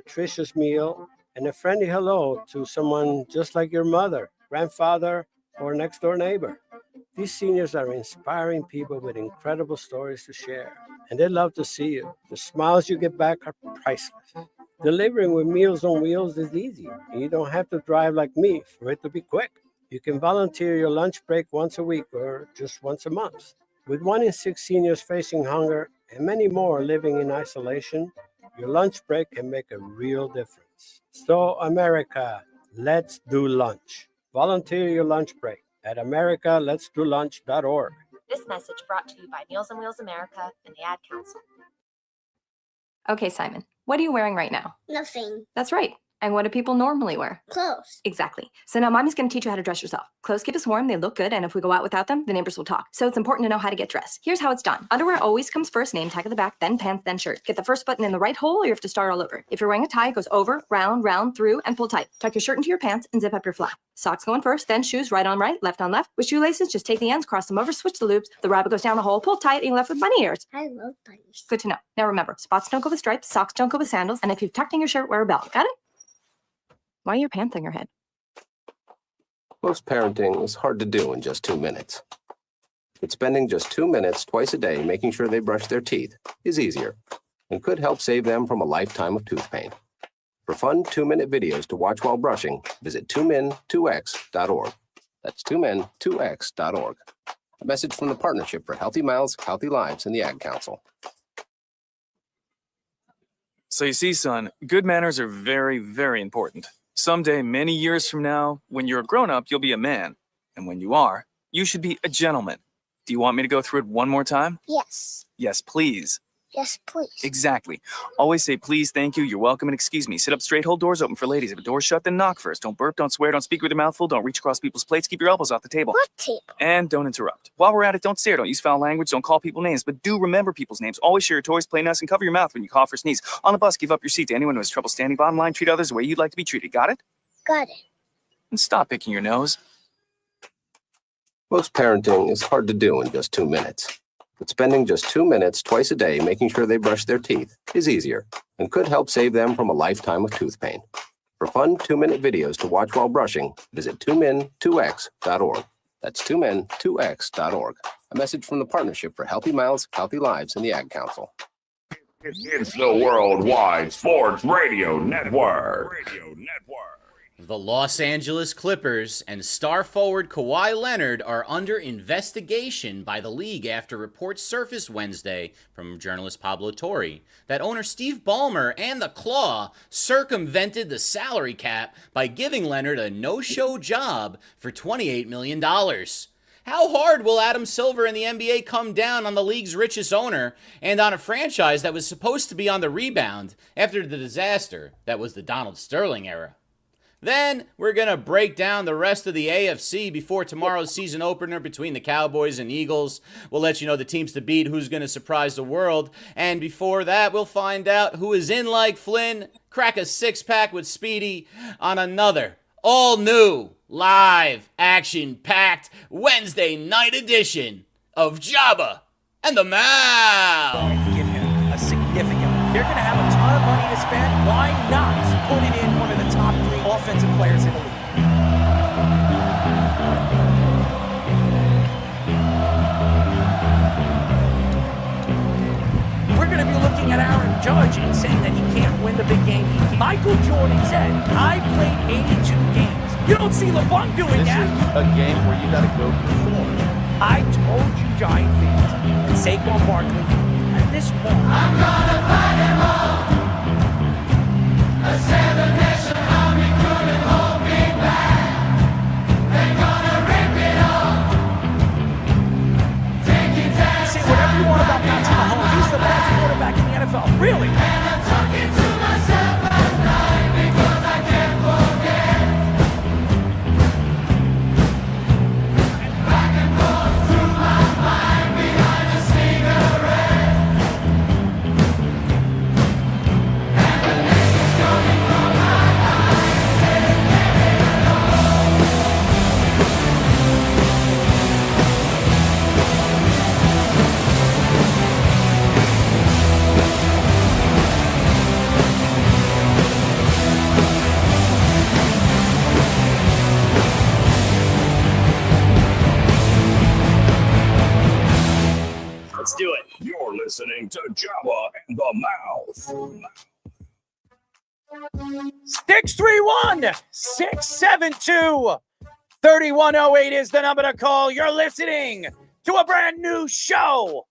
nutritious meal, and a friendly hello to someone just like your mother, grandfather, or next door neighbor. These seniors are inspiring people with incredible stories to share, and they love to see you. The smiles you get back are priceless. Delivering with Meals on Wheels is easy, and you don't have to drive like me for it to be quick. You can volunteer your lunch break once a week or just once a month. With 1 in 6 seniors facing hunger and many more living in isolation, your lunch break can make a real difference. So, America, let's do lunch. Volunteer your lunch break at americaletsdolunch.org. This message brought to you by Meals on Wheels America and the Ad Council. Okay, Simon, what are you wearing right now? Nothing. That's right. And what do people normally wear? Clothes. Exactly. So now Mommy's going to teach you how to dress yourself. Clothes keep us warm, they look good, and if we go out without them, the neighbors will talk. So it's important to know how to get dressed. Here's how it's done. Underwear always comes first, name tag at the back, then pants, then shirt. Get the first button in the right hole or you have to start all over. If you're wearing a tie, it goes over, round, round, through, and pull tight. Tuck your shirt into your pants and zip up your flap. Socks going first, then shoes right on right, left on left. With shoelaces, just take the ends, cross them over, switch the loops. The rabbit goes down the hole, pull tight, and you're left with bunny ears. I love bunnies. Good to know. Now remember, spots don't go with stripes, socks don't go with sandals, and if you've tucked in your shirt, wear a belt. Got it? Why are your pants on your head? Most parenting is hard to do in just 2 minutes. But spending just 2 minutes twice a day making sure they brush their teeth is easier and could help save them from a lifetime of tooth pain. For fun 2-minute videos to watch while brushing, visit 2min2x.org. That's 2min2x.org. A message from the Partnership for Healthy Mouths, Healthy Lives, and the Ad Council. So you see, son, good manners are very, very important. Someday, many years from now, when you're a grown-up, you'll be a man. And when you are, you should be a gentleman. Do you want me to go through it one more time? Yes. Yes, please. Yes, please. Exactly. Always say please, thank you, you're welcome, and excuse me. Sit up straight, hold doors open for ladies. If a door's shut, then knock first. Don't burp, don't swear, don't speak with your mouth full, don't reach across people's plates, keep your elbows off the table. What table? And don't interrupt. While we're at it, don't stare, don't use foul language, don't call people names, but do remember people's names. Always share your toys, play nice, and cover your mouth when you cough or sneeze. On the bus, give up your seat to anyone who has trouble standing. Bottom line, treat others the way you'd like to be treated. Got it? Got it. And stop picking your nose. Most parenting is hard to do in just 2 minutes. But spending just 2 minutes twice a day making sure they brush their teeth is easier and could help save them from a lifetime of tooth pain. For fun 2-minute videos to watch while brushing, visit 2min2x.org. That's 2min2x.org. A message from the Partnership for Healthy Mouths, Healthy Lives, and the Ad Council. It's the Worldwide Sports Radio Network. The Los Angeles Clippers and star forward Kawhi Leonard are under investigation by the league after reports surfaced Wednesday from journalist Pablo Torre that owner Steve Ballmer and the Claw circumvented the salary cap by giving Leonard a no-show job for $28 million. How hard will Adam Silver and the NBA come down on the league's richest owner and on a franchise that was supposed to be on the rebound after the disaster that was the Donald Sterling era? Then we're going to break down the rest of the AFC before tomorrow's season opener between the Cowboys and Eagles. We'll let you know the teams to beat, who's going to surprise the world. And before that, we'll find out who is in like Flynn, crack a six-pack with Speedy on another all-new, live, action-packed Wednesday night edition of Jabba and the Mouth. Give him a significant. They're going to have a ton of money to spend. Why not put it in one of the top 3 offensive players in the league? We're going to be looking at Aaron Judge and saying that he can't win the big game. Michael Jordan said, I played 82 games. You don't see LeBron doing that. This is a game where you got to go perform. I told you, Giant fans, and Saquon Barkley, at this point, I'm gonna fight him all. A 7-nation army couldn't hold me back. They're gonna rip it off. Taking time. Say whatever you want about Patrick Mahomes. He's the best quarterback in the NFL. Really? And I'm talking to myself at night because I can't forget. And back and forth through my mind behind a cigarette. listening to Jabba in the Mouth. 631-672-3108 is the number to call. You're listening to a brand new show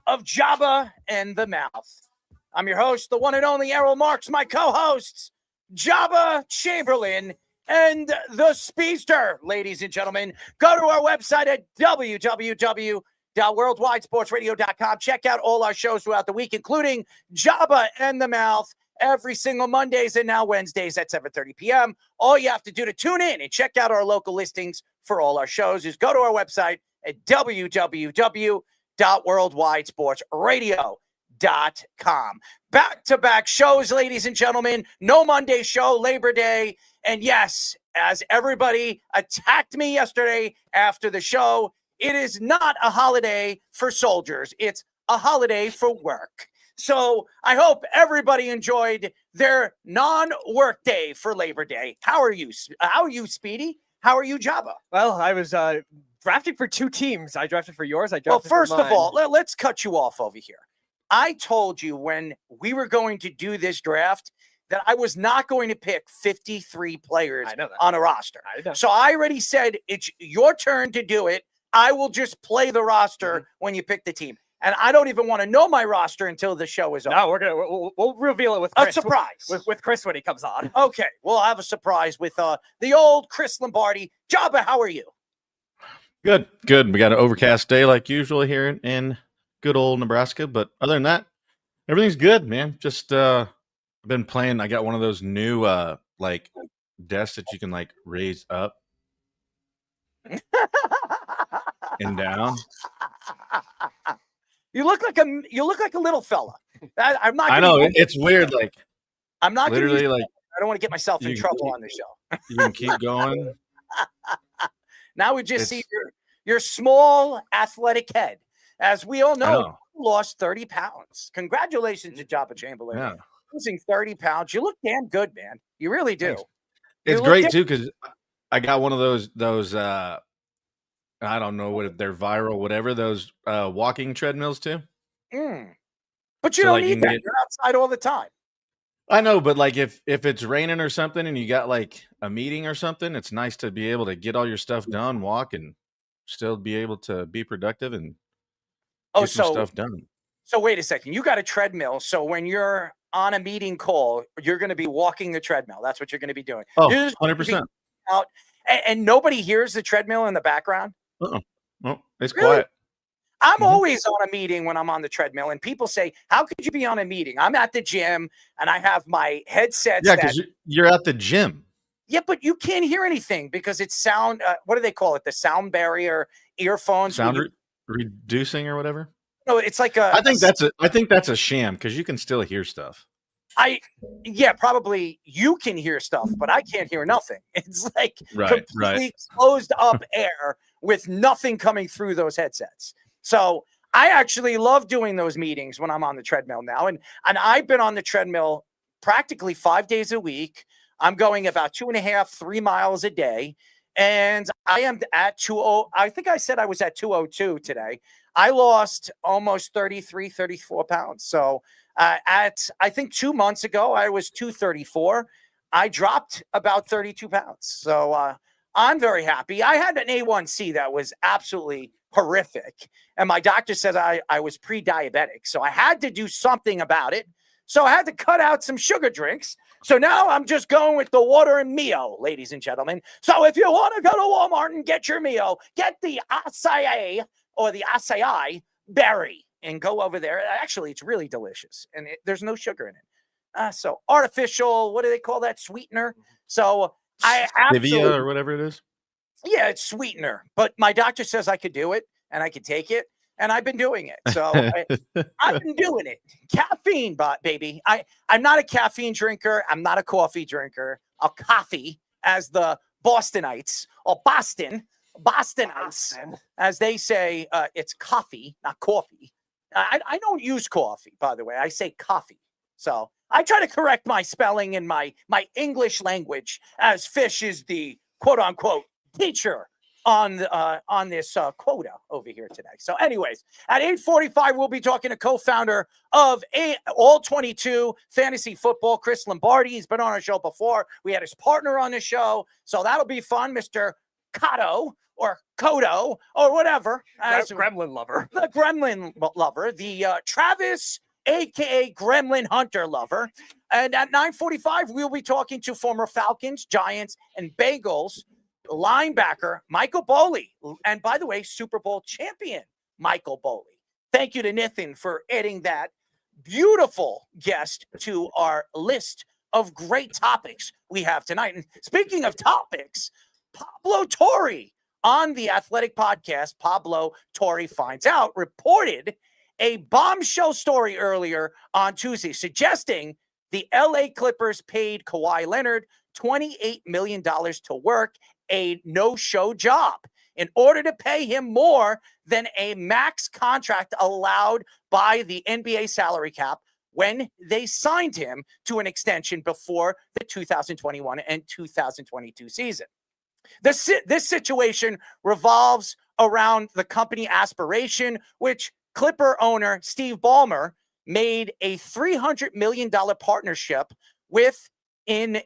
of Jabba and the Mouth. I'm your host, the one and only Errol Marks, my co-hosts, Jabba Chamberlain and the Speedster. Ladies and gentlemen, go to our website at www.worldwidesportsradio.com. Check out all our shows throughout the week, including Jabba and the Mouth, every single Mondays and now Wednesdays at 7:30 p.m. All you have to do to tune in and check out our local listings for all our shows is go to our website at www.worldwidesportsradio.com. Back-to-back shows, ladies and gentlemen. No Monday show, Labor Day. And yes, as everybody attacked me yesterday after the show, it is not a holiday for soldiers. It's a holiday for work. So I hope everybody enjoyed their non-work day for Labor Day. How are you? How are you, Speedy? How are you, Jabba? Well, I was drafting for two teams. I drafted for yours. I Well, drafted for first of mine. all, let's cut you off over here. I told you when we were going to do this draft that I was not going to pick 53 players I know that. on a roster. I know. So I already said it's your turn to do it. I will just play the roster when you pick the team. And I don't even want to know my roster until the show is over. No, we'll reveal it with A Chris. surprise. With Chris when he comes on. Okay, we'll have a surprise with the old Chris Lombardi. Jabba, how are you? Good. We got an overcast day like usual here in good old Nebraska. But other than that, everything's good, man. Just I've been playing. I got one of those new like desks that you can like raise up and down. You look like a little fella. I'm not. I know it's weird. Like I'm not gonna literally use- like I don't want to get myself in you- trouble on the show. you can keep going. Now we just see It's- your small athletic head. As we all I know, know. you lost 30 pounds. Congratulations to Jabba Chamberlain. Yeah. Losing 30 pounds. You look damn good, man. You really do. Thanks. You It's look great different. too because I got one of those I don't know what they're viral, whatever those walking treadmills too. Mm. But you So, don't like, you need can that. get- You're outside all the time. I know, but like if it's raining or something and you got like a meeting or something, it's nice to be able to get all your stuff done, walk, and still be able to be productive and Oh, get some so stuff done. so wait a second. You got a treadmill. So when you're on a meeting call, you're going to be walking the treadmill. That's what you're going to be doing. Oh, You're just gonna be 100%. out, and nobody hears the treadmill in the background. Oh, it's Really? quiet. I'm Mhm. always on a meeting when I'm on the treadmill, and people say, "How could you be on a meeting?" I'm at the gym and I have my headsets. Yeah, that- because you're at the gym. yeah, but you can't hear anything because it's sound. What do they call it? The sound barrier earphones. Sound where you- reducing or whatever. no, it's like a. I think that's a sham because you can still hear stuff. Yeah, probably you can hear stuff, but I can't hear nothing. It's like Right, completely closed up air with nothing coming through those headsets. So I actually love doing those meetings when I'm on the treadmill now. And I've been on the treadmill practically 5 days a week. I'm going about 2.5, 3 miles a day. And I am at 20. I think I said I was at 202 today. I lost almost 33, 34 pounds. So I think 2 months ago, I was 234. I dropped about 32 pounds. So I'm very happy. I had an A1C that was absolutely horrific. And my doctor said I was pre-diabetic. So I had to do something about it. So I had to cut out some sugar drinks. So now I'm just going with the water and Mio, ladies and gentlemen. So if you want to go to Walmart and get your Mio, get the acai or the acai berry and go over there. Actually, it's really delicious. And there's no sugar in it. So artificial, what do they call that? Sweetener. So I Stevia or whatever it is. yeah, it's sweetener. But my doctor says I could do it and I could take it. And I've been doing it. So I've been doing it. Caffeine, baby. I'm not a caffeine drinker. I'm not a coffee drinker. A coffee, as the Bostonites or Bostonites, as they say, it's coffee, not coffee. I don't use coffee, by the way. I say coffee. So I try to correct my spelling in my English language, as Fish is the quote unquote teacher on this quota over here today. So anyways, at 8:45, we'll be talking to co-founder of All 22 Fantasy Football, Chris Lombardi. He's been on our show before. We had his partner on the show. So that'll be fun, Mr. 𝐃𝐨𝐽 or Kodo or whatever. Gremlin lover. The Gremlin lover. The Travis, a.k.a. Gremlin Hunter lover. And at 9:45, we'll be talking to former Falcons, Giants, and Bengals linebacker Michael Boley. And by the way, Super Bowl champion Michael Boley. Thank you to Nathan for adding that beautiful guest to our list of great topics we have tonight. And speaking of topics, Pablo Torre on the Athletic podcast, Pablo Torre Finds Out, reported a bombshell story earlier on Tuesday suggesting the LA Clippers paid Kawhi Leonard $28 million to work a no-show job in order to pay him more than a max contract allowed by the NBA salary cap when they signed him to an extension before the 2021 and 2022 season. This situation revolves around the company aspiration, which Clipper owner Steve Ballmer made a $300 million partnership within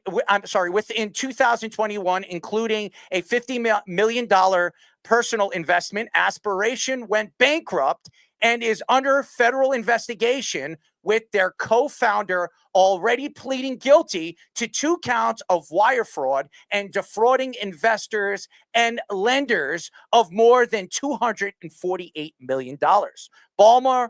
2021, including a $50 million personal investment. Aspiration went bankrupt and is under federal investigation, with their co-founder already pleading guilty to 2 counts of wire fraud and defrauding investors and lenders of more than $248 million. Ballmer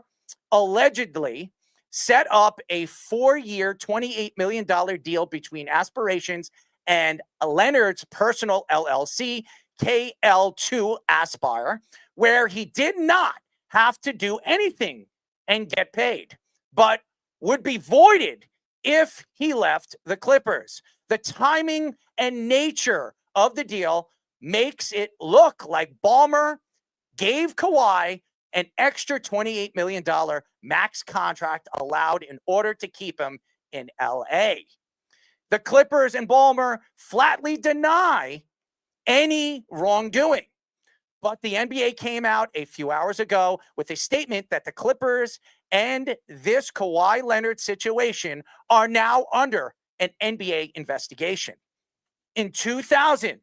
allegedly set up a 4-year, $28 million deal between Aspirations and Leonard's personal LLC, KL2 Aspire, where he did not have to do anything and get paid, but would be voided if he left the Clippers. The timing and nature of the deal makes it look like Ballmer gave Kawhi an extra $28 million max contract allowed in order to keep him in LA. The Clippers and Ballmer flatly deny any wrongdoing. But the NBA came out a few hours ago with a statement that the Clippers and this Kawhi Leonard situation are now under an NBA investigation. In 2000,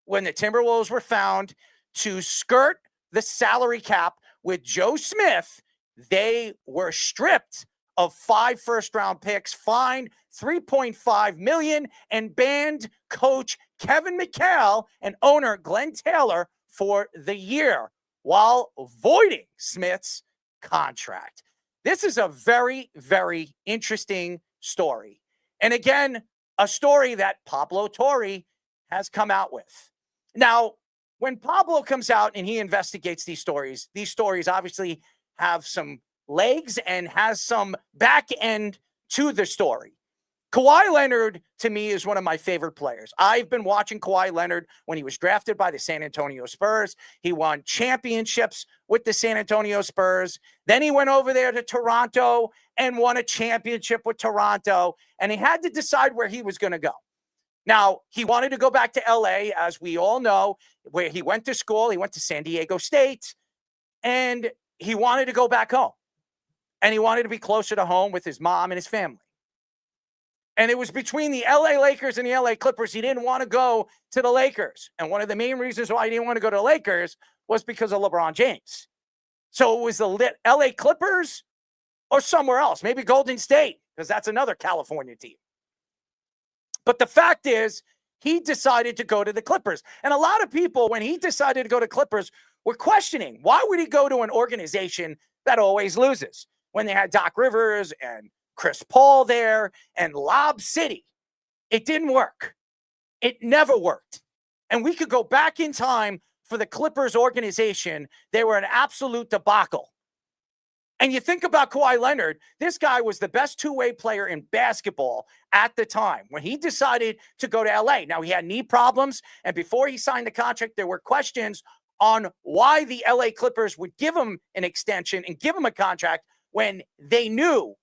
when the Timberwolves were found to skirt the salary cap with Joe Smith, they were stripped of 5 first-round picks, fined $3.5 million, and banned coach Kevin McHale and owner Glenn Taylor for the year while voiding Smith's contract. This is a very, very interesting story. And again, a story that Pablo Torre has come out with. Now, when Pablo comes out and he investigates these stories obviously have some legs and has some back end to the story. Kawhi Leonard, to me, is one of my favorite players. I've been watching Kawhi Leonard when he was drafted by the San Antonio Spurs. He won championships with the San Antonio Spurs. Then he went over there to Toronto and won a championship with Toronto. And he had to decide where he was going to go. Now, he wanted to go back to LA, as we all know, where he went to school. He went to San Diego State. And he wanted to go back home. And he wanted to be closer to home with his mom and his family. And it was between the LA Lakers and the LA Clippers. He didn't want to go to the Lakers. And one of the main reasons why he didn't want to go to the Lakers was because of LeBron James. So it was the LA Clippers or somewhere else, maybe Golden State, because that's another California team. But the fact is, he decided to go to the Clippers. And a lot of people, when he decided to go to Clippers, were questioning, why would he go to an organization that always loses? When they had Doc Rivers and Chris Paul there and Lob City, it didn't work. It never worked. And we could go back in time for the Clippers organization. They were an absolute debacle. And you think about Kawhi Leonard, this guy was the best two-way player in basketball at the time when he decided to go to LA. Now, he had knee problems, and before he signed the contract, there were questions on why the LA Clippers would give him an extension and give him a contract when they knew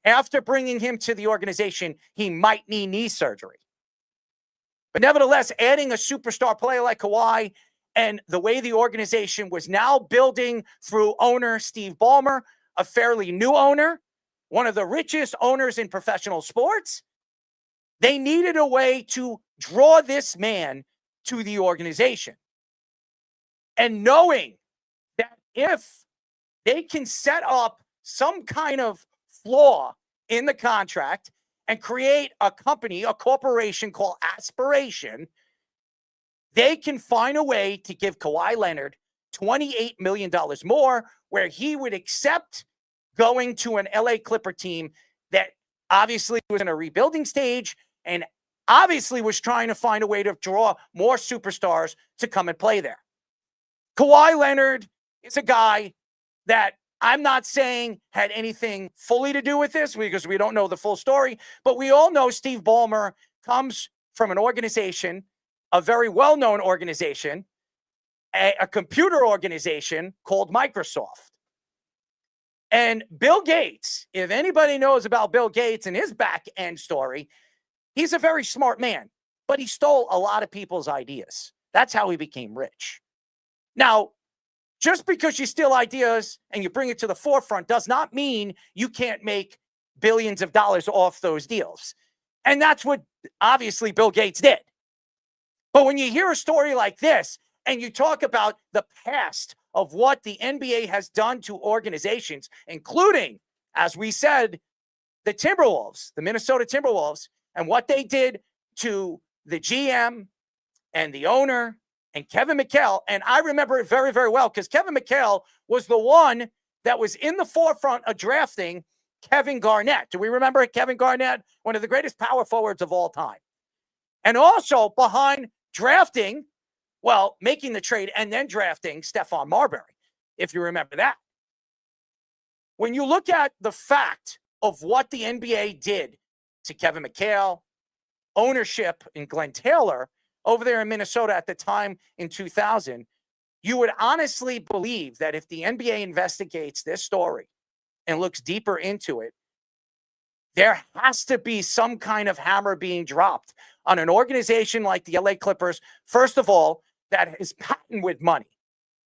after bringing him to the organization, he might need knee surgery. But nevertheless, adding a superstar player like Kawhi and the way the organization was now building through owner Steve Ballmer, a fairly new owner, one of the richest owners in professional sports, they needed a way to draw this man to the organization. And knowing that if they can set up some kind of flaw in the contract and create a company, a corporation called Aspiration, they can find a way to give Kawhi Leonard $28 million more, where he would accept going to an LA Clipper team that obviously was in a rebuilding stage and obviously was trying to find a way to draw more superstars to come and play there. Kawhi Leonard is a guy that I'm not saying had anything fully to do with this because we don't know the full story, but we all know Steve Ballmer comes from an organization, a very well-known organization, a computer organization called Microsoft. And Bill Gates, if anybody knows about Bill Gates and his back-end story, he's a very smart man, but he stole a lot of people's ideas. That's how he became rich. Now, just because you steal ideas and you bring it to the forefront does not mean you can't make billions of dollars off those deals. And that's what obviously Bill Gates did. But when you hear a story like this and you talk about the past of what the NBA has done to organizations, including, as we said, the Timberwolves, the Minnesota Timberwolves, and what they did to the GM and the owner and Kevin McHale. And I remember it very, very well because Kevin McHale was the one that was in the forefront of drafting Kevin Garnett. Do we remember Kevin Garnett? One of the greatest power forwards of all time. And also behind drafting, well, making the trade and then drafting Stephon Marbury, if you remember that. When you look at the fact of what the NBA did to Kevin McHale, ownership in Glenn Taylor over there in Minnesota at the time in 2000, you would honestly believe that if the NBA investigates this story and looks deeper into it, there has to be some kind of hammer being dropped on an organization like the LA Clippers, first of all, that is patent with money.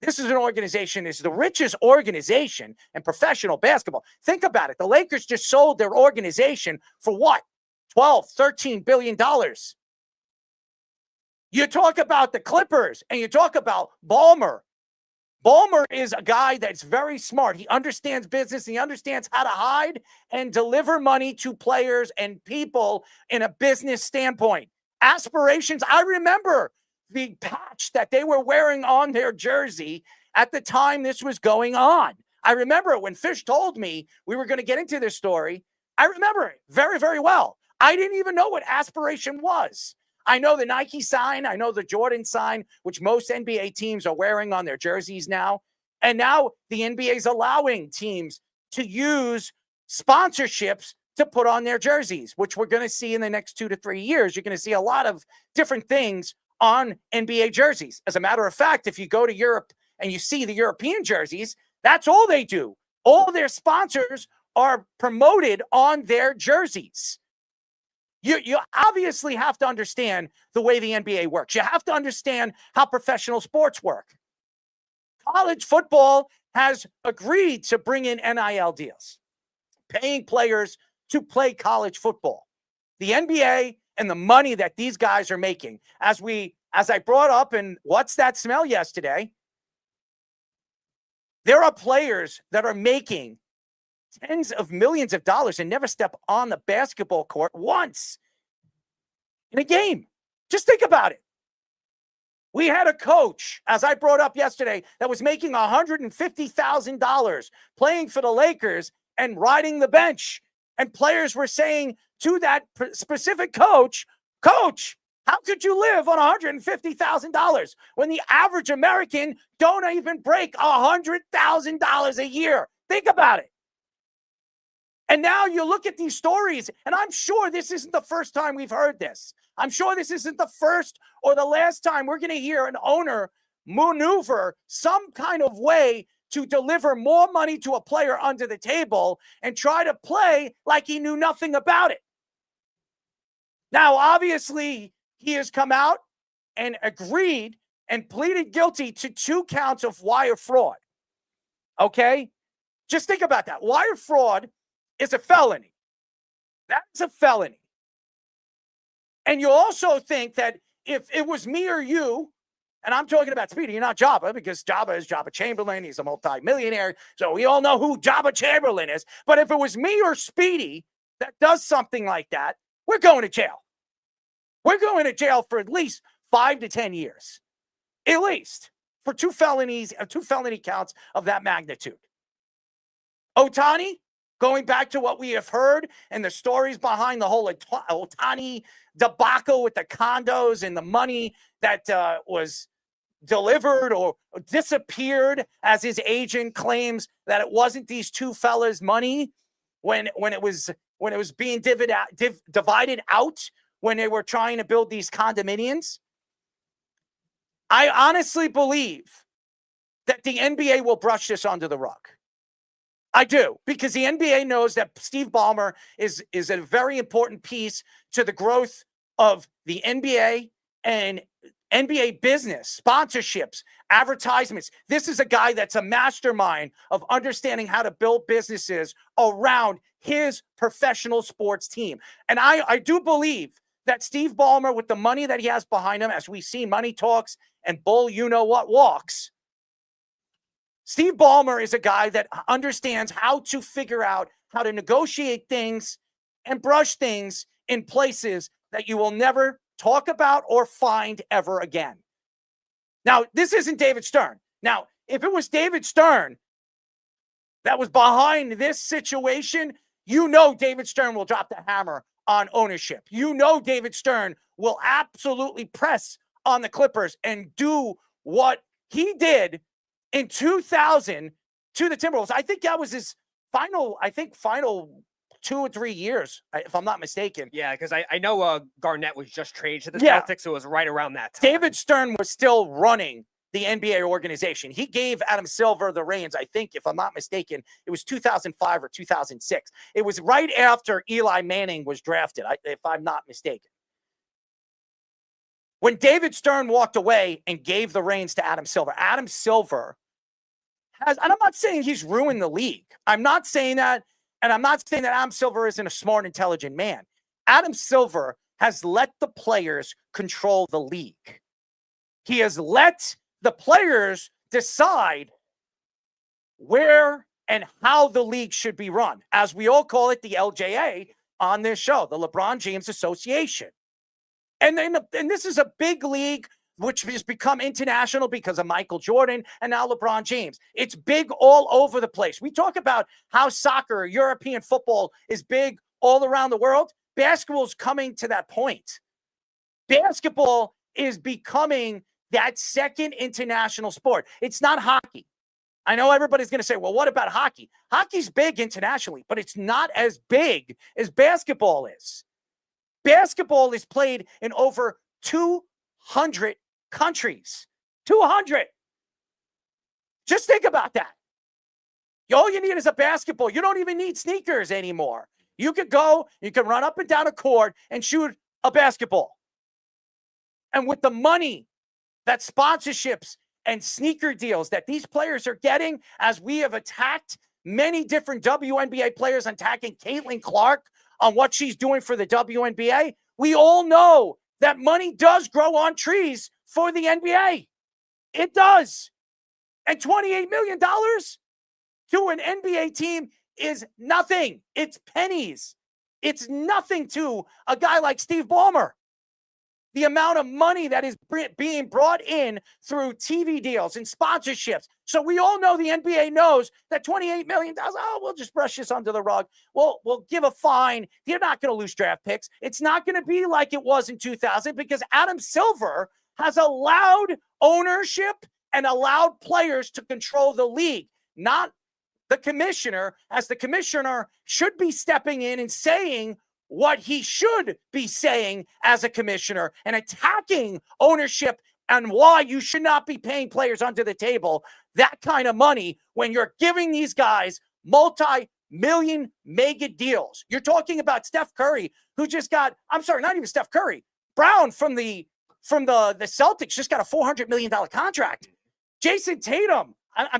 This is an organization, it's the richest organization in professional basketball. Think about it. The Lakers just sold their organization for what? $12, $13 billion. You talk about the Clippers and you talk about Ballmer. Ballmer is a guy that's very smart. He understands business. He understands how to hide and deliver money to players and people in a business standpoint. Aspirations. I remember the patch that they were wearing on their jersey at the time this was going on. I remember it when Fish told me we were going to get into this story. I remember it very, very well. I didn't even know what aspiration was. I know the Nike sign. I know the Jordan sign, which most NBA teams are wearing on their jerseys now. And now the NBA is allowing teams to use sponsorships to put on their jerseys, which we're going to see in the next 2 to 3 years. You're going to see a lot of different things on NBA jerseys. As a matter of fact, if you go to Europe and you see the European jerseys, that's all they do. All their sponsors are promoted on their jerseys. You obviously have to understand the way the NBA works. You have to understand how professional sports work. College football has agreed to bring in NIL deals, paying players to play college football. The NBA and the money that these guys are making, as I brought up in What's That Smell yesterday, there are players that are making tens of millions of dollars and never step on the basketball court once in a game. Just think about it. We had a coach, as I brought up yesterday, that was making $150,000 playing for the Lakers and riding the bench. And players were saying to that specific coach, "Coach, how could you live on $150,000 when the average American don't even break $100,000 a year?" Think about it. And now you look at these stories, and I'm sure this isn't the first time we've heard this. I'm sure this isn't the first or the last time we're going to hear an owner maneuver some kind of way to deliver more money to a player under the table and try to play like he knew nothing about it. Now, obviously, he has come out and agreed and pleaded guilty to 2 counts of wire fraud. Okay? Just think about that. Wire fraud is a felony. That's a felony. And you also think that if it was me or you, and I'm talking about Speedy, you're not Jabba, because Jabba is Jabba Chamberlain. He's a multi-millionaire. So we all know who Jabba Chamberlain is. But if it was me or Speedy that does something like that, we're going to jail. We're going to jail for at least 5 to 10 years. At least. For 2 felony counts of that magnitude. Ohtani, going back to what we have heard and the stories behind the whole Ohtani debacle with the condos and the money that was delivered or disappeared, as his agent claims that it wasn't these 2 fellas' money when it was being divided out when they were trying to build these condominiums. I honestly believe that the NBA will brush this under the rug. I do, because the NBA knows that Steve Ballmer is a very important piece to the growth of the NBA and NBA business, sponsorships, advertisements. This is a guy that's a mastermind of understanding how to build businesses around his professional sports team. And I do believe that Steve Ballmer, with the money that he has behind him, as we see money talks and bull you-know-what walks, Steve Ballmer is a guy that understands how to figure out how to negotiate things and brush things in places that you will never talk about or find ever again. Now, this isn't David Stern. Now, if it was David Stern that was behind this situation, you know David Stern will drop the hammer on ownership. You know David Stern will absolutely press on the Clippers and do what he did in 2000 to the Timberwolves. I think that was his final 2 or 3 years, if I'm not mistaken. Yeah, because I know Garnett was just traded to the Celtics, so it was right around that time. David Stern was still running the NBA organization. He gave Adam Silver the reins, I think, if I'm not mistaken, it was 2005 or 2006. It was right after Eli Manning was drafted, if I'm not mistaken. When David Stern walked away and gave the reins to Adam Silver has, and I'm not saying he's ruined the league. I'm not saying that, and I'm not saying that Adam Silver isn't a smart, intelligent man. Adam Silver has let the players control the league. He has let the players decide where and how the league should be run. As we all call it, the LJA on this show, the LeBron James Association. And this is a big league which has become international because of Michael Jordan and now LeBron James. It's big all over the place. We talk about how soccer, European football is big all around the world. Basketball is coming to that point. Basketball is becoming that second international sport. It's not hockey. I know everybody's going to say, well, what about hockey? Hockey's big internationally, but it's not as big as basketball is. Basketball is played in over 200 countries. 200. Just think about that. All you need is a basketball. You don't even need sneakers anymore. You could go, you can run up and down a court and shoot a basketball. And with the money that sponsorships and sneaker deals that these players are getting, as we have attacked many different WNBA players, attacking Caitlin Clark on what she's doing for the WNBA, we all know that money does grow on trees for the NBA. It does. And $28 million to an NBA team is nothing. It's pennies. It's nothing to a guy like Steve Ballmer. The amount of money that is being brought in through TV deals and sponsorships. So we all know the NBA knows that $28 million, we'll just brush this under the rug. We'll give a fine. You're not going to lose draft picks. It's not going to be like it was in 2000 because Adam Silver has allowed ownership and allowed players to control the league, not the commissioner, as the commissioner should be stepping in and saying what he should be saying as a commissioner and attacking ownership and why you should not be paying players under the table that kind of money when you're giving these guys multi-million mega deals. You're talking about Steph Curry, who just got, not even Steph Curry, Brown from the from the Celtics just got a $400 million contract. Jason Tatum,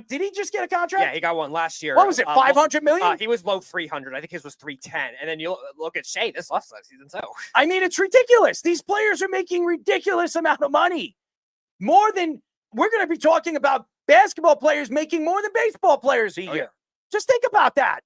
did he just get a contract? Yeah, he got one last year. What was it, $500 million? He was low 300. I think his was 310. And then you look at Shea this last season, so. I mean, it's ridiculous. These players are making ridiculous amount of money. More than, we're going to be talking about basketball players making more than baseball players a year. Yeah. Just think about that.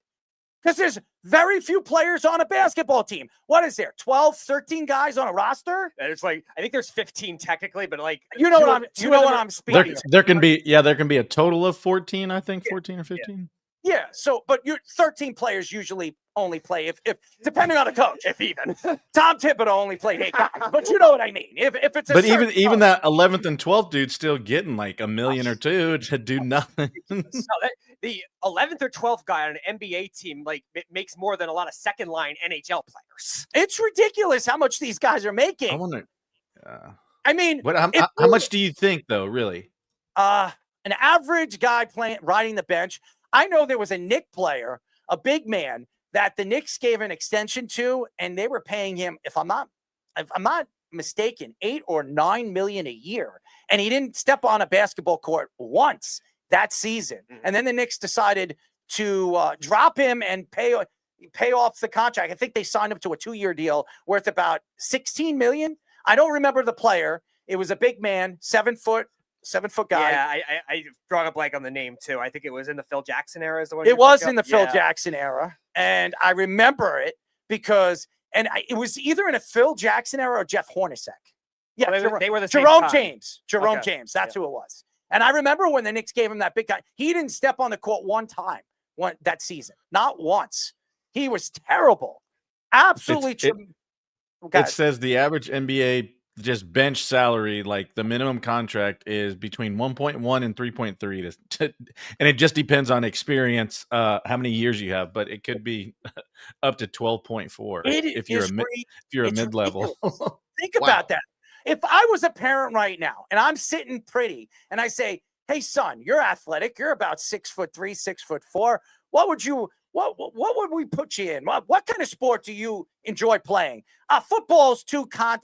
Because there's very few players on a basketball team. What is there, 12, 13 guys on a roster? And it's like, I think there's 15 technically, but like. You know what I'm speaking of. There can be a total of 14, I think, 14 or 15. Yeah, so, but 13 players usually only play if depending on the coach, if even. Tom Thibodeau only played 8 guys, but you know what I mean. If it's But even that 11th and 12th dude's still getting like $1 million or $2 million to do nothing. The 11th or 12th guy on an NBA team like it makes more than a lot of second line NHL players. It's ridiculous how much these guys are making. I wonder. I mean, how much do you think though? Really? An average guy riding the bench. I know there was a Knicks player, a big man, that the Knicks gave an extension to, and they were paying him, if I'm not mistaken, $8 or $9 million a year, and he didn't step on a basketball court once that season. And then the Knicks decided to drop him and pay off the contract. I think they signed him to a 2-year deal worth about $16 million. I don't remember the player. It was a big man, 7 foot guy. Yeah, I drawn a blank on the name too. I think it was in the Phil Jackson era. Is the one it was in the Phil Jackson era, and I remember it because it was either in a Phil Jackson era or Jeff Hornacek. Yeah, well, they were the same Jerome time. James. Jerome James. That's who it was. And I remember when the Knicks gave him that big guy, he didn't step on the court one time that season, not once. He was terrible. Absolutely. It says the average NBA just bench salary, like the minimum contract is between 1.1 and 3.3, and it just depends on experience, how many years you have, but it could be up to 12.4 if you're a mid-level. Think about that. If I was a parent right now and I'm sitting pretty and I say, "Hey son, you're athletic. You're about 6'3", 6'4". What would we put you in? What kind of sport do you enjoy playing? Football's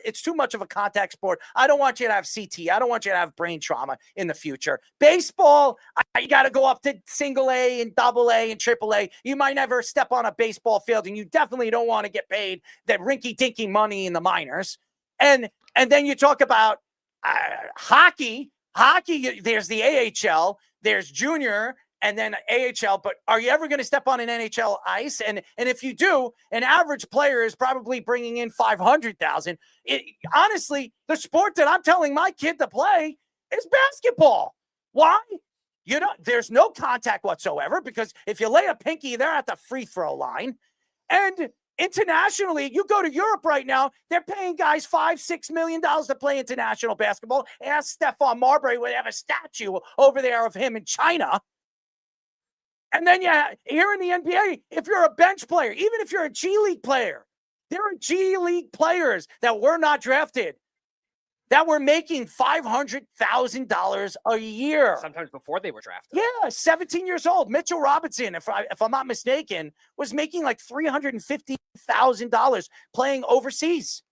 it's too much of a contact sport. I don't want you to have CT. I don't want you to have brain trauma in the future. Baseball, you got to go up to single A and double A and triple A. You might never step on a baseball field, and you definitely don't want to get paid that rinky-dinky money in the minors. And then you talk about hockey. Hockey, there's the AHL, there's junior, and then AHL, but are you ever going to step on an NHL ice? And if you do, an average player is probably bringing in $500,000. Honestly, the sport that I'm telling my kid to play is basketball. Why? There's no contact whatsoever, because if you lay a pinky, they're at the free throw line. And internationally, you go to Europe right now, they're paying guys $5-6 million to play international basketball. Ask Stephon Marbury, where they have a statue over there of him in China. And then here in the NBA, if you're a bench player, even if you're a G League player, there are G League players that were not drafted that were making $500,000 a year. Sometimes before they were drafted. Yeah, 17 years old. Mitchell Robinson, if I'm not mistaken, was making like $350,000 playing overseas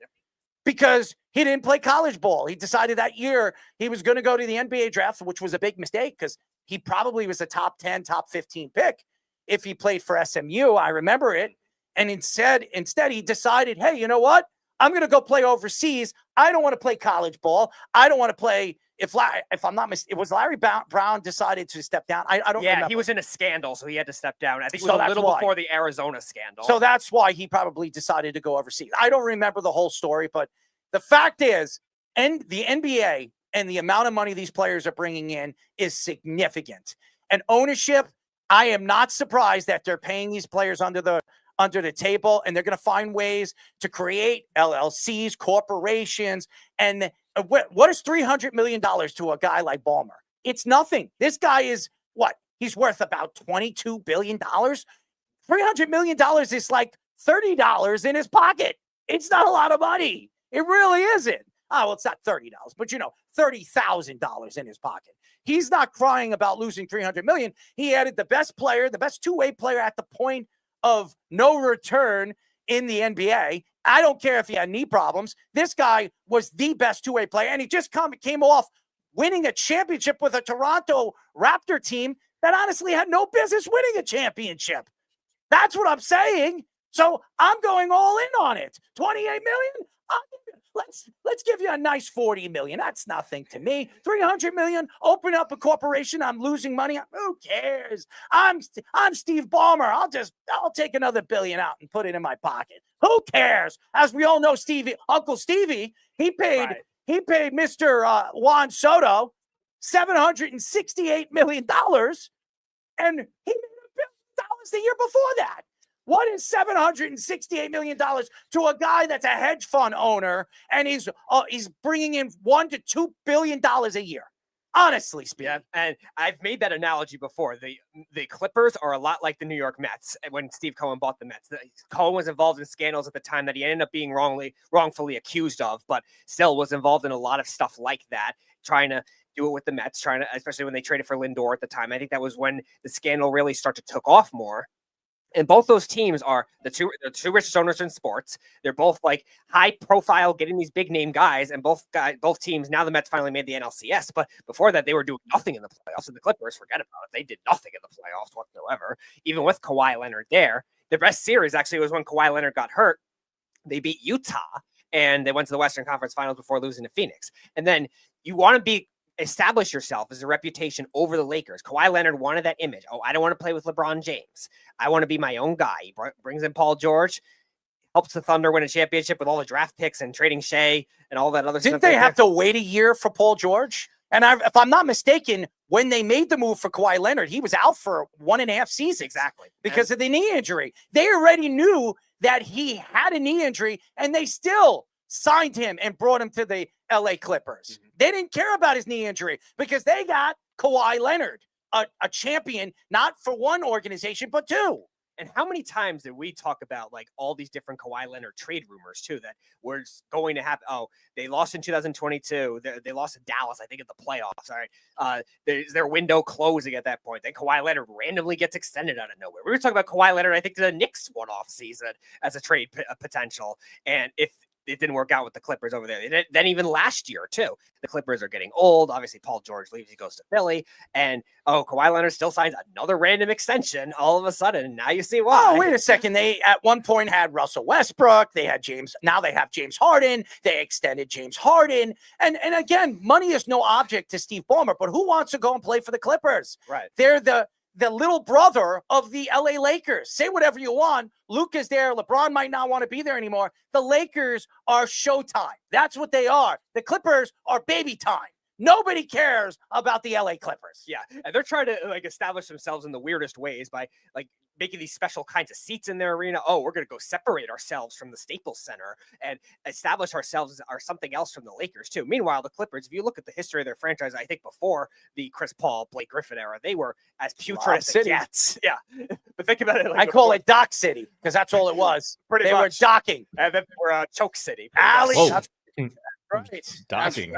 because he didn't play college ball. He decided that year he was going to go to the NBA draft, which was a big mistake because he probably was a top 10, top 15 pick if he played for SMU. I remember it. And instead he decided, hey, you know what? I'm going to go play overseas. I don't want to play college ball. I don't want to play. If I'm not mistaken, it was Larry Brown decided to step down. I don't remember. He was in a scandal, so he had to step down. I think it So was a that's little why. before the Arizona scandal. So that's why he probably decided to go overseas. I don't remember the whole story, but the fact is, and the NBA and the amount of money these players are bringing in is significant. And ownership, I am not surprised that they're paying these players under the table, and they're going to find ways to create LLCs, corporations. And what is $300 million to a guy like Ballmer? It's nothing. This guy is what? He's worth about $22 billion. $300 million is like $30 in his pocket. It's not a lot of money. It really isn't. Oh, well, it's not $30, but $30,000 in his pocket. He's not crying about losing $300 million. He added the best player, the best two-way player at the point of no return in the NBA, I don't care if he had knee problems. This guy was the best two-way player, and he just came off winning a championship with a Toronto Raptor team that honestly had no business winning a championship. That's what I'm saying. So I'm going all in on it. 28 million? Let's give you a nice 40 million. That's nothing to me. 300 million, open up a corporation. I'm losing money. Who cares? I'm Steve Ballmer. I'll take another billion out and put it in my pocket. Who cares? As we all know, Uncle Stevie, he paid Mr. Juan Soto $768 million, and he made $1 billion the year before that. What is $768 million to a guy that's a hedge fund owner and he's bringing in $1 to $2 billion a year? Honestly speaking. Yeah, and I've made that analogy before. The Clippers are a lot like the New York Mets when Steve Cohen bought the Mets. Cohen was involved in scandals at the time that he ended up being wrongfully accused of, but still was involved in a lot of stuff like that, trying to do it with the Mets, especially when they traded for Lindor at the time. I think that was when the scandal really started to took off more. And both those teams are the two richest owners in sports. They're both like high profile, getting these big name guys. And both teams, now the Mets finally made the NLCS. But before that, they were doing nothing in the playoffs. And the Clippers, forget about it. They did nothing in the playoffs whatsoever. Even with Kawhi Leonard there, the best series actually was when Kawhi Leonard got hurt. They beat Utah and they went to the Western Conference Finals before losing to Phoenix. And then you want to establish yourself as a reputation over the Lakers. Kawhi Leonard wanted that image. Oh, I don't want to play with LeBron James. I want to be my own guy. He brings in Paul George, helps the Thunder win a championship with all the draft picks and trading Shea and all that other stuff. Didn't they have to wait a year for Paul George? And if I'm not mistaken, when they made the move for Kawhi Leonard, he was out for 1.5 seasons. Exactly. Because of the knee injury. They already knew that he had a knee injury, and they still signed him and brought him to the LA Clippers. Mm-hmm. They didn't care about his knee injury because they got Kawhi Leonard, a champion, not for one organization, but two. And how many times did we talk about like all these different Kawhi Leonard trade rumors too that were going to happen? Oh, they lost in 2022. They lost to Dallas, I think, in the playoffs. All right, their window closing at that point. Then Kawhi Leonard randomly gets extended out of nowhere. We were talking about Kawhi Leonard, I think, the Knicks one-off season as a trade potential. And if it didn't work out with the Clippers over there. Then even last year, too, the Clippers are getting old. Obviously, Paul George leaves. He goes to Philly. And, Kawhi Leonard still signs another random extension all of a sudden. And now you see why. Oh, wait a second. They, at one point, had Russell Westbrook. They had James. Now they have James Harden. They extended James Harden. And again, money is no object to Steve Ballmer. But who wants to go and play for the Clippers? Right. They're the little brother of the LA Lakers. Say whatever you want. Luke is there. LeBron might not want to be there anymore. The Lakers are showtime. That's what they are. The Clippers are baby time. Nobody cares about the LA Clippers. Yeah. And they're trying to like establish themselves in the weirdest ways by like making these special kinds of seats in their arena. Oh, we're going to go separate ourselves from the Staples Center and establish ourselves as something else from the Lakers too. Meanwhile, the Clippers, if you look at the history of their franchise, I think before the Chris Paul, Blake Griffin era, they were as putrid as it gets. Yeah. But think about it. Like I call it Dock City because that's all it was. They were docking. And then they were Choke City. Alley. Right. Docking.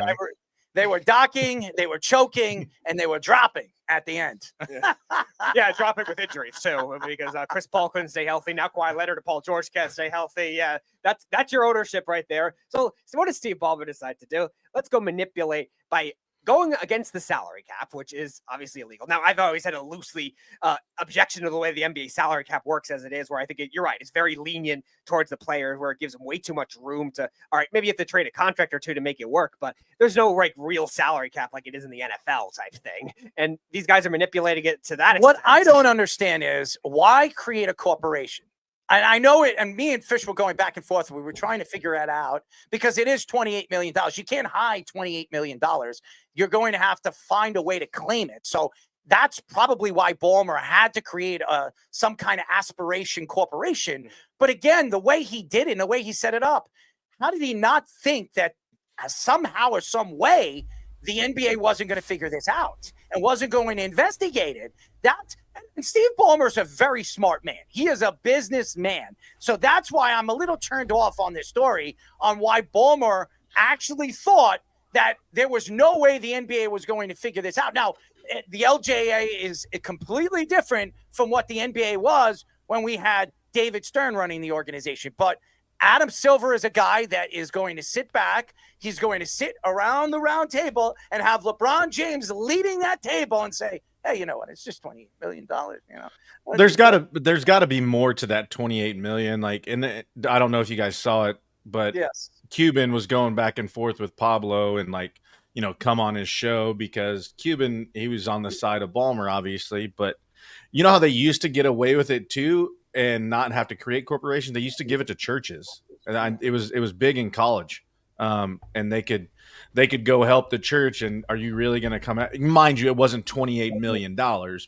They were docking, they were choking, and they were dropping at the end. Yeah, dropping with injuries too, because Chris Paul couldn't stay healthy. Now Kawhi Leonard and Paul George can't stay healthy. Yeah, that's your ownership right there. So what does Steve Ballmer decide to do? Let's go manipulate by going against the salary cap, which is obviously illegal. Now, I've always had a loosely objection to the way the NBA salary cap works as it is, where I think you're right. It's very lenient towards the players, where it gives them way too much room to, all right, maybe you have to trade a contract or two to make it work, but there's no like real salary cap like it is in the NFL type thing. And these guys are manipulating it to that extent. What I don't understand is why create a corporation? And I know it, and me and Fish were going back and forth. We were trying to figure that out because it is $28 million. You can't hide $28 million. You're going to have to find a way to claim it. So that's probably why Ballmer had to create some kind of aspiration corporation. But again, the way he did it and the way he set it up, how did he not think that somehow or some way the NBA wasn't going to figure this out and wasn't going to investigate it? And Steve Ballmer is a very smart man. He is a businessman. So that's why I'm a little turned off on this story on why Ballmer actually thought that there was no way the NBA was going to figure this out. Now, the LJA is completely different from what the NBA was when we had David Stern running the organization. But Adam Silver is a guy that is going to sit back. He's going to sit around the round table and have LeBron James leading that table and say, hey, you know what? It's just $28 million. You know, there's gotta be more to that 28 million. Like, I don't know if you guys saw it, but yes, Cuban was going back and forth with Pablo and like, you know, come on his show because Cuban, he was on the side of Ballmer, obviously, but you know how they used to get away with it too and not have to create corporations. They used to give it to churches, and it was big in college, and they could go help the church. And are you really going to come out? Mind you, it wasn't $28 million,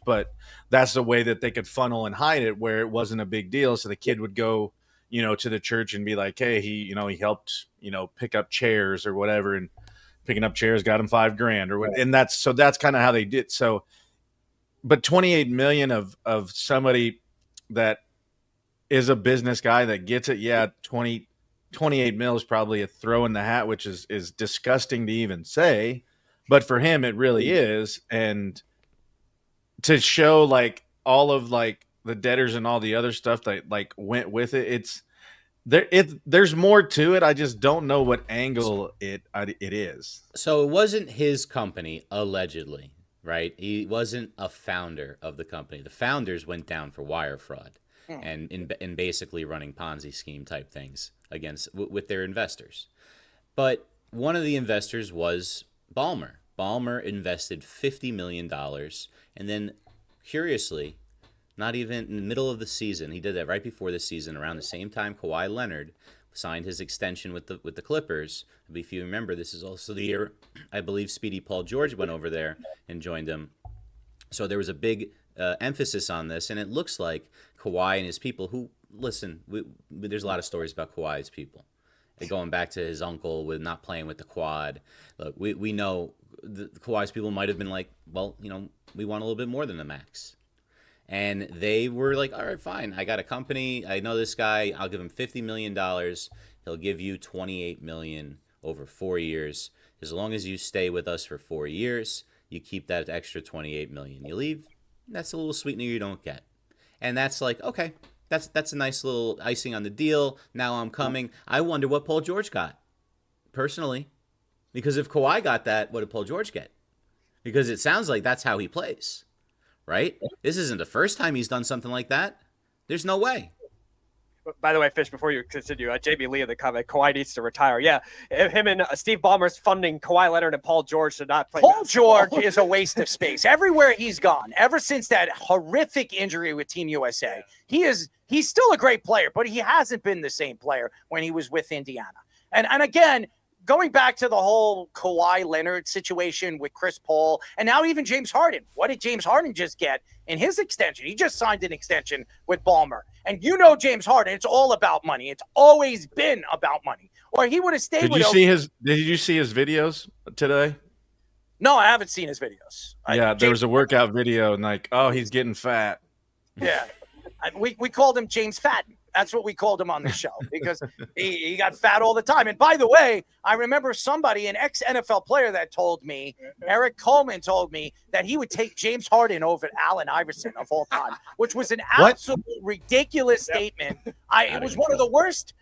but that's the way that they could funnel and hide it where it wasn't a big deal. So the kid would go, you know, to the church and be like, hey, he helped, you know, pick up chairs or whatever, and picking up chairs got him $5,000 or what. And that's kind of how they did. So, but 28 million of somebody that is a business guy that gets it. Yeah. 28 mil is probably a throw in the hat, which is disgusting to even say, but for him, it really is. And to show like all of like the debtors and all the other stuff that like went with it, there's more to it. I just don't know what angle it is. So it wasn't his company, allegedly, right? He wasn't a founder of the company. The founders went down for wire fraud and in basically running Ponzi scheme type things with their investors. But one of the investors was Ballmer. Ballmer invested $50 million, and then curiously, not even in the middle of the season, he did that right before the season, around the same time Kawhi Leonard signed his extension with the Clippers. If you remember, this is also the year I believe Speedy Paul George went over there and joined him. So there was a big emphasis on this, and it looks like Kawhi and his people who, listen, there's a lot of stories about Kawhi's people. Going back to his uncle with not playing with the quad. Look, we know the Kawhi's people might have been like, well, you know, we want a little bit more than the max. And they were like, all right, fine. I got a company. I know this guy. I'll give him $50 million. He'll give you $28 million over 4 years. As long as you stay with us for 4 years, you keep that extra $28 million. You leave, that's a little sweetener you don't get. And that's like, okay, that's a nice little icing on the deal. Now I'm coming. I wonder what Paul George got, personally. Because if Kawhi got that, what did Paul George get? Because it sounds like that's how he plays. Right? This isn't the first time he's done something like that. There's no way. By the way, Fish, before you continue, JB Lee in the comment, Kawhi needs to retire. Yeah, him and Steve Ballmer's funding Kawhi Leonard and Paul George to not play. Paul George is a waste of space. Everywhere he's gone, ever since that horrific injury with Team USA, he's still a great player, but he hasn't been the same player when he was with Indiana. And again, going back to the whole Kawhi Leonard situation with Chris Paul, and now even James Harden. What did James Harden just get in his extension? He just signed an extension with Ballmer. And you know James Harden, it's all about money. It's always been about money. Or he would have stayed Did with you see his videos today? No, I haven't seen his videos. Yeah, there was a workout video and like, oh, he's getting fat. Yeah. We called him James Fatten. That's what we called him on the show because he got fat all the time. And by the way, I remember somebody, an ex-NFL player that told me, Eric Coleman told me that he would take James Harden over Allen Iverson of all time, which was an absolute ridiculous statement. It was one of the worst,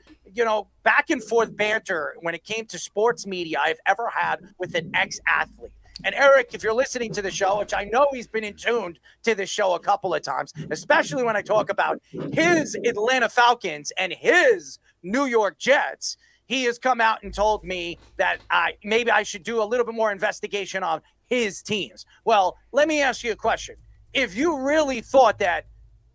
back and forth banter when it came to sports media I've ever had with an ex-athlete. And Eric, if you're listening to the show, which I know he's been in tune to the show a couple of times, especially when I talk about his Atlanta Falcons and his New York Jets, he has come out and told me that maybe I should do a little bit more investigation on his teams. Well, let me ask you a question. If you really thought that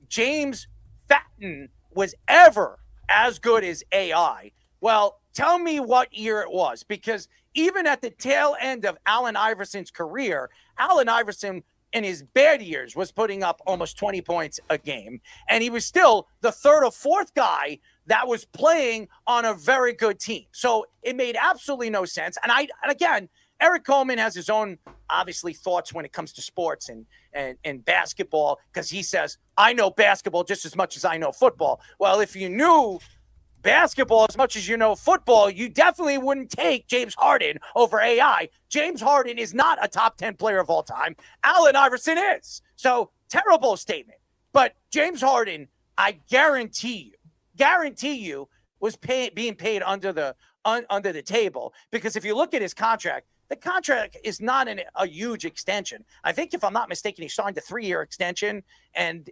James Fatten was ever as good as AI, well, tell me what year it was, because even at the tail end of Allen Iverson's career, Allen Iverson in his bad years was putting up almost 20 points a game. And he was still the third or fourth guy that was playing on a very good team. So it made absolutely no sense. And again, Eric Coleman has his own, obviously, thoughts when it comes to sports and basketball, because he says, I know basketball just as much as I know football. Well, if you knew basketball as much as you know football, you definitely wouldn't take James Harden over AI. James Harden is not a top 10 player of all time. Allen Iverson is. So terrible statement. But James Harden, I guarantee you was being paid under the table, because if you look at his contract, the contract is not a huge extension. I think, if I'm not mistaken, he signed a 3-year extension. And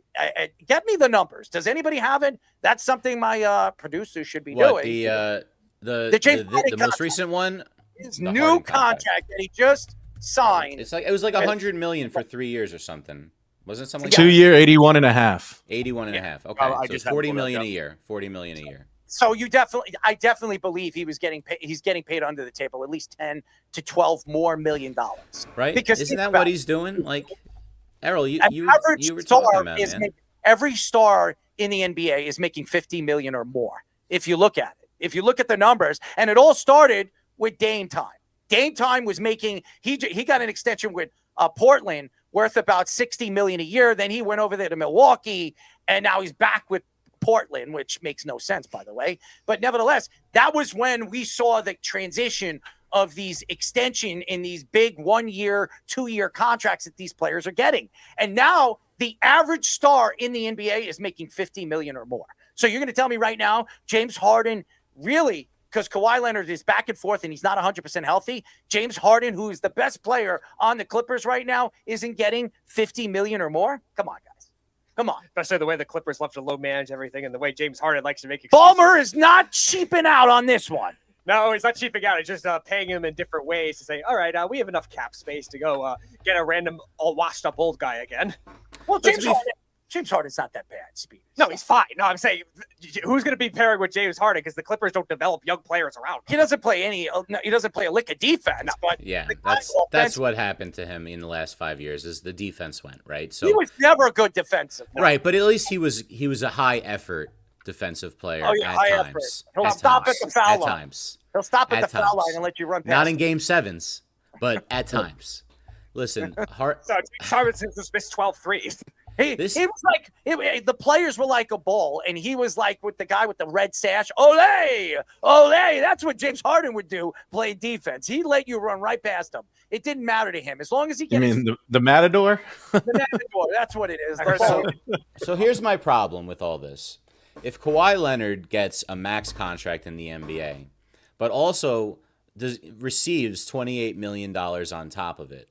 get me the numbers. Does anybody have it? That's something my producers should be doing. The most recent one, his new contract that he just signed. It was like $100 million for 3 years or something. Wasn't it something like 2 year, 81 and a half. 81 and a half. Okay, so it's $40 million a year. $40 million a year. So I definitely believe he's getting paid under the table at least $10 to $12 more million. Right? Because isn't that what he's doing? Like, Errol, you were talking about, man. Every star in the NBA is making $50 million or more. If you look at it, if you look at the numbers, and it all started with Dame Time. Dame Time was making he got an extension with Portland worth about $60 million a year. Then he went over there to Milwaukee, and now he's back with Portland, which makes no sense, by the way. But nevertheless, that was when we saw the transition of these extension in these big 1-year, 2-year contracts that these players are getting. And now the average star in the NBA is making $50 million or more. So you're going to tell me right now, James Harden really, because Kawhi Leonard is back and forth and he's not 100% healthy, James Harden, who is the best player on the Clippers right now, isn't getting $50 million or more? Come on, guys. Come on. Especially the way the Clippers love to low manage everything and the way James Harden likes to make excuses. Ballmer is not cheaping out on this one. No, he's not cheaping out. He's just paying him in different ways to say, all right, we have enough cap space to go get a random all washed up old guy again. Well, James Harden's not that bad, Speed. No, he's fine. No, I'm saying, who's going to be pairing with James Harden? Because the Clippers don't develop young players around him. He doesn't play a lick of defense. No. But yeah, that's what happened to him in the last 5 years. Is the defense went right. So he was never a good defensive player. Right, but at least he was a high effort defensive player at times. He'll stop at the foul line. At times. He'll stop at the foul line and let you run past Not in game 7s, but at times. Listen, Harden just missed 12 threes. He was like the players were like a ball, and he was like with the guy with the red sash. Ole! That's what James Harden would do, play defense. He'd let you run right past him. It didn't matter to him as long as he gets. You mean the Matador? The Matador. That's what it is. So here's my problem with all this. If Kawhi Leonard gets a max contract in the NBA, but also receives $28 million on top of it,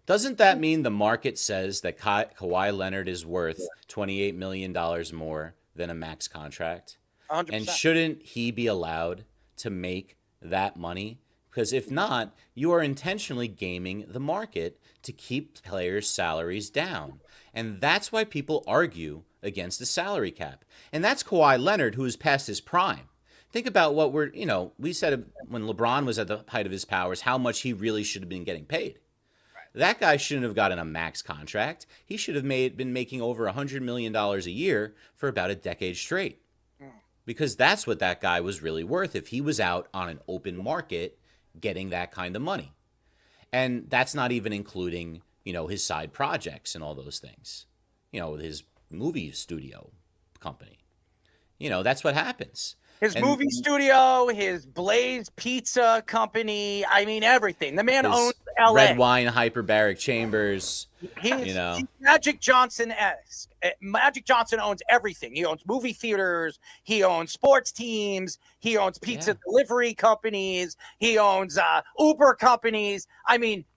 doesn't that mean the market says that Kawhi Leonard is worth $28 million more than a max contract? 100%. And shouldn't he be allowed to make that money? Because if not, you are intentionally gaming the market to keep players' salaries down. And that's why people argue against the salary cap. And that's Kawhi Leonard, who is past his prime. Think about what we said when LeBron was at the height of his powers, how much he really should have been getting paid. That guy shouldn't have gotten a max contract. He should have been making over $100 million a year for about a decade straight. Because that's what that guy was really worth if he was out on an open market getting that kind of money. And that's not even including, his side projects and all those things. His movie studio company. That's what happens. His movie studio, his Blaze Pizza company, everything. The man owns LA. Red wine, hyperbaric chambers. He's Magic Johnson-esque. Magic Johnson owns everything. He owns movie theaters. He owns sports teams. He owns pizza delivery companies. He owns Uber companies.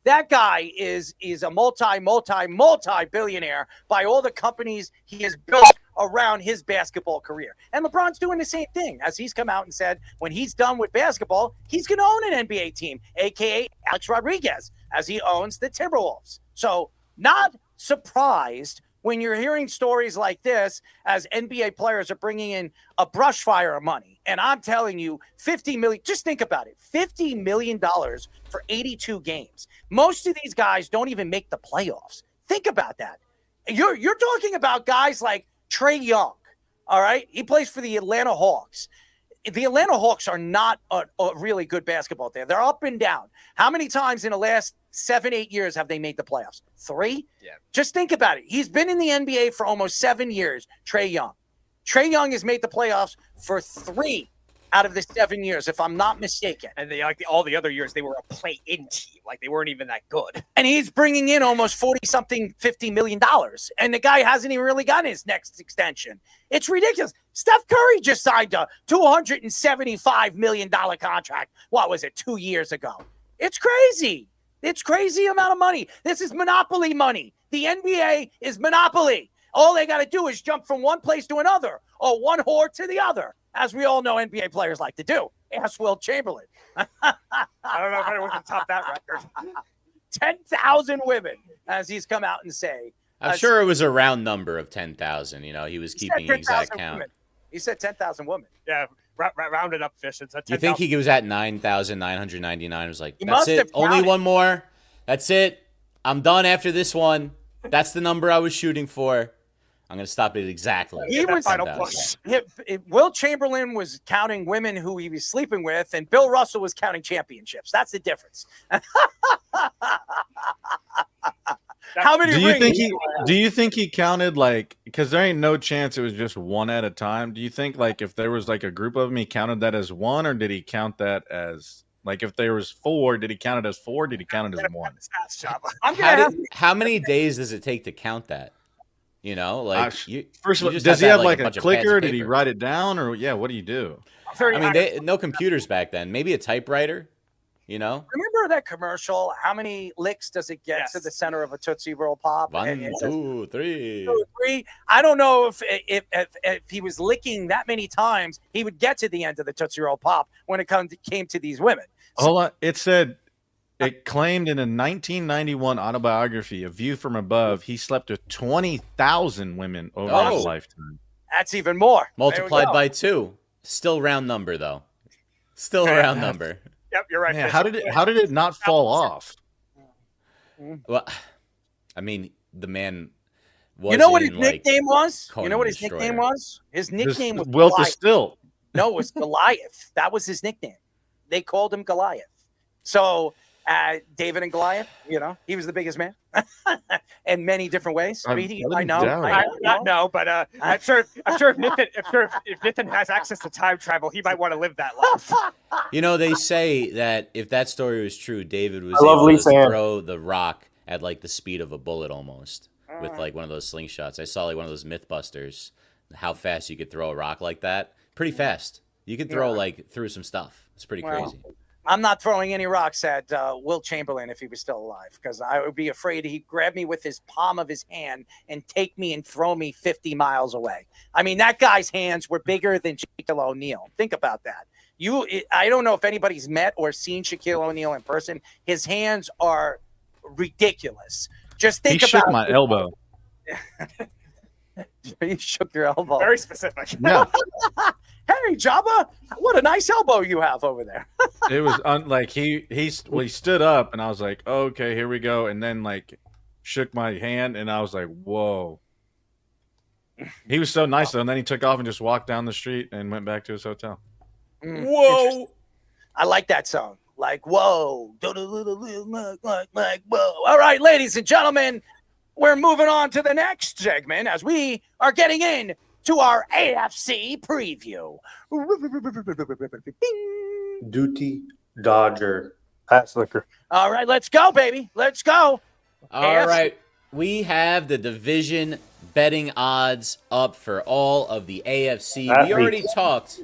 That guy is a multi-billionaire by all the companies he has built around his basketball career. And LeBron's doing the same thing, as he's come out and said when he's done with basketball, he's going to own an NBA team, a.k.a. Alex Rodriguez, as he owns the Timberwolves. So not surprised when you're hearing stories like this as NBA players are bringing in a brush fire of money. And I'm telling you, $50 million, just think about it, $50 million for 82 games. Most of these guys don't even make the playoffs. Think about that. You're talking about guys like Trae Young, all right? He plays for the Atlanta Hawks. The Atlanta Hawks are not a really good basketball team. They're up and down. How many times in the last 7-8 years have they made the playoffs? 3? Yeah. Just think about it. He's been in the NBA for almost 7 years, Trae Young. Trae Young has made the playoffs for 3 out of the 7 years, if I'm not mistaken. And they all the other years, they were a play-in team. Like, they weren't even that good. And he's bringing in almost $50 million. And the guy hasn't even really gotten his next extension. It's ridiculous. Steph Curry just signed a $275 million contract. What was it, 2 years ago? It's crazy. It's crazy amount of money. This is monopoly money. The NBA is monopoly. All they got to do is jump from one place to another or one whore to the other, as we all know NBA players like to do. Ask Wilt Chamberlain. I don't know if anyone can top that record. 10,000 women, as he's come out and say. I'm sure it was a round number of 10,000. You know, he was keeping an exact count. Women. He said 10,000 women. Yeah, rounded up fish. It's you think he was at 9,999? Was like, He that's must it. have Only counted. one more. That's it. I'm done after this one. That's the number I was shooting for. I'm going to stop it exactly. He was final 10,000. push. Wilt Chamberlain was counting women who he was sleeping with, and Bill Russell was counting championships. That's the difference. How many Do you rings? think he counted like, because there ain't no chance it was just one at a time. Do you think like if there was like a group of them, he counted that as one, or did he count that as like if there was four, did he count it as four? Did he count it as one? How many days does it take to count that? You know, like first of all, just does he have have like a bunch of pads clicker? of Did he paper. write it down, or what do you do? I mean, no computers back then. Maybe a typewriter. You know, Remember that commercial? How many licks does it get to the center of a Tootsie Roll Pop? 1, 2, 3. 2, 3. I don't know if he was licking that many times, he would get to the end of the Tootsie Roll Pop when it came to these women. Hold on. It claimed in a 1991 autobiography, A View from Above, he slept with 20,000 women over his lifetime. That's even more. Multiplied by 2. Still round number, though. Still a round number. Yep, you're right. Man, how did it not fall off? Well, I mean, the man was. You know what his in, like, nickname was? Conan You know what his Destroyer. nickname was? His nickname was Wilt the Goliath. Stilt. No, it was Goliath. That was his nickname. They called him Goliath. So David and Goliath, you know, he was the biggest man in many different ways. I know. But I'm sure if Nathan has access to time travel, he might want to live that life. You know, they say that if that story was true, David was I love able Lisa to Ann. throw the rock at like the speed of a bullet almost with like one of those slingshots. I saw like one of those Mythbusters, how fast you could throw a rock like that. Pretty fast. You could throw like through some stuff. It's pretty crazy. I'm not throwing any rocks at Wilt Chamberlain if he was still alive, because I would be afraid he'd grab me with his palm of his hand and take me and throw me 50 miles away. I mean, that guy's hands were bigger than Shaquille O'Neal. Think about that. I don't know if anybody's met or seen Shaquille O'Neal in person. His hands are ridiculous. Just think He about shook my elbow. You shook your elbow. Very specific. Yeah. Hey, Jabba, what a nice elbow you have over there. It was like he stood up and I was like, okay, here we go, and then like shook my hand and I was like, whoa. He was so nice though, and then he took off and just walked down the street and went back to his hotel. Whoa. I like that song. Like, whoa. Like, whoa. All right, ladies and gentlemen, we're moving on to the next segment as we are getting in to our AFC preview. Duty Dodger. Pass liquor. All right, let's go, baby. Let's go. All right. We have the division betting odds up for all of the AFC. We already talked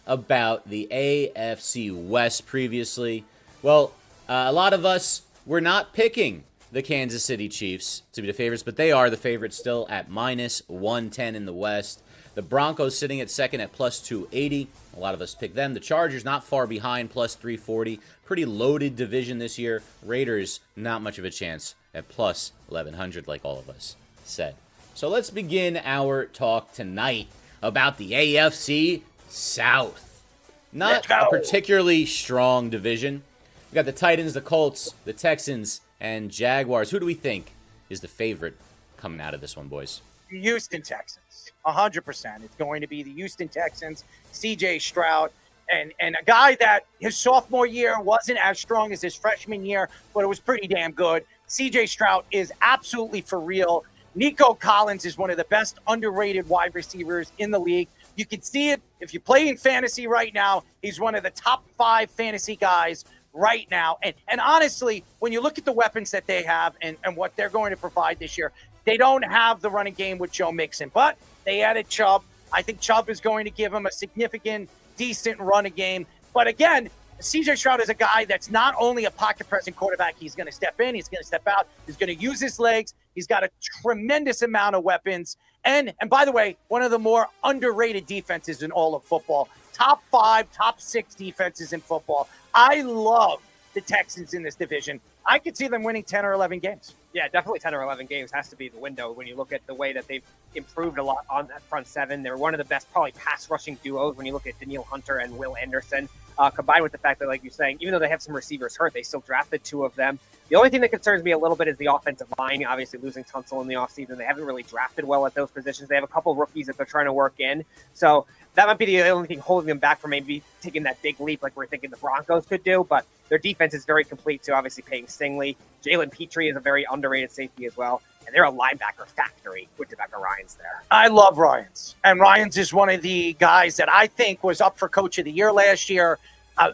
about the AFC West previously. Well, a lot of us were not picking the Kansas City Chiefs to be the favorites, but they are the favorites still at -110 in the West. The Broncos sitting at second at +280. A lot of us picked them. The Chargers not far behind, +340. Pretty loaded division this year. Raiders, not much of a chance at +1100, like all of us said. So let's begin our talk tonight about the AFC South. Not a particularly strong division. We got the Titans, the Colts, the Texans, and Jaguars. Who do we think is the favorite coming out of this one, boys? The Houston Texans, 100%. It's going to be the Houston Texans, C.J. Stroud, and a guy that his sophomore year wasn't as strong as his freshman year, but it was pretty damn good. C.J. Stroud is absolutely for real. Nico Collins is one of the best underrated wide receivers in the league. You can see it if you play in fantasy right now. He's one of the top 5 fantasy guys right now. And honestly, when you look at the weapons that they have and what they're going to provide this year, they don't have the running game with Joe Mixon, but they added Chubb. I think Chubb is going to give him a significant, decent running game. But again, C.J. Stroud is a guy that's not only a pocket-present quarterback. He's going to step in. He's going to step out. He's going to use his legs. He's got a tremendous amount of weapons. And by the way, one of the more underrated defenses in all of football. Top 5, top 6 defenses in football. I love the Texans in this division. I could see them winning 10 or 11 games. Yeah, definitely 10 or 11 games has to be the window when you look at the way that they've improved a lot on that front seven. They're one of the best probably pass rushing duos when you look at Danielle Hunter and Will Anderson, combined with the fact that, like you're saying, even though they have some receivers hurt, they still drafted 2 of them. The only thing that concerns me a little bit is the offensive line, obviously losing Tunsil in the offseason. They haven't really drafted well at those positions. They have a couple rookies that they're trying to work in. So that might be the only thing holding them back from maybe taking that big leap like we're thinking the Broncos could do. But their defense is very complete, too, obviously paying Stingley. Jalen Petrie is a very underrated safety as well. And they're a linebacker factory with Rebecca Ryans there. I love Ryans. And Ryans is one of the guys that I think was up for Coach of the Year last year.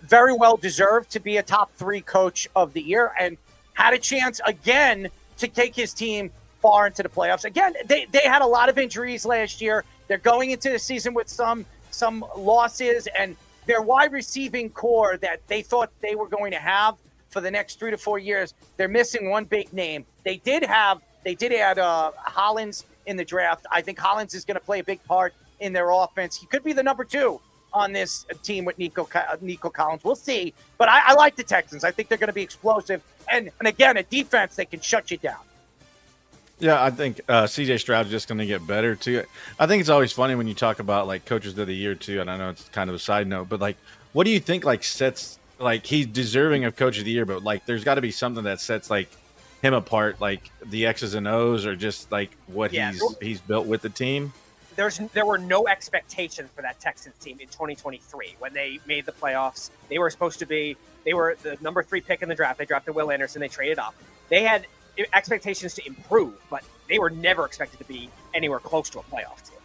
Very well deserved to be a top 3 Coach of the Year and had a chance again to take his team far into the playoffs. Again, they had a lot of injuries last year. They're going into the season with some losses, and their wide receiving core that they thought they were going to have for the next 3 to 4 years, they're missing one big name. They did add Hollins in the draft. I think Hollins is going to play a big part in their offense. He could be the number 2 on this team with Nico Collins. We'll see. But I like the Texans. I think they're going to be explosive. And again, a defense that can shut you down. Yeah, I think C.J. Stroud's just going to get better, too. I think it's always funny when you talk about, like, coaches of the year, too, and I know it's kind of a side note, but, like, what do you think, like, sets – like, he's deserving of coach of the year, but, like, there's got to be something that sets, like, him apart, like the X's and O's or just, like, what he's built with the team? There were no expectations for that Texans team in 2023 when they made the playoffs. They were the number 3 pick in the draft. They drafted Will Anderson. They traded up. They had expectations to improve, but they were never expected to be anywhere close to a playoff team.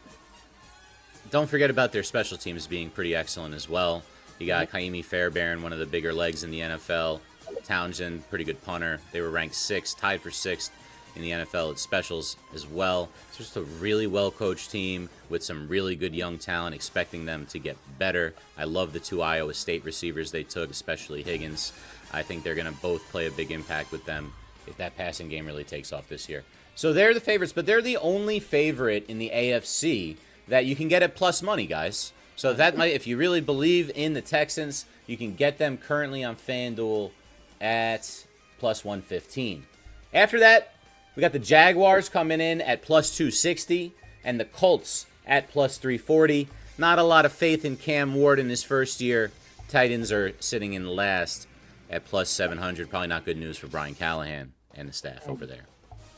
Don't forget about their special teams being pretty excellent as well. You got Kaimi Fairbairn, one of the bigger legs in the NFL. Townsend, pretty good punter. They were ranked 6th, tied for 6th in the NFL at specials as well. It's just a really well-coached team with some really good young talent, expecting them to get better. I love the 2 Iowa State receivers they took, especially Higgins. I think they're going to both play a big impact with them if that passing game really takes off this year. So they're the favorites, but they're the only favorite in the AFC that you can get at plus money, guys. So if you really believe in the Texans, you can get them currently on FanDuel at plus 115. After that, we got the Jaguars coming in at plus 260 and the Colts at plus 340. Not a lot of faith in Cam Ward in his first year. Titans are sitting in last at plus 700. Probably not good news for Brian Callahan and the staff over there.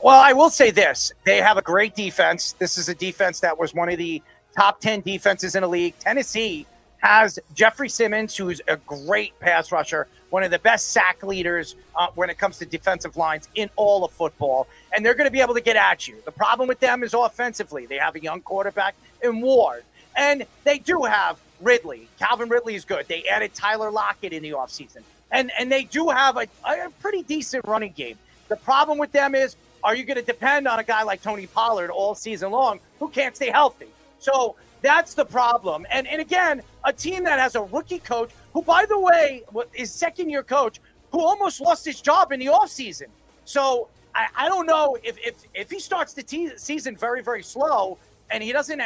Well, I will say this. They have a great defense. This is a defense that was one of the top 10 defenses in the league. Tennessee has Jeffrey Simmons, who's a great pass rusher, one of the best sack leaders when it comes to defensive lines in all of football. And they're going to be able to get at you. The problem with them is offensively. They have a young quarterback in Ward. And they do have Ridley. Calvin Ridley is good. They added Tyler Lockett in the offseason. And they do have a pretty decent running game. The problem with them is, are you going to depend on a guy like Tony Pollard all season long who can't stay healthy? So that's the problem. And again, a team that has a rookie coach who, by the way, is second-year coach, who almost lost his job in the offseason. So I don't know if he starts the season very, very slow and he doesn't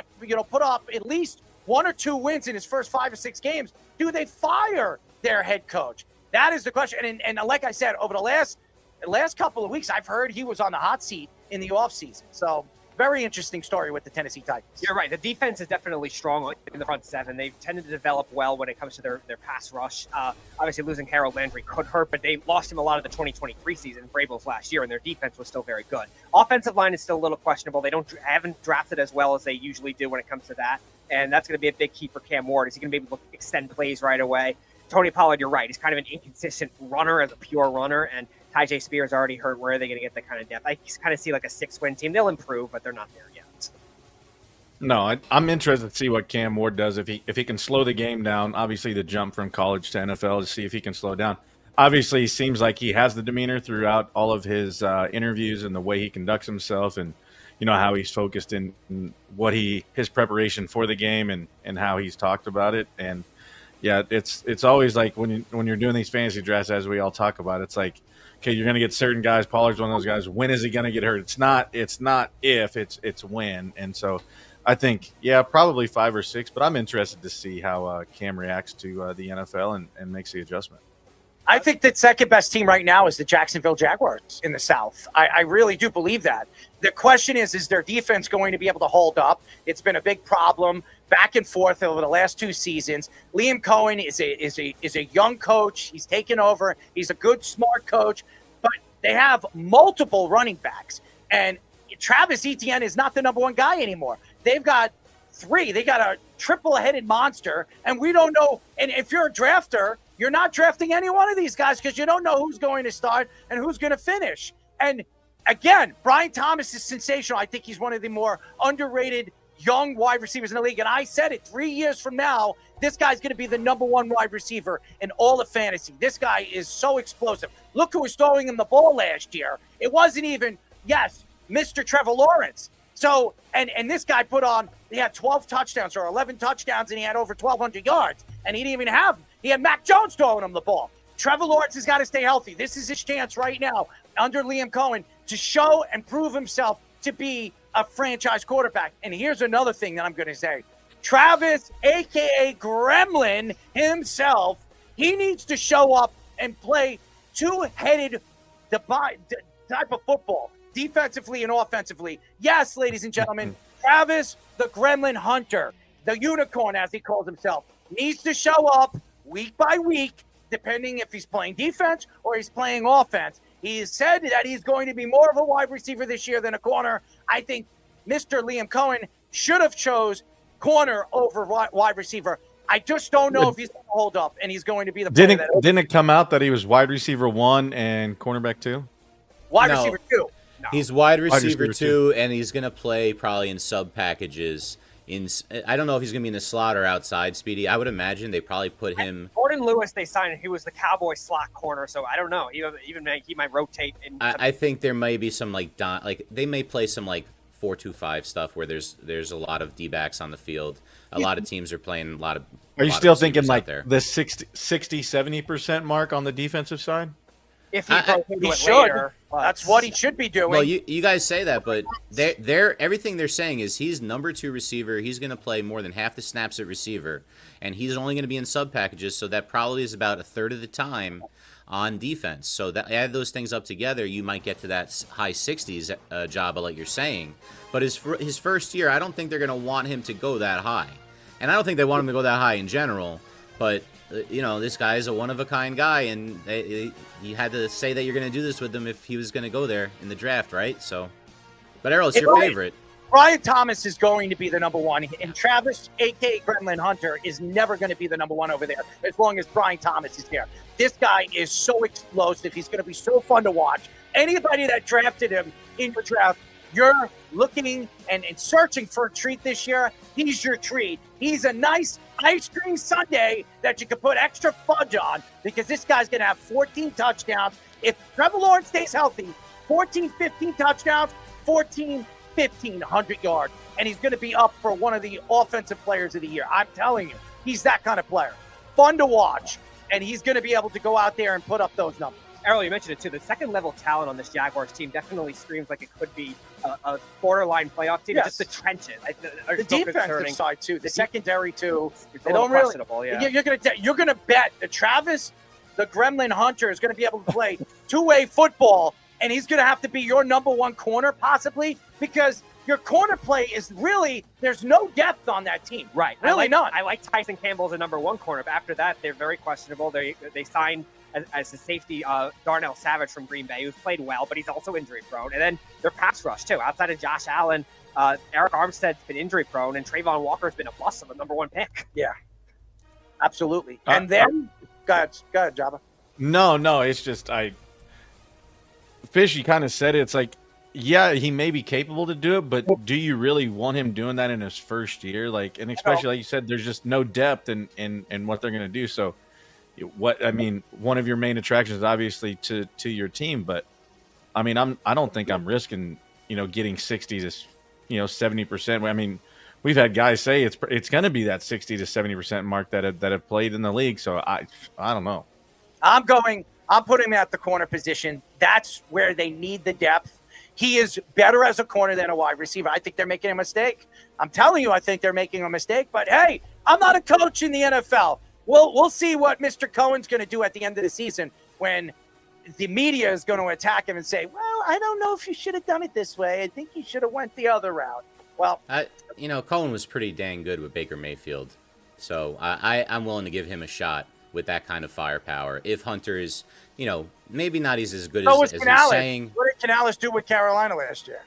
put up at least 1 or 2 wins in his first 5 or 6 games, do they fire their head coach? That is the question. And like I said, over the last couple of weeks, I've heard he was on the hot seat in the offseason. So very interesting story with the Tennessee Titans. You're right. The defense is definitely strong in the front seven. They've tended to develop well when it comes to their pass rush. Obviously, losing Harold Landry could hurt, but they lost him a lot of the 2023 season, Vrabel's last year, and their defense was still very good. Offensive line is still a little questionable. They haven't drafted as well as they usually do when it comes to that, and that's going to be a big key for Cam Ward. Is he going to be able to extend plays right away? Tony Pollard, you're right. He's kind of an inconsistent runner as a pure runner, and Tyjae Spears already hurt. Where are they going to get that kind of depth? I kind of see like a 6-win team. They'll improve, but they're not there yet. No, I'm interested to see what Cam Ward does if he can slow the game down. Obviously, the jump from college to NFL to see if he can slow down. Obviously, he seems like he has the demeanor throughout all of his interviews and the way he conducts himself, and how he's focused in what his preparation for the game and how he's talked about it. And yeah, it's always like when you're doing these fantasy drafts, as we all talk about, it's like, okay, you're going to get certain guys. Pollard's one of those guys. When is he going to get hurt? It's not if, it's when. And so I think, yeah, probably 5 or 6, but I'm interested to see how Cam reacts to the NFL and makes the adjustment. I think the second best team right now is the Jacksonville Jaguars in the South. I really do believe that. The question is their defense going to be able to hold up? It's been a big problem back and forth over the last 2 seasons. 𝐬𝐮𝐞 is a young coach. He's taken over. He's a good, smart coach, but they have multiple running backs. And Travis Etienne is not the number 1 guy anymore. They've got 3. They got a triple-headed monster, and we don't know. And if you're a drafter, you're not drafting any one of these guys because you don't know who's going to start and who's going to finish. And again, Brian Thomas is sensational. I think he's one of the more underrated young wide receivers in the league. And I said it, 3 years from now, this guy's going to be the number 1 wide receiver in all of fantasy. This guy is so explosive. Look who was throwing him the ball last year. It wasn't even, Mr. Trevor Lawrence. So, and this guy he had 12 touchdowns or 11 touchdowns, and he had over 1,200 yards. And he didn't even have, he had Mac Jones throwing him the ball. Trevor Lawrence has got to stay healthy. This is his chance right now under 𝐬𝐮𝐞 to show and prove himself to be a franchise quarterback. And here's another thing that I'm going to say. Travis, a.k.a. Gremlin himself, he needs to show up and play two-headed type of football, defensively and offensively. Yes, ladies and gentlemen, Travis, the Gremlin Hunter, the unicorn, as he calls himself, needs to show up week by week, depending if he's playing defense or he's playing offense. He has said that he's going to be more of a wide receiver this year than a corner. I think Mr. 𝐬𝐮𝐞 should have chose corner over wide receiver. I just don't know if he's going to hold up and he's going to be the player Didn't it come out that he was wide receiver 1 and cornerback 2? Wide receiver 2. No. He's wide receiver 2, and he's going to play probably in sub packages. I don't know if he's going to be in the slot or outside, Speedy. I would imagine they probably put him. Gordon Lewis, they signed. He was the Cowboy slot corner, so I don't know. He might rotate. I think there may be some they may play some 4-2-5 stuff where there's a lot of D-backs on the field. A lot of teams are playing a lot of. Are you still thinking the 60-70% mark on the defensive side? If he should. Later, that's what he should be doing. Well, you guys say that, but everything they're saying is he's number 2 receiver. He's going to play more than half the snaps at receiver, and he's only going to be in sub packages, so that probably is about a third of the time on defense. So that add those things up together, you might get to that high 60s Jabba, like you're saying. But his first year, I don't think they're going to want him to go that high, and I don't think they want him to go that high in general. But this guy is a one-of-a-kind guy, and you had to say that you're going to do this with him if he was going to go there in the draft, right? So, but Errol, it's your favorite. Brian Thomas is going to be the number 1, and Travis, a.k.a. Gremlin Hunter, is never going to be the number 1 over there as long as Brian Thomas is there. This guy is so explosive. He's going to be so fun to watch. Anybody that drafted him in your draft, you're looking and searching for a treat this year. He's your treat. He's a nice ice cream sundae that you can put extra fudge on because this guy's going to have 14 touchdowns. If Trevor Lawrence stays healthy, 14, 15 touchdowns, 1,500 yards, and he's going to be up for one of the offensive players of the year. I'm telling you, he's that kind of player. Fun to watch, and he's going to be able to go out there and put up those numbers. Errol, you mentioned it too. The second-level talent on this Jaguars team definitely screams like it could be a borderline playoff team. Yes. Just the trenches. The defensive side too, the secondary too. They don't questionable. Yeah. You're gonna bet that Travis, the Gremlin Hunter, is gonna be able to play two-way football, and he's gonna have to be your number 1 corner possibly because your corner play is really there's no depth on that team. Right. Really none. I like Tyson Campbell as a number 1 corner, but after that they're very questionable. They signed as a safety, Darnell Savage from Green Bay, who's played well, but he's also injury-prone. And then their pass rush, too. Outside of Josh Allen, Eric Armstead's been injury-prone, and Trayvon Walker's been a bust of a number 1 pick. Yeah, absolutely. And then, go ahead, Jabba. No, it's just Fish, you kind of said it. It's like yeah, he may be capable to do it, but do you really want him doing that in his first year? Like, and especially like you said, there's just no depth in what they're going to do. So, one of your main attractions is obviously to your team, but I mean, I don't think I'm risking getting 60 to 70%. I mean, we've had guys say it's going to be that 60 to 70% mark that have played in the league. So I don't know. I'm putting him at the corner position. That's where they need the depth. He is better as a corner than a wide receiver. I think they're making a mistake. I'm telling you, I think they're making a mistake. But hey, I'm not a coach in the NFL. We'll see what Mr. Cohen's going to do at the end of the season when the media is going to attack him and say, well, I don't know if you should have done it this way. I think you should have went the other route. Well, Cohen was pretty dang good with Baker Mayfield. So I'm willing to give him a shot with that kind of firepower. If Hunter is, maybe not as good as he's saying. What did Canales do with Carolina last year?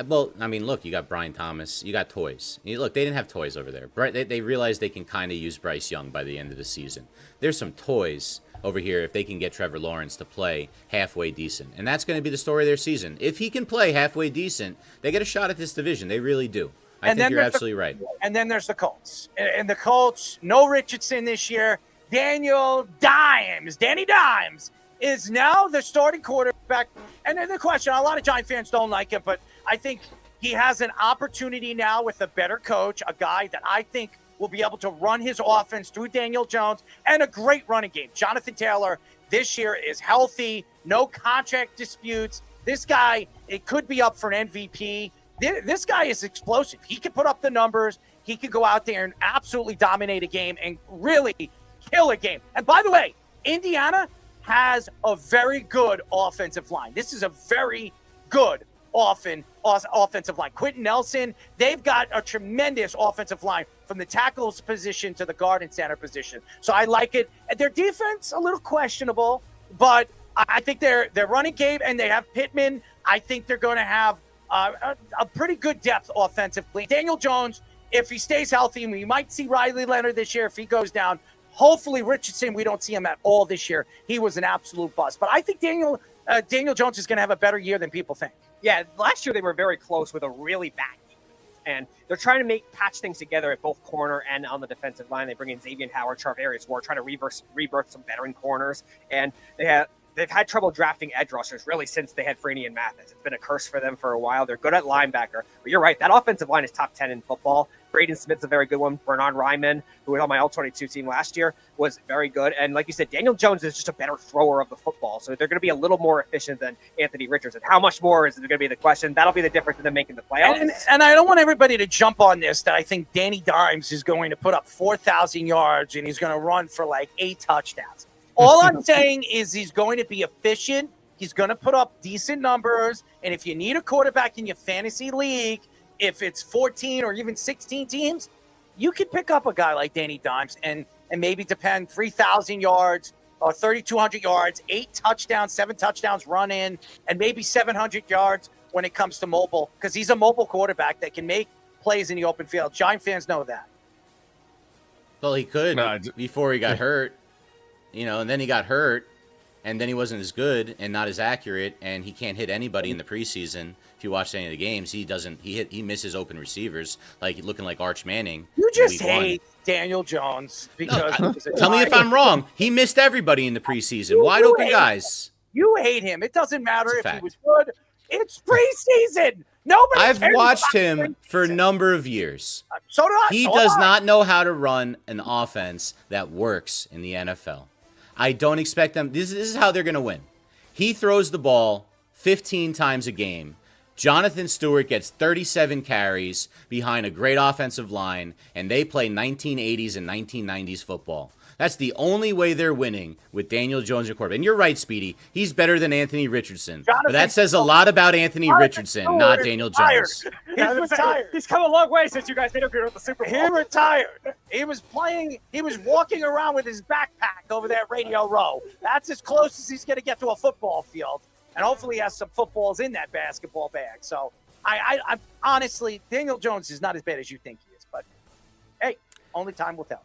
Well, I mean, look, you got Brian Thomas. You got toys. Look, they didn't have toys over there. They realized they can kind of use Bryce Young by the end of the season. There's some toys over here if they can get Trevor Lawrence to play halfway decent. And that's going to be the story of their season. If he can play halfway decent, they get a shot at this division. They really do. I think you're absolutely right. And then there's the Colts. And the Colts, no Richardson this year. Danny Dimes is now the starting quarterback. And then the question, a lot of Giant fans don't like it, but I think he has an opportunity now with a better coach, a guy that I think will be able to run his offense through Daniel Jones and a great running game. Jonathan Taylor this year is healthy, no contract disputes. This guy, it could be up for an MVP. This guy is explosive. He can put up the numbers. He could go out there and absolutely dominate a game and really kill a game. And by the way, Indiana has a very good offensive line. This is a very good offensive line. Quentin Nelson, they've got a tremendous offensive line from the tackles position to the guard and center position. So I like it. And their defense, a little questionable, but I think their running game, and they have Pittman. I think they're going to have a pretty good depth offensively. Daniel Jones, if he stays healthy, and we might see Riley Leonard this year if he goes down. Hopefully Richardson, we don't see him at all this year. He was an absolute bust. But I think Daniel Jones is going to have a better year than people think. Yeah, last year they were very close with a really bad defense. And they're trying to patch things together at both corner and on the defensive line. They bring in Xavier Howard, Charvarius Ward, trying to rebirth some veteran corners. And they've had trouble drafting edge rushers really since they had Freeney and Mathis. It's been a curse for them for a while. They're good at linebacker. But you're right, that offensive line is top 10 in football. Braden Smith's a very good one. Bernard Ryman, who was on my All-22 team last year, was very good. And like you said, Daniel Jones is just a better thrower of the football. So they're going to be a little more efficient than Anthony Richardson. How much more is going to be the question? That'll be the difference in them making the playoffs. And I don't want everybody to jump on this, that I think Danny Dimes is going to put up 4,000 yards and he's going to run for like 8 touchdowns. All I'm saying is he's going to be efficient. He's going to put up decent numbers. And if you need a quarterback in your fantasy league, if it's 14 or even 16 teams, you could pick up a guy like Danny Dimes and maybe depend 3,000 yards or 3,200 yards, 8 touchdowns, 7 touchdowns run in, and maybe 700 yards when it comes to mobile, because he's a mobile quarterback that can make plays in the open field. Giant fans know that. Well, he could before he got hurt, and then he got hurt, and then he wasn't as good and not as accurate, and he can't hit anybody in the preseason. If you watch any of the games, he misses open receivers, looking like Arch Manning. You just hate Daniel Jones because tell me if I'm wrong. He missed everybody in the preseason. Wide open guys. You hate him. It doesn't matter if he was good. It's preseason. Nobody. I've watched him for a number of years. So do I. He does not know how to run an offense that works in the NFL. I don't expect them. This is how they're going to win. He throws the ball 15 times a game. Jonathan Stewart gets 37 carries behind a great offensive line, and they play 1980s and 1990s football. That's the only way they're winning with Daniel Jones at quarterback. And you're right, Speedy. He's better than Anthony Richardson. But that says a lot about Anthony Richardson, not Daniel Jones. He's retired. He's come a long way since you guys made him good with the Super Bowl. He retired. He was walking around with his backpack over there at Radio Row. That's as close as he's going to get to a football field. And hopefully he has some footballs in that basketball bag. So I honestly, Daniel Jones is not as bad as you think he is. But, hey, only time will tell.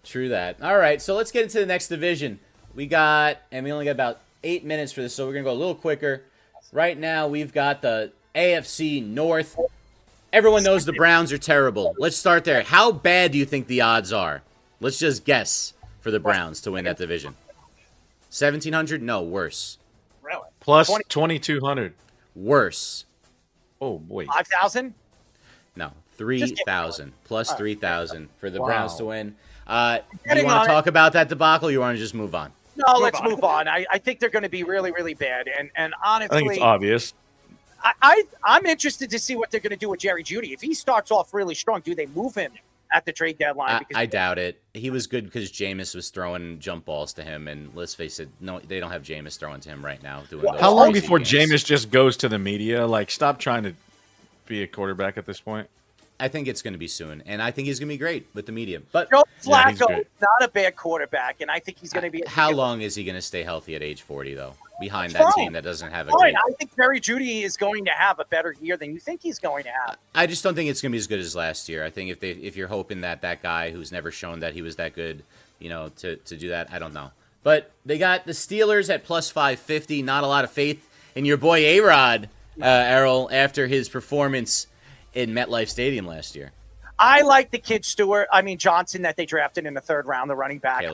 True that. All right, so let's get into the next division. We only got about 8 minutes for this, so we're going to go a little quicker. Right now, we've got the AFC North. Everyone knows the Browns are terrible. Let's start there. How bad do you think the odds are? Let's just guess for the Browns to win that division. 1,700? No, worse. Really? Plus 2,200. Worse. Oh, boy. 5,000? No, 3,000. Plus 3,000 for the Browns to win. You Betting want on to talk about that debacle, or you want to just move on? No, let's move on. I think they're going to be really, really bad. And honestly, I think it's obvious. I'm interested to see what they're going to do with Jerry Jeudy. If he starts off really strong, do they move him at the trade deadline? I doubt it. He was good because Jameis was throwing jump balls to him, and let's face it, no, they don't have Jameis throwing to him right now. How long before Jameis just goes to the media? Like, stop trying to be a quarterback at this point. I think it's going to be soon, and I think he's going to be great with the media. But Joe Flacco is not a bad quarterback, and I think he's going to be. How long is he going to stay healthy at age 40, though? Behind that team that doesn't have a great. I think Jerry Jeudy is going to have a better year than you think he's going to have. I just don't think it's going to be as good as last year. I think if you're hoping that guy who's never shown that he was that good, to do that, I don't know. But they got the Steelers at plus 550. Not a lot of faith in your boy 𝐸 Errol, after his performance in MetLife Stadium last year. I like the kid Johnson that they drafted in the third round, the running back.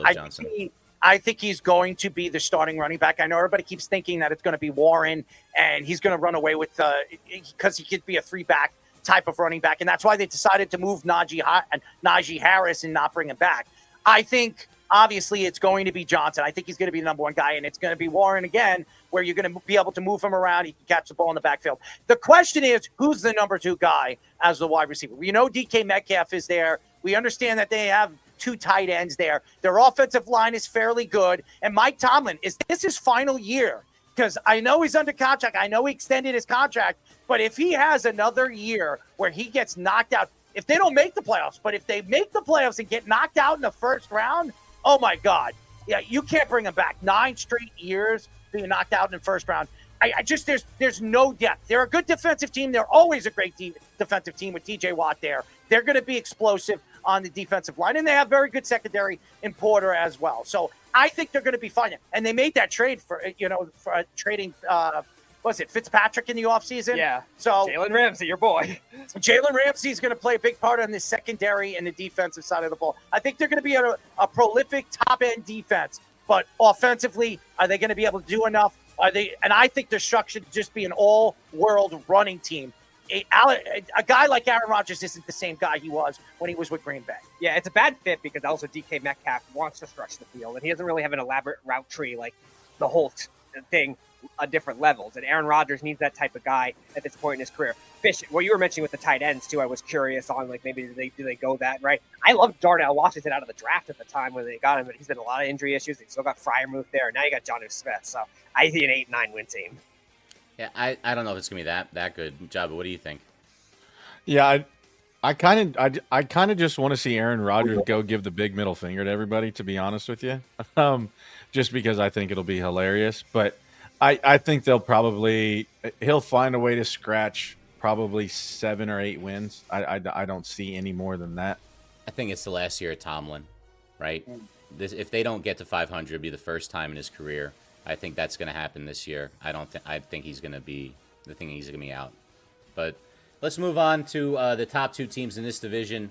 I think he's going to be the starting running back. I know everybody keeps thinking that it's going to be Warren and he's going to run away with because he could be a three-back type of running back, and that's why they decided to move Najee Harris and not bring him back. I think obviously it's going to be Johnson. I think he's going to be the number one guy, and it's going to be Warren again, where you're going to be able to move him around. He can catch the ball in the backfield. The question is, who's the number two guy as the wide receiver? We know DK Metcalf is there. We understand that they have two tight ends there. Their offensive line is fairly good. And Mike Tomlin, is this his final year? Because I know he's under contract. I know he extended his contract. But if he has another year where he gets knocked out, if they don't make the playoffs, but if they make the playoffs and get knocked out in the first round, oh, my God. Yeah, you can't bring him back. 9 straight years being knocked out in the first round. There's no depth. They're a good defensive team. They're always a great defensive team with TJ Watt there. They're going to be explosive on the defensive line, and they have very good secondary in Porter as well. So I think they're going to be fine. And they made that trade for trading Fitzpatrick in the offseason? Yeah. So Jalen Ramsey, your boy. Jalen Ramsey is going to play a big part on the secondary and the defensive side of the ball. I think they're going to be a prolific top-end defense. But offensively, are they going to be able to do enough? And I think they're structured to just be an all-world running team. A guy like Aaron Rodgers isn't the same guy he was when he was with Green Bay. Yeah, it's a bad fit because also DK Metcalf wants to stretch the field, and he doesn't really have an elaborate route tree like the whole thing on different levels. And Aaron Rodgers needs that type of guy at this point in his career. Fish, what you were mentioning with the tight ends too, I was curious on, like, maybe do they go that right? I loved Darnell Washington out of the draft at the time when they got him, but he's been a lot of injury issues. They still got Freiermuth there, and now you got Jonnu Smith. So I see an 8-9 win team. Yeah, I don't know if it's gonna be that good job, but what do you think? Yeah, I kind of just want to see Aaron Rodgers go give the big middle finger to everybody, to be honest with you. Just because I think it'll be hilarious. But I think he'll find a way to scratch probably 7 or 8 wins. I don't see any more than that. I think it's the last year of Tomlin, right? If they don't get to 500, it'll be the first time in his career. I think that's going to happen this year. I think he's going to be out. But let's move on to the top 2 teams in this division.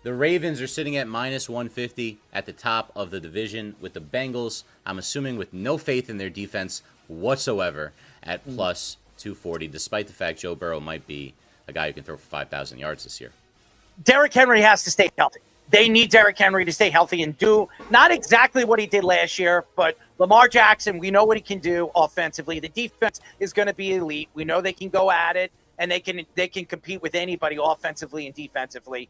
The Ravens are sitting at minus 150 at the top of the division, with the Bengals, I'm assuming, with no faith in their defense whatsoever, at plus 240, despite the fact Joe Burrow might be a guy who can throw for 5,000 yards this year. Derrick Henry has to stay healthy. They need Derrick Henry to stay healthy and do not exactly what he did last year, but Lamar Jackson, we know what he can do offensively. The defense is going to be elite. We know they can go at it, and they can compete with anybody offensively and defensively.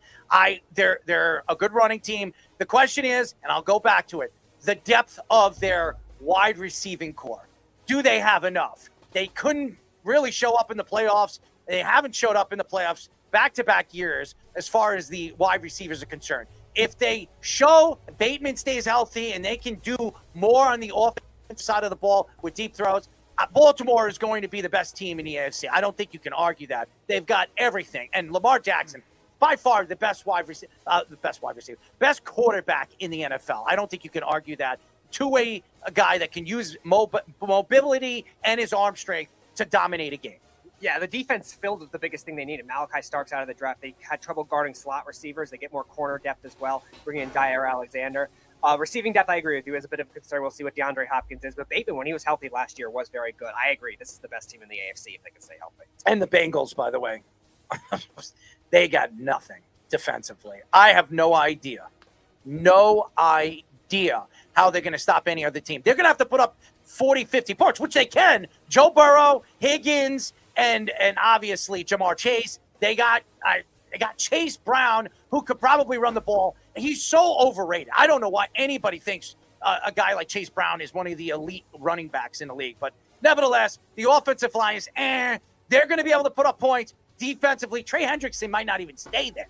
They're a good running team. The question is, and I'll go back to it, the depth of their wide receiving core. Do they have enough? They couldn't really show up in the playoffs. They haven't showed up in the playoffs back-to-back years as far as the wide receivers are concerned. If they show Bateman stays healthy and they can do more on the offensive side of the ball with deep throws, Baltimore is going to be the best team in the AFC. I don't think you can argue that. They've got everything. And Lamar Jackson, by far the best quarterback in the NFL. I don't think you can argue that. Two-way a guy that can use mobility and his arm strength to dominate a game. Yeah, the defense filled with the biggest thing they needed. Malachi Stark's out of the draft. They had trouble guarding slot receivers. They get more corner depth as well, bringing in 𝐤𝐮𝐬𝐫𝐞. Receiving depth, I agree with you, is a bit of a concern. We'll see what DeAndre Hopkins is. But Bateman, when he was healthy last year, was very good. I agree. This is the best team in the AFC if they can stay healthy. And the Bengals, by the way, they got nothing defensively. I have no idea how they're going to stop any other team. They're going to have to put up 40, 50 points, which they can. Joe Burrow, Higgins, and obviously Jamar Chase. They got Chase Brown, who could probably run the ball. He's so overrated. I don't know why anybody thinks a guy like Chase Brown is one of the elite running backs in the league. But nevertheless, the offensive line is, they're going to be able to put up points. Defensively, Trey Hendrickson might not even stay there.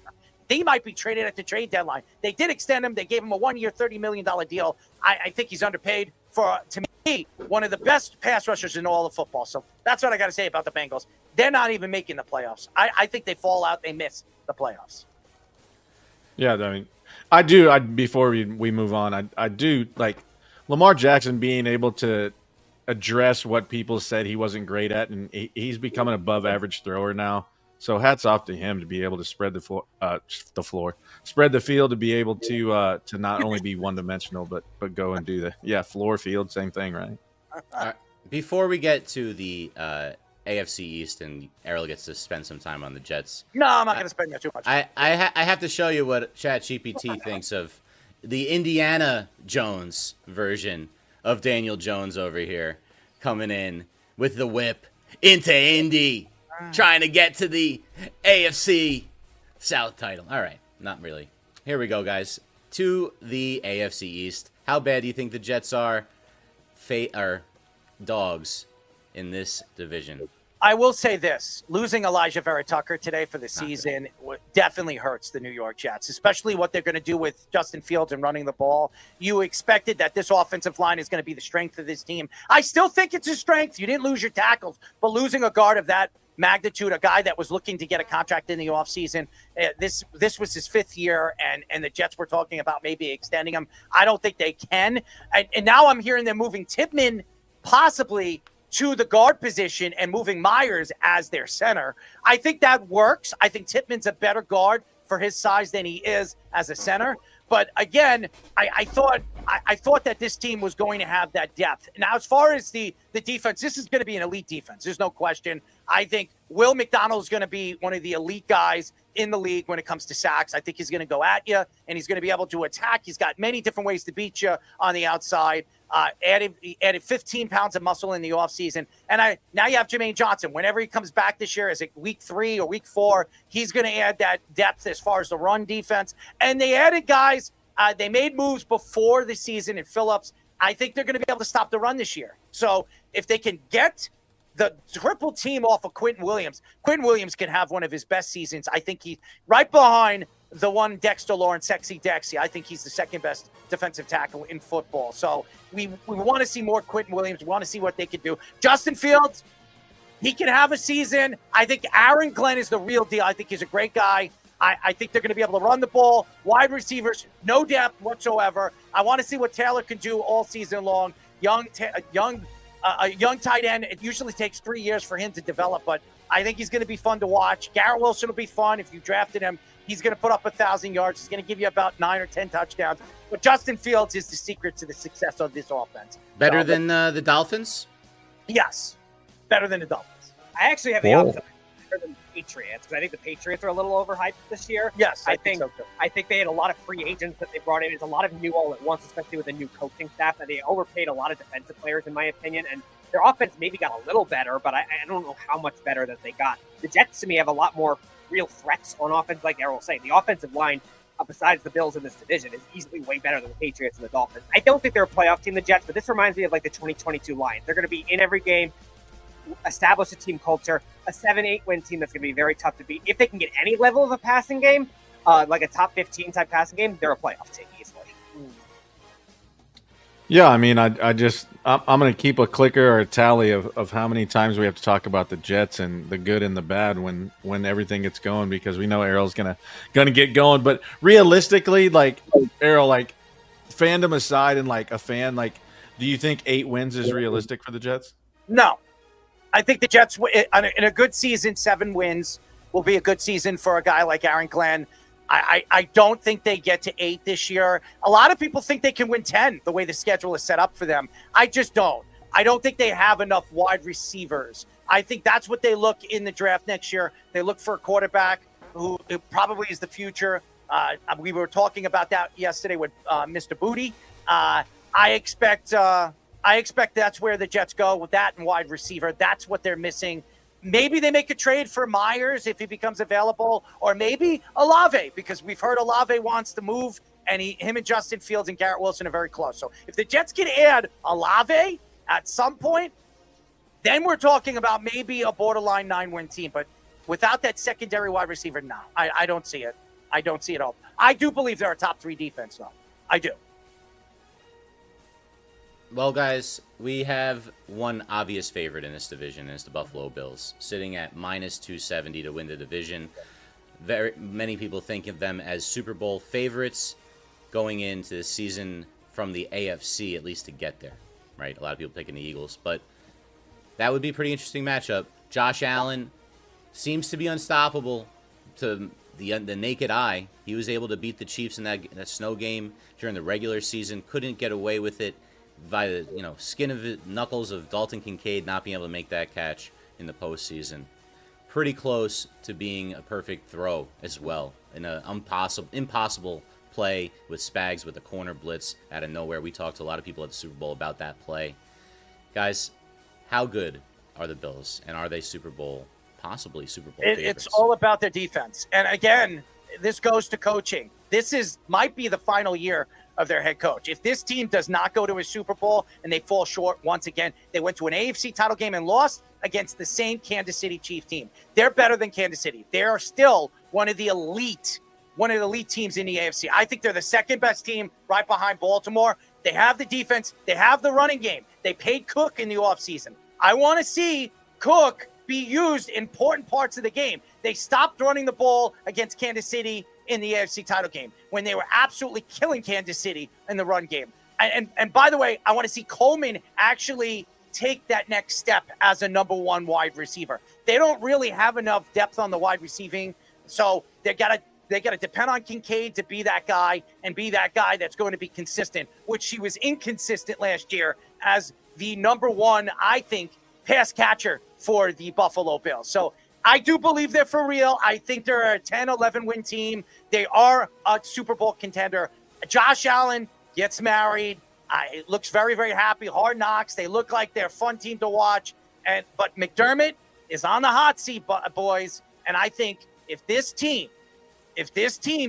He might be traded at the trade deadline. They did extend him. They gave him a 1-year, $30 million deal. I think he's underpaid for, to me, one of the best pass rushers in all of football. So that's what I got to say about the Bengals. They're not even making the playoffs. I think they fall out. They miss the playoffs. Yeah, I mean, I do. Before we move on, I do like Lamar Jackson being able to address what people said he wasn't great at, and he's becoming an above-average thrower now. So hats off to him to be able to spread spread the field, to be able to not only be one-dimensional, but go and do floor, field, same thing, right? Before we get to the AFC East and Errol gets to spend some time on the Jets. No, I'm not going to spend that too much. I have to show you what ChatGPT thinks of the Indiana Jones version of Daniel Jones over here, coming in with the whip into Indy, trying to get to the AFC South title. All right, not really. Here we go, guys. To the AFC East. How bad do you think the Jets are dogs in this division? I will say this. Losing Elijah Vera Tucker today for the season definitely hurts the New York Jets, especially what they're going to do with Justin Fields and running the ball. You expected that this offensive line is going to be the strength of this team. I still think it's a strength. You didn't lose your tackles, but losing a guard of that magnitude, a guy that was looking to get a contract in the offseason, this was his 5th year, and the Jets were talking about maybe extending him. I don't think they can. And now I'm hearing they're moving Tippmann possibly to the guard position and moving Myers as their center. I think that works. I think Tippmann's a better guard for his size than he is as a center. But again, I thought that this team was going to have that depth. Now, as far as the defense, this is going to be an elite defense. There's no question. I think Will McDonald is going to be one of the elite guys in the league when it comes to sacks. I think he's going to go at you, and he's going to be able to attack. He's got many different ways to beat you on the outside. He added 15 pounds of muscle in the offseason. And now you have Jermaine Johnson. Whenever he comes back this year, is it week 3 or week 4, he's going to add that depth as far as the run defense. And they added guys. They made moves before the season in Phillips. I think they're going to be able to stop the run this year. So if they can get the triple team off of Quentin Williams can have one of his best seasons. I think he's right behind the one Dexter Lawrence, Sexy Dexy. I think he's the second best defensive tackle in football. So we want to see more Quentin Williams. We want to see what they can do. Justin Fields, he can have a season. I think Aaron Glenn is the real deal. I think he's a great guy. I think they're going to be able to run the ball. Wide receivers, no depth whatsoever. I want to see what Taylor can do all season long. A young tight end, it usually takes 3 years for him to develop, but I think he's going to be fun to watch. Garrett Wilson will be fun if you drafted him. He's going to put up 1,000 yards. He's going to give you about 9 or 10 touchdowns. But Justin Fields is the secret to the success of this offense. Better than the Dolphins? Yes, better than the Dolphins. I actually have the opposite. Better than the Patriots, because I think the Patriots are a little overhyped this year. Yes, I think so too. I think they had a lot of free agents that they brought in. It's a lot of new all at once, especially with the new coaching staff. And they overpaid a lot of defensive players, in my opinion. And their offense maybe got a little better, but I don't know how much better that they got. The Jets, to me, have a lot more real threats on offense, like Errol was saying. The offensive line, besides the Bills in this division, is easily way better than the Patriots and the Dolphins. I don't think they're a playoff team, the Jets, but this reminds me of like the 2022 Lions. They're going to be in every game, establish a team culture, a 7-8 win team that's going to be very tough to beat. If they can get any level of a passing game, like a top 15 type passing game, they're a playoff team easily. Yeah, I mean, I'm going to keep a clicker or a tally of how many times we have to talk about the Jets and the good and the bad when everything gets going, because we know Errol's gonna get going. But realistically, like Errol, like fandom aside and like a fan, like, do you think 8 wins is realistic for the Jets? No. I think the Jets, in a good season, 7 wins will be a good season for a guy like Aaron Glenn. I don't think they get to 8 this year. A lot of people think they can win 10 the way the schedule is set up for them. I just don't. I don't think they have enough wide receivers. I think that's what they look in the draft next year. They look for a quarterback who probably is the future. We were talking about that yesterday with Mr. Booty. I expect that's where the Jets go with that and wide receiver. That's what they're missing. Maybe they make a trade for Myers if he becomes available, or maybe Olave, because we've heard Olave wants to move, and him and Justin Fields and Garrett Wilson are very close. So if the Jets can add Olave at some point, then we're talking about maybe a borderline 9-win team. But without that secondary wide receiver, no, I don't see it. I don't see it all. I do believe they're a top 3 defense, though. I do. Well, guys, we have one obvious favorite in this division, and it's the Buffalo Bills, sitting at -270 to win the division. Very many people think of them as Super Bowl favorites going into the season from the AFC, at least to get there, right? A lot of people picking the Eagles, but that would be a pretty interesting matchup. Josh Allen seems to be unstoppable to the naked eye. He was able to beat the Chiefs in that snow game during the regular season, couldn't get away with it by the skin of it, knuckles of Dalton Kincaid not being able to make that catch in the postseason. Pretty close to being a perfect throw as well, in an impossible play with Spags with a corner blitz out of nowhere. We talked to a lot of people at the Super Bowl about that play. Guys, how good are the Bills, and are they possibly Super Bowl favorites? It's all about their defense. And again, this goes to coaching. This might be the final year of their head coach. If this team does not go to a Super Bowl and they fall short once again, they went to an AFC title game and lost against the same Kansas City Chief team. They're better than Kansas City. They are still one of the elite teams in the AFC. I think they're the second best team right behind Baltimore. They have the defense. They have the running game. They paid Cook in the offseason. I want to see Cook be used in important parts of the game. They stopped running the ball against Kansas City in the AFC title game when they were absolutely killing Kansas City in the run game. And by the way, I want to see Coleman actually take that next step as a number 1 wide receiver. They don't really have enough depth on the wide receiving, so they got to depend on Kincaid to be that guy and be that guy that's going to be consistent, which he was inconsistent last year as the number 1, I think, pass catcher for the Buffalo Bills. So I do believe they're for real. I think they're a 10, 11-win team. They are a Super Bowl contender. Josh Allen gets married. It looks very, very happy. Hard Knocks. They look like they're a fun team to watch. But McDermott is on the hot seat, boys. And I think if this team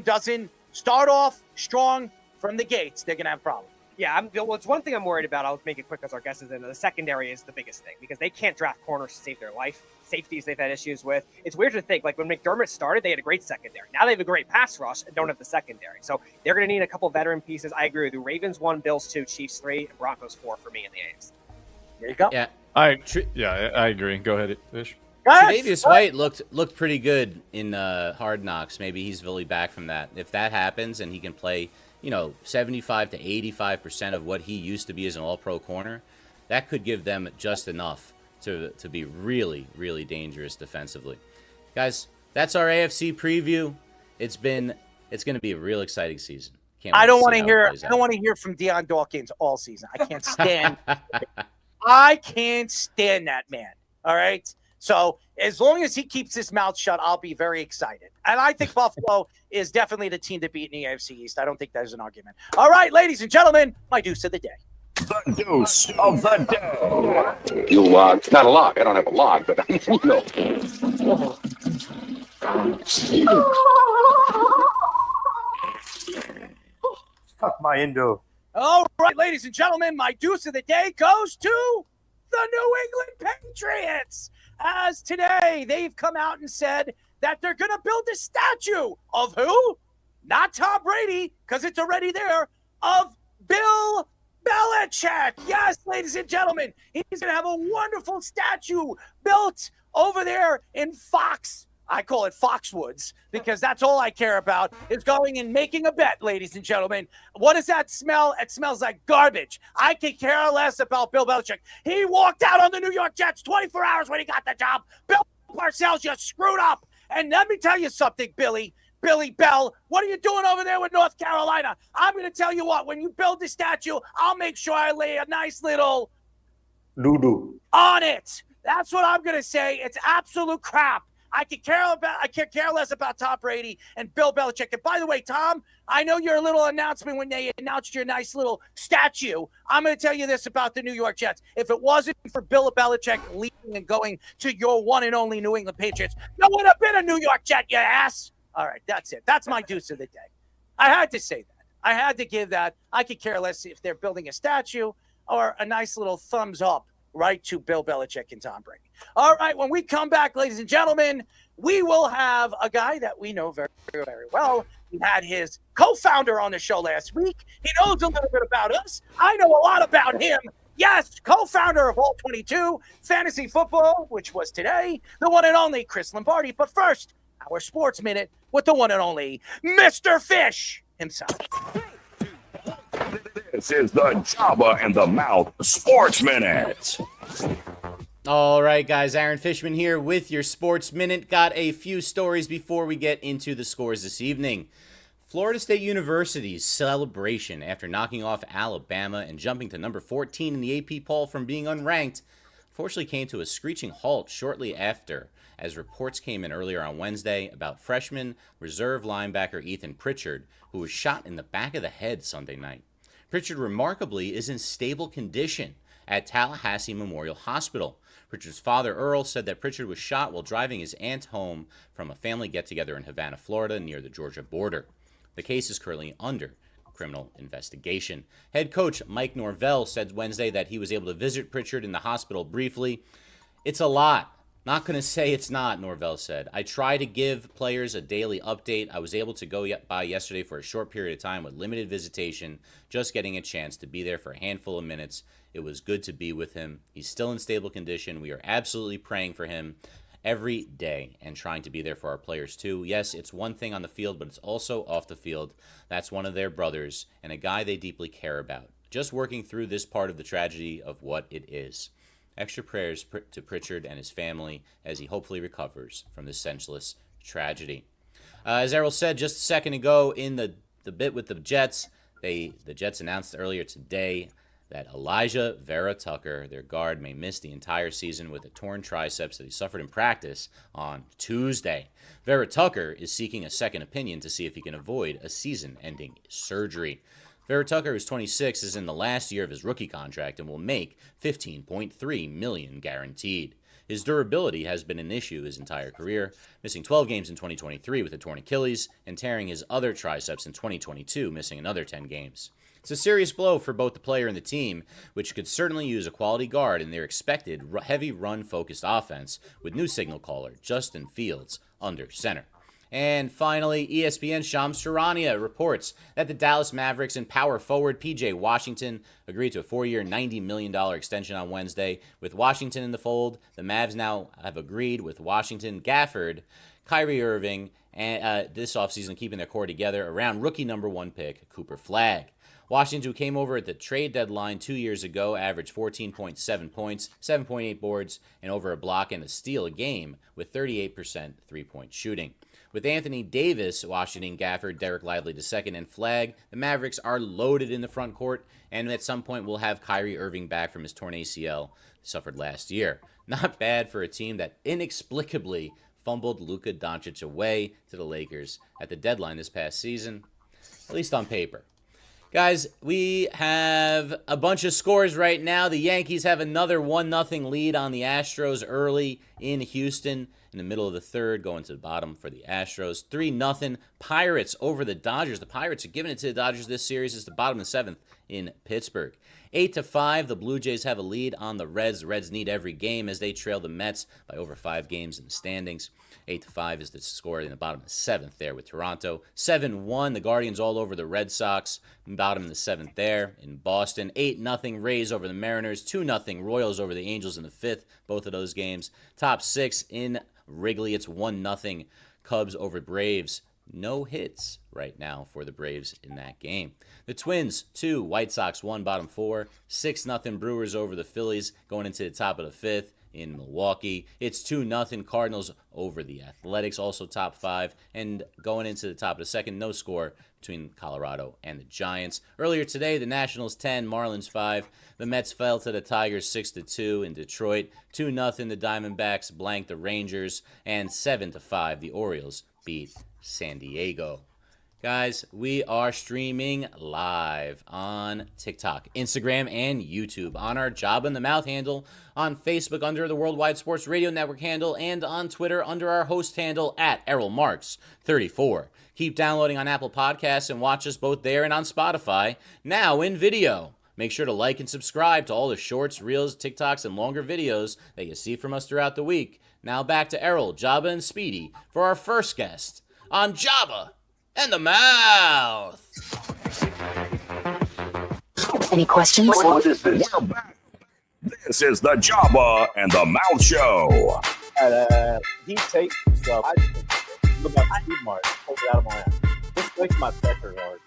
doesn't start off strong from the gates, they're going to have problems. Yeah, it's one thing I'm worried about. I'll make it quick as our guest is in. The secondary is the biggest thing because they can't draft corners to save their life. Safeties they've had issues with. It's weird to think, like when McDermott started, they had a great secondary. Now they have a great pass rush and don't have the secondary. So they're going to need a couple veteran pieces. I agree with you. Ravens 1, Bills 2, Chiefs 3, and Broncos 4 for me in the AFC. There you go. Yeah, I agree. Go ahead, Fish. Tre'Davious White looked pretty good in Hard Knocks. Maybe he's really back from that. If that happens and he can play 75 to 85% of what he used to be as an all-pro corner, that could give them just enough to be really, really dangerous defensively. Guys, that's our AFC preview. It's going to be a real exciting season. I don't want to hear from Deion Dawkins all season. I can't stand that man. All right? So as long as he keeps his mouth shut, I'll be very excited. And I think Buffalo is definitely the team to beat in the AFC East. I don't think there's an argument. All right, ladies and gentlemen, my deuce of the day. The deuce of the day. It's not a lock. I don't have a lock, but Fuck my endo. All right, ladies and gentlemen, my deuce of the day goes to the New England Patriots. As today, they've come out and said that they're going to build a statue of who? Not Tom Brady, because it's already there, of Bill Belichick. Yes, ladies and gentlemen, he's going to have a wonderful statue built over there in Fox I call it Foxwoods, because that's all I care about is going and making a bet, ladies and gentlemen. What does that smell? It smells like garbage. I could care less about Bill Belichick. He walked out on the New York Jets 24 hours when he got the job. Bill Parcells, you screwed up. And let me tell you something, Billy Bell, what are you doing over there with North Carolina? I'm going to tell you what, when you build the statue, I'll make sure I lay a nice little Doo-doo. on it. That's what I'm going to say. It's absolute crap. I could care less about Tom Brady and Bill Belichick. And by the way, Tom, I know your little announcement when they announced your nice little statue. I'm going to tell you this about the New York Jets. If it wasn't for Bill Belichick leaving and going to your one and only New England Patriots, you would have been a New York Jet, you ass. All right, that's it. That's my deuce of the day. I had to say that. I had to give that. I could care less if they're building a statue or a nice little thumbs up right to Bill Belichick and Tom Brady. All right, when we come back, ladies and gentlemen, we will have a guy that we know very, very well. We had his co-founder on the show last week. He knows a little bit about us. I know a lot about him. Yes, co-founder of All 22 Fantasy Football, which was today, the one and only Chris Lombardi. But first, our Sports Minute with the one and only Mr. Fish himself. This is the Jabba and the Mouth Sports Minute. All right, guys, Aaron Fishman here with your Sports Minute. Got a few stories before we get into the scores this evening. Florida State University's celebration after knocking off Alabama and jumping to number 14 in the AP poll from being unranked, unfortunately came to a screeching halt shortly after, as reports came in earlier on Wednesday about freshman reserve linebacker Ethan Pritchard, who was shot in the back of the head Sunday night. Pritchard remarkably is in stable condition at Tallahassee Memorial Hospital. Pritchard's father, Earl, said that Pritchard was shot while driving his aunt home from a family get-together in Havana, Florida, near the Georgia border. The case is currently under criminal investigation. Head coach Mike Norvell said Wednesday that he was able to visit Pritchard in the hospital briefly. It's a lot. Not going to say it's not, Norvell said. I try to give players a daily update. I was able to go by yesterday for a short period of time with limited visitation, just getting a chance to be there for a handful of minutes. It was good to be with him. He's still in stable condition. We are absolutely praying for him every day and trying to be there for our players too. Yes, it's one thing on the field, but it's also off the field. That's one of their brothers and a guy they deeply care about. Just working through this part of the tragedy of what it is. Extra prayers to Pritchard and his family as he hopefully recovers from this senseless tragedy. As Errol said just a second ago in the bit with the Jets, the Jets announced earlier today that Elijah Vera Tucker, their guard, may miss the entire season with a torn triceps that he suffered in practice on Tuesday. Vera Tucker is seeking a second opinion to see if he can avoid a season-ending surgery. Vera Tucker, who's 26, is in the last year of his rookie contract and will make $15.3 million guaranteed. His durability has been an issue his entire career, missing 12 games in 2023 with a torn Achilles and tearing his other triceps in 2022, missing another 10 games. It's a serious blow for both the player and the team, which could certainly use a quality guard in their expected heavy run-focused offense with new signal caller Justin Fields under center. And finally, ESPN's Shams Charania reports that the Dallas Mavericks and power forward P.J. Washington agreed to a 4-year, $90 million extension on Wednesday. With Washington in the fold, the Mavs now have agreed with Washington, Gafford, Kyrie Irving, and this offseason keeping their core together around rookie number 1 pick, Cooper Flagg. Washington, who came over at the trade deadline 2 years ago, averaged 14.7 points, 7.8 boards, and over a block and a steal a game with 38% three-point shooting. With Anthony Davis, Washington, Gafford, Derek Lively II, and Flagg, the Mavericks are loaded in the front court, and at some point we'll have Kyrie Irving back from his torn ACL suffered last year. Not bad for a team that inexplicably fumbled Luka Doncic away to the Lakers at the deadline this past season, at least on paper. Guys, we have a bunch of scores right now. The Yankees have another 1-0 lead on the Astros early in Houston in the middle of the third, going to the bottom for the Astros. 3-0 Pirates over the Dodgers. The Pirates are giving it to the Dodgers this series. It's the bottom of the 7th in Pittsburgh. 8-5, the Blue Jays have a lead on the Reds. The Reds need every game as they trail the Mets by over 5 games in the standings. 8-5 is the score in the bottom of the 7th there with Toronto. 7-1, the Guardians all over the Red Sox. Bottom of the 7th there in Boston. 8-0 Rays over the Mariners. 2-0 Royals over the Angels in the 5th, both of those games. Top 6 in Wrigley. It's 1-0 Cubs over Braves. No hits right now for the Braves in that game. The Twins, 2, White Sox, 1, bottom 4. 6-0 Brewers over the Phillies going into the top of the 5th in Milwaukee. It's 2-0 Cardinals over the Athletics, also top 5. And going into the top of the 2nd, no score between Colorado and the Giants. Earlier today, the Nationals 10, Marlins 5. The Mets fell to the Tigers 6-2 in Detroit. 2-0 the Diamondbacks blanked the Rangers. And 7-5 the Orioles beat San Diego. Guys, we are streaming live on TikTok, Instagram, and YouTube, on our Job in the Mouth handle, on Facebook under the Worldwide Sports Radio Network handle, and on Twitter under our host handle at @ErrolMarks34. Keep downloading on Apple Podcasts and watch us both there and on Spotify, now in video. Make sure to like and subscribe to all the shorts, reels, TikToks, and longer videos that you see from us throughout the week. Now back to Errol, Jabba, and Speedy for our first guest on Jabba and the Mouth. Any questions? What is this? We're back. This is the Jabba and the Mouth Show. He takes stuff. I look at Steve Ballmer, pull it out of my ass. This makes my pecker hard.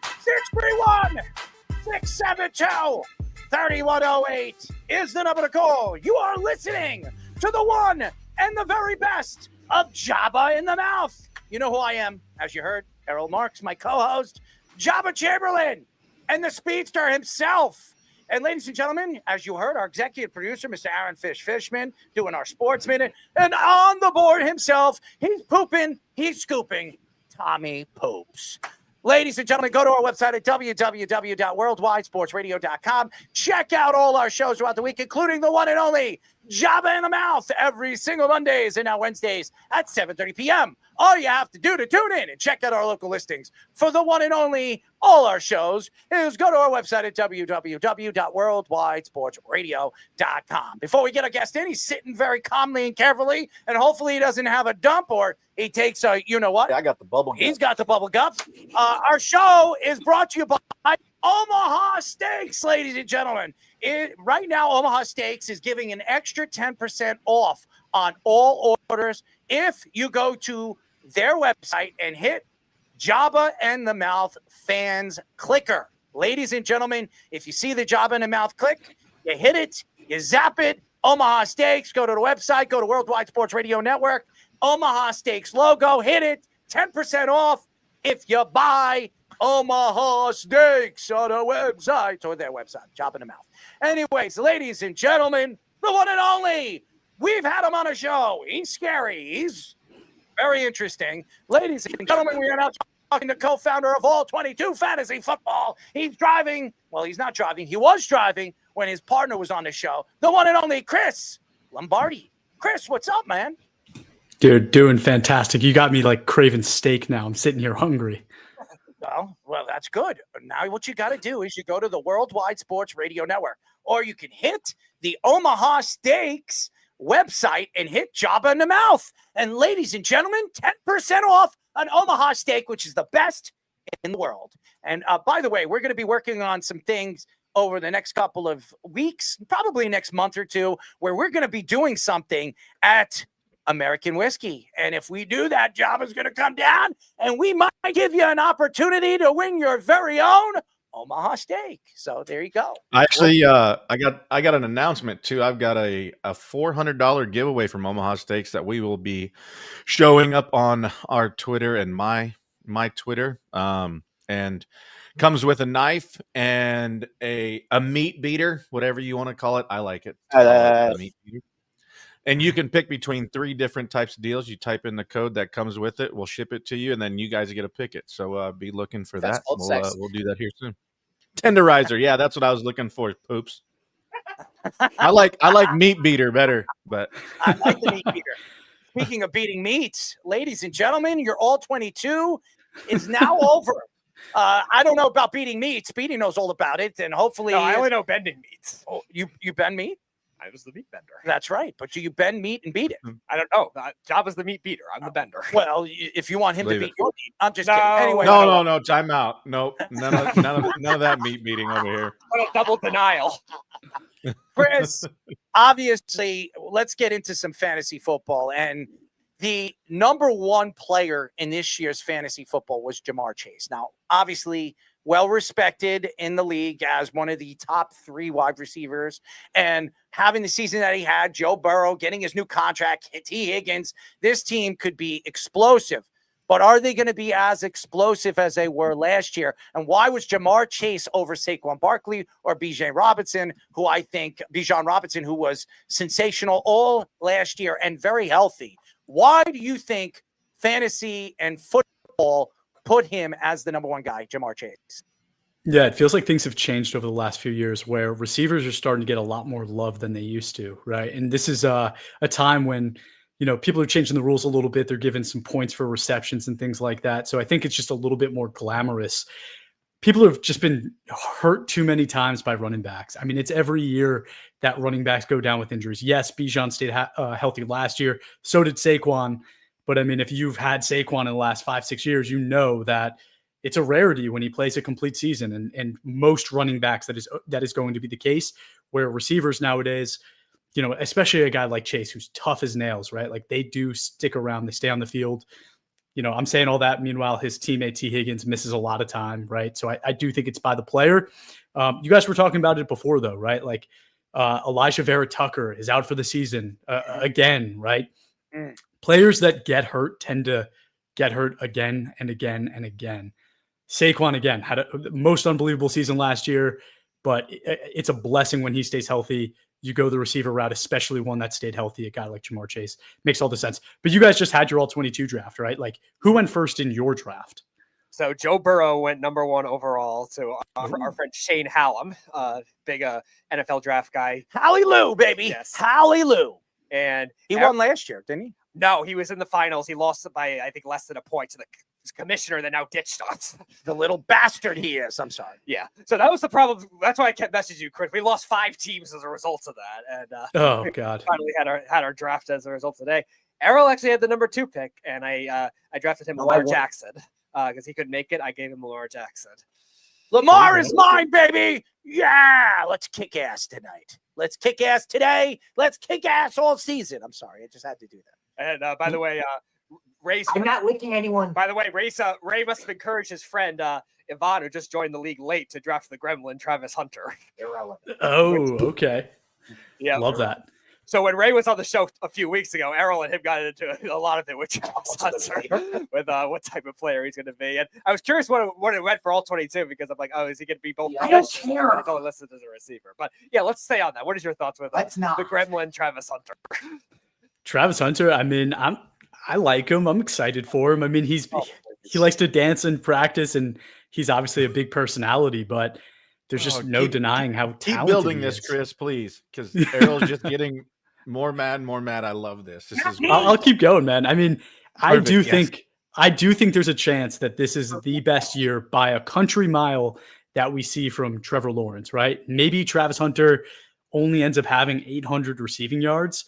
631-672-3108 is the number to call. You are listening to the one and the very best of Jabba in the Mouth. You know who I am, as you heard. Errol Marks, my co-host, Jabba Chamberlain, and the speedster himself. And ladies and gentlemen, as you heard, our executive producer, Mr. Aaron Fishman, doing our Sports Minute. And on the board himself, he's pooping, he's scooping, Tommy Poops. Ladies and gentlemen, go to our website at www.worldwidesportsradio.com. Check out all our shows throughout the week, including the one and only Jabba in the Mouth every single Mondays and now Wednesdays at 7:30 p.m. All you have to do to tune in and check out our local listings for the one and only all our shows is go to our website at www.worldwidesportsradio.com. Before we get our guest in, he's sitting very calmly and carefully, and hopefully he doesn't have a dump or he takes a, you know what? I got the bubble gum. He's got the bubble gum. Our show is brought to you by Omaha Steaks, ladies and gentlemen. Right now, Omaha Steaks is giving an extra 10% off on all orders if you go to their website and hit Jabba and the Mouth fans clicker. Ladies and gentlemen, if you see the Jabba and the Mouth click, you hit it, you zap it, Omaha Steaks, go to the website, go to Worldwide Sports Radio Network, Omaha Steaks logo, hit it, 10% off if you buy Omaha Steaks on our website or their website, Jabba and the Mouth. Anyways, ladies and gentlemen, the one and only, we've had him on a show. He's scary. He's very interesting. Ladies and gentlemen, we are now talking to co-founder of All 22 Fantasy Football. He's driving. Well, he's not driving. He was driving when his partner was on the show. The one and only Chris Lombardi. Chris, what's up, man? Dude, doing fantastic. You got me like craving steak now. I'm sitting here hungry. Well, that's good. Now what you got to do is you go to the Worldwide Sports Radio Network, or you can hit the Omaha Steaks website and hit Jabba in the Mouth. And ladies and gentlemen, 10% off an Omaha steak, which is the best in the world. And by the way, we're going to be working on some things over the next couple of weeks, probably next month or two, where we're going to be doing something at American Whiskey. And if we do that, Jabba's going to come down and we might give you an opportunity to win your very own Omaha steak. So there you go. I actually, I got an announcement too. I've got a $400 giveaway from Omaha Steaks that we will be showing up on our Twitter and my Twitter. And comes with a knife and a meat beater, whatever you want to call it. I like it. A meat beater. And you can pick between 3 different types of deals. You type in the code that comes with it. We'll ship it to you, and then you guys get to pick it. So be looking for that. We'll do that here soon. Tenderizer. Yeah, that's what I was looking for. Poops. I like meat beater better, but I like the meat beater. Speaking of beating meats, ladies and gentlemen, your All 22 is now over. I don't know about beating meat. Speedy knows all about it, and hopefully, I only know bending meats. Oh, you bend meat? I was the meat bender. That's right. But you bend meat and beat it. I don't know. Jabba's the meat beater. I'm the bender. Well, if you want him to beat your meat, I'm just No. kidding. Anyway, no. Time out. Nope. None of that meat beating over here. What a double denial. Chris, obviously, let's get into some fantasy football. And the number one player in this year's fantasy football was Ja'Marr Chase. Now, obviously, well respected in the league as one of the top 3 wide receivers, and having the season that he had, Joe Burrow getting his new contract, T. Higgins, this team could be explosive. But are they going to be as explosive as they were last year? And why was Ja'Marr Chase over Saquon Barkley or Bijan Robinson, who was sensational all last year and very healthy? Why do you think fantasy and football put him as the number one guy, Ja'Marr Chase? Yeah, it feels like things have changed over the last few years where receivers are starting to get a lot more love than they used to, right? And this is a time when, people are changing the rules a little bit. They're giving some points for receptions and things like that. So I think it's just a little bit more glamorous. People have just been hurt too many times by running backs. I mean, it's every year that running backs go down with injuries. Yes, Bijan stayed healthy last year. So did Saquon. But I mean, if you've had Saquon in the last 5-6 years, you know that it's a rarity when he plays a complete season. And most running backs, that is going to be the case, where receivers nowadays, especially a guy like Chase, who's tough as nails, right? Like they do stick around, they stay on the field. I'm saying all that. Meanwhile, his teammate T. Higgins misses a lot of time, right? So I do think it's by the player. You guys were talking about it before, though, right? Like Elijah Vera Tucker is out for the season again, right? Players that get hurt tend to get hurt again and again and again. Saquon, again, had the most unbelievable season last year, but it's a blessing when he stays healthy. You go the receiver route, especially one that stayed healthy, a guy like Ja'Marr Chase. Makes all the sense. But you guys just had your all-22 draft, right? Like, who went first in your draft? So Joe Burrow went number 1 overall to our friend Shane Hallam, big NFL draft guy. Hallelujah, baby. Yes. Hallelujah. And he won last year, didn't he? No, he was in the finals. He lost by, I think, less than a point to the commissioner that now ditched us. The little bastard he is. I'm sorry. Yeah. So that was the problem. That's why I kept messaging you, Chris. We lost 5 teams as a result of that. And oh God, finally had our draft as a result today. Errol actually had the number 2 pick, and I drafted him Lamar Jackson because he couldn't make it. I gave him Lamar Jackson. Lamar is mine, baby. Yeah, let's kick ass tonight. Let's kick ass today. Let's kick ass all season. I'm sorry, I just had to do that. And by the way, Ray. I'm not licking anyone. By the way, Ray must have encouraged his friend Yvonne, who just joined the league late, to draft the gremlin Travis Hunter. Irrelevant. Oh, okay. Yeah, love that. So when Ray was on the show a few weeks ago, Errol and him got into a lot of it with Travis Hunter, with what type of player he's going to be. And I was curious what it went for all 22, because I'm like, oh, is he going to be both? I don't care. He's only listed as a receiver. But yeah, let's stay on that. What is your thoughts with the gremlin Travis Hunter? Travis Hunter, I mean, I like him. I'm excited for him. I mean, he likes to dance in practice, and he's obviously a big personality, but there's just no denying how talented keep building he this, is. Chris, please, because Errol's just getting more mad and more mad. I love this. This is I'll keep going, man. I mean, I do think there's a chance that this is the best year by a country mile that we see from Trevor Lawrence, right? Maybe Travis Hunter only ends up having 800 receiving yards,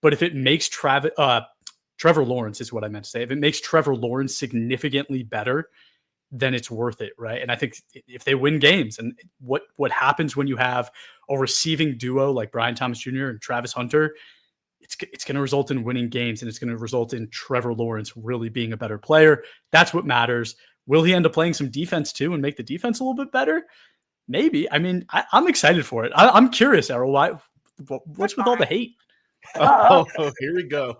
but if it makes Trevor Lawrence is what I meant to say. If it makes Trevor Lawrence significantly better, then it's worth it, right? And I think if they win games, and what happens when you have a receiving duo like Brian Thomas Jr. and Travis Hunter, it's going to result in winning games, and it's going to result in Trevor Lawrence really being a better player. That's what matters. Will he end up playing some defense too and make the defense a little bit better? Maybe. I mean, I'm excited for it. I'm curious, Errol. What's with all the hate? Oh, here we go.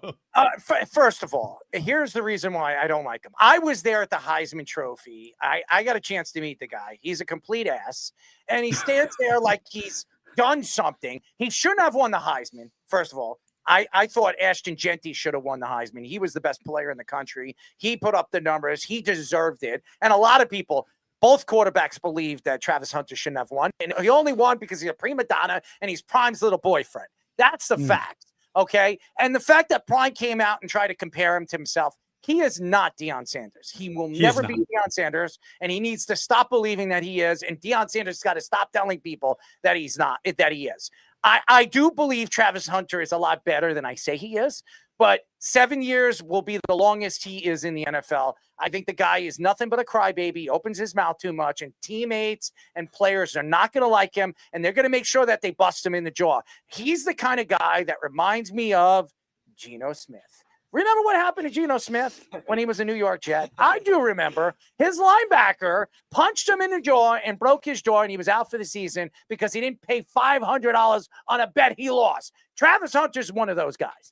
First of all, here's the reason why I don't like him. I was there at the Heisman Trophy. I got a chance to meet the guy. He's a complete ass, and he stands there like he's done something. He shouldn't have won the Heisman, first of all. I thought Ashton Genty should have won the Heisman. He was the best player in the country. He put up the numbers. He deserved it. And a lot of people, both quarterbacks, believed that Travis Hunter shouldn't have won. And he only won because he's a prima donna and he's Prime's little boyfriend. That's the fact. Okay. And the fact that Prime came out and tried to compare him to himself, he is not Deion Sanders. He will never be Deion Sanders, and he needs to stop believing that he is. And Deion Sanders has got to stop telling people that he's not, that he is. I do believe Travis Hunter is a lot better than I say he is, but 7 years will be the longest he is in the NFL. I think the guy is nothing but a crybaby. He opens his mouth too much, and teammates and players are not going to like him, and they're going to make sure that they bust him in the jaw. He's the kind of guy that reminds me of Geno Smith. Remember what happened to Geno Smith when he was a New York Jet? I do remember his linebacker punched him in the jaw and broke his jaw, and he was out for the season because he didn't pay $500 on a bet he lost. Travis Hunter's one of those guys.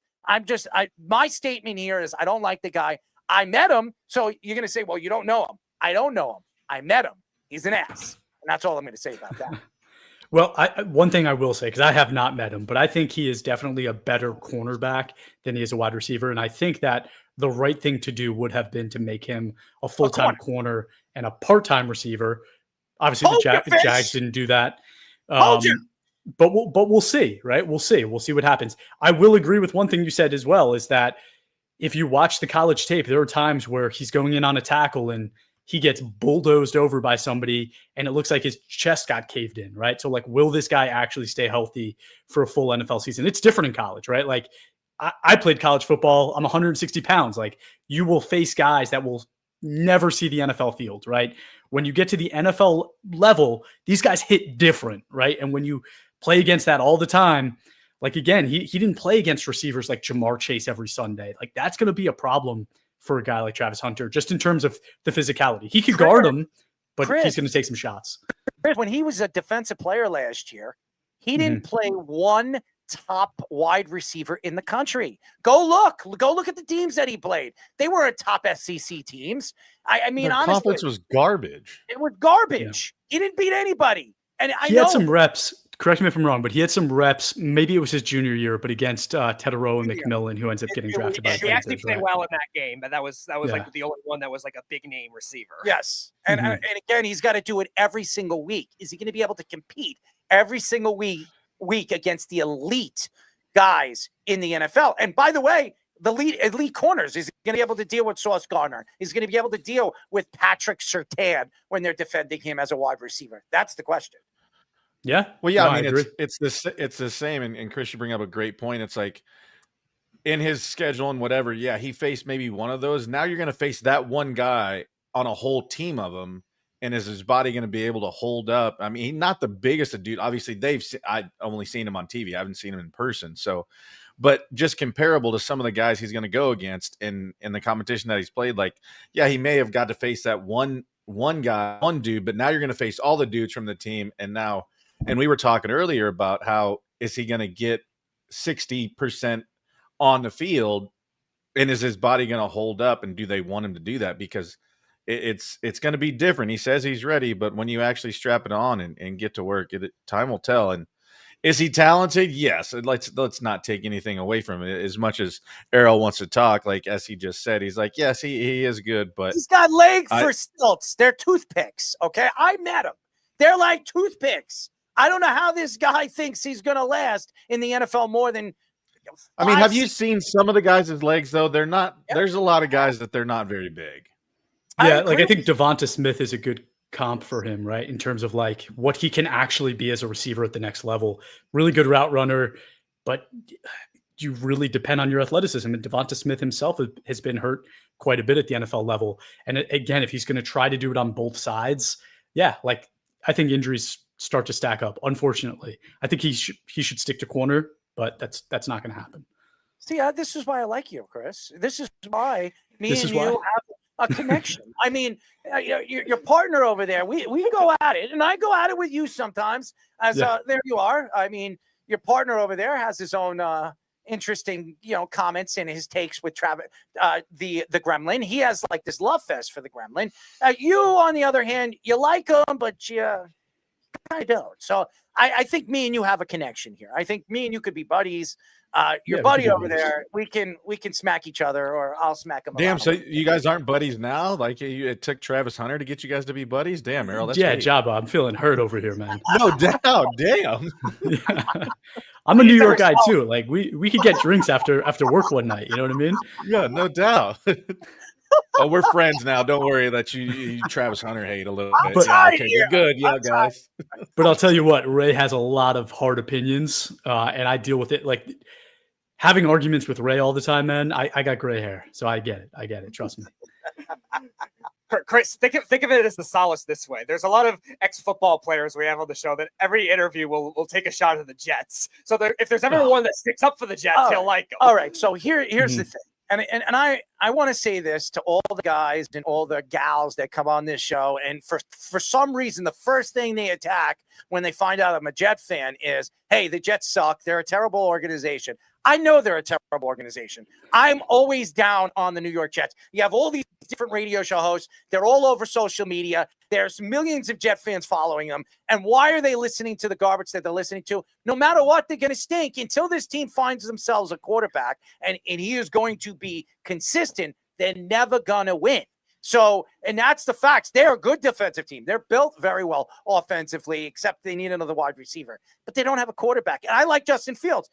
My statement here is I don't like the guy. I met him, so you're going to say, well, you don't know him. I don't know him. I met him. He's an ass. And that's all I'm going to say about that. Well, one thing I will say, because I have not met him, but I think he is definitely a better cornerback than he is a wide receiver. And I think that the right thing to do would have been to make him a full-time corner and a part-time receiver. Obviously, the Jags didn't do that. But we'll see, right? We'll see. We'll see what happens. I will agree with one thing you said as well, is that if you watch the college tape, there are times where he's going in on a tackle and he gets bulldozed over by somebody and it looks like his chest got caved in, right? So like, will this guy actually stay healthy for a full NFL season? It's different in college, right? Like I played college football. I'm 160 pounds. Like you will face guys that will never see the NFL field, right? When you get to the NFL level, these guys hit different, right? And when you play against that all the time, like again, he didn't play against receivers like Jamar Chase every Sunday. Like that's going to be a problem for a guy like Travis Hunter, just in terms of the physicality. He could guard him, but he's going to take some shots. When he was a defensive player last year, he didn't play one top wide receiver in the country. Go look at the teams that he played. They were top SEC teams. I mean, the honestly, conference was garbage. It was garbage. Yeah. He didn't beat anybody. And he had some reps. Correct me if I'm wrong, but he had some reps. Maybe it was his junior year, but against Teterow and McMillan, who ends up getting drafted by the He actually Panthers, played right? well in that game, but that was like the only one that was like a big name receiver. Yes, and again, he's got to do it every single week. Is he going to be able to compete every single week against the elite guys in the NFL? And by the way, the elite corners, is going to be able to deal with Sauce Gardner. He's going to be able to deal with Patrick Surtain when they're defending him as a wide receiver. That's the question. Yeah. Well, yeah, No, I mean, agree. it's the same. And Chris, you bring up a great point. It's like in his schedule and whatever. Yeah, he faced maybe one of those. Now you're going to face that one guy on a whole team of them. And is his body going to be able to hold up? I mean, he's not the biggest of dude. Obviously, I've only seen him on TV. I haven't seen him in person. So, but just comparable to some of the guys he's going to go against in the competition that he's played. Like, yeah, he may have got to face that one guy, one dude, but now you're going to face all the dudes from the team. And we were talking earlier about how is he going to get 60% on the field, and is his body going to hold up, and do they want him to do that? Because it's going to be different. He says he's ready, but when you actually strap it on and get to work, time will tell. And is he talented? Yes. Let's not take anything away from it. As much as Errol wants to talk, like as he just said, he's like, yes, he is good, but he's got legs for stilts. They're toothpicks. Okay, I met him. They're like toothpicks. I don't know how this guy thinks he's going to last in the NFL more than. I mean, have you seen some of the guys' legs though? They're not. Yep. There's a lot of guys that they're not very big. Yeah, I think Devonta Smith is a good comp for him, right? In terms of like what he can actually be as a receiver at the next level. Really good route runner, but you really depend on your athleticism. And Devonta Smith himself has been hurt quite a bit at the NFL level. And again, if he's going to try to do it on both sides, yeah, like I think injuries start to stack up. Unfortunately, I think he should stick to corner, but that's not going to happen. See, this is why I like you, Chris. This is why you have a connection. I mean, your partner over there, we go at it, and I go at it with you sometimes. There you are. I mean, your partner over there has his own interesting, comments and his takes with Travis, the Gremlin. He has like this love fest for the Gremlin. You, on the other hand, you like him, but I don't. So I think me and you have a connection here. I think me and you could be buddies. Your buddy over there, we can smack each other, or I'll smack him. Damn, so you guys aren't buddies now? Like it took Travis Hunter to get you guys to be buddies? Damn, Errol, that's great. Jabba, I'm feeling hurt over here, man. No doubt, damn. Yeah. I'm a New York guy too. Like we could get drinks after work one night. You know what I mean? Yeah, no doubt. Oh, we're friends now. Don't worry that you Travis Hunter hate a little bit. But, yeah, okay, you're good. Yeah, guys. But I'll tell you what, Ray has a lot of hard opinions, and I deal with it. Like having arguments with Ray all the time, man. I got gray hair, so I get it. Trust me. Chris, think of it as the solace this way. There's a lot of ex-football players we have on the show that every interview will take a shot at the Jets. So if there's ever one that sticks up for the Jets, he'll like them. All right. So here's the thing. And I want to say this to all the guys and all the gals that come on this show. And for some reason, the first thing they attack when they find out I'm a Jet fan is, hey, the Jets suck. They're a terrible organization. I know they're a terrible organization. I'm always down on the New York Jets. You have all these different radio show hosts. They're all over social media. There's millions of Jet fans following them. And why are they listening to the garbage that they're listening to? No matter what, they're going to stink until this team finds themselves a quarterback and he is going to be consistent. They're never going to win. So, and that's the facts. They're a good defensive team. They're built very well offensively, except they need another wide receiver. But they don't have a quarterback. And I like Justin Fields.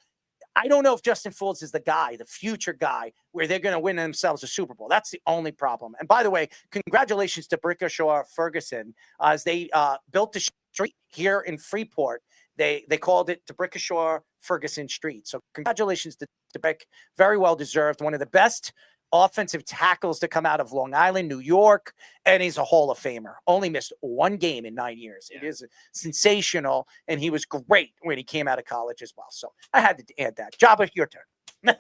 I don't know if Justin Fields is the guy, the future guy, where they're going to win themselves a Super Bowl. That's the only problem. And by the way, congratulations to brickashaw Ferguson as they built the street here in Freeport. They called it the Brickashaw Ferguson Street. So congratulations to Brick. Very well deserved. One of the best offensive tackles to come out of Long Island, New York, and he's a Hall of Famer. Only missed one game in 9 years. It is sensational, and he was great when he came out of college as well. So I had to add that. Jabba, your turn.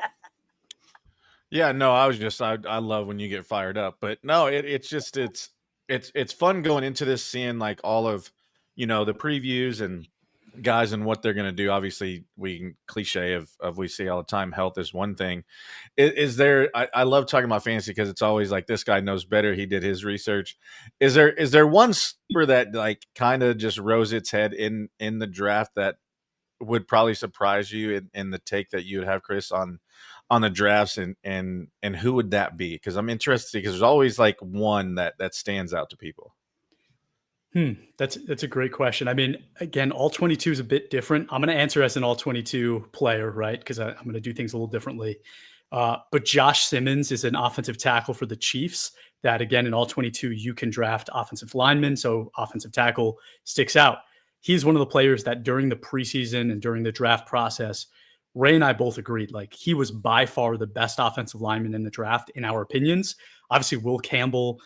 Yeah, no, I love when you get fired up, but no, it's fun going into this, seeing like all of, the previews and guys and what they're going to do. Obviously, cliche of we see all the time, health is one thing. Is there, I love talking about fantasy because it's always like, this guy knows better. He did his research. Is there one sleeper that like kind of just rose its head in the draft that would probably surprise you in the take that you would have, Chris, on the drafts, and who would that be? Because I'm interested, because there's always like one that stands out to people. That's a great question. I mean, again, all 22 is a bit different. I'm going to answer as an all 22 player, right? Because I'm going to do things a little differently. But Josh Simmons is an offensive tackle for the Chiefs that, again, in all 22, you can draft offensive linemen. So offensive tackle sticks out. He's one of the players that during the preseason and during the draft process, Ray and I both agreed, like, he was by far the best offensive lineman in the draft, in our opinions. Obviously, Will Campbell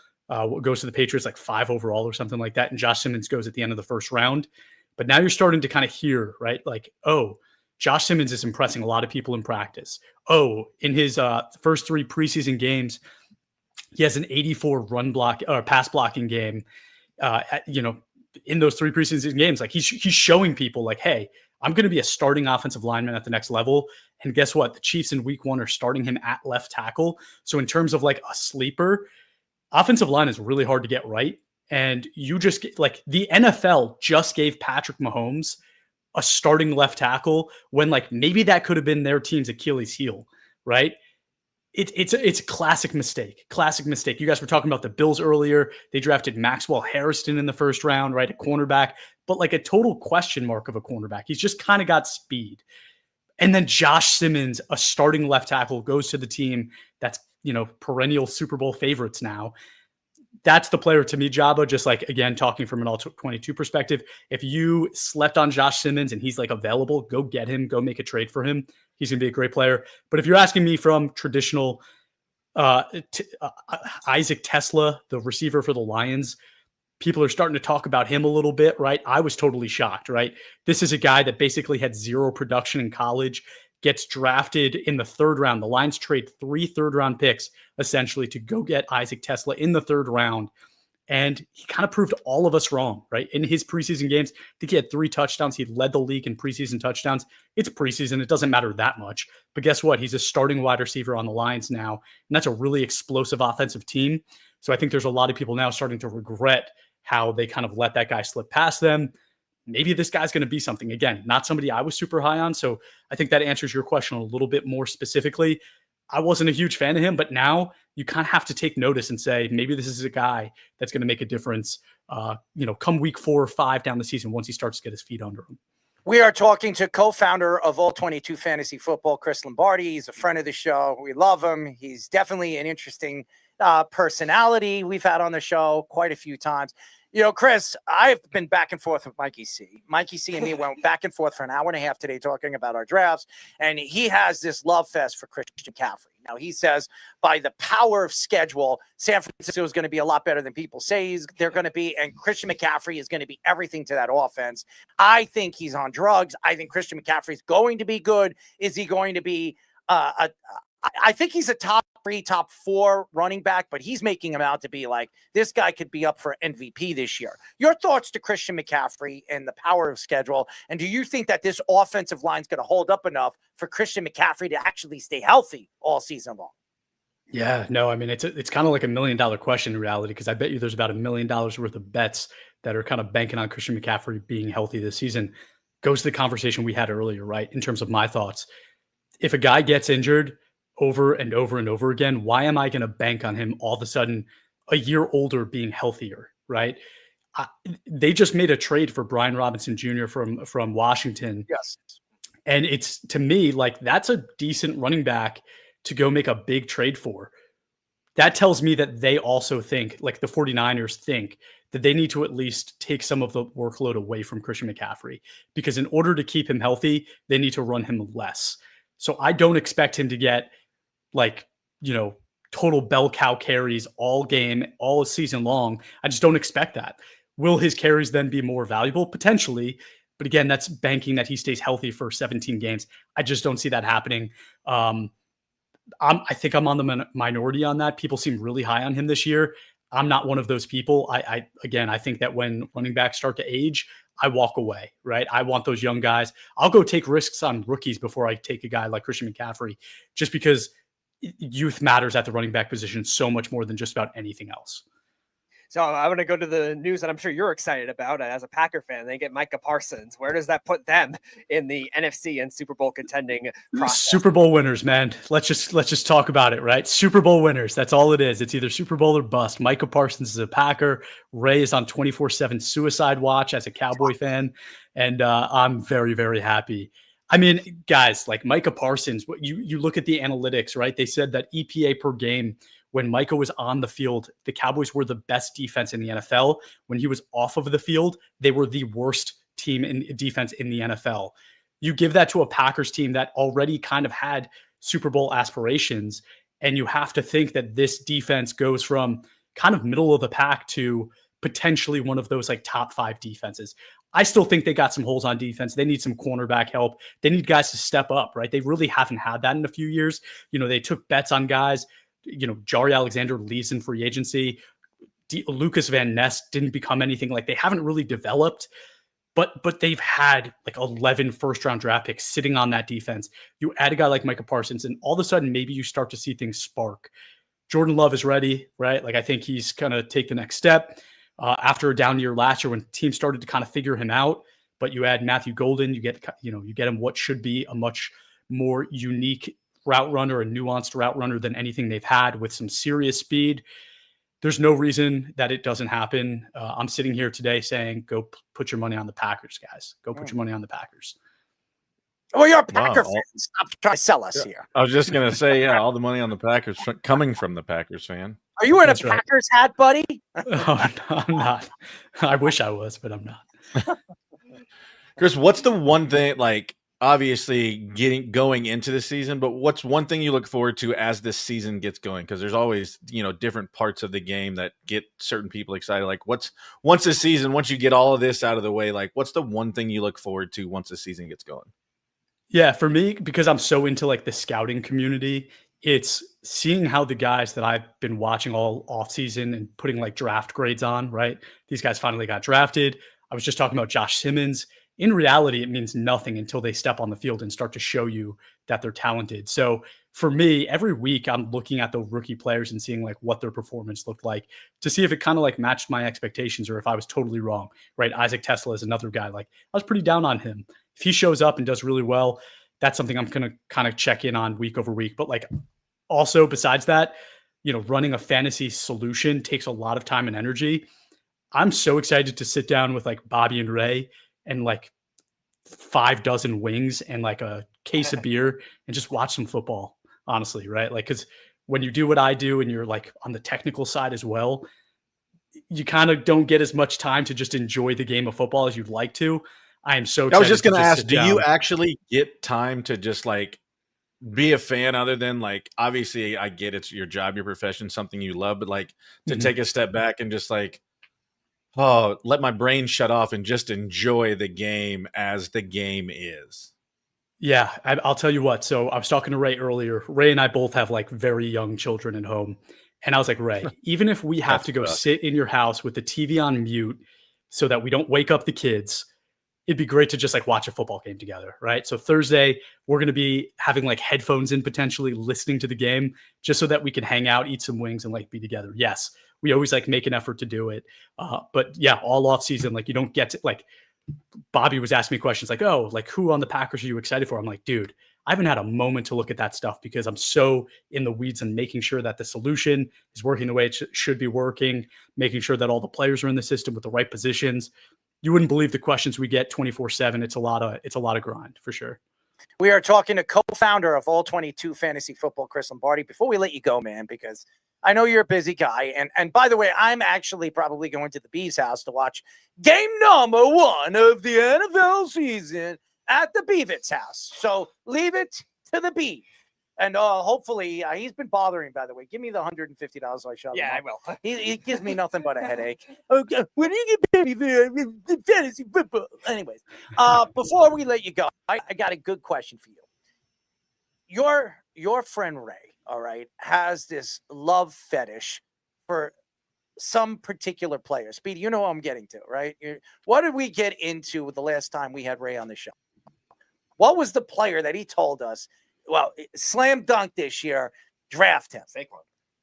goes to the Patriots like 5 overall or something like that. And Josh Simmons goes at the end of the first round. But now you're starting to kind of hear, right? Like, oh, Josh Simmons is impressing a lot of people in practice. Oh, in his first 3 preseason games, he has an 84 pass blocking game. In those 3 preseason games, like he's showing people like, hey, I'm going to be a starting offensive lineman at the next level. And guess what? The Chiefs in week 1 are starting him at left tackle. So in terms of like a sleeper, offensive line is really hard to get right. And you just get, like, the NFL just gave Patrick Mahomes a starting left tackle when like maybe that could have been their team's Achilles heel, right? It's a classic mistake. Classic mistake. You guys were talking about the Bills earlier. They drafted Maxwell Harrison in the first round, right? A cornerback, but like a total question mark of a cornerback. He's just kind of got speed. And then Josh Simmons, a starting left tackle, goes to the team that's, perennial Super Bowl favorites now. That's the player to me, Jabba, just like, again, talking from an all 22 perspective. If you slept on Josh Simmons and he's like available, go get him, go make a trade for him. He's going to be a great player. But if you're asking me from traditional Isaac Tesla, the receiver for the Lions, people are starting to talk about him a little bit, right? I was totally shocked, right? This is a guy that basically had 0 production in college, gets drafted in the 3rd round. The Lions trade 3 third-round picks, essentially, to go get Isaac Tesla in the 3rd round. And he kind of proved all of us wrong, right? In his preseason games, I think he had 3 touchdowns. He led the league in preseason touchdowns. It's preseason. It doesn't matter that much. But guess what? He's a starting wide receiver on the Lions now. And that's a really explosive offensive team. So I think there's a lot of people now starting to regret how they kind of let that guy slip past them. Maybe this guy's going to be something. Again, not somebody I was super high on. So I think that answers your question a little bit more specifically. I wasn't a huge fan of him, but now you kind of have to take notice and say, maybe this is a guy that's going to make a difference, come week 4 or 5 down the season once he starts to get his feet under him. We are talking to co-founder of All 22 Fantasy Football, Chris Lombardi. He's a friend of the show. We love him. He's definitely an interesting personality we've had on the show quite a few times. Chris, I've been back and forth with Mikey C. Mikey C and me went back and forth for an hour and a half today talking about our drafts, and he has this love fest for Christian McCaffrey. Now, he says by the power of schedule, San Francisco is going to be a lot better than people say they're going to be, and Christian McCaffrey is going to be everything to that offense. I think he's on drugs. I think Christian McCaffrey is going to be good. Is he going to be I think he's a top 3, top 4 running back, but he's making him out to be like, this guy could be up for MVP this year. Your thoughts to Christian McCaffrey and the power of schedule, and do you think that this offensive line is going to hold up enough for Christian McCaffrey to actually stay healthy all season long? Yeah, no, I mean, it's kind of like $1 million question in reality, because I bet you there's about $1 million worth of bets that are kind of banking on Christian McCaffrey being healthy this season. Goes to the conversation we had earlier, right? In terms of my thoughts. If a guy gets injured over and over and over again, why am I going to bank on him all of a sudden a year older being healthier, right? They just made a trade for Brian Robinson Jr. from Washington. Yes. And it's, to me, like, that's a decent running back to go make a big trade for. That tells me that they also think, like the 49ers think, that they need to at least take some of the workload away from Christian McCaffrey, because in order to keep him healthy, they need to run him less. So I don't expect him to get, like, total bell cow carries all game, all season long. I just don't expect that. Will his carries then be more valuable? Potentially. But again, that's banking that he stays healthy for 17 games. I just don't see that happening. I think I'm on the minority on that. People seem really high on him this year. I'm not one of those people. I think that when running backs start to age, I walk away, right? I want those young guys. I'll go take risks on rookies before I take a guy like Christian McCaffrey, just because youth matters at the running back position so much more than just about anything else. So I want to go to the news that I'm sure you're excited about as a Packer fan. They get Micah Parsons. Where does that put them in the NFC and Super Bowl contending process? Super Bowl winners, man. Let's just talk about it, right? Super Bowl winners. That's all it is. It's either Super Bowl or bust. Micah Parsons is a Packer. Ray is on 24/7 suicide watch as a Cowboy fan. And I'm very, very happy. I mean, guys, like Micah Parsons, you look at the analytics, right? They said that EPA per game, when Micah was on the field, the Cowboys were the best defense in the NFL. When he was off of the field, they were the worst team in defense in the NFL. You give that to a Packers team that already kind of had Super Bowl aspirations, and you have to think that this defense goes from kind of middle of the pack to potentially one of those like top 5 defenses. I still think they got some holes on defense. They need some cornerback help. They need guys to step up, right? They really haven't had that in a few years. They took bets on guys. Jari Alexander leaves in free agency. Lucas Van Ness didn't become anything. Like, they haven't really developed, but they've had like 11 first-round draft picks sitting on that defense. You add a guy like Micah Parsons, and all of a sudden, maybe you start to see things spark. Jordan Love is ready, right? Like, I think he's going to take the next step after a down year last year when teams started to kind of figure him out. But you add Matthew Golden, you get him what should be a much more unique route runner, a nuanced route runner than anything they've had, with some serious speed. There's no reason that it doesn't happen. I'm sitting here today saying, go put your money on the Packers, guys. Go put your money on the Packers. Well, you're a Packer fan. Stop trying to sell us here. I was just going to say, all the money on the Packers coming from the Packers fan. Are you wearing a Packers hat, buddy? Oh, no, I'm not. I wish I was, but I'm not. Chris, what's the one thing, like, obviously going into the season, but what's one thing you look forward to as this season gets going? Because there's always, different parts of the game that get certain people excited. Like, once you get all of this out of the way, like, what's the one thing you look forward to once the season gets going? Yeah, for me, because I'm so into like the scouting community, it's seeing how the guys that I've been watching all offseason and putting like draft grades on, right? These guys finally got drafted. I was just talking about Josh Simmons. In reality, it means nothing until they step on the field and start to show you that they're talented. So for me, every week I'm looking at the rookie players and seeing like what their performance looked like to see if it kind of like matched my expectations or if I was totally wrong, right? Isaac Tesla is another guy. Like, I was pretty down on him. If he shows up and does really well, that's something I'm going to kind of check in on week over week. But like, also besides that, running a fantasy solution takes a lot of time and energy. I'm so excited to sit down with like Bobby and Ray and like 5 dozen wings and like a case of beer and just watch some football, honestly, right? Like, because when you do what I do and you're like on the technical side as well, you kind of don't get as much time to just enjoy the game of football as you'd like to. I am so excited. I was just going to ask, do you actually get time to just like be a fan other than like, obviously I get it's your job, your profession, something you love, but like to take a step back and just like, let my brain shut off and just enjoy the game as the game is? Yeah, I'll tell you what. So I was talking to Ray earlier. Ray and I both have like very young children at home. And I was like, Ray, even if we have That's to go rough. sit in your house with the TV on mute so that we don't wake up the kids, it'd be great to just like watch a football game together, right? So Thursday, we're going to be having like headphones in, potentially listening to the game, just so that we can hang out, eat some wings, and like be together. Yes, we always like make an effort to do it. But yeah, all off season, like you don't get to like, Bobby was asking me questions like, oh, like who on the Packers are you excited for? I'm like, dude, I haven't had a moment to look at that stuff because I'm so in the weeds and making sure that the solution is working the way it should be working, making sure that all the players are in the system with the right positions. You wouldn't believe the questions we get 24/7. It's a lot of grind for sure. We are talking to co-founder of All 22 Fantasy Football, Chris Lombardi. Before we let you go, man, because I know you're a busy guy. And by the way, I'm actually probably going to the Bees house to watch game number 1 of the NFL season at the Beavits house. So leave it to the Beef. And hopefully, he's been bothering, by the way. Give me the $150 I shot. Yeah, I will. He gives me nothing but a headache. Okay, when do you get paid for fantasy football? Anyways, before we let you go, I got a good question for you. Your friend Ray, all right, has this love fetish for some particular player. Speedy, you know what I'm getting to, right? What did we get into the last time we had Ray on the show? What was the player that he told us? Well, slam dunk this year, draft him.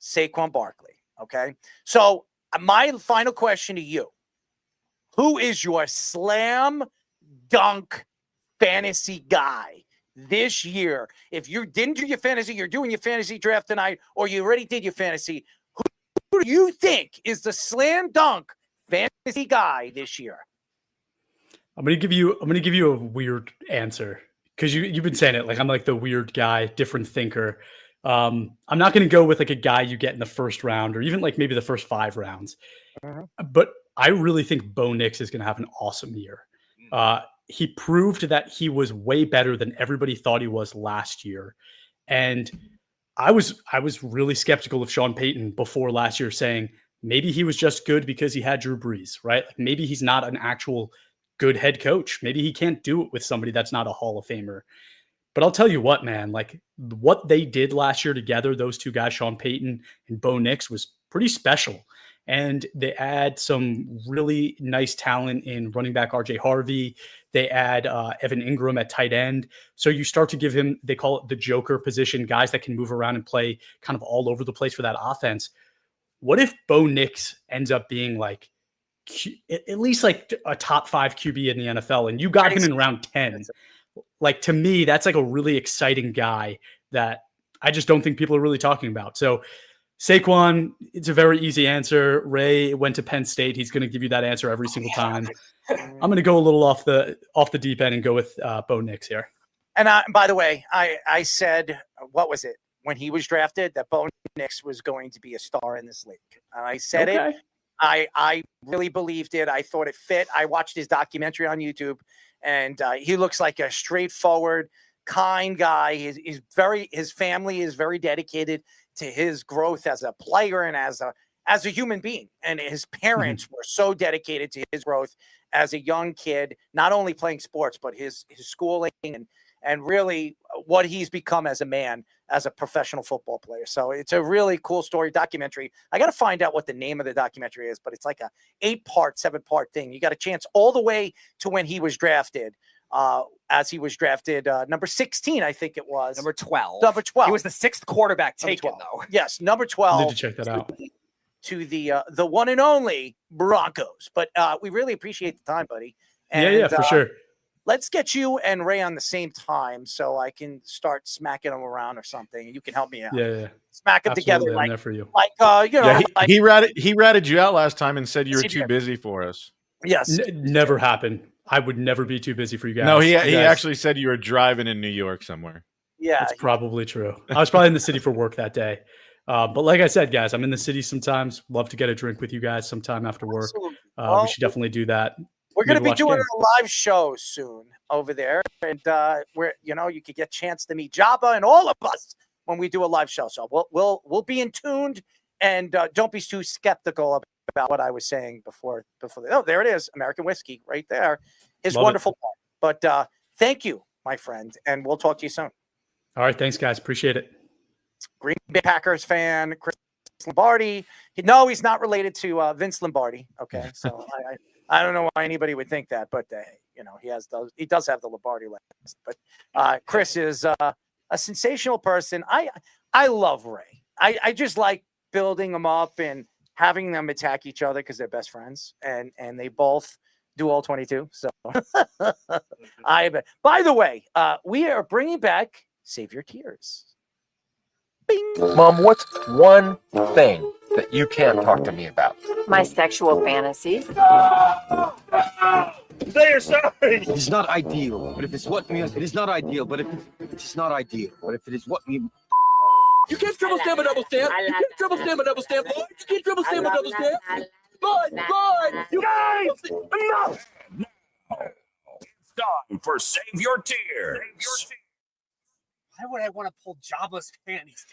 Saquon Barkley. Okay. So my final question to you: who is your slam dunk fantasy guy this year? If you didn't do your fantasy, you're doing your fantasy draft tonight, or you already did your fantasy, who do you think is the slam dunk fantasy guy this year? I'm gonna give you a weird answer. Because you've been saying it, like I'm like the weird guy, different thinker. I'm not going to go with like a guy you get in the first round or even like maybe the first 5 rounds. But I really think Bo Nix is going to have an awesome year. He proved that he was way better than everybody thought he was last year. And I was really skeptical of Sean Payton before last year, saying maybe he was just good because he had Drew Brees, right? Like maybe he's not an actual good head coach. Maybe he can't do it with somebody that's not a Hall of Famer. But I'll tell you what, man, like what they did last year together, those two guys, Sean Payton and Bo Nix, was pretty special. And they add some really nice talent in running back RJ Harvey. They add Evan Ingram at tight end. So you start to give him, they call it the Joker position, guys that can move around and play kind of all over the place for that offense. What if Bo Nix ends up being like, at least like a top 5 QB in the NFL, and you got him in round 10. Like to me, that's like a really exciting guy that I just don't think people are really talking about. So Saquon, it's a very easy answer. Ray went to Penn State. He's going to give you that answer every single time. I'm going to go a little off the deep end and go with Bo Nix here. And by the way, I said, what was it when he was drafted, that Bo Nix was going to be a star in this league. I said it. I really believed it. I thought it fit. I watched his documentary on YouTube, and he looks like a straightforward, kind guy. His family is very dedicated to his growth as a player and as a human being. And his parents were so dedicated to his growth as a young kid, not only playing sports, but his schooling and really what he's become as a man, as a professional football player. So it's a really cool story documentary. I got to find out what the name of the documentary is, but it's like a 8-part, 7-part thing. You got a chance all the way to when he was drafted, as he was drafted, number 16, I think it was. Number 12. Number 12. He was the 6th quarterback taken, though. Yes, number 12. I need to check that out. To the one and only Broncos. But we really appreciate the time, buddy. And, yeah, for sure. Let's get you and Ray on the same time so I can start smacking them around or something. You can help me out. Yeah. Smack them Absolutely, together. I'm Like, there for you. He ratted you out last time and said you were too busy for us. Yes. Never happened. I would never be too busy for you guys. No, he actually said you were driving in New York somewhere. Yeah. That's probably true. I was probably in the city for work that day. But like I said, guys, I'm in the city sometimes. Love to get a drink with you guys sometime after work. We should definitely do that. We're going to be doing a live show soon over there. And where, you could get a chance to meet Jabba and all of us when we do a live show. So we'll be in tuned, and don't be too skeptical about what I was saying before. Oh, there it is. American whiskey right there. His wonderful part. But thank you my friend, and we'll talk to you soon. All right, thanks, guys. Appreciate it. Green Bay Packers fan, Chris Lombardi. No, he's not related to Vince Lombardi. Okay, so I don't know why anybody would think that, but he does have the Lombardi last. But Chris is a sensational person. I love Ray. I just like building them up and having them attack each other because they're best friends, and they both do all 22. So by the way, we are bringing back Save Your Tears. Bing. Mom, what's one thing that you can't talk to me about? My sexual fantasies. They are sorry. It is not ideal, but if it's what me, it is not ideal. But if it's not ideal, but if it is what me. You can't triple stamp a double stamp. You can't triple stamp a double stamp, boy. You can't triple stamp a double stamp. Boy, you guys, enough. It's time for Save Your Tears. Why would I want to pull Jabba's panties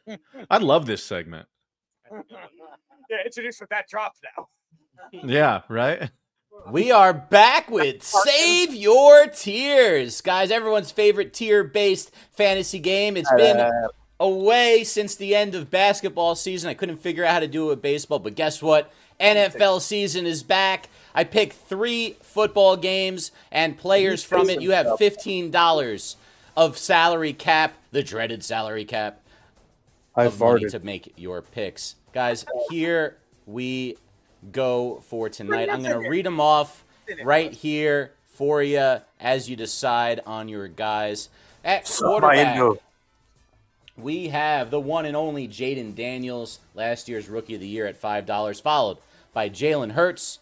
down? I love this segment. Yeah, introduced with that drop now. Yeah, right? We are back with Save Your Tears. Guys, everyone's favorite tier-based fantasy game. It's been away since the end of basketball season. I couldn't figure out how to do it with baseball, but guess what? NFL season is back. I picked 3 football games and players from it. You have $15 of salary cap, the dreaded salary cap, of money to make your picks. Guys, here we go for tonight. I'm going to read them off right here for you as you decide on your guys. At quarterback, we have the one and only Jaden Daniels, last year's Rookie of the Year at $5, followed by Jalen Hurts,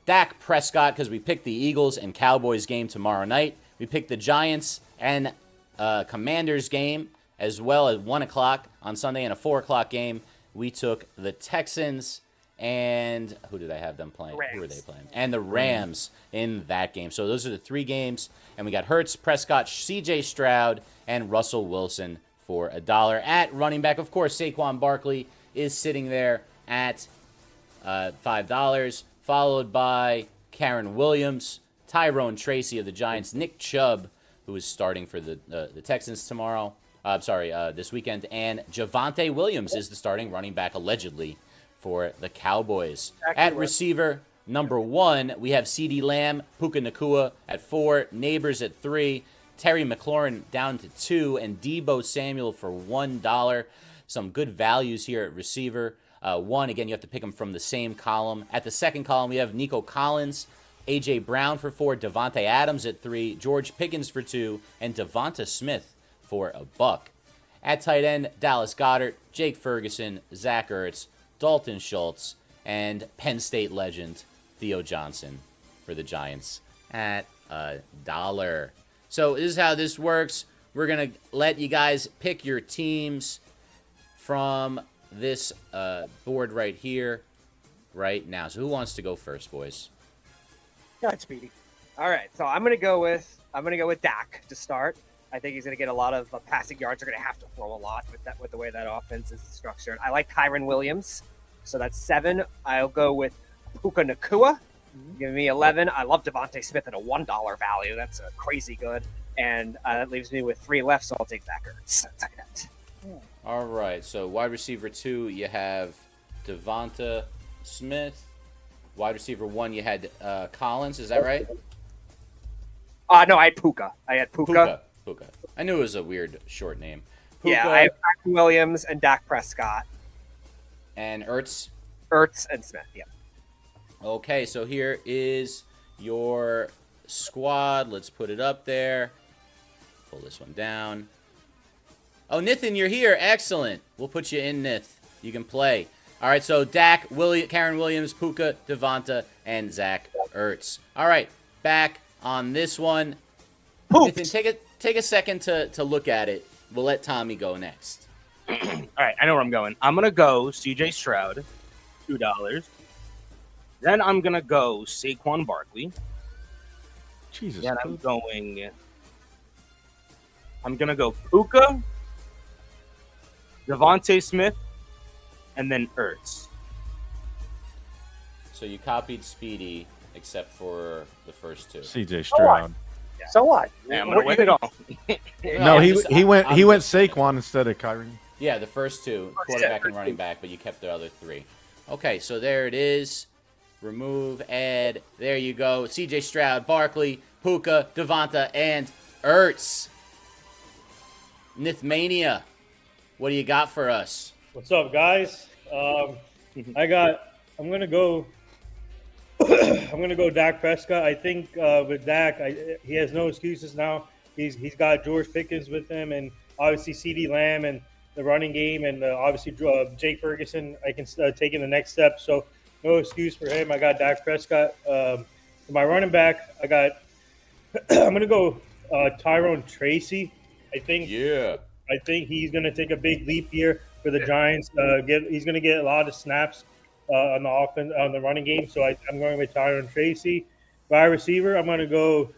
Dak Prescott, because we picked the Eagles and Cowboys game tomorrow night. We picked the Giants and Commanders game, as well as 1 o'clock on Sunday and a 4 o'clock game. We took the Texans and who did I have them playing? Who were they playing? And the Rams in that game. So those are the 3 games. And we got Hurts, Prescott, CJ Stroud, and Russell Wilson for $1. At running back, of course, Saquon Barkley is sitting there at $5, followed by Karen Williams, Tyrone Tracy of the Giants, Nick Chubb, who is starting for the Texans tomorrow. This weekend. And Javonte Williams is the starting running back, allegedly, for the Cowboys. At receiver, number 1, we have CeeDee Lamb, Puka Nacua at 4, Neighbors at 3, Terry McLaurin down to 2, and Deebo Samuel for $1. Some good values here at receiver. 1, again, you have to pick them from the same column. At the second column, we have Nico Collins, A.J. Brown for 4, Devontae Adams at 3, George Pickens for 2, and Devonta Smith for $1. At tight end, Dallas Goedert, Jake Ferguson, Zach Ertz, Dalton Schultz, and Penn State legend Theo Johnson for the Giants at $1. So this is how this works. We're going to let you guys pick your teams from this board right here, right now. So who wants to go first, boys? Yeah, it's Speedy. All right, so I'm gonna go with Dak to start. I think he's going to get a lot of passing yards. They're going to have to throw a lot with the way that offense is structured. I like Kyren Williams, so that's 7. I'll go with Puka Nacua. Give me 11. I love Devontae Smith at a $1 value. That's crazy good. And that leaves me with 3 left, so I'll take Zach Ertz. Tight end. All right, so wide receiver 2, you have Devonta Smith. Wide receiver 1, you had Collins. Is that right? No, I had Puka. Puka. I knew it was a weird short name. Puka, yeah, I have Kyren Williams and Dak Prescott. And Ertz? Ertz and Smith, yeah. Okay, so here is your squad. Let's put it up there. Pull this one down. Oh, Nithan, you're here. Excellent. We'll put you in, Nith. You can play. All right, so Dak, Kyren Williams, Puka, Devonta, and Zach Ertz. All right, back on this one. Nithan, take a second to look at it. We'll let Tommy go next. All right, I know where I'm going. I'm going to go CJ Stroud, $2. Then I'm going to go Saquon Barkley. Jesus. Then I'm going to go Puka, Devontae Smith, and then Ertz. So you copied Speedy, except for the first 2. CJ Stroud. So what? Yeah, I'm gonna win it all. No, he went Saquon instead of Kyrie. Yeah, the first two, quarterback and running back, but you kept the other three. Okay, so there it is. Remove, add. There you go. CJ Stroud, Barkley, Puka, Devonta, and Ertz. Nithmania, what do you got for us? What's up, guys? I'm gonna go. I'm gonna go Dak Prescott. I think with Dak, he has no excuses now. He's got George Pickens with him, and obviously CeeDee Lamb and the running game, and obviously Jake Ferguson. I can take in the next step. So no excuse for him. I got Dak Prescott. For my running back, I'm gonna go Tyrone Tracy. I think he's gonna take a big leap here for the Giants. He's gonna get a lot of snaps on the offense, on the running game. So I'm going with Tyrone Tracy. Wide receiver, I'm going to go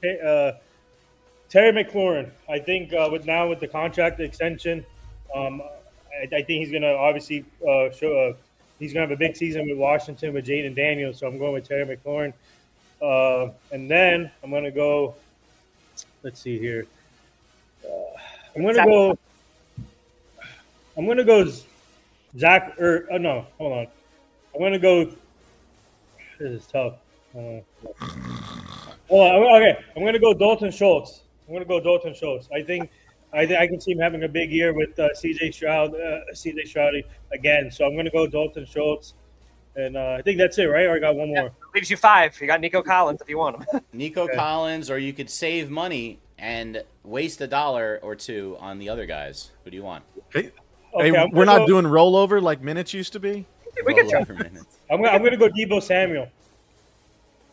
Terry McLaurin. I think with the contract extension, I think he's going to obviously show. He's going to have a big season with Washington with Jaden Daniels. So I'm going with Terry McLaurin. And then I'm going to go. Let's see here. I'm going to go. Zach, no, hold on. I'm going to go. This is tough. Hold on. Okay, I'm going to go Dalton Schultz. I think I can see him having a big year with CJ Stroud again. So I'm going to go Dalton Schultz. And I think that's it, right? Or I got one more. Leaves you 5. You got Nico Collins if you want him. Nico Collins, or you could save money and waste $1 or $2 on the other guys. Who do you want? Hey, we're not doing rollover like minutes used to be? We can try. Minutes. I'm going to go Deebo Samuel.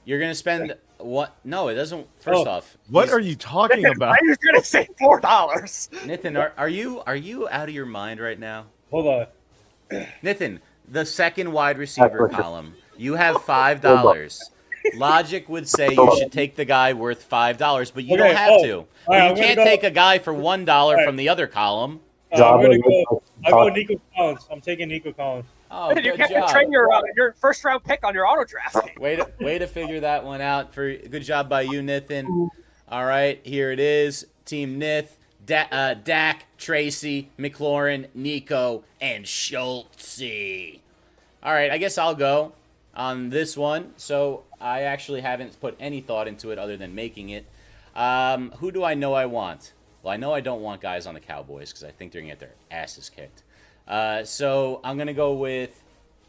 You're going to spend what? No, it doesn't. First off. What are you talking about? You're going to save $4. Nathan, are you out of your mind right now? Hold on. Nathan, the second wide receiver column, you have $5. Logic would say you should take the guy worth $5, but you don't have to. Right, you can't take a guy for $1 from the other column. I'm going to go Nico Collins. I'm taking Nico Collins. Oh, you can't train your first round pick on your auto draft. Way to figure that one out. Good job by you, Nathan. All right, here it is. Team Nith, Dak, Tracy, McLaurin, Nico, and Schultz. All right, I guess I'll go on this one. So I actually haven't put any thought into it other than making it. Who do I know I want? Well, I know I don't want guys on the Cowboys because I think they're going to get their asses kicked. So I'm going to go with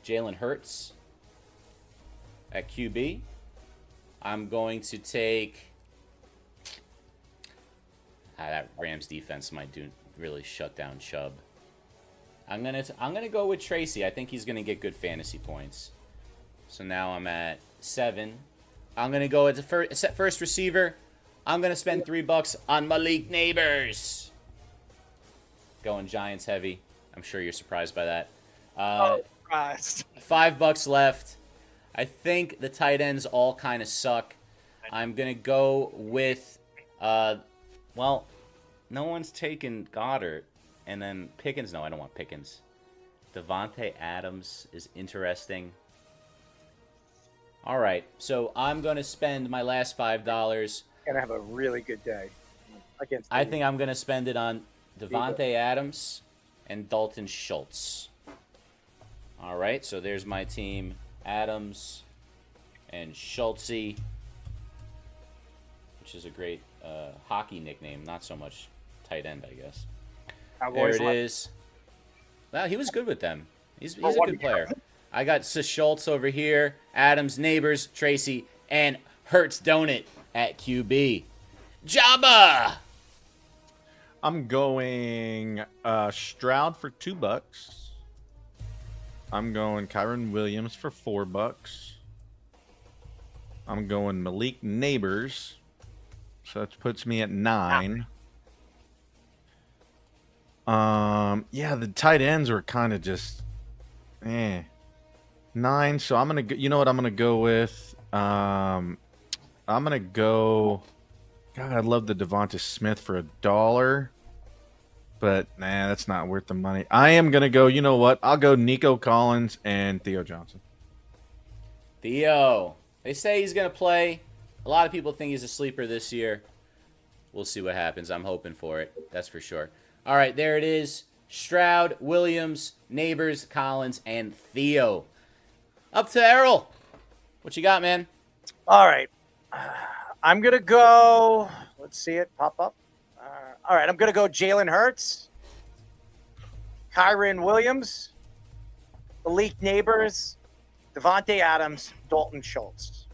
Jalen Hurts at QB. I'm going to take... that Rams defense might really shut down Chubb. I'm gonna go with Tracy. I think he's going to get good fantasy points. So now I'm at 7. I'm going to go at the first receiver. I'm going to spend $3 on Malik Neighbors. Going Giants heavy. I'm sure you're surprised by that. Surprised. $5 left. I think the tight ends all kind of suck. I'm going to go with, well, no one's taken Goddard. And then Pickens. No, I don't want Pickens. Devontae Adams is interesting. All right, so I'm going to spend my last $5. Going to have a really good day against. I think I'm going to spend it on Devontae Adams and Dalton Schultz. All right, so there's my team. Adams and Schultz, which is a great hockey nickname. Not so much tight end, I guess. There it is. Well, he was good with them. He's a good player. I got Schultz over here, Adams, Neighbors, Tracy, and Hurts Donut at QB. Jabba! I'm going Stroud for $2. I'm going Kyron Williams for $4. I'm going Malik Neighbors. So that puts me at 9. Yeah, the tight ends were kind of just 9. So I'm gonna you know what I'm gonna go with? I'm gonna go. God, I love the Devonta Smith for $1, but nah, that's not worth the money. I am gonna go. You know what? I'll go Nico Collins and Theo Johnson. Theo, they say he's gonna play. A lot of people think he's a sleeper this year. We'll see what happens. I'm hoping for it. That's for sure. All right, there it is. Stroud, Williams, Neighbors, Collins, and Theo. Up to Errol. What you got, man? All right. I'm going to go. Let's see it pop up. All right. I'm going to go Jalen Hurts, Kyren Williams, Malik Neighbors, Devontae Adams, Dalton Schultz.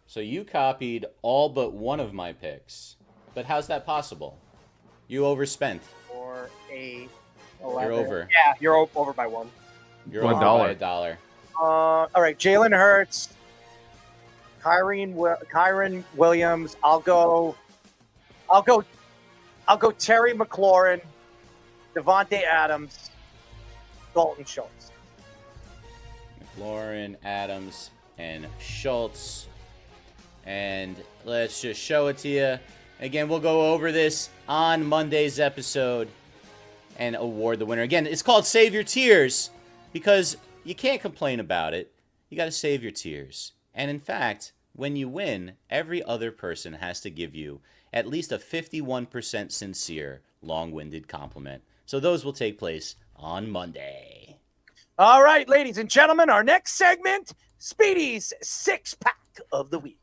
So you copied all but one of my picks. But how's that possible? You overspent. For a 11. You're over. Yeah, you're over by one. You're over by $1. All right, Jalen Hurts, Kyren Williams. I'll go Terry McLaurin, Devontae Adams, Dalton Schultz. McLaurin, Adams, and Schultz. And let's just show it to you. Again, we'll go over this on Monday's episode and award the winner. Again, it's called Save Your Tears because you can't complain about it. You got to save your tears. And in fact, when you win, every other person has to give you at least a 51% sincere, long-winded compliment. So those will take place on Monday. All right, ladies and gentlemen, our next segment, Speedy's six-pack of the week.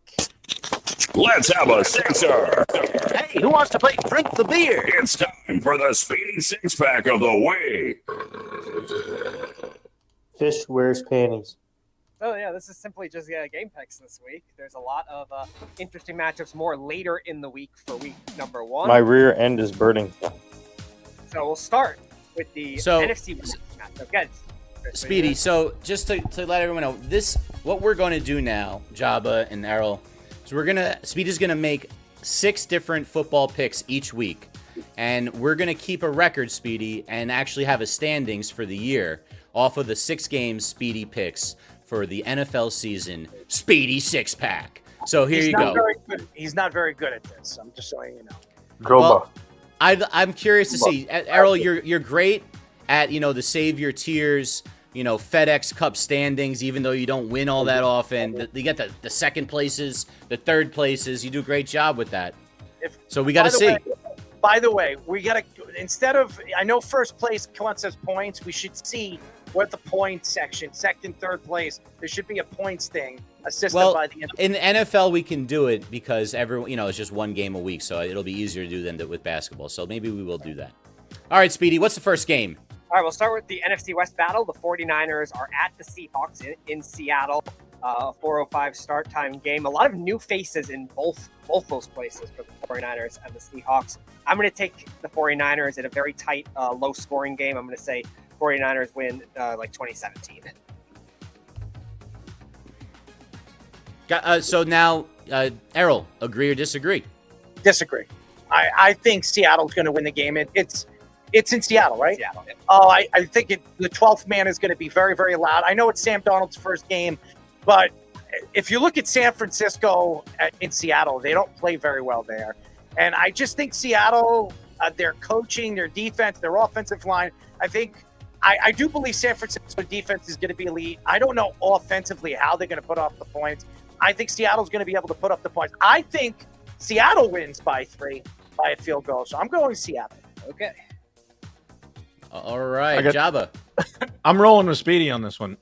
Let's have a sixer. Hey, who wants to play Drink the Beer? It's time for the Speedy six-pack of the week. Fish wears panties. Oh, yeah, this is simply just game picks this week. There's a lot of interesting matchups more later in the week for week number 1. My rear end is burning. So we'll start with the NFC matchup. Again, Speedy, so just to let everyone know, what we're going to do now, Jabba and Errol, so Speedy's going to make 6 different football picks each week. And we're going to keep a record, Speedy, and actually have a standings for the year off of the 6 games Speedy picks for the NFL season, Speedy six-pack. So here you go. He's not very good at this. I'm just letting you know. Well, I'm curious to see. Errol, you're great at, the Save Your Tears, FedEx Cup standings, even though you don't win all that often. You get the second places, the third places. You do a great job with that. So we got to see. By the way, we got to, instead of, I know first place counts as points, we should see what the points section, second, third place, there should be a points thing assisted by the in the NFL, we can do it because everyone, it's just one game a week, so it'll be easier to do than with basketball. So maybe we will do that. All right, Speedy, what's the first game? All right, we'll start with the NFC West battle. The 49ers are at the Seahawks in Seattle. 4:05 start time game. A lot of new faces in both those places for the 49ers and the Seahawks. I'm going to take the 49ers in a very tight, low-scoring game. I'm going to say 49ers win like 2017. So now, Errol, agree or disagree? Disagree. I think Seattle's going to win the game. It's in Seattle, right? Seattle. Yeah. Oh, I think the 12th man is going to be very, very loud. I know it's Sam Darnold's first game, but if you look at San Francisco in Seattle, they don't play very well there. And I just think Seattle, their coaching, their defense, their offensive line, I do believe San Francisco defense is going to be elite. I don't know offensively how they're going to put up the points. I think Seattle's going to be able to put up the points. I think Seattle wins by 3 by a field goal. So I'm going Seattle. Okay. All right, Jabba. I'm rolling with Speedy on this one.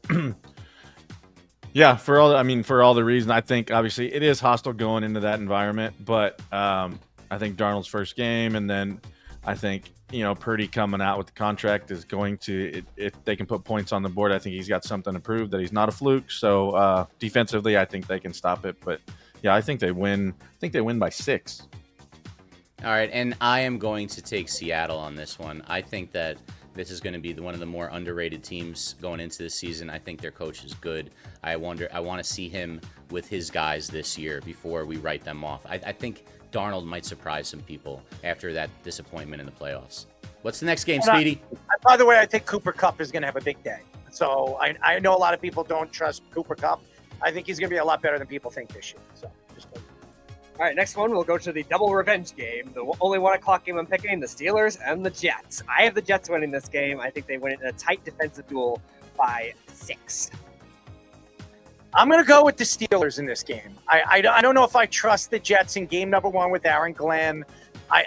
Yeah, for all the reasons. I think obviously it is hostile going into that environment, but I think Darnold's first game, and then I think Purdy coming out with the contract is going to, if they can put points on the board, I think he's got something to prove that he's not a fluke. So defensively, I think they can stop it. But yeah, I think they win. I think they win by 6. All right, and I am going to take Seattle on this one. I think that this is going to be one of the more underrated teams going into this season. I think their coach is good. I want to see him with his guys this year before we write them off. I think Darnold might surprise some people after that disappointment in the playoffs. What's the next game, Speedy? By the way, I think Cooper Kupp is going to have a big day. So I know a lot of people don't trust Cooper Kupp. I think he's going to be a lot better than people think this year. So all right, next one, we'll go to the double revenge game. The only 1 o'clock game I'm picking, the Steelers and the Jets. I have the Jets winning this game. I think they win it in a tight defensive duel by 6. I'm going to go with the Steelers in this game. I don't know if I trust the Jets in game number 1 with Aaron Glenn.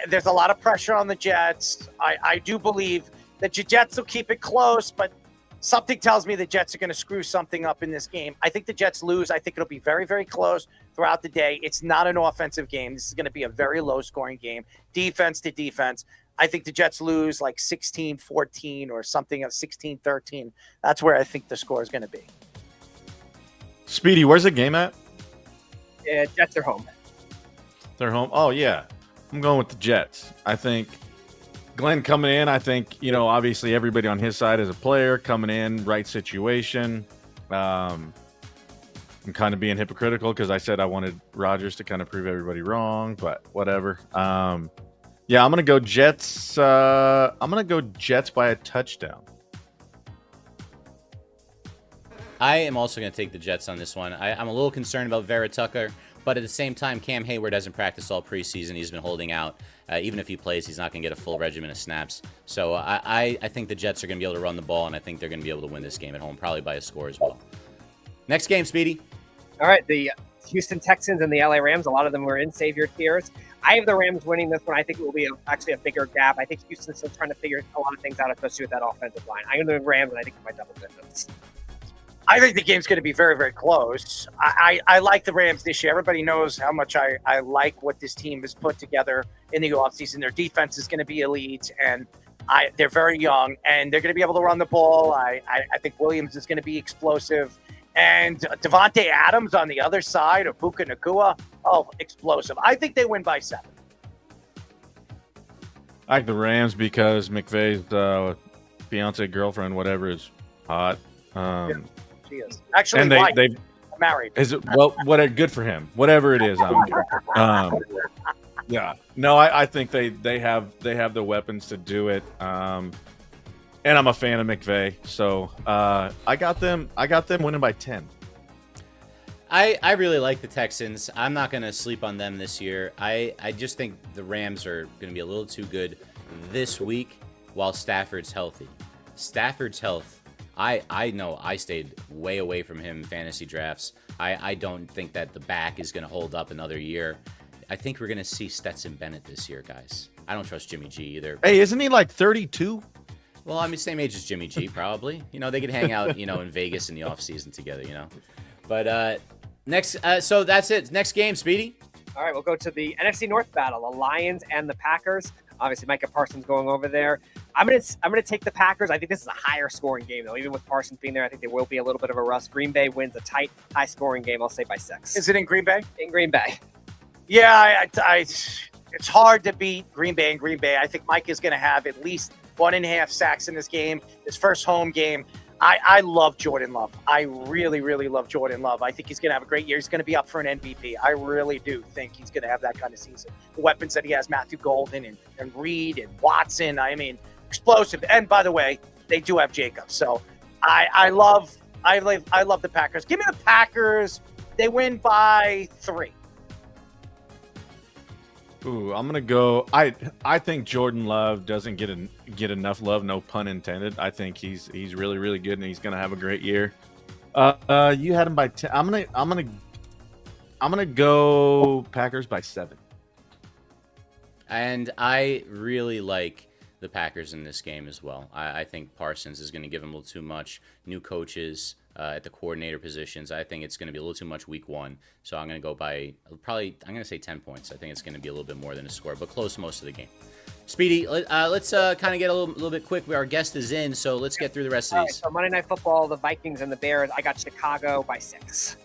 There's a lot of pressure on the Jets. I do believe that the Jets will keep it close, but something tells me the Jets are going to screw something up in this game. I think the Jets lose. I think it'll be very, very close throughout the day. It's not an offensive game. This is going to be a very low-scoring game, defense to defense. I think the Jets lose like 16-14 or something of 16-13. That's where I think the score is going to be. Speedy, where's the game at? Yeah, Jets are home. They're home. Oh, yeah. I'm going with the Jets. I think Glenn coming in, I think, obviously everybody on his side is a player coming in, right situation. I'm kind of being hypocritical because I said I wanted Rodgers to kind of prove everybody wrong, but whatever. Yeah, I'm going to go Jets. I'm going to go Jets by a touchdown. I am also going to take the Jets on this one. I'm a little concerned about Vera Tucker, but at the same time, Cam Hayward hasn't practiced all preseason. He's been holding out. Even if he plays, he's not going to get a full regimen of snaps. So I think the Jets are going to be able to run the ball, and I think they're going to be able to win this game at home, probably by a score as well. Next game, Speedy. All right, the Houston Texans and the LA Rams, a lot of them were in savior tiers. I have the Rams winning this one. I think it will be actually a bigger gap. I think Houston's still trying to figure a lot of things out, especially with that offensive line. I'm going to the Rams, and I think it's by double digits. I think the game's going to be very, very close. I like the Rams this year. Everybody knows how much I like what this team has put together in the offseason. Their defense is going to be elite, and they're very young, and they're going to be able to run the ball. I think Williams is going to be explosive. And Devontae Adams on the other side of Puka Nacua, explosive. I think they win by 7. I like the Rams because McVay's fiance, girlfriend, whatever, is hot. She is. Actually, and they married. Is it good for him? Whatever it is, I don't care. Yeah. No, I think they have the weapons to do it. And I'm a fan of McVay, so I got them winning by 10. I really like the Texans. I'm not going to sleep on them this year. I just think the Rams are going to be a little too good this week while Stafford's healthy. Stafford's health. I know I stayed way away from him in fantasy drafts. I don't think that the back is going to hold up another year. I think we're going to see Stetson Bennett this year, guys. I don't trust Jimmy G either. Hey, isn't he like 32? Well, I mean, same age as Jimmy G, probably. They could hang out, in Vegas in the offseason together, But next, so that's it. Next game, Speedy. All right, we'll go to the NFC North battle, the Lions and the Packers. Obviously, Micah Parsons going over there. I'm gonna take the Packers. I think this is a higher scoring game, though. Even with Parsons being there, I think there will be a little bit of a rust. Green Bay wins a tight, high scoring game. I'll say by 6. Is it in Green Bay? In Green Bay. Yeah, it's hard to beat Green Bay in Green Bay. I think Mike is going to have at least 1.5 sacks in this game, his first home game. I love Jordan Love. I really, really love Jordan Love. I think he's going to have a great year. He's going to be up for an MVP. I really do think he's going to have that kind of season. The weapons that he has, Matthew Golden and Reed and Watson, I mean, explosive. And by the way, they do have Jacobs. So I love the Packers. Give me the Packers. They win by 3. Ooh, I'm gonna go. I think Jordan Love doesn't get enough love. No pun intended. I think he's really, really good, and he's gonna have a great year. You had him by 10. I'm gonna go Packers by 7. And I really like the Packers in this game as well. I think Parsons is going to give them a little too much. New coaches at the coordinator positions. I think it's going to be a little too much week 1. So I'm going to go by I'm going to say 10 points. I think it's going to be a little bit more than a score, but close most of the game. Speedy, let's kind of get a little bit quick. Our guest is in, so let's get through the rest of these. So Monday Night Football, the Vikings and the Bears. I got Chicago by 6.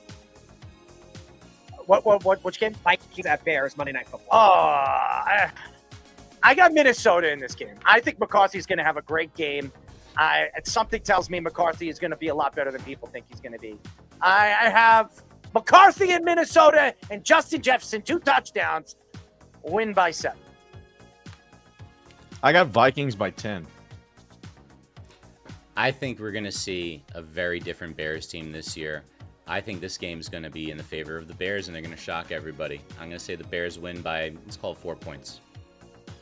Which game? Vikings at Bears, Monday Night Football. I got Minnesota in this game. I think McCarthy's going to have a great game. Something tells me McCarthy is going to be a lot better than people think he's going to be. I have McCarthy in Minnesota and Justin Jefferson, 2 touchdowns, win by 7. I got Vikings by 10. I think we're going to see a very different Bears team this year. I think this game is going to be in the favor of the Bears, and they're going to shock everybody. I'm going to say the Bears win by, let's call it 4 points.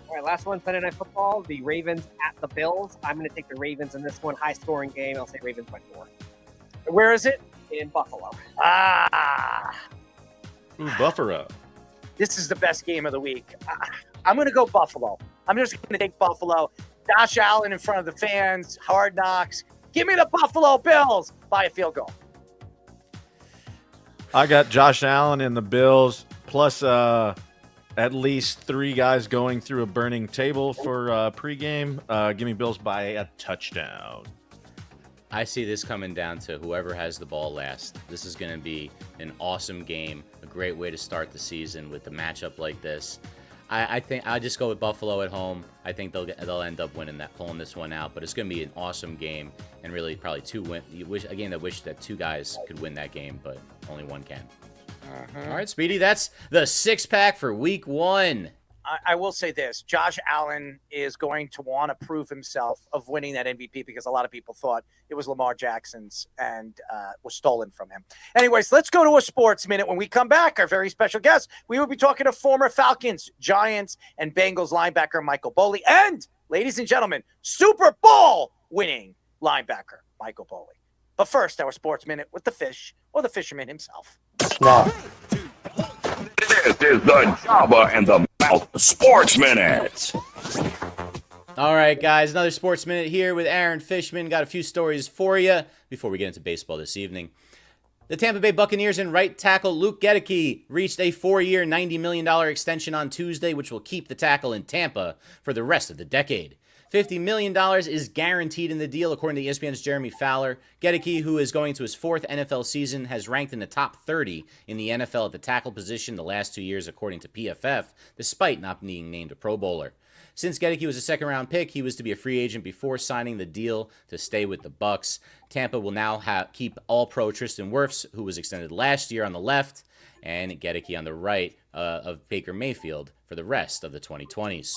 All right, last one, Sunday Night Football, the Ravens at the Bills. I'm going to take the Ravens in this one. High-scoring game. I'll say Ravens by 4. Where is it? in Buffalo. Ooh, Buffalo. This is the best game of the week. I'm going to go Buffalo. I'm just going to take Buffalo. Josh Allen in front of the fans, Hard Knocks. Give me the Buffalo Bills by a field goal. I got Josh Allen and the Bills, plus at least 3 guys going through a burning table for pregame. Give me Bills by a touchdown. I see this coming down to whoever has the ball last. This is going to be an awesome game, a great way to start the season with a matchup like this. I think I just go with Buffalo at home. I think they'll end up winning that, pulling this one out. But it's going to be an awesome game, and really probably a game that wish that 2 guys could win that game, but only one can. All right, Speedy, that's the 6-pack for Week 1. I will say this. Josh Allen is going to want to prove himself of winning that MVP because a lot of people thought it was Lamar Jackson's and was stolen from him. Anyways, let's go to a sports minute. When we come back, our very special guest, we will be talking to former Falcons, Giants, and Bengals linebacker Michael Boley. And, ladies and gentlemen, Super Bowl winning linebacker Michael Boley. But first, our sports minute with the fish or the fisherman himself. Nah. This is the Jabba and the Mouth Sports Minute. All right, guys, another Sports Minute here with Aaron Fishman. Got a few stories for you before we get into baseball this evening. The Tampa Bay Buccaneers and right tackle Luke 𝐃𝐨𝐽 reached a 4-year, $90 million extension on Tuesday, which will keep the tackle in Tampa for the rest of the decade. $50 million is guaranteed in the deal, according to ESPN's Jeremy Fowler. 𝐃𝐾, who is going to his 4th NFL season, has ranked in the top 30 in the NFL at the tackle position the last 2 years, according to PFF, despite not being named a Pro Bowler. Since 𝐃𝐾 was a second-round pick, he was to be a free agent before signing the deal to stay with the Bucs. Tampa will now keep All-Pro Tristan Wirfs, who was extended last year, on the left, and 𝐃𝐾 on the right of Baker Mayfield for the rest of the 2020s.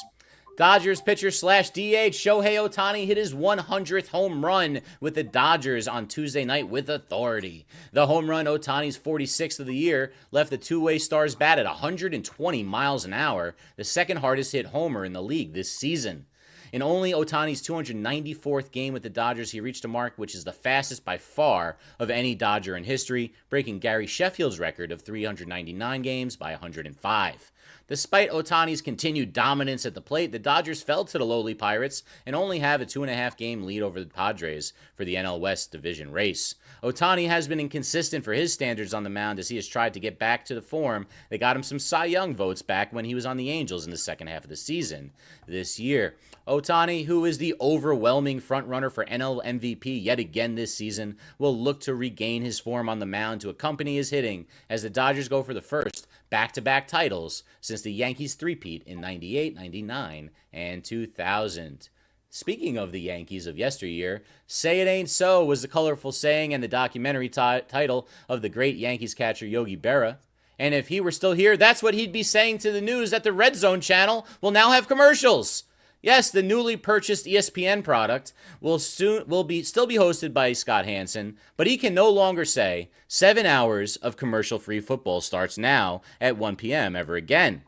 Dodgers pitcher / DH Shohei Ohtani hit his 100th home run with the Dodgers on Tuesday night with authority. The home run, Ohtani's 46th of the year, left the two-way Stars bat at 120 miles an hour, the second hardest hit homer in the league this season. In only Ohtani's 294th game with the Dodgers, he reached a mark which is the fastest by far of any Dodger in history, breaking Gary Sheffield's record of 399 games by 105. Despite Ohtani's continued dominance at the plate, the Dodgers fell to the lowly Pirates and only have a 2.5-game lead over the Padres for the NL West division race. Ohtani has been inconsistent for his standards on the mound as he has tried to get back to the form that got him some Cy Young votes back when he was on the Angels in the second half of the season this year. Ohtani, who is the overwhelming frontrunner for NL MVP yet again this season, will look to regain his form on the mound to accompany his hitting as the Dodgers go for the first back-to-back titles since the Yankees three-peat in 98, 99, and 2000. Speaking of the Yankees of yesteryear, "Say It Ain't So" was the colorful saying and the documentary title of the great Yankees catcher Yogi Berra. And if he were still here, that's what he'd be saying to the news that the Red Zone channel will now have commercials. Yes, the newly purchased ESPN product will still be hosted by Scott Hanson, but he can no longer say 7 hours of commercial-free football starts now at 1 p.m. ever again.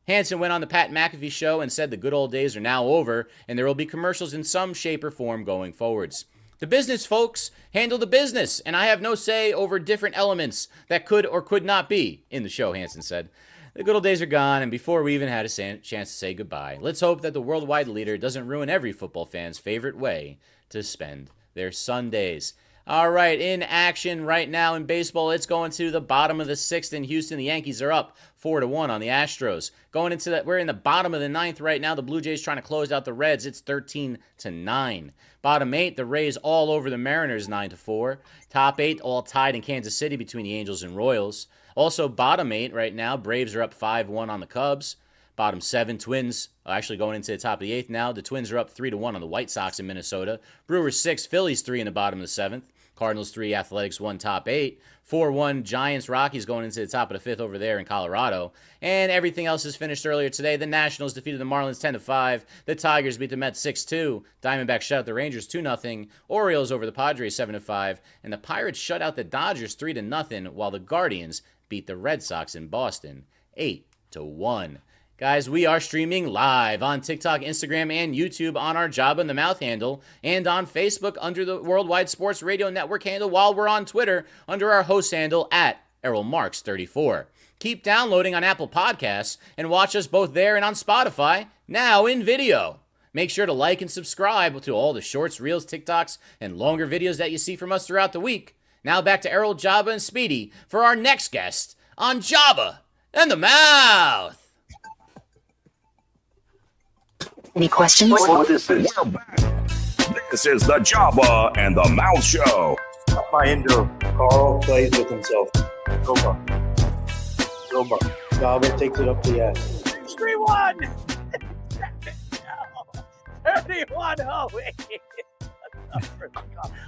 Hanson went on the Pat McAfee show and said the good old days are now over and there will be commercials in some shape or form going forwards. The business folks handle the business, and I have no say over different elements that could or could not be in the show, Hanson said. The good old days are gone, and before we even had a chance to say goodbye, let's hope that the worldwide leader doesn't ruin every football fan's favorite way to spend their Sundays. All right, in action right now in baseball, it's going to the bottom of the 6th in Houston. The Yankees are up 4-1 on the Astros. Going into that, we're in the bottom of the 9th right now. The Blue Jays trying to close out the Reds. It's 13-9. Bottom 8, the Rays all over the Mariners 9-4. Top 8 all tied in Kansas City between the Angels and Royals. Also, bottom 8 right now, Braves are up 5-1 on the Cubs. Bottom 7, Twins actually going into the top of the 8th now. The Twins are up 3-1 on the White Sox in Minnesota. Brewers 6, Phillies 3 in the bottom of the 7th. Cardinals 3, Athletics 1, top 8. 4-1, Giants, Rockies going into the top of the 5th over there in Colorado. And everything else is finished earlier today. The Nationals defeated the Marlins 10-5. The Tigers beat the Mets 6-2. Diamondbacks shut out the Rangers 2-0. Orioles over the Padres 7-5. And the Pirates shut out the Dodgers 3-0, while the Guardians beat the Red Sox in Boston 8-1. Guys, we are streaming live on TikTok, Instagram, and YouTube on our Job in the Mouth handle, and on Facebook under the Worldwide Sports Radio Network handle, while we're on Twitter under our host handle at @ErrolMarks34. Keep downloading on Apple Podcasts and watch us both there and on Spotify, now in video. Make sure to like and subscribe to all the shorts, reels, TikToks, and longer videos that you see from us throughout the week. Now back to Errol, Jabba, and Speedy for our next guest on Jabba in the Mouth. Any questions? This is the Jabba and the Mouth Show. My indoor. Carl plays with himself. Go Buck. Go Buck. Jabba takes it up the ass. 3-1. 31-08.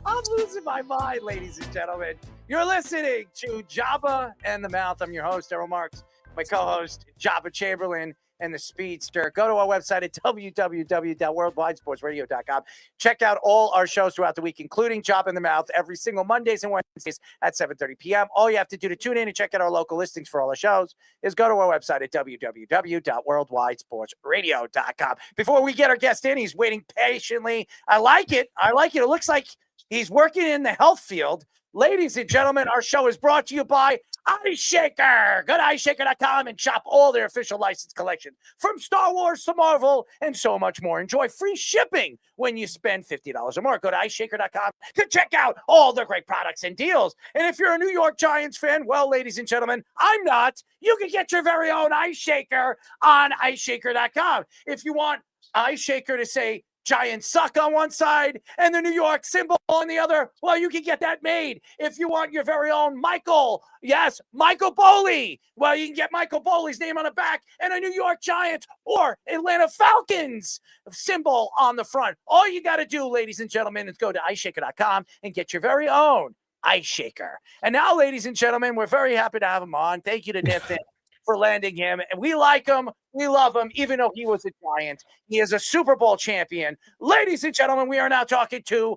I'm losing my mind, ladies and gentlemen. You're listening to Jabba and the Mouth. I'm your host, Errol Marks. My co-host, Jabba Chamberlain, and the Speedster. Go to our website at www.worldwidesportsradio.com. Check out all our shows throughout the week, including Jabba in the Mouth, every single Mondays and Wednesdays at 7:30 p.m. All you have to do to tune in and check out our local listings for all our shows is go to our website at www.worldwidesportsradio.com. Before we get our guest in, he's waiting patiently. I like it. It looks like he's working in the health field. Ladies and gentlemen, our show is brought to you by 𝐿Shaker. Go to 𝐿Shaker.com and shop all their official license collection from Star Wars to Marvel and so much more. Enjoy free shipping when you spend $50 or more. Go to 𝐿Shaker.com to check out all the great products and deals. And if you're a New York Giants fan, well, ladies and gentlemen, I'm not. You can get your very own 𝐿Shaker on 𝐿Shaker.com. If you want 𝐿Shaker to say Giants suck on one side and the New York symbol on the other, well, you can get that made. If you want your very own Michael Boley, well, you can get Michael Boley's name on the back and a New York Giants or Atlanta Falcons symbol on the front. All you got to do, ladies and gentlemen, is go to 𝐿Shaker.com and get your very own 𝐿Shaker. And now, ladies and gentlemen, we're very happy to have him on. Thank you to Nathan for landing him. And we like him. We love him, even though he was a Giant. He is a Super Bowl champion. Ladies and gentlemen, we are now talking to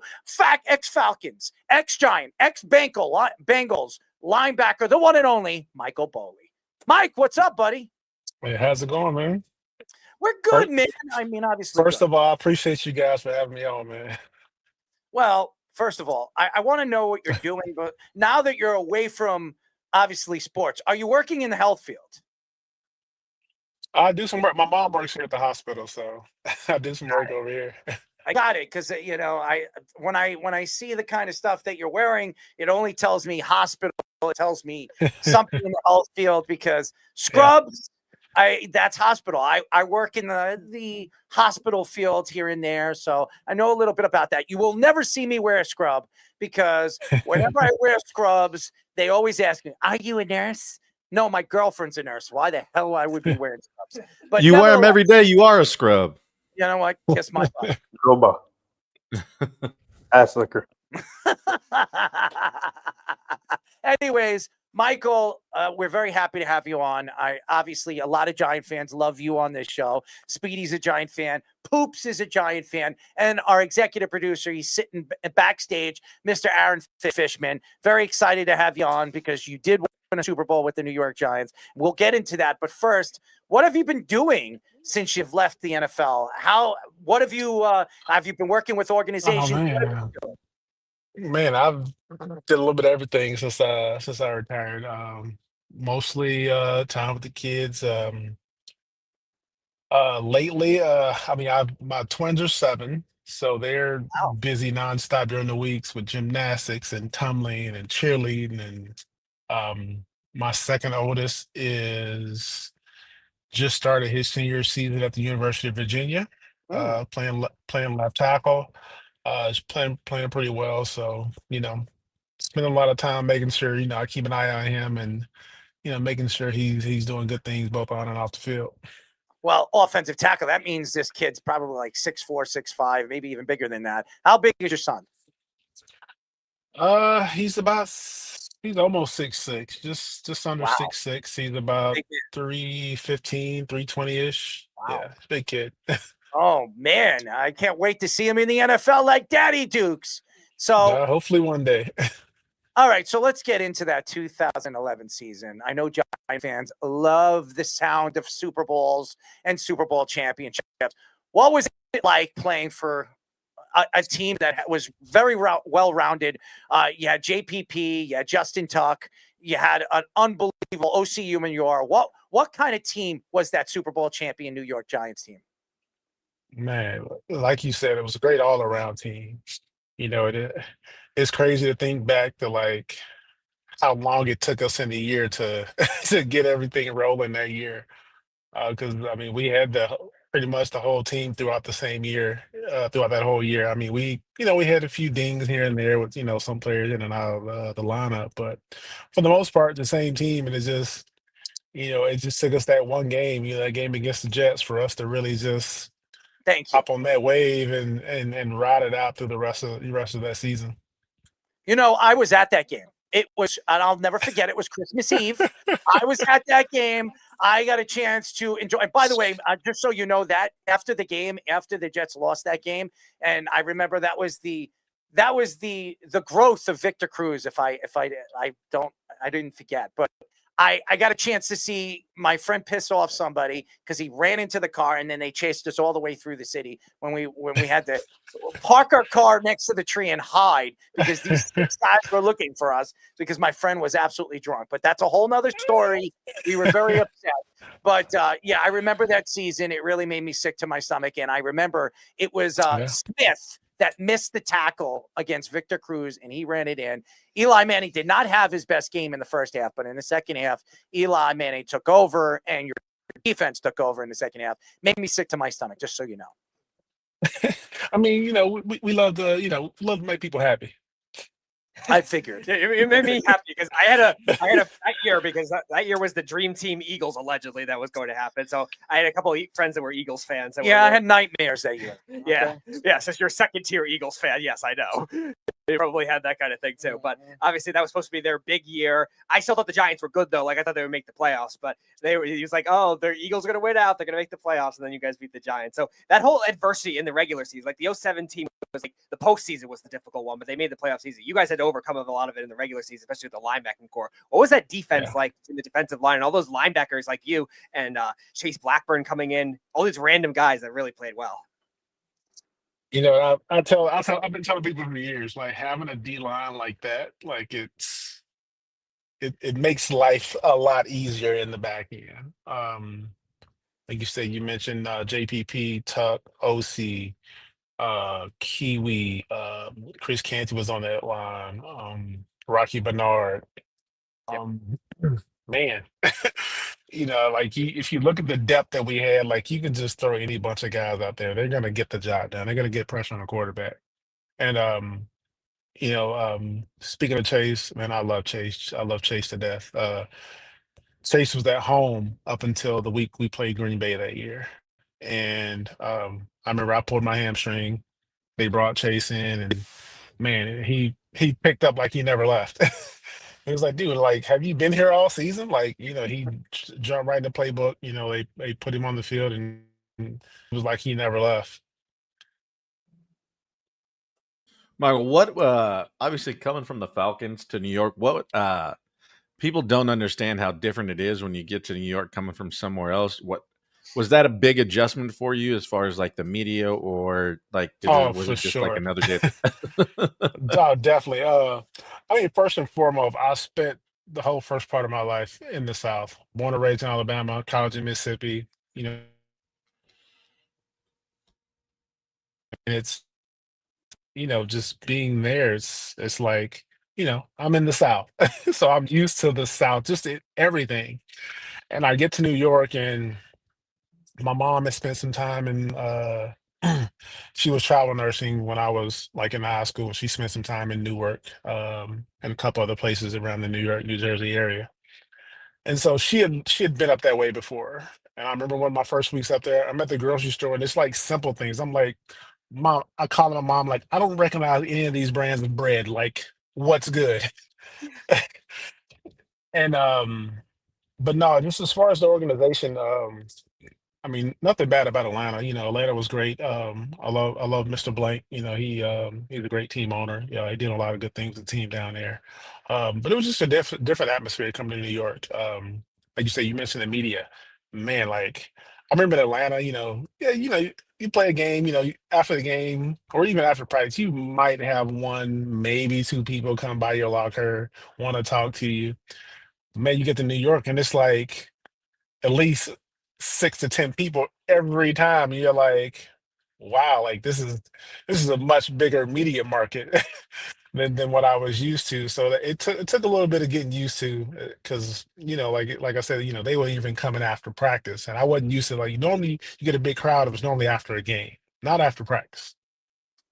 ex-Falcons, ex-Giant, ex-Bengals linebacker, the one and only Michael Boley. Mike, what's up, buddy? Hey, how's it going, man? We're good, man. I mean, obviously. First of all, I appreciate you guys for having me on, man. Well, first of all, I want to know what you're doing, but now that you're away from, obviously, sports, are you working in the health field? I do some work. My mom works here at the hospital, so I do some work over here. I got it, because when I see the kind of stuff that you're wearing, it only tells me hospital. It tells me something in the health field, because scrubs, that's hospital. I work in the hospital field here and there, so I know a little bit about that. You will never see me wear a scrub, because whenever I wear scrubs, they always ask me, "Are you a nurse?" No, my girlfriend's a nurse. Why the hell I would be wearing scrubs? But you wear them every day. You are a scrub. You know what? Kiss my butt. Roba. Ass licker. Anyways, Michael, we're very happy to have you on. Obviously, a lot of Giant fans love you on this show. Speedy's a Giant fan. Poops is a Giant fan. And our executive producer, he's sitting backstage, Mr. Aaron Fishman. Very excited to have you on, because you did win a Super Bowl with the New York Giants. We'll get into that. But first, what have you been doing since you've left the NFL? What have you been working with organizations? Oh, man, I've did a little bit of everything since I retired. Mostly time with the kids. Lately, my twins are 7, so they're busy nonstop during the weeks with gymnastics and tumbling and cheerleading. And my second oldest is just started his senior season at the University of Virginia, playing left tackle. He's playing pretty well. So, spend a lot of time making sure, I keep an eye on him and, making sure he's doing good things both on and off the field. Well, offensive tackle, that means this kid's probably like 6'4", 6'5", maybe even bigger than that. How big is your son? He's almost 6'6", just under 6'6". He's about 315, 320-ish. Wow. Yeah, big kid. Oh, man, I can't wait to see him in the NFL like Daddy Dukes. So hopefully one day. All right, so let's get into that 2011 season. I know Giant fans love the sound of Super Bowls and Super Bowl championships. What was it like playing for a team that was very well-rounded? You had JPP, you had Justin Tuck, you had an unbelievable O.C. Umenyiora. What kind of team was that Super Bowl champion New York Giants team? Man, like you said, it was a great all-around team. It's crazy to think back to like how long it took us in the year to to get everything rolling that year. Because I mean, we had pretty much the whole team throughout the same year, throughout that whole year. I mean, we had a few dings here and there with some players in and out of the lineup, but for the most part, the same team. And it just took us that one game, that game against the Jets, for us to really just hop on that wave and ride it out through the rest of that season. I was at that game. It was, and I'll never forget, it was Christmas Eve. I was at that game. I got a chance to enjoy. And by the way, just so you know, that after the game, after the Jets lost that game, and I remember that was the growth of Victor Cruz. I didn't forget, but I got a chance to see my friend piss off somebody because he ran into the car, and then they chased us all the way through the city when we had to park our car next to the tree and hide because these six guys were looking for us because my friend was absolutely drunk. But that's a whole nother story. We were very upset. But yeah, I remember that season. It really made me sick to my stomach. And I remember it was Smith that missed the tackle against Victor Cruz, and he ran it in. Eli Manning did not have his best game in the first half, but in the second half, Eli Manning took over, and your defense took over in the second half. Made me sick to my stomach, just so you know. I mean, we love to make people happy. I figured it made me happy because I had a that year because that year was the Dream Team Eagles allegedly that was going to happen. So I had a couple of friends that were Eagles fans. I had nightmares that year. Yeah, yeah. Since you're a second tier Eagles fan, yes, I know. They probably had that kind of thing too. But obviously that was supposed to be their big year. I still thought the Giants were good though. Like I thought they would make the playoffs, but he was like, oh, the Eagles are going to win out. They're going to make the playoffs, and then you guys beat the Giants. So that whole adversity in the regular season, like the 2007 team was like the postseason was the difficult one, but they made the playoff season. You guys had to overcome a lot of it in the regular season, especially with the linebacking core. What was that defense like in the defensive line and all those linebackers like you and Chase Blackburn coming in, all these random guys that really played well? I've been telling people for years, like having a D line like that, like it makes life a lot easier in the back end. Like you said, you mentioned JPP, Tuck, OC, Kiwi, Chris Canty was on that line, Rocky Bernard. Man, if you look at the depth that we had, like you can just throw any bunch of guys out there. They're gonna get the job done. They're gonna get pressure on the quarterback. And speaking of Chase, man, I love Chase. I love Chase to death. Chase was at home up until the week we played Green Bay that year. And I remember I pulled my hamstring. They brought Chase in, and man, he picked up like he never left. It was like, dude, like, have you been here all season? Like, he jumped right in the playbook. They put him on the field, and it was like he never left. Michael, what obviously coming from the Falcons to New York, what people don't understand how different it is when you get to New York coming from somewhere else. What was that a big adjustment for you as far as like the media, or like was it just like another day? Oh, definitely. I mean, first and foremost, I spent the whole first part of my life in the South. Born and raised in Alabama, college in Mississippi. And it's just being there. It's like I'm in the South, so I'm used to the South, just everything. And I get to New York, and my mom had spent some time in she was travel nursing when I was like in high school. She spent some time in Newark and a couple other places around the New York, New Jersey area. And so she had been up that way before. And I remember one of my first weeks up there, I'm at the grocery store, and it's like simple things. I'm like, Mom, I call my mom, like, I don't recognize any of these brands of bread. Like, what's good? And but no, just as far as the organization, I mean, nothing bad about Atlanta. Atlanta was great. I love Mr. Blank. He's a great team owner. He did a lot of good things with the team down there. But it was just a different atmosphere coming to New York. Like you say, you mentioned the media. Man, like I remember in Atlanta, yeah, you play a game, after the game or even after practice, you might have one, maybe two people come by your locker, want to talk to you. Man, you get to New York and it's like at least 6 to 10 people every time. And you're like, wow, like this is a much bigger media market than what I was used to. So it took a little bit of getting used to because like I said, they weren't even coming after practice, and I wasn't used to like normally you get a big crowd. It was normally after a game, not after practice.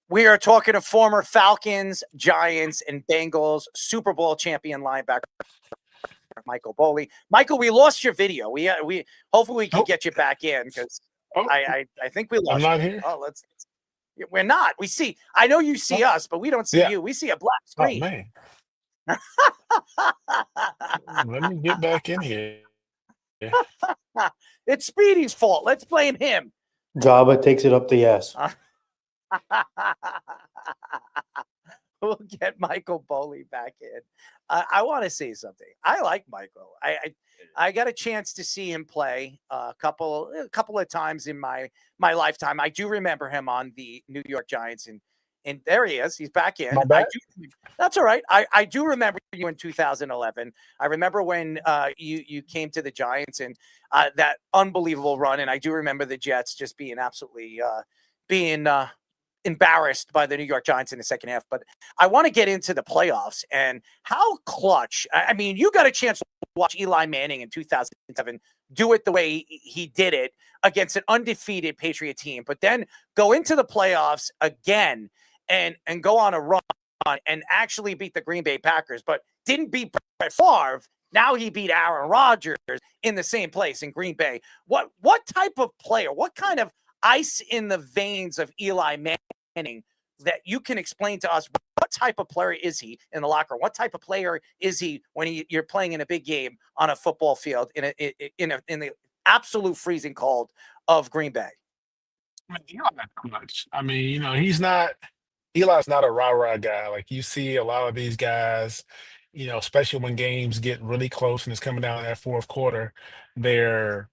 We are talking to former Falcons, Giants, and Bengals Super Bowl champion linebacker Michael Boley. Michael, we lost your video. We hopefully we can get you back in because I think we lost. I'm not you. here. Oh, we're not. We see. I know you see us, but we don't see you. We see a black screen. Oh man. Let me get back in here. It's Speedy's fault. Let's blame him. Jabba takes it up the ass. We'll get Michael Boley back in. I want to say something. I like Michael. I got a chance to see him play a couple of times in my lifetime. I do remember him on the New York Giants, and there he is. He's back in. That's all right. I do remember you in 2011. I remember when you came to the Giants and that unbelievable run, and I do remember the Jets just being absolutely embarrassed by the New York Giants in the second half. But I want to get into the playoffs and how clutch. I mean, you got a chance to watch Eli Manning in 2007 do it the way he did it against an undefeated Patriot team, but then go into the playoffs again and go on a run and actually beat the Green Bay Packers, but didn't beat Brett Favre. Now he beat Aaron Rodgers in the same place in Green Bay. What type of player, what kind of ice in the veins of Eli Manning that you can explain to us? What type of player is he in the locker room? What type of player is he when you're playing in a big game on a football field in the absolute freezing cold of Green Bay? I mean, Eli's not too much. I mean, Eli's not a rah-rah guy. Like you see a lot of these guys, especially when games get really close and it's coming down that fourth quarter, they're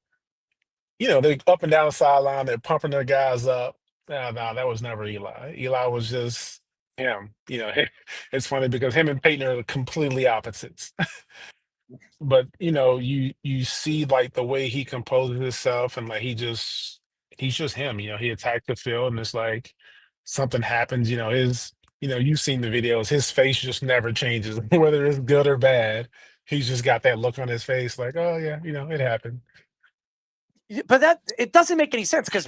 up and down the sideline, they're pumping their guys up. No, that was never Eli. Eli was just him. It's funny because him and Peyton are completely opposites. But you see like the way he composes himself and like he's just him. He attacked the field and it's like something happens. You've seen the videos. His face just never changes, whether it's good or bad. He's just got that look on his face, like, oh yeah, it happened. But it doesn't make any sense because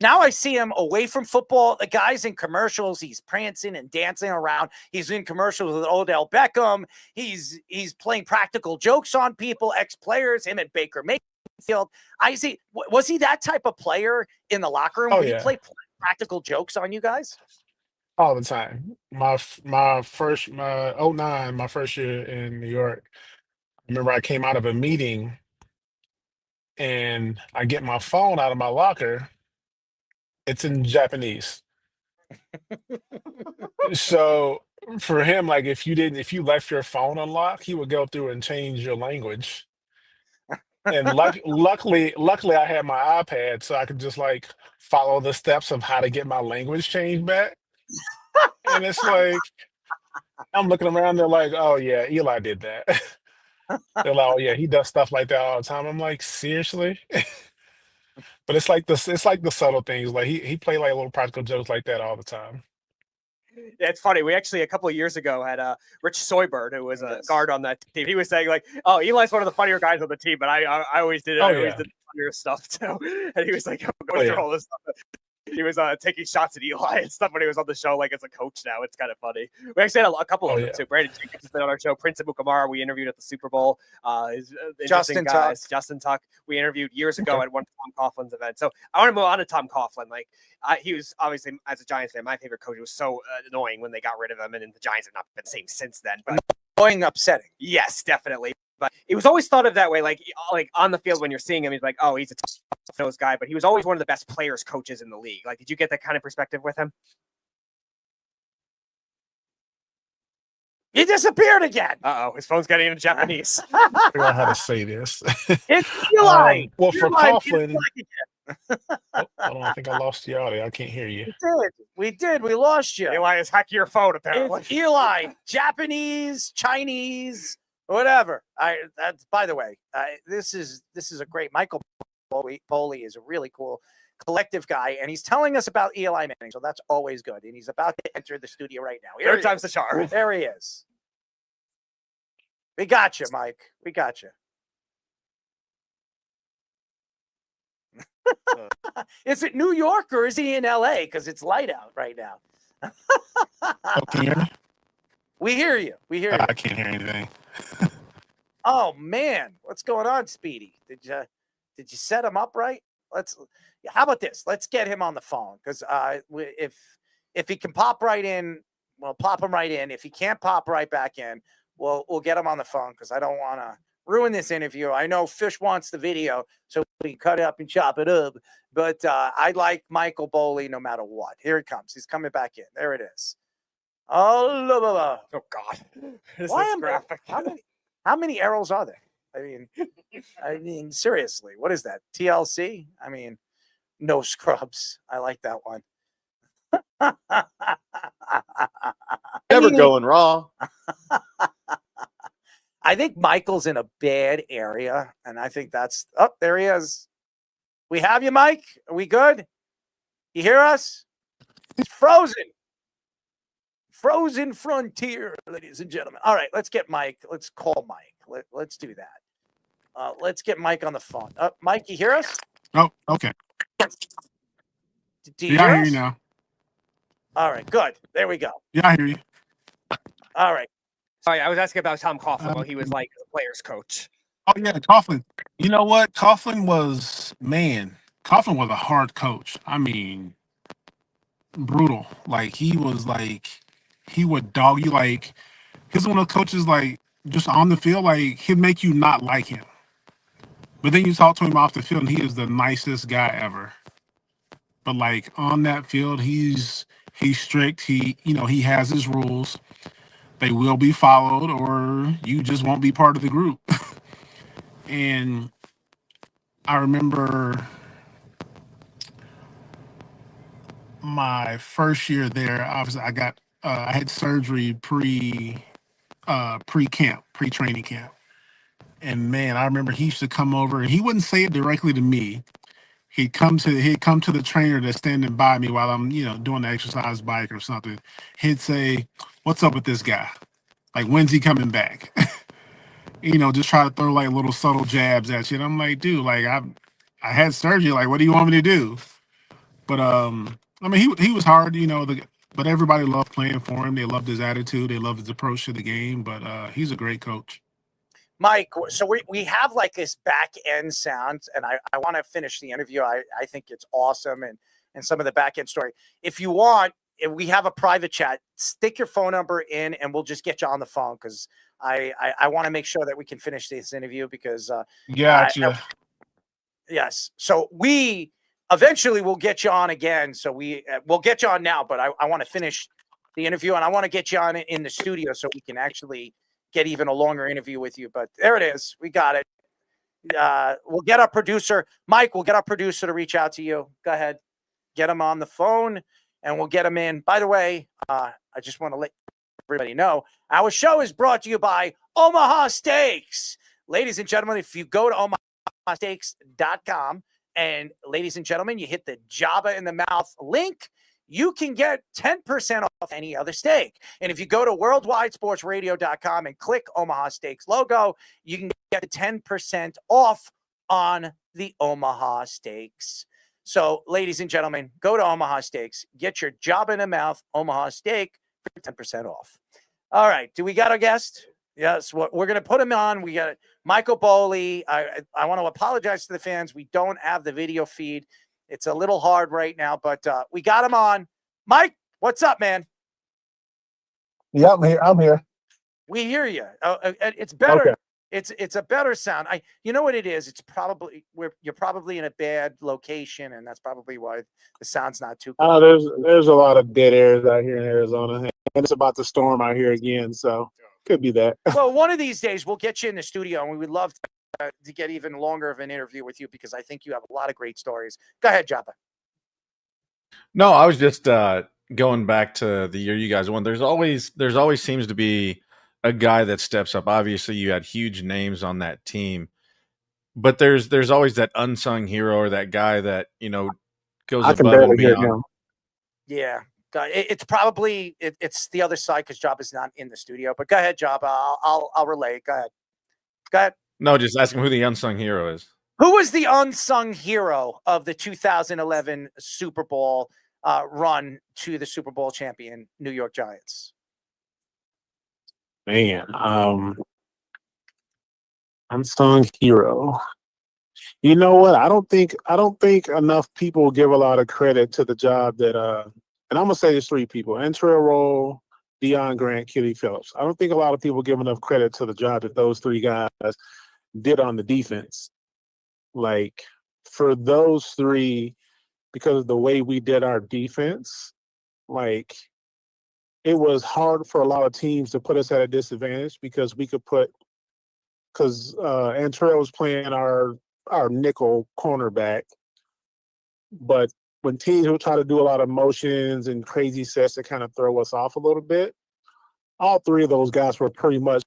now I see him away from football. The guy's in commercials. He's prancing and dancing around. He's in commercials with Odell Beckham. He's playing practical jokes on people, ex-players, him and Baker Mayfield. I see. Was he that type of player in the locker room? Would he play practical jokes on you guys? All the time. My first 09, my first year in New York, I remember I came out of a meeting and I get my phone out of my locker. It's in Japanese. So for him, like if you left your phone unlocked, he would go through and change your language. And luckily I had my iPad, so I could just like follow the steps of how to get my language changed back. And it's like I'm looking around, they're like, oh yeah, Eli did that. They're like, oh yeah, he does stuff like that all the time. I'm like, seriously? But it's like the subtle things. Like he played like little practical jokes like that all the time. Yeah, it's funny. We actually a couple of years ago had Rich Soybird, who was a guard on that team. He was saying like, "Oh, Eli's one of the funnier guys on the team," but I always did it. I always did the funnier stuff too. And he was like going through all this stuff. He was taking shots at Eli and stuff when he was on the show, like as a coach now. It's kind of funny. We actually had a couple of them too. Brandon Jacobs has been on our show. Prince Amukamara, we interviewed at the Super Bowl. Justin Tuck, we interviewed years ago at one of Tom Coughlin's event. So I want to move on to Tom Coughlin. Like he was obviously, as a Giants fan, my favorite coach. It was so annoying when they got rid of him, and the Giants have not been the same since then. But annoying, upsetting. Yes, definitely. But it was always thought of that way, like on the field when you're seeing him, he's like, oh, he's a tough-nosed guy, but he was always one of the best players, coaches in the league. Like, did you get that kind of perspective with him? He disappeared again. Uh-oh, his phone's getting into Japanese. I figure out how to say this. It's Eli. Well, for Eli, Coughlin, hold on, I think I lost you audio. I can't hear you. We did. We lost you. Eli is hacking your phone, apparently. It's Eli, Japanese, Chinese, whatever. That's by the way. This is a great Michael Boley is a really cool collective guy, and he's telling us about Eli Manning, so that's always good. And he's about to enter the studio right now. Third time's the charm. There he is. We got you, Mike. We got you. Is it New York or is he in LA? Because it's light out right now. Can you hear me? We hear you. We hear you. I can't hear anything. Oh man, what's going on, Speedy? Did you set him up right? How about this? Let's get him on the phone because if he can pop right in, we'll pop him right in. If he can't pop right back in, we'll get him on the phone because I don't want to ruin this interview. I know Fish wants the video, so we can cut it up and chop it up. But I like Michael Boley no matter what. Here he comes. He's coming back in. There it is. Oh God! Why am graphic? How many arrows are there? I mean, seriously, what is that? TLC? I mean, no scrubs. I like that one. Never going raw. I think Michael's in a bad area, and I think that's there he is. We have you, Mike. Are we good? You hear us? It's frozen. Frozen frontier, ladies and gentlemen. All right, let's get Mike. Let's call Mike. Let's do that. Let's get Mike on the phone. Mike, you hear us? Oh, okay. Do you I hear hear us? you now. All right, good. There we go. Yeah, I hear you. All right. Sorry, I was asking about Tom Coughlin while he was like the players' coach. Oh yeah, Coughlin. You know what? Coughlin was a hard coach. I mean, brutal. Like he would dog you. Like he's one of those coaches. Like just on the field, like he'd make you not like him. But then you talk to him off the field, and he is the nicest guy ever. But like on that field, he's strict. He has his rules. They will be followed, or you just won't be part of the group. And I remember my first year there. Obviously, I had surgery pre-training camp. And man, I remember he used to come over, and he wouldn't say it directly to me. He'd come to the trainer that's standing by me while I'm, doing the exercise bike or something. He'd say, "What's up with this guy? Like, when's he coming back?" Just try to throw like little subtle jabs at you. And I'm like, dude, like I had surgery. Like, what do you want me to do? But I mean, he was hard, but everybody loved playing for him. They loved his attitude. They loved his approach to the game. But he's a great coach. Mike, so we have like this back end sound, and I want to finish the interview. I think it's awesome and some of the back end story. If you want, if we have a private chat, stick your phone number in and we'll just get you on the phone because I want to make sure that we can finish this interview because Gotcha. Yes. So we eventually will get you on again. So we'll get you on now, but I want to finish the interview and I want to get you on in the studio so we can actually get even a longer interview with you. But there it is. We got it. We'll get our producer, Mike, we'll get our producer to reach out to you. Go ahead. Get him on the phone and we'll get him in. By the way, I just want to let everybody know our show is brought to you by Omaha Steaks. Ladies and gentlemen, if you go to omahasteaks.com and ladies and gentlemen, you hit the Jabba in the Mouth link, you can get 10% off any other steak. And if you go to worldwidesportsradio.com and click Omaha Steaks logo, you can get 10% off on the Omaha Steaks. So, ladies and gentlemen, go to Omaha Steaks, get your job in the mouth, Omaha Steak, for 10% off. All right. Do we got a guest? Yes. We're going to put him on. We got Michael Boley. I want to apologize to the fans. We don't have the video feed. It's a little hard right now, but we got him on. Mike, what's up, man? Yeah, I'm here. We hear you. It's better. Okay. It's a better sound. You know what it is? It's probably you're probably in a bad location, and that's probably why the sound's not too good. There's a lot of dead areas out here in Arizona, and it's about to storm out here again, so could be that. Well, one of these days we'll get you in the studio, and we would love to get even longer of an interview with you because I think you have a lot of great stories. Go ahead, Joppa. No, I was just going back to the year you guys won. There's always seems to be a guy that steps up. Obviously, you had huge names on that team, but there's always that unsung hero or that guy that goes I can above and barely hear beyond. him. Yeah, it's probably it's the other side because Joppa's not in the studio. But go ahead, Joppa. I'll relay. Go ahead. Go ahead. No, just ask him who the unsung hero is. Who was the unsung hero of the 2011 Super Bowl run to the Super Bowl champion New York Giants? Man, unsung hero. You know what? I don't think enough people give a lot of credit to the job that and I'm gonna say there's three people: Antrell Roll, Deion Grant, Kenny Phillips. I don't think a lot of people give enough credit to the job that those three guys did on the defense. Like, for those three, because of the way we did our defense, like, it was hard for a lot of teams to put us at a disadvantage because Antrell was playing our nickel cornerback. But when teams would try to do a lot of motions and crazy sets to kind of throw us off a little bit, all three of those guys were pretty much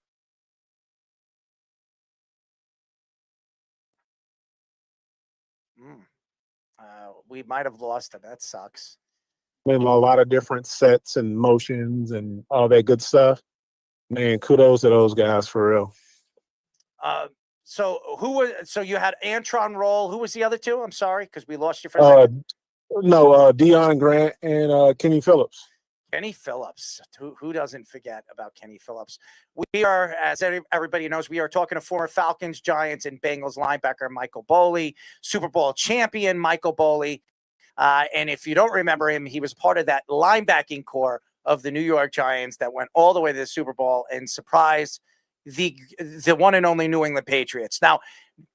We might have lost him. That sucks. in a lot of different sets and motions and all that good stuff. Man, kudos to those guys for real. So you had Antron Roll. Who was the other two? I'm sorry, because we lost you for a second. Deion Grant and Kenny Phillips. Kenny Phillips. Who doesn't forget about Kenny Phillips? We are, as everybody knows, we are talking to former Falcons, Giants, and Bengals linebacker Michael Boley, Super Bowl champion Michael Boley. And if you don't remember him, he was part of that linebacking core of the New York Giants that went all the way to the Super Bowl and surprised the one and only New England Patriots. Now,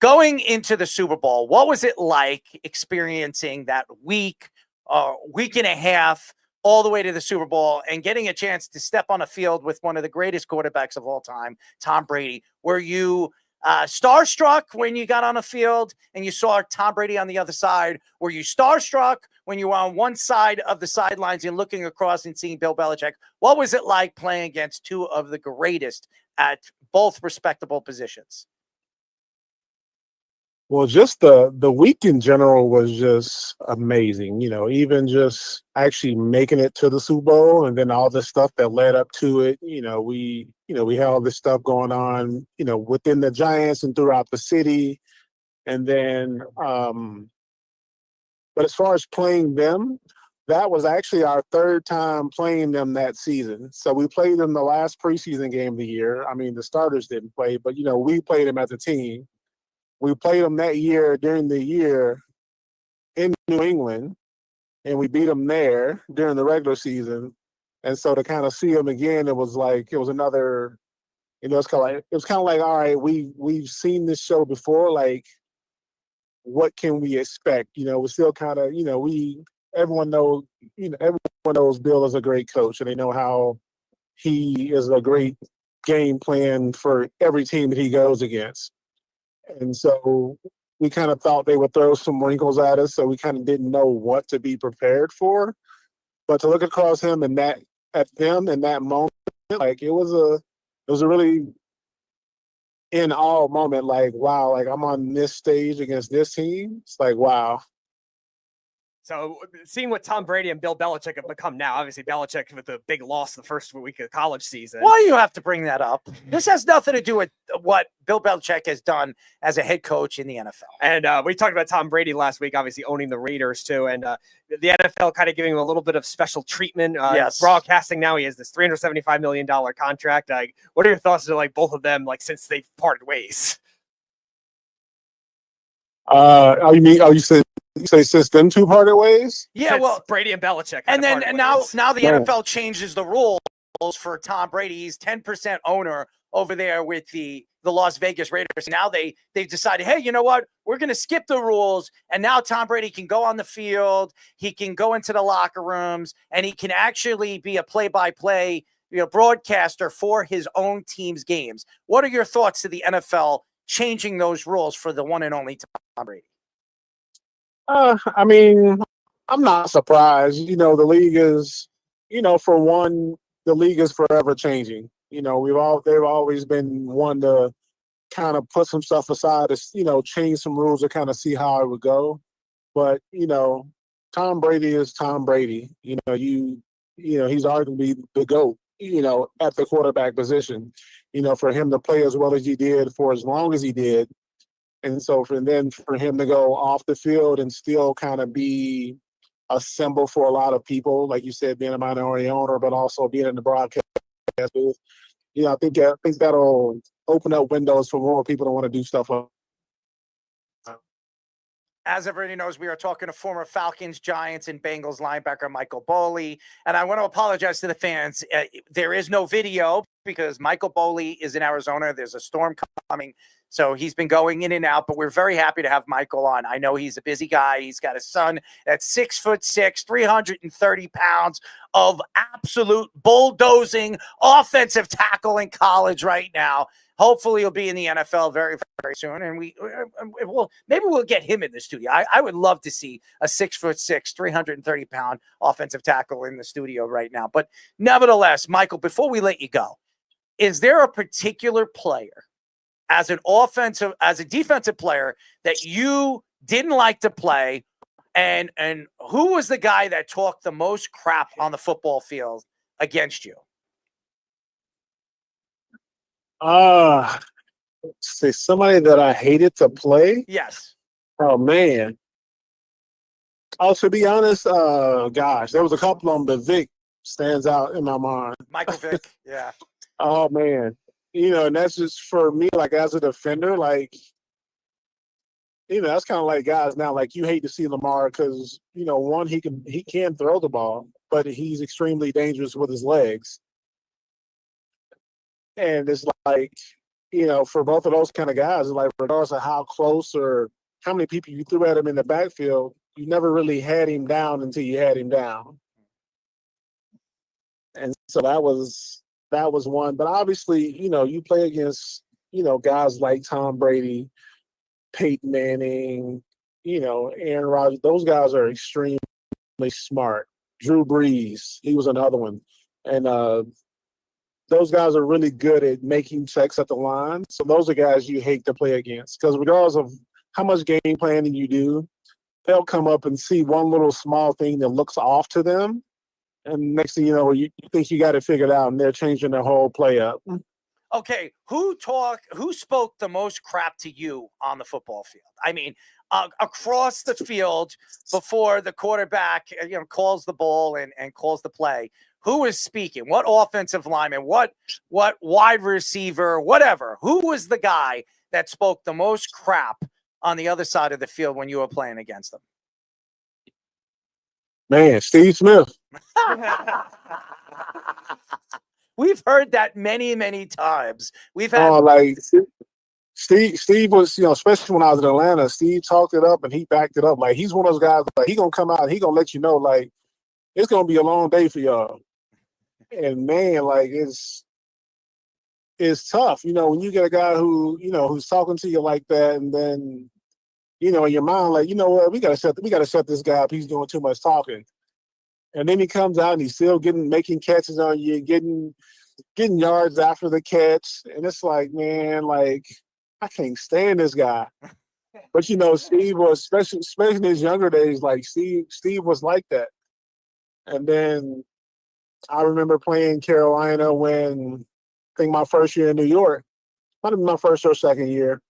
going into the Super Bowl, what was it like experiencing that week and a half all the way to the Super Bowl and getting a chance to step on a field with one of the greatest quarterbacks of all time, Tom Brady? Were you starstruck when you got on a field and you saw Tom Brady on the other side? Were you starstruck when you were on one side of the sidelines and looking across and seeing Bill Belichick? What was it like playing against two of the greatest at both respectable positions? Well, just the week in general was just amazing. Even just actually making it to the Super Bowl and then all the stuff that led up to it. We had all this stuff going on, within the Giants and throughout the city. And then, but as far as playing them, that was actually our third time playing them that season. So we played them the last preseason game of the year. I mean, the starters didn't play, but, we played them as a team. We played them that year during the year in New England, and we beat them there during the regular season. And so to kind of see them again, it was another, it's kind of like, all right, we've seen this show before. Like, what can we expect? We're still kind of, everyone knows Bill is a great coach, and they know how he is a great game plan for every team that he goes against. And so we kind of thought they would throw some wrinkles at us, so we kind of didn't know what to be prepared for. But to look across him and at them in that moment, like, it was a really in awe moment. Like, wow, like, I'm on this stage against this team. It's like, wow. So seeing what Tom Brady and Bill Belichick have become now, obviously Belichick with the big loss the first week of college season. Why do you have to bring that up? This has nothing to do with what Bill Belichick has done as a head coach in the NFL. And we talked about Tom Brady last week, obviously owning the Raiders too. And the NFL kind of giving him a little bit of special treatment. Yes. Broadcasting now, he has this $375 million contract. What are your thoughts on both of them, since they've parted ways? You say since them two parted ways? Yeah, Since well, Brady and Belichick. and then now the Yeah. NFL changes the rules for Tom Brady. He's 10% owner over there with the the Las Vegas Raiders. Now they've decided, hey, you know what? We're going to skip the rules, and now Tom Brady can go on the field, he can go into the locker rooms, and he can actually be a play-by-play broadcaster for his own team's games. What are your thoughts to the NFL changing those rules for the one and only Tom Brady? I mean, I'm not surprised. The league is, for one, the league is forever changing. They've always been one to kind of put some stuff aside to, change some rules to kind of see how it would go. But, Tom Brady is Tom Brady. He's arguably the GOAT, at the quarterback position, for him to play as well as he did for as long as he did. And so for him to go off the field and still kind of be a symbol for a lot of people, like you said, being a minority owner, but also being in the broadcast booth, I think that'll open up windows for more people to want to do stuff like that. As everybody knows, we are talking to former Falcons, Giants, and Bengals linebacker Michael Boley. And I want to apologize to the fans. There is no video because Michael Boley is in Arizona. There's a storm coming. So he's been going in and out, but we're very happy to have Michael on. I know he's a busy guy. He's got a son that's 6'6", 330 pounds of absolute bulldozing offensive tackle in college right now. Hopefully he'll be in the NFL very, very soon. And maybe we'll get him in the studio. I would love to see a 6'6", 330 pound offensive tackle in the studio right now. But nevertheless, Michael, before we let you go, is there a particular player as a defensive player that you didn't like to play, and who was the guy that talked the most crap on the football field against you? Say somebody that I hated to play? Yes. Oh man. Oh, to be honest, gosh, there was a couple of them, but Vic stands out in my mind. Michael Vick, yeah. Oh man. And that's just for me, like as a defender, like, that's kind of like guys now, like you hate to see Lamar because, one, he can throw the ball, but he's extremely dangerous with his legs. And it's like, for both of those kind of guys, like regardless of how close or how many people you threw at him in the backfield, you never really had him down until you had him down. And so that was one. But obviously, you play against, guys like Tom Brady, Peyton Manning, Aaron Rodgers. Those guys are extremely smart. Drew Brees, he was another one. And those guys are really good at making checks at the line. So those are guys you hate to play against because regardless of how much game planning you do, they'll come up and see one little small thing that looks off to them. And next thing you know, you think you got it figured out, and they're changing their whole play up. Okay, who spoke the most crap to you on the football field? I mean, across the field before the quarterback, calls the ball and calls the play. Who is speaking? What offensive lineman? What wide receiver? Whatever. Who was the guy that spoke the most crap on the other side of the field when you were playing against them? Man, Steve Smith. We've heard that many, many times. We've had like Steve was, especially when I was in Atlanta, Steve talked it up and he backed it up. Like he's one of those guys, like he gonna come out and he gonna let you know, like it's gonna be a long day for y'all. And man, like it's tough, when you get a guy who, who's talking to you like that, and then, in your mind, like, what, we gotta shut this guy up. He's doing too much talking. And then he comes out and he's still making catches on you, getting yards after the catch. And it's like, man, like, I can't stand this guy. But Steve was, especially in his younger days, like Steve was like that. And then I remember playing Carolina when I think my first year in New York, might have been my first or second year.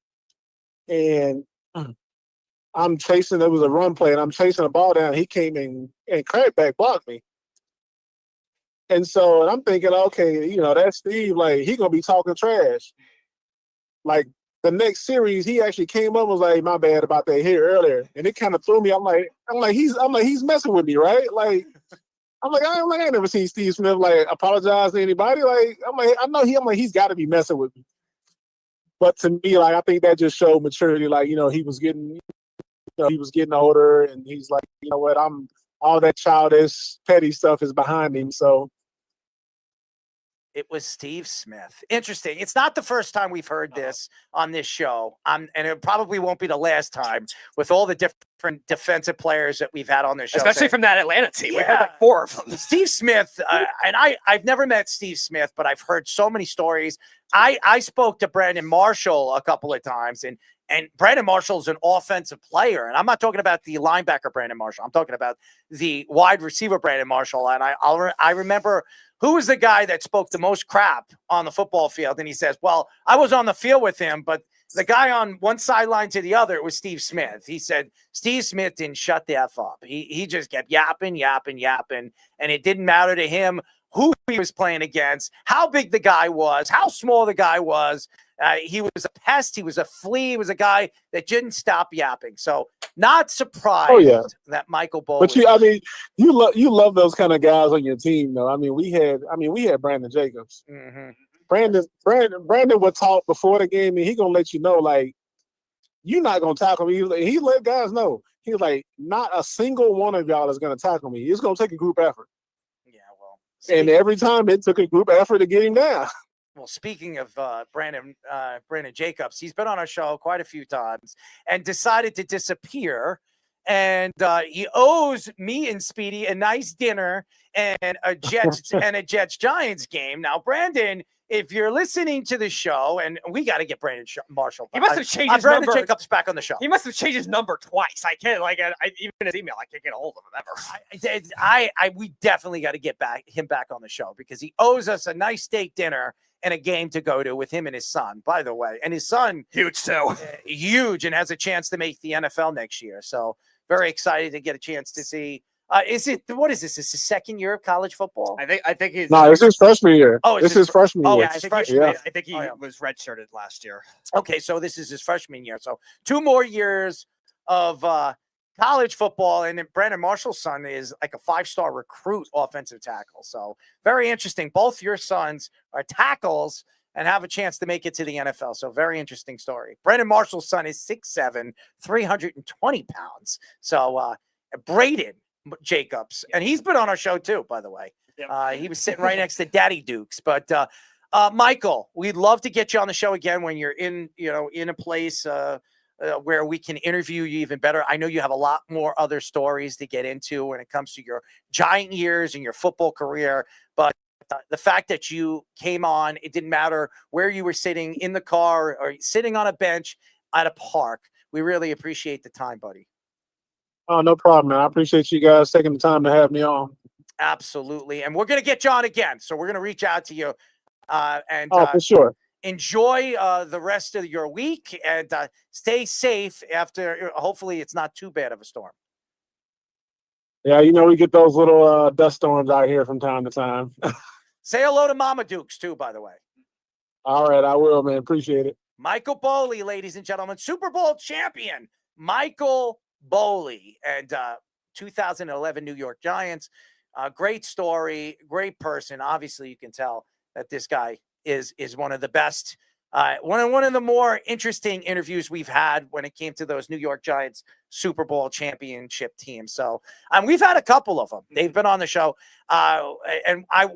And I'm chasing, it was a run play, and I'm chasing a ball down. He came in and crackback blocked me. And so I'm thinking, okay, that's Steve, like, he going to be talking trash. Like, the next series, he actually came up and was like, my bad about that here earlier. And it kind of threw me. I'm like, he's messing with me, right? Like, I ain't never seen Steve Smith, like, apologize to anybody. Like, I know he's got to be messing with me. But to me, like, I think that just showed maturity. Like, he was getting older, and he's like, you know what, all that childish, petty stuff is behind him. So It was Steve Smith. Interesting. It's not the first time we've heard this on this show, and it probably won't be the last time with all the different defensive players that we've had on this show. Especially from that Atlanta team. We had like 4 of them. Steve Smith, and I've never met Steve Smith, but I've heard so many stories. I spoke to Brandon Marshall a couple of times, and Brandon Marshall's an offensive player. And I'm not talking about the linebacker Brandon Marshall. I'm talking about the wide receiver Brandon Marshall. And I remember who was the guy that spoke the most crap on the football field. And he says, well, I was on the field with him, but the guy on one sideline to the other was Steve Smith. He said Steve Smith didn't shut the F up. He just kept yapping. And it didn't matter to him who he was playing against, how big the guy was, how small the guy was. He was a pest. He was a flea. He was a guy that didn't stop yapping. So not surprised that Michael Bowley. But you love those kind of guys on your team, though. We had Brandon Jacobs. Mm-hmm. Brandon would talk before the game, and he gonna let you know, like, you're not gonna tackle me. He let guys know. He's like, not a single one of y'all is gonna tackle me. It's gonna take a group effort. Yeah, well, and every time it took a group effort to get him down. Well, speaking of Brandon Jacobs, he's been on our show quite a few times and decided to disappear. And he owes me and Speedy a nice dinner and a Jets Giants game. Now, Brandon, if you're listening to the show, and we got to get Brandon Marshall. He must have changed his Brandon number. Jacobs back on the show. He must have changed his number twice. I can't, even his email, I can't get a hold of him ever. We definitely got to get him back on the show because he owes us a nice steak dinner and a game to go to with him and his son, by the way. And his son, huge too, huge, and has a chance to make the NFL next year. So very excited to get a chance to see. What is this? Is his second year of college football? I think he's. No, it's his freshman year. Oh, it's his freshman year. Oh, it's his freshman year. I think he was redshirted last year. Okay, so this is his freshman year. So 2 more years of college football, and then Brandon Marshall's son is like a 5-star recruit offensive tackle. So very interesting. Both your sons are tackles and have a chance to make it to the NFL. So very interesting story. Brandon Marshall's son is 6'7", 320 pounds. So Braden Jacobs, and he's been on our show too, by the way. He was sitting right next to Daddy Dukes. But Michael, we'd love to get you on the show again when you're in a place where we can interview you even better. I know you have a lot more other stories to get into when it comes to your Giant years and your football career. But the fact that you came on, it didn't matter where you were sitting, in the car or sitting on a bench at a park. We really appreciate the time, buddy. Oh, no problem, man. I appreciate you guys taking the time to have me on. Absolutely. And we're going to get you on again. So we're going to reach out to you. For sure. Enjoy the rest of your week and stay safe after. Hopefully it's not too bad of a storm. Yeah, we get those little dust storms out here from time to time. Say hello to Mama Dukes too, by the way. All right, I will, man. Appreciate it. Michael Bowley, ladies and gentlemen, Super Bowl champion Michael Bowley, and 2011 New York Giants. Great story, great person. Obviously, you can tell that this guy is one of the best. One of the more interesting interviews we've had when it came to those New York Giants Super Bowl championship teams. So we've had a couple of them. They've been on the show. And I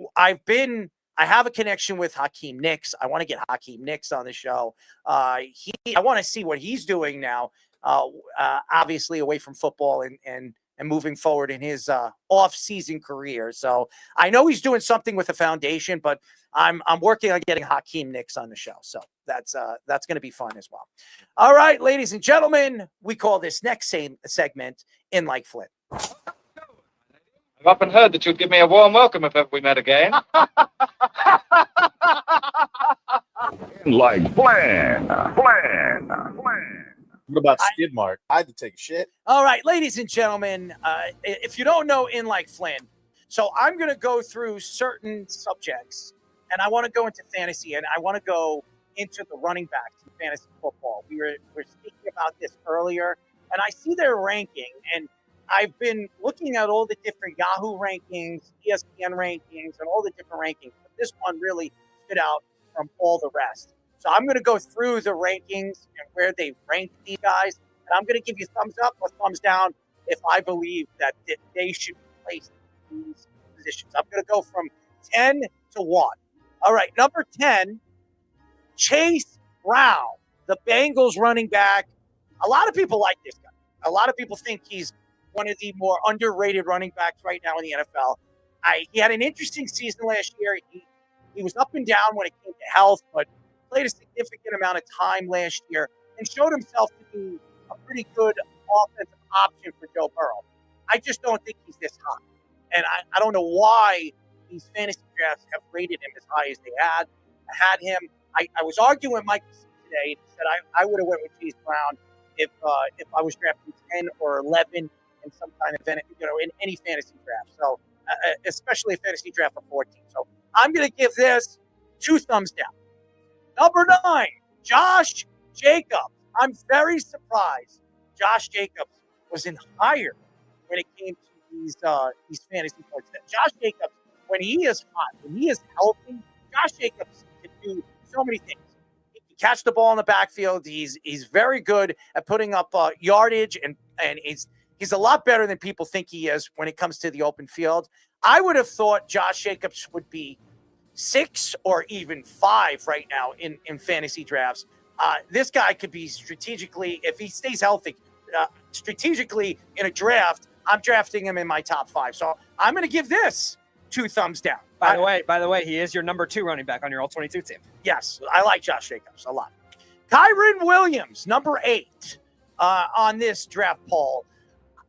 have a connection with 𝐬𝐫𝐾𝐿. I want to get 𝐬𝐫𝐾𝐿 on the show. I want to see what he's doing now. Obviously away from football and moving forward in his off-season career. So I know he's doing something with the foundation, but I'm working on getting 𝐬𝐫𝐾𝐿 on the show. So that's going to be fun as well. All right, ladies and gentlemen, we call this next segment In Like Flint. I've often heard that you'd give me a warm welcome if ever we met again. Like Flynn. What about skid mark? I had to take a shit. All right, ladies and gentlemen, if you don't know In Like Flynn, so I'm going to go through certain subjects, and I want to go into fantasy, and I want to go into the running backs in fantasy football. We were speaking about this earlier, and I see their ranking, and I've been looking at all the different Yahoo rankings, ESPN rankings, and all the different rankings, but this one really stood out from all the rest. So I'm going to go through the rankings and where they rank these guys, and I'm going to give you thumbs up or thumbs down if I believe that they should be placed in these positions. I'm going to go from 10 to 1. All right, number 10, Chase Brown, the Bengals running back. A lot of people like this guy. A lot of people think he's one of the more underrated running backs right now in the NFL. He had an interesting season last year. He was up and down when it came to health, but played a significant amount of time last year and showed himself to be a pretty good offensive option for Joe Burrow. I just don't think he's this high. And I don't know why these fantasy drafts have rated him as high as they had him. I was arguing with Mike today and said I would have went with Chase Brown if I was drafting 10 or 11 in some kind of in any fantasy draft. So especially a fantasy draft of 14. So I'm going to give this 2 thumbs down. Number 9, Josh Jacobs. I'm very surprised Josh Jacobs wasn't higher when it came to these fantasy points. Josh Jacobs, when he is hot, when he is healthy, Josh Jacobs can do so many things. He can catch the ball in the backfield. He's very good at putting up yardage, and he's a lot better than people think he is when it comes to the open field. I would have thought Josh Jacobs would be 6 or even 5 right now in fantasy drafts. This guy could be strategically, if he stays healthy, strategically in a draft, I'm drafting him in my top 5. So I'm going to give this 2 thumbs down. By the way, he is your number 2 running back on your all-22 team. Yes, I like Josh Jacobs a lot. Kyren Williams, number 8 on this draft poll.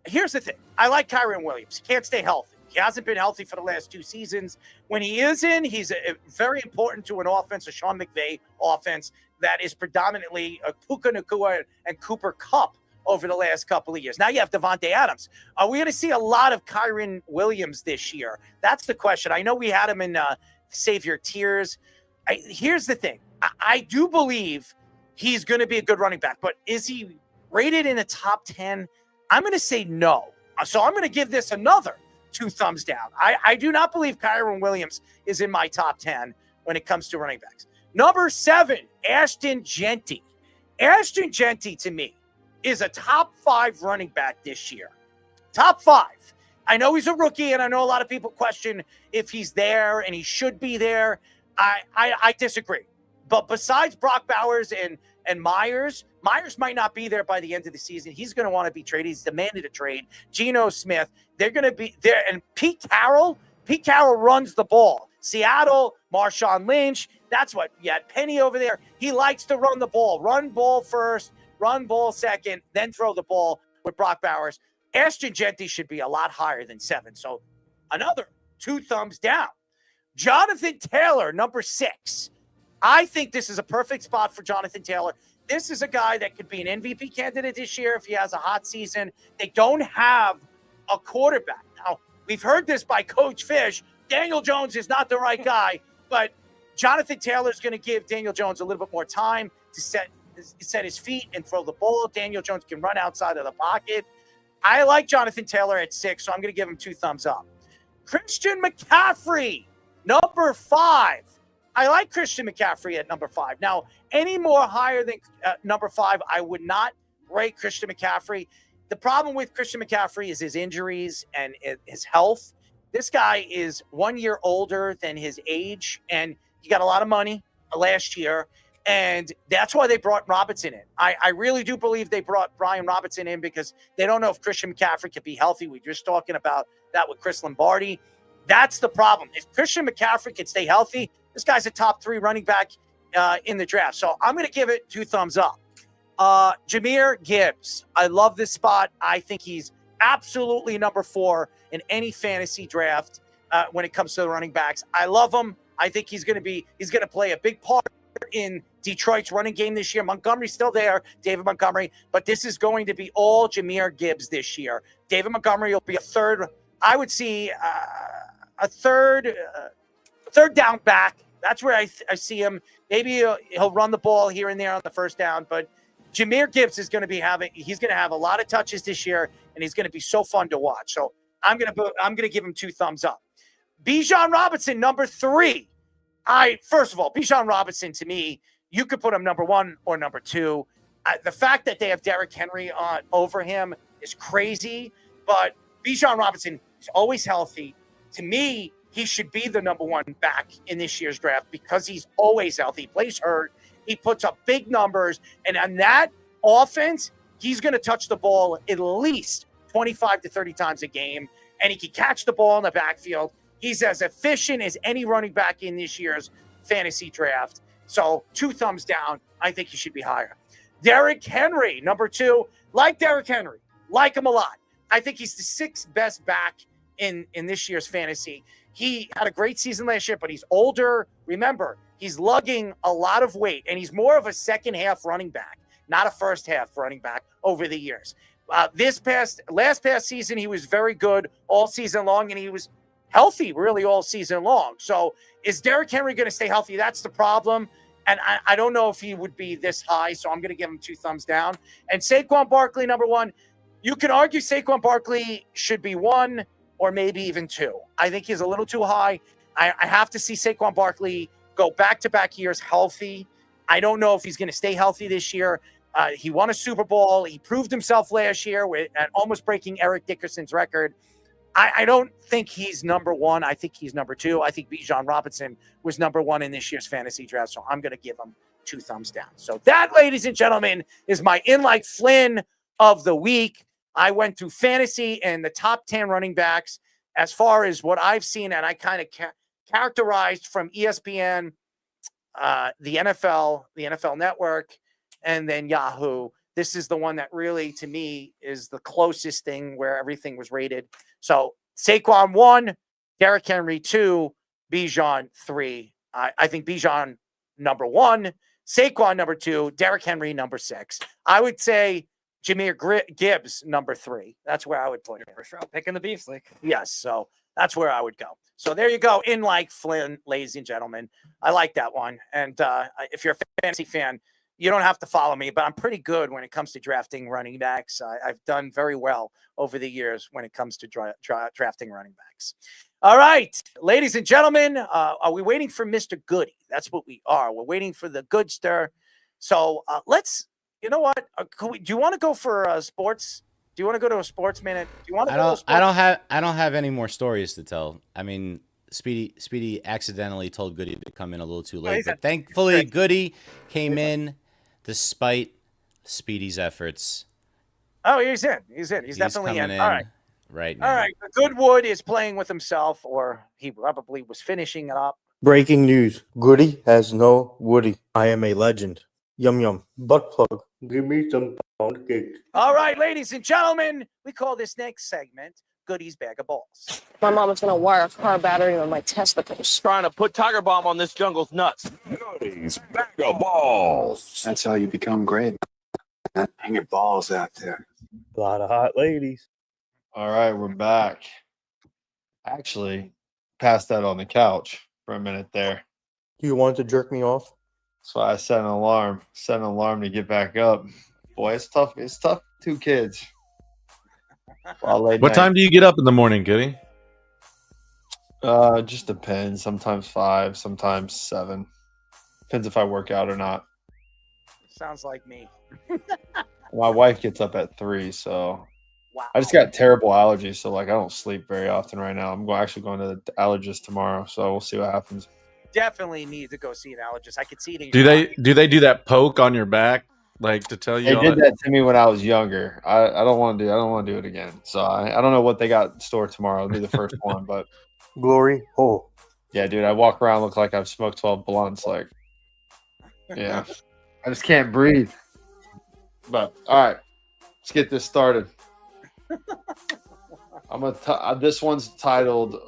Here's the thing. I like Kyren Williams. He can't stay healthy. He hasn't been healthy for the last 2 seasons. When he is in, he's very important to an offense, a Sean McVay offense, that is predominantly a 𝐾𝐭, 𝐤𝐾𝐿, and Cooper Kupp over the last couple of years. Now you have Devontae Adams. Are we going to see a lot of Kyren Williams this year? That's the question. I know we had him in Save Your Tears. Here's the thing. I do believe he's going to be a good running back, but is he rated in the top 10? I'm going to say no. So I'm going to give this another 2 thumbs down. I do not believe Kyren Williams is in my top 10 when it comes to running backs. Number 7, Ashton Jeanty. Ashton Jeanty, to me, is a top 5 running back this year. Top 5. I know he's a rookie, and I know a lot of people question if he's there, and he should be there. I disagree. But besides Brock Bowers and Myers might not be there by the end of the season. He's going to want to be traded. He's demanded a trade. Geno Smith, they're going to be there. And Pete Carroll runs the ball. Seattle, Marshawn Lynch, that's what you had. Penny over there. He likes to run the ball. Run ball first, run ball second, then throw the ball with Brock Bowers. Ashton Jeanty should be a lot higher than 7. So another 2 thumbs down. Jonathan Taylor, number 6. I think this is a perfect spot for Jonathan Taylor. This is a guy that could be an MVP candidate this year if he has a hot season. They don't have a quarterback. Now, we've heard this by Coach Fish. Daniel Jones is not the right guy, but Jonathan Taylor is going to give Daniel Jones a little bit more time to set his feet and throw the ball. Daniel Jones can run outside of the pocket. I like Jonathan Taylor at 6, so I'm going to give him 2 thumbs up. Christian McCaffrey, number 5. I like Christian McCaffrey at number 5. Now, any more higher than number 5, I would not rate Christian McCaffrey. The problem with Christian McCaffrey is his injuries and his health. This guy is 1 year older than his age, and he got a lot of money last year, and that's why they brought Robinson in. I really do believe they brought Brian Robinson in because they don't know if Christian McCaffrey can be healthy. We were just talking about that with Chris Lombardi. That's the problem. If Christian McCaffrey can stay healthy, this guy's a top 3 running back in the draft. So I'm going to give it 2 thumbs up. Jahmyr Gibbs. I love this spot. I think he's absolutely number 4 in any fantasy draft when it comes to the running backs. I love him. I think he's going to play a big part in Detroit's running game this year. Montgomery's still there, David Montgomery, but this is going to be all Jahmyr Gibbs this year. David Montgomery will be a third. I would see a third down back. That's where I see him. Maybe he'll run the ball here and there on the first down, but Jahmyr Gibbs is going to have a lot of touches this year, and he's going to be so fun to watch. So I'm going to give him 2 thumbs up. Bijan Robinson, number 3. First of all, Bijan Robinson, to me, you could put him number 1 or number 2. The fact that they have Derrick Henry over him is crazy, but Bijan Robinson is always healthy. To me, he should be the number 1 back in this year's draft because he's always healthy. He plays hurt. He puts up big numbers. And on that offense, he's going to touch the ball at least 25 to 30 times a game, and he can catch the ball in the backfield. He's as efficient as any running back in this year's fantasy draft. So 2 thumbs down. I think he should be higher. Derrick Henry, number 2. Like Derrick Henry. Like him a lot. I think he's the 6th best back in this year's fantasy. He had a great season last year, but he's older. Remember, he's lugging a lot of weight, and he's more of a second half running back, not a first half running back over the years. Last past season, he was very good all season long, and he was healthy really all season long. So is Derrick Henry going to stay healthy? That's the problem. And I don't know if he would be this high, so I'm going to give him 2 thumbs down. And Saquon Barkley, number 1. You can argue Saquon Barkley should be 1 or maybe even 2. I think he's a little too high. I have to see Saquon Barkley go back-to-back years healthy. I don't know if he's going to stay healthy this year. He won a Super Bowl. He proved himself last year at almost breaking Eric Dickerson's record. I don't think he's number 1. I think he's number 2. I think Bijan Robinson was number 1 in this year's fantasy draft, so I'm going to give him 2 thumbs down. So that, ladies and gentlemen, is my In Like Flynn of the week. I went through fantasy and the top 10 running backs as far as what I've seen, and I kind of characterized from ESPN, the NFL Network, and then Yahoo. This is the one that really, to me, is the closest thing where everything was rated. So Saquon 1, Derrick Henry 2, Bijan 3. I think Bijan number 1, Saquon number 2, Derrick Henry number 6. I would say Jahmyr Gibbs number 3. That's where I would put it. First round pick in the beef league. Yes, so that's where I would go. So there you go. In Like Flynn, ladies and gentlemen. I like that one. And if you're a fantasy fan, you don't have to follow me, but I'm pretty good when it comes to drafting running backs. I've done very well over the years when it comes to drafting running backs. All right, ladies and gentlemen, are we waiting for Mr. Goody? That's what we are. We're waiting for the Goodster. So let's, you know what? Do you want to go for sports? Do you want to go to a sports minute? Do you want to go to a sports? I don't have any more stories to tell. I mean, Speedy accidentally told Goody to come in a little too late, but thankfully Goody came in despite Speedy's efforts. Oh, he's in. He's definitely in. All right. Right now. All right. Goodwood is playing with himself, or he probably was finishing it up. Breaking news. Goody has no Woody. I am a legend. Yum yum. Butt plug. Give me some pound cake. All right, ladies and gentlemen, we call this next segment Goody's Bag of Balls. My mom was going to wire a car battery on my testicles. Trying to put Tiger Bomb on this jungle's nuts. Goody's Bag of Balls. That's how you become great. Hang your balls out there. A lot of hot ladies. All right, we're back. Actually, passed out on the couch for a minute there. Do you want to jerk me off? That's why I set an alarm. Set an alarm to get back up. Boy, it's tough. It's tough. 2 kids. What time do you get up in the morning, Goody? Just depends. Sometimes 5, sometimes 7. Depends if I work out or not. Sounds like me. My wife gets up at 3, so wow. I just got terrible allergies, so like I don't sleep very often right now. I'm actually going to the allergist tomorrow, so we'll see what happens. Definitely need to go see an allergist. I could see it. Do they do that poke on your back, like to tell you? They did that to me when I was younger. I don't want to do it again. So I don't know what they got in store tomorrow. It'll be the first one, but glory hole. Yeah, dude, I walk around look like I've smoked 12 blunts. Like, yeah, I just can't breathe. But all right, let's get this started. This one's titled.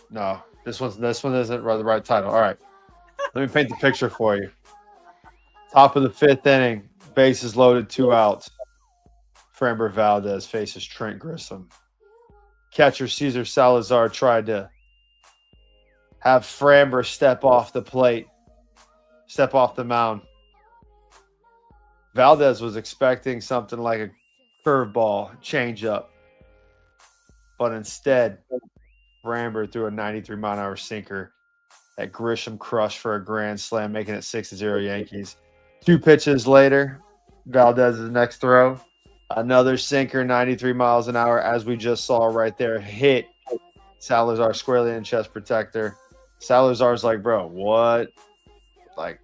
No, this one isn't the right title. All right, let me paint the picture for you. Top of the 5th inning, bases loaded, 2 outs. Framber Valdez faces Trent Grissom. Catcher Cesar Salazar tried to have Framber step off the mound. Valdez was expecting something like a curveball, changeup, but instead, Framber threw a 93-mile-an-hour sinker That Grisham crush for a grand slam, making it 6-0 Yankees. 2 pitches later, Valdez's next throw. Another sinker, 93 miles an hour, as we just saw right there, hit Salazar squarely in chest protector. Salazar's like, bro, what? Like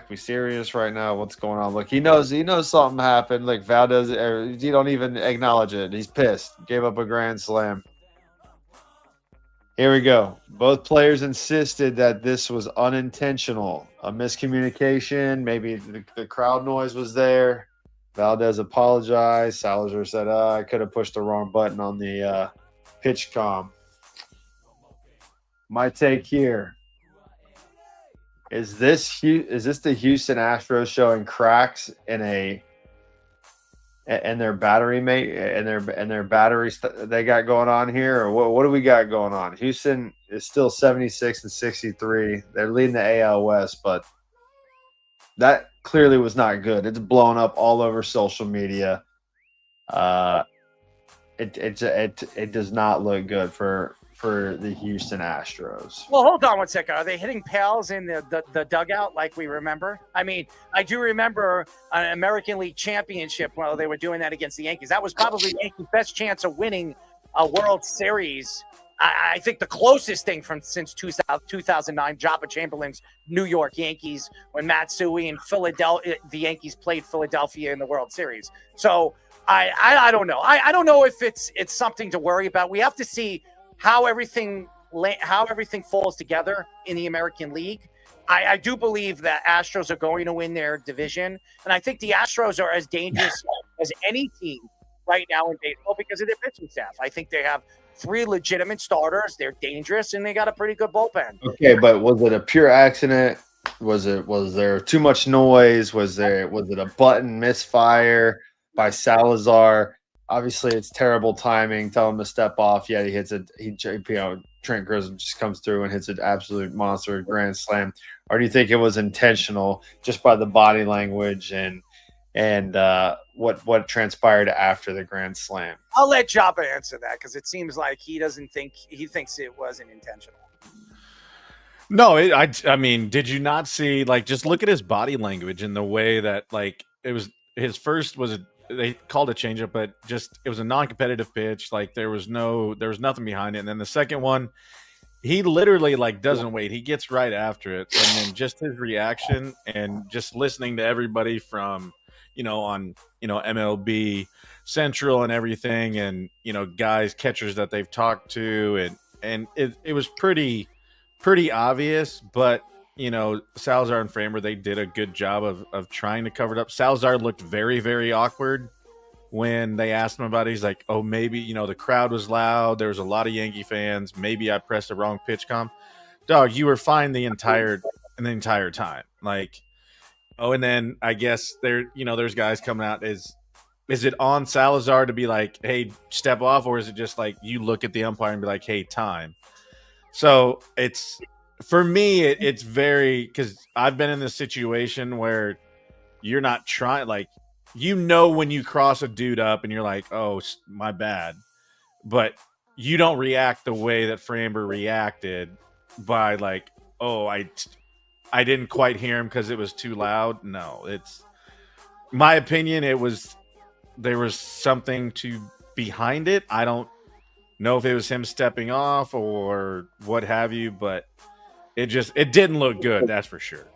we serious right now? What's going on? Look, he knows something happened. Like Valdez, he don't even acknowledge it. He's pissed. Gave up a grand slam. Here we go. Both players insisted that this was unintentional, a miscommunication. Maybe the crowd noise was there. Valdez apologized. Salazar said, I could have pushed the wrong button on the pitch comm. My take here. Is this the Houston Astros showing cracks in their battery they got going on here, or what do we got going on? Houston is still 76-63. They're leading the AL West, but that clearly was not good. It's blown up all over social media. It does not look good for the Houston Astros. Well, hold on one second. Are they hitting pails in the dugout like we remember? I mean, I do remember an American League championship while they were doing that against the Yankees. That was probably the Yankees' best chance of winning a World Series. I think the closest thing since 2009, Jabba Chamberlain's New York Yankees, when Matsui and Philadelphia, the Yankees played Philadelphia in the World Series. So I don't know. I don't know if it's something to worry about. We have to see how everything falls together in the American League. I do believe that Astros are going to win their division, and I think the Astros are as dangerous as any team right now in baseball because of their pitching staff. I think they have 3 legitimate starters. They're dangerous, and they got a pretty good bullpen. Okay, but was it a pure accident? Was there too much noise? Was it a button misfire by Salazar? Obviously, it's terrible timing. Tell him to step off. Yeah, he hits it. Trent Grisham just comes through and hits an absolute monster grand slam. Or do you think it was intentional, just by the body language and what transpired after the grand slam? I'll let Jabba answer that because it seems like he thinks it wasn't intentional. No, I mean, did you not see, just look at his body language and the way that, it was his first they called a changeup, but it was a non-competitive pitch. There was nothing behind it. And then the second one, he literally doesn't wait. He gets right after it. And then just his reaction and just listening to everybody from, on, MLB Central and everything, and, catchers that they've talked to. And it was pretty obvious, but Salazar and Framber, they did a good job of trying to cover it up. Salazar looked very, very awkward when they asked him about it. He's like, oh, maybe, the crowd was loud. There was a lot of Yankee fans. Maybe I pressed the wrong pitch comm. Dog, you were fine the entire time. And then I guess there's guys coming out. Is it on Salazar to be like, hey, step off? Or is it just you look at the umpire and be like, hey, time? So for me, it's very, because I've been in this situation where you're not trying, when you cross a dude up and you're like, oh, my bad. But you don't react the way that Framber reacted by I didn't quite hear him because it was too loud. No, it's my opinion. There was something behind it. I don't know if it was him stepping off or what have you, but it didn't look good, that's for sure.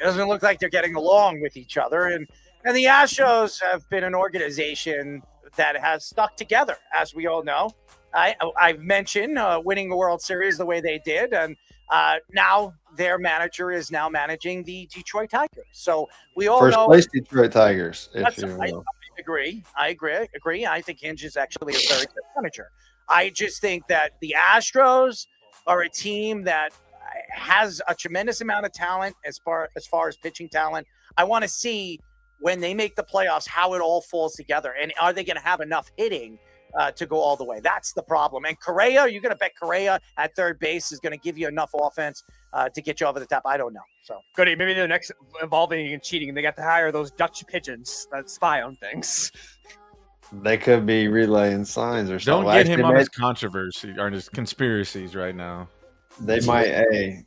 It doesn't look like they're getting along with each other. And the Astros have been an organization that has stuck together, as we all know. I've mentioned winning the World Series the way they did, and now their manager is now managing the Detroit Tigers. So we all know first place Detroit Tigers. I agree. I think Hinge is actually a very good manager. I just think that the Astros are a team that has a tremendous amount of talent as far as pitching talent. I want to see when they make the playoffs how it all falls together, and are they going to have enough hitting to go all the way? That's the problem. And Correa, you're going to bet Correa at third base is going to give you enough offense to get you over the top? I don't know. So Goody, maybe the next involving and cheating, they got to hire those Dutch pigeons that spy on things. They could be relaying signs or something. Don't get him on his controversy or his conspiracies right now. They might.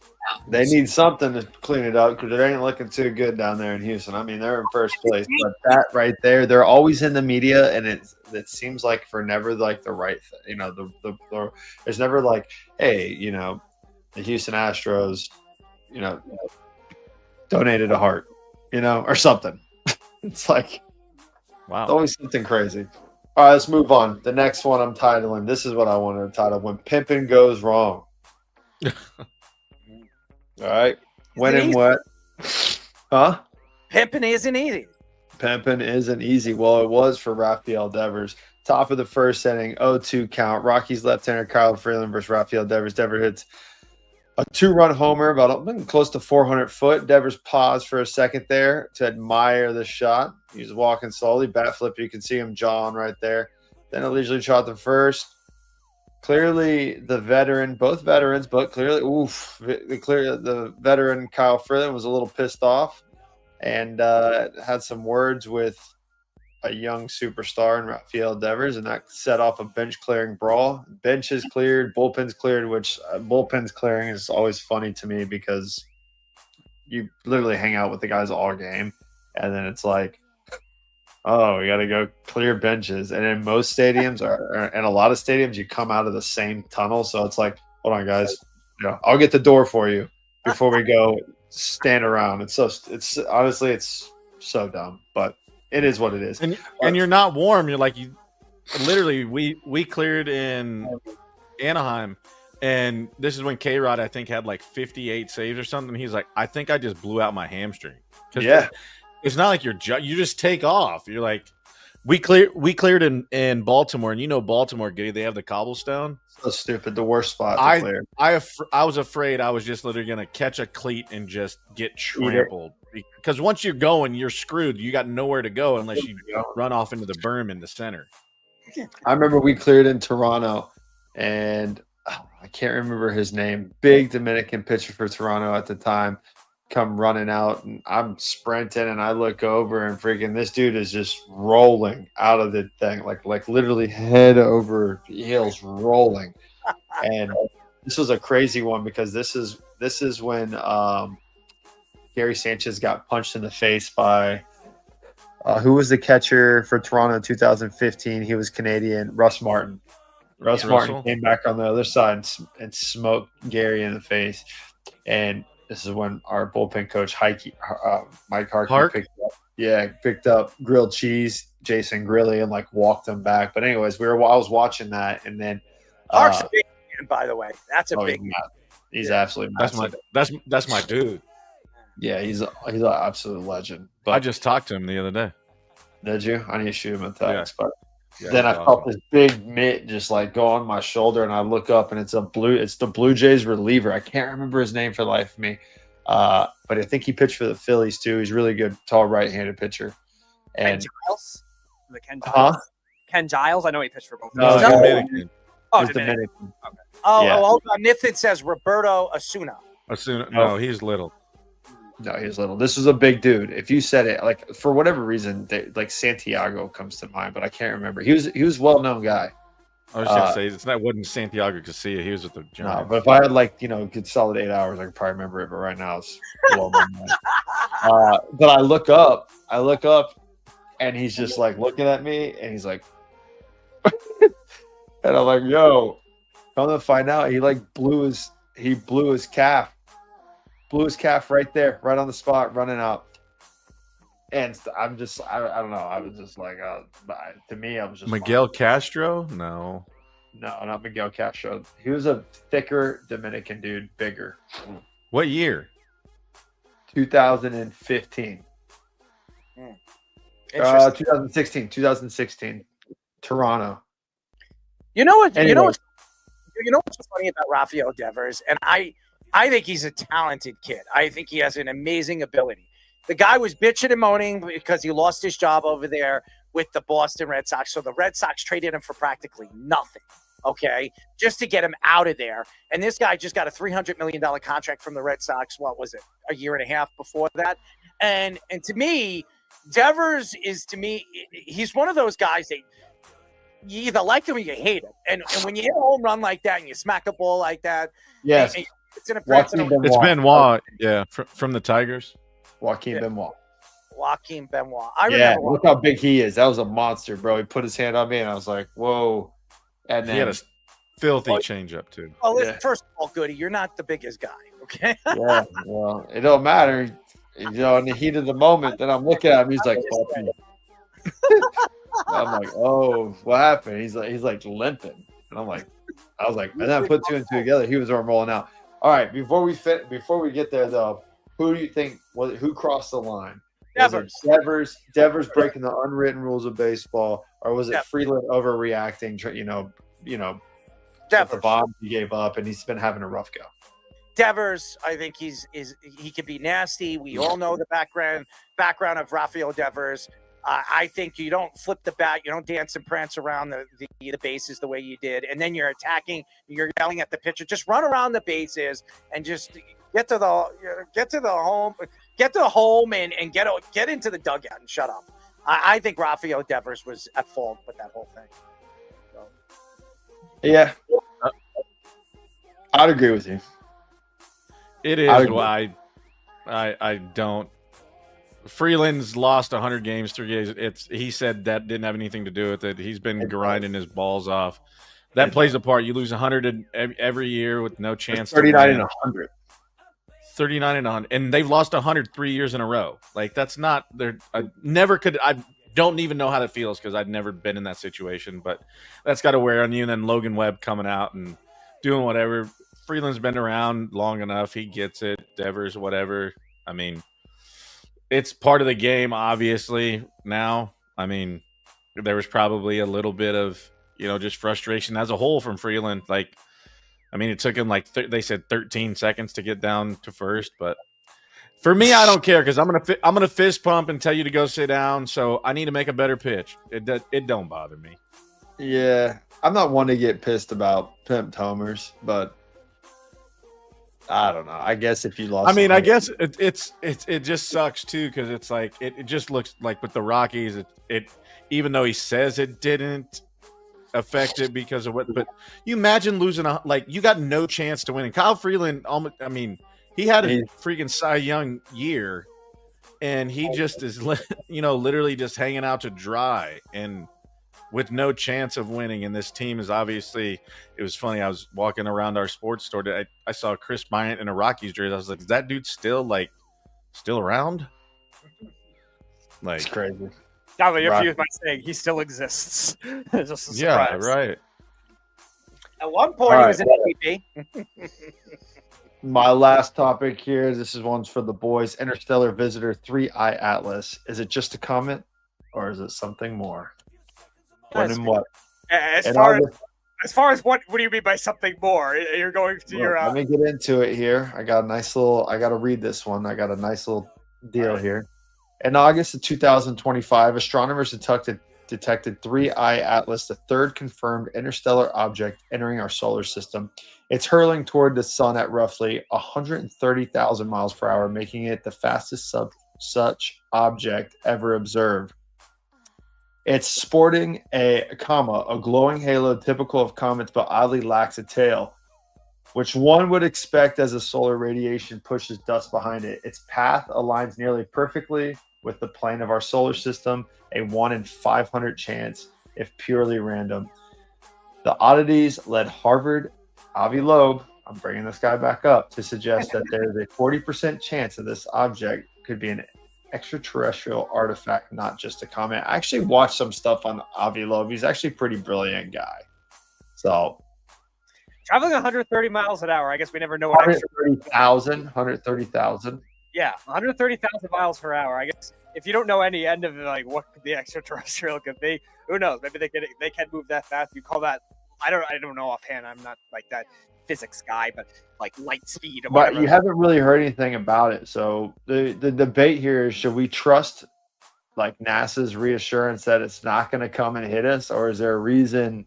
They need something to clean it up because it ain't looking too good down there in Houston. I mean, they're in first place, but that right there, they're always in the media, and it seems like for never like the right thing. You know, the there's never like, hey, you know, the Houston Astros, you know, donated a heart, you know, or something. It's like, wow, it's always something crazy. All right, let's move on. The next one I'm titling. This is what I wanted to title: When Pimpin' Goes Wrong. All right. When and what? Huh? Pimping isn't easy. Pimping isn't easy. Well, it was for Rafael Devers. Top of the first inning, 0-2 count. Rockies left-hander Kyle Freeland versus Rafael Devers. Devers hits a 2-run homer, about close to 400 foot. Devers paused for a second there to admire the shot. He's walking slowly. Bat flip, you can see him jawing right there. Then a leisurely shot to first. Clearly, the veteran, both veterans, but clearly, the veteran Kyle Freeland was a little pissed off and had some words with a young superstar in Rafael Devers, and that set off a bench-clearing brawl. Bench is cleared, bullpen's cleared, which bullpen's clearing is always funny to me because you literally hang out with the guys all game, and then it's like, oh, we got to go clear benches. And in most stadiums, and a lot of stadiums, you come out of the same tunnel. So it's like, hold on, guys. You know, I'll get the door for you before we go stand around. It's honestly, it's so dumb, but it is what it is. And you're not warm. You're like, literally, we cleared in Anaheim. And this is when K-Rod, I think, had like 58 saves or something. He's like, I think I just blew out my hamstring. Yeah. It's not like you just take off. You're like, we cleared in Baltimore, and you know Baltimore, Giddy, they have the cobblestone. So stupid, the worst spot to clear. I was afraid I was just literally gonna catch a cleat and just get trampled because once you're going, you're screwed. You got nowhere to go unless you run off into the berm in the center. I remember we cleared in Toronto, and I can't remember his name. Big Dominican pitcher for Toronto at the time. Come running out, and I'm sprinting, and I look over, and freaking this dude is just rolling out of the thing, like literally head over heels rolling. And this was a crazy one because this is when Gary Sanchez got punched in the face by who was the catcher for Toronto in 2015? He was Canadian, Russ Martin. Russ Martin came back on the other side and smoked Gary in the face, and this is when our bullpen coach, Mike Harkey, picked up grilled cheese, Jason Grilly, and like walked him back. But anyways, I was watching that, and then Hark's a big man, by the way. That's a big man. He's absolutely massive. That's my dude. Yeah, he's an absolute legend. But I just talked to him the other day. Did you? I need to shoot him a text, but. Yeah, then I felt this big mitt just like go on my shoulder, and I look up, and it's the Blue Jays reliever. I can't remember his name for the life of me, but I think he pitched for the Phillies too. He's really good, tall, right-handed pitcher. And Ken Giles? Ken Giles? Ken Giles? I know he pitched for both. No, Dominican. Oh, Dominican. Okay. Oh, Nithin says Roberto Osuna. No, he's little. No, he's little. This was a big dude. If you said it, like for whatever reason, like Santiago comes to mind, but I can't remember. He was a well-known guy. I was gonna say it wasn't Santiago Casilla. He was with the Giants. No, but if I had like good solid 8 hours, I could probably remember it. But right now it's below my mind. But I look up, and he's just like looking at me, and he's like, and I'm like, yo, come to find out, he blew his calf. Blew his calf right there, right on the spot, running out. And I'm just, I don't know. I was just like, to me, I was just Miguel Castro? No, not Miguel Castro. He was a thicker Dominican dude, bigger. What year? 2015. 2016. Toronto. You know what? Anyway. You know what's funny about Rafael Devers, and I think he's a talented kid. I think he has an amazing ability. The guy was bitching and moaning because he lost his job over there with the Boston Red Sox. So the Red Sox traded him for practically nothing, okay, just to get him out of there. And this guy just got a $300 million contract from the Red Sox. What was it, a year and a half before that? And to me, Devers is, he's one of those guys that you either like him or you hate him. And when you hit a home run like that and you smack a ball like that, yes. Joaquin Benoit. It's Benoit, yeah, from the Tigers. Joaquin Benoit. Joaquin Benoit. I Yeah, remember. look how big he is. That was a monster, bro. He put his hand on me, and I was like, "Whoa!" And then He had a filthy changeup too. Well, listen, first of all, Goody, you're not the biggest guy, okay? yeah, well, it don't matter. In the heat of the moment, then I'm looking at him. He's like, "Fuck you." I'm like, "Oh, what happened?" He's like limping, and I was like, and then I put two and two together. He was rolling out. All right, before we get there though, who do you think who crossed the line? Devers breaking the unwritten rules of baseball, or was it Freeland overreacting? The bomb he gave up, and he's been having a rough go. Devers, I think he can be nasty. We all know the background of Rafael Devers. I think you don't flip the bat, you don't dance and prance around the bases the way you did, and then you're attacking, you're yelling at the pitcher. Just run around the bases and just get to the home and get into the dugout and shut up. I think Rafael Devers was at fault with that whole thing. So. Yeah, I'd agree with you. It is why I don't. Freeland's lost 100 games, 3 games. He said that didn't have anything to do with it. He's been grinding his balls off. That plays a part. You lose 100 every year with no chance. 39 and 100. 39 and 100, and they've lost 100 3 years in a row. Like that's not. I don't even know how that feels because I've never been in that situation. But that's got to wear on you. And then Logan Webb coming out and doing whatever. Freeland's been around long enough. He gets it. Devers, whatever. I mean. It's part of the game, obviously, now. I mean, there was probably a little bit of, just frustration as a whole from Freeland. Like, I mean, it took him they said 13 seconds to get down to first. But for me, I don't care because I'm gonna fist pump and tell you to go sit down. So I need to make a better pitch. It don't bother me. Yeah, I'm not one to get pissed about pimped homers, but I don't know. I guess if you lost, I mean, I guess it just sucks too because it's like it just looks like with the Rockies, it even though he says it didn't affect it because of what, but you imagine losing you got no chance to win. And Kyle Freeland, I mean, he had a freaking Cy Young year, and he just is literally just hanging out to dry and with no chance of winning. And this team is obviously, it was funny. I was walking around our sports store today. I saw Chris Bryant in a Rockies jersey. I was like, is that dude still around? Like, it's crazy. Now, if you might say he still exists. Just a surprise. Yeah, right. At one point, he was an MVP. My last topic here. This is one's for the boys. Interstellar Visitor 3i Atlas. Is it just a comment, or is it something more? When and what? As far as what do you mean by something more? You're going to your. Let me get into it here. I got to read this one. I got a nice little deal here. In August of 2025, astronomers detected 3i Atlas, the third confirmed interstellar object entering our solar system. It's hurling toward the sun at roughly 130,000 miles per hour, making it the fastest such object ever observed. It's sporting a glowing halo typical of comets but oddly lacks a tail, which one would expect as the solar radiation pushes dust behind it. Its path aligns nearly perfectly with the plane of our solar system, a 1 in 500 chance if purely random. The oddities led Harvard Avi Loeb, I'm bringing this guy back up, to suggest that there is a 40% chance that this object could be an extraterrestrial artifact, not just a comet. I actually watched some stuff on Avi Loeb. He's actually a pretty brilliant guy. So traveling 130 miles an hour. I guess we never know what 130,000. Yeah, 130,000 miles per hour. I guess if you don't know any end of what the extraterrestrial could be, who knows? Maybe they can move that fast. You call that? I don't know offhand. I'm not like that physics guy, but like light speed. Or but you haven't really heard anything about it. So the debate here is: should we trust like NASA's reassurance that it's not going to come and hit us, or is there a reason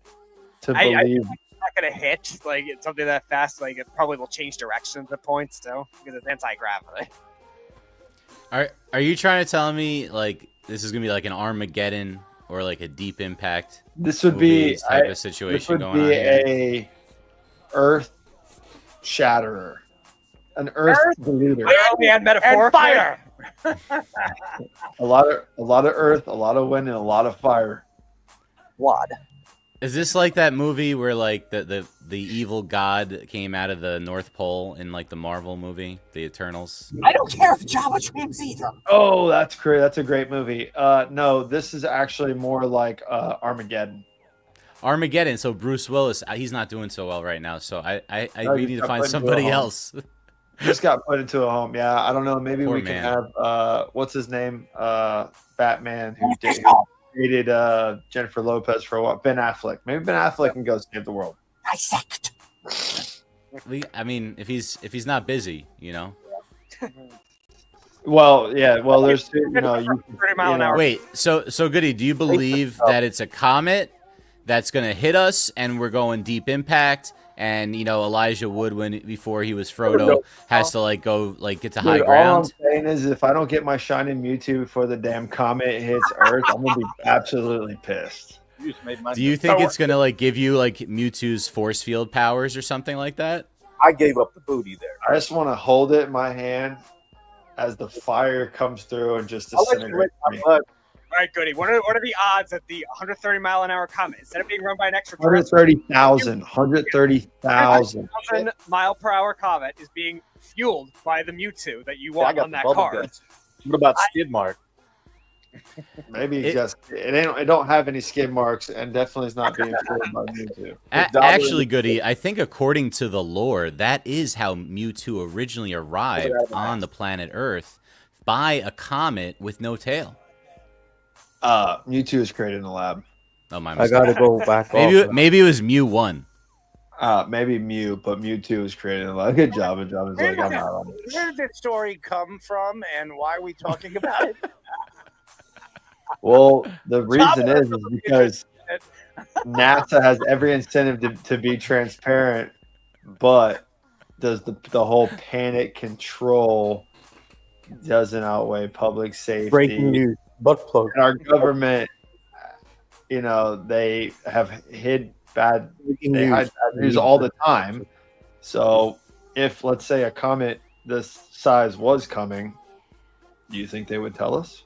to believe it's not going to hit? Like it's something that fast, like it probably will change directions at points too because it's anti-gravity. Are you trying to tell me like this is going to be like an Armageddon or like a Deep Impact? This would be type of situation this would going be on here? a Earth shatterer. an earth polluter. I only had metaphor. And fire. A lot of earth, a lot of wind, and a lot of fire. Wad. Is this like that movie where like the evil god came out of the North Pole in like the Marvel movie, The Eternals? I don't care if Java dreams either. Oh, that's great. That's a great movie. No, this is actually more like Armageddon. Armageddon. So Bruce Willis, he's not doing so well right now. So No, we he need to got find put into a somebody home. else. Just got put into a home. Yeah, I don't know. Maybe Poor we can man. have what's his name? Batman who dated Jennifer Lopez for a while. Ben Affleck. Maybe Ben Affleck can go save the world. Dissect. I mean, if he's not busy, you know. Well, yeah. Well, there's 30 mile an hour. Wait, so Goody, do you believe that it's a comet that's gonna hit us and we're going deep impact? And Elijah Wood, before he was Frodo, has to like go like get to high Dude, ground. all I'm saying is, if I don't get my shining Mewtwo before the damn comet hits Earth, I'm gonna be absolutely pissed. Do you think it's gonna like give you like Mewtwo's force field powers or something like that? I gave up the booty there. I just want to hold it in my hand as the fire comes through and just I'll let you disintegrate lick me. my butt. All right, Goody. What are the odds that the 130 mile an hour comet, instead of being run by an extraterrestrial, 130,000. 130,000. 1,000 mile per hour comet is being fueled by the Mewtwo that you Yeah, I want got on the that bubble card? guts. What about skid mark? Maybe it don't have any skid marks and definitely is not being fueled by Mewtwo. Actually, Goody, I think according to the lore, that is how Mewtwo originally arrived on the planet Earth, by a comet with no tail. Mewtwo is created in the lab. Oh my! I gotta go back off. Maybe it was Mew 1. Maybe Mew, but Mewtwo is created in the lab. Good job, and John is like, I'm not on it. Where did this story come from, and why are we talking about it? Well, the reason is because NASA has every incentive to be transparent, but does the whole panic control doesn't outweigh public safety. Breaking news. Butt plug. And our government, they have hid bad news all the time. So if, let's say, a comet this size was coming, do you think they would tell us?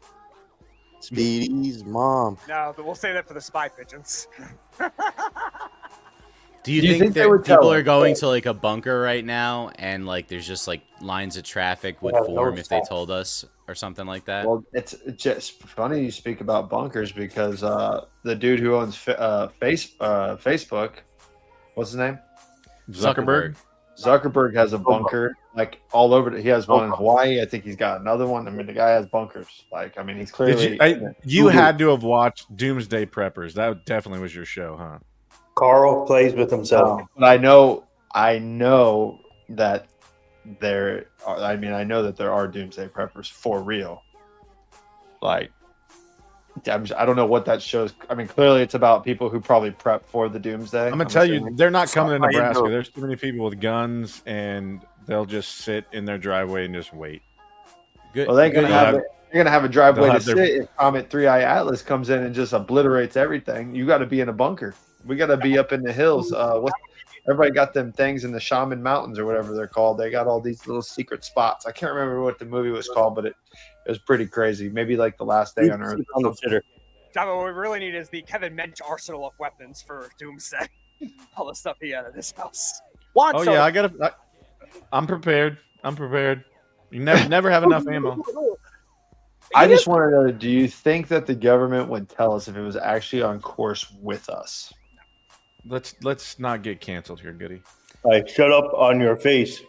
Speedy's mom. No, but we'll say that for the spy pigeons. Do you think they that would tell people are us? going to like a bunker right now and like there's just like lines of traffic would Yeah, form no if they stop. told us or something like that? Well, it's just funny you speak about bunkers because the dude who owns Facebook, what's his name? Zuckerberg. Zuckerberg has a bunker like all over. He has one in Hawaii. I think he's got another one. I mean, the guy has bunkers. Like, I mean, he's clearly. You had to have watched Doomsday Preppers. That definitely was your show, huh? Carl plays with himself. But I know that there are. I mean, I know that there are Doomsday Preppers for real. Like, I don't know what that shows. I mean, clearly it's about people who probably prep for the Doomsday. I'm gonna tell you, assuming. they're not coming to How you Nebraska. know? There's too many people with guns, and they'll just sit in their driveway and just wait. Well, they're gonna have a driveway they'll to have their- sit if Comet 3i Atlas comes in and just obliterates everything. You got to be in a bunker. We got to be up in the hills. Everybody got them things in the Shaman Mountains or whatever they're called. They got all these little secret spots. I can't remember what the movie was called, but it was pretty crazy. Maybe like The Last Day on Earth. John, what we really need is the Kevin Mench arsenal of weapons for Doomsday. All the stuff he had in his house. Oh yeah, I'm prepared. I'm prepared. You never have enough ammo. I just want to know, do you think that the government would tell us if it was actually on course with us? Let's not get canceled here, Goody. Like, shut up on your face.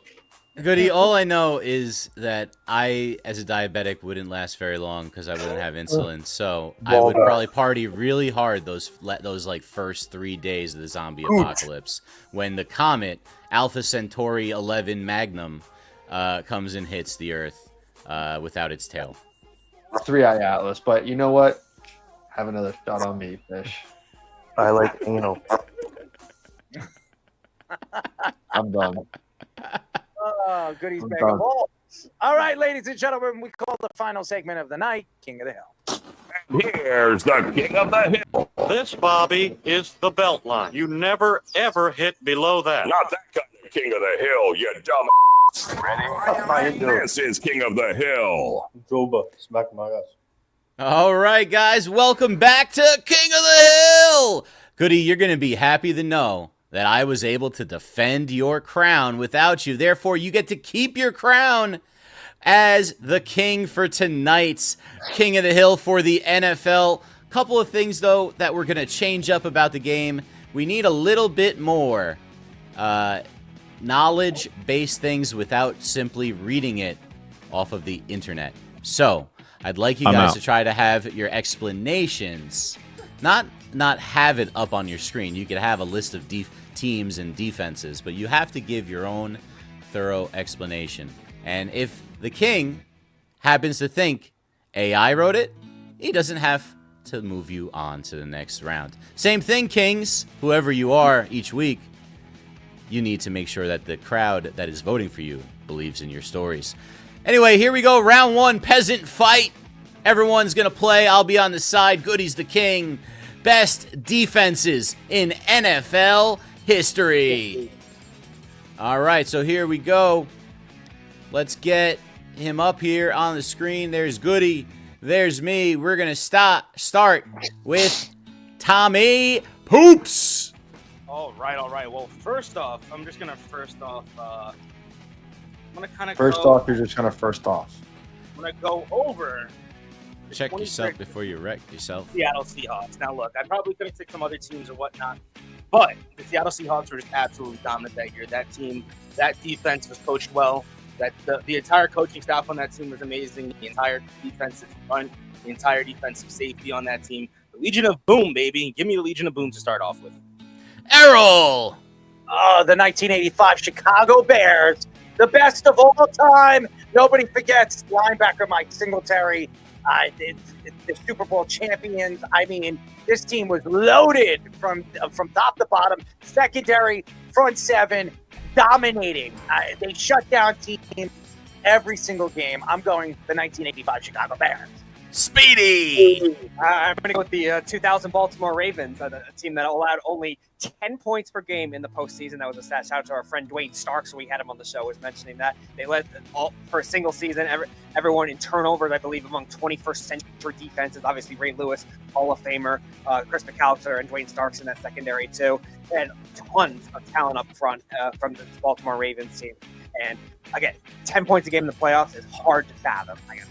Goody, all I know is that I, as a diabetic, wouldn't last very long because I wouldn't have insulin. So I would probably party really hard those like first 3 days of the zombie apocalypse when the comet Alpha Centauri 11 Magnum comes and hits the Earth without its tail. 3i Atlas, but you know what? Have another shot on me, fish. I like anal. I'm done. Oh, Goody's I'm bag done. of balls. All right, ladies and gentlemen, we call the final segment of the night King of the Hill. Here's the King of the Hill. This, Bobby, is the belt line. You never, ever hit below that. Not that kind of King of the Hill, you dumb. This is King of the Hill. Joba, smack my ass. All right, guys, welcome back to King of the Hill. Goody, you're going to be happy to know that I was able to defend your crown without you. Therefore, you get to keep your crown as the king for tonight's King of the Hill for the NFL. Couple of things, though, that we're going to change up about the game. We need a little bit more knowledge-based things without simply reading it off of the internet. So I'd like you guys to try to have your explanations, not have it up on your screen. You could have a list of teams and defenses, but you have to give your own thorough explanation. And if the king happens to think AI wrote it, he doesn't have to move you on to the next round. Same thing, kings, whoever you are each week, you need to make sure that the crowd that is voting for you believes in your stories. Anyway, here we go. Round one, peasant fight. Everyone's going to play. I'll be on the side. Goody's the king. Best defenses in NFL history. All right, so here we go. Let's get him up here on the screen. There's Goody. There's me. We're going to start with Tommy Poops. All right. Well, first off, I'm going to kind of First off, you're just going to first off. I'm going to go over. Check yourself before you wreck yourself. Seattle Seahawks. Now, look, I probably could have picked some other teams or whatnot, but the Seattle Seahawks were just absolutely dominant that year. That team, that defense was coached well. That the entire coaching staff on that team was amazing. The entire defensive front, the entire defensive safety on that team. The Legion of Boom, baby. Give me the Legion of Boom to start off with. Errol. Oh, the 1985 Chicago Bears. The best of all time. Nobody forgets linebacker Mike Singletary. The Super Bowl champions. I mean, this team was loaded from top to bottom. Secondary, front seven, dominating. They shut down teams every single game. I'm going the 1985 Chicago Bears. Speedy. I'm going to go with the 2000 Baltimore Ravens, a team that allowed only 10 points per game in the postseason. That was a stat. Shout out to our friend Dwayne Starks, we had him on the show, was mentioning that. They led for a single season, everyone in turnovers, I believe, among 21st century defenses. Obviously, Ray Lewis, Hall of Famer, Chris McAllister, and Dwayne Starks in that secondary, too. And tons of talent up front from the Baltimore Ravens team. And again, 10 points a game in the playoffs is hard to fathom. I guess.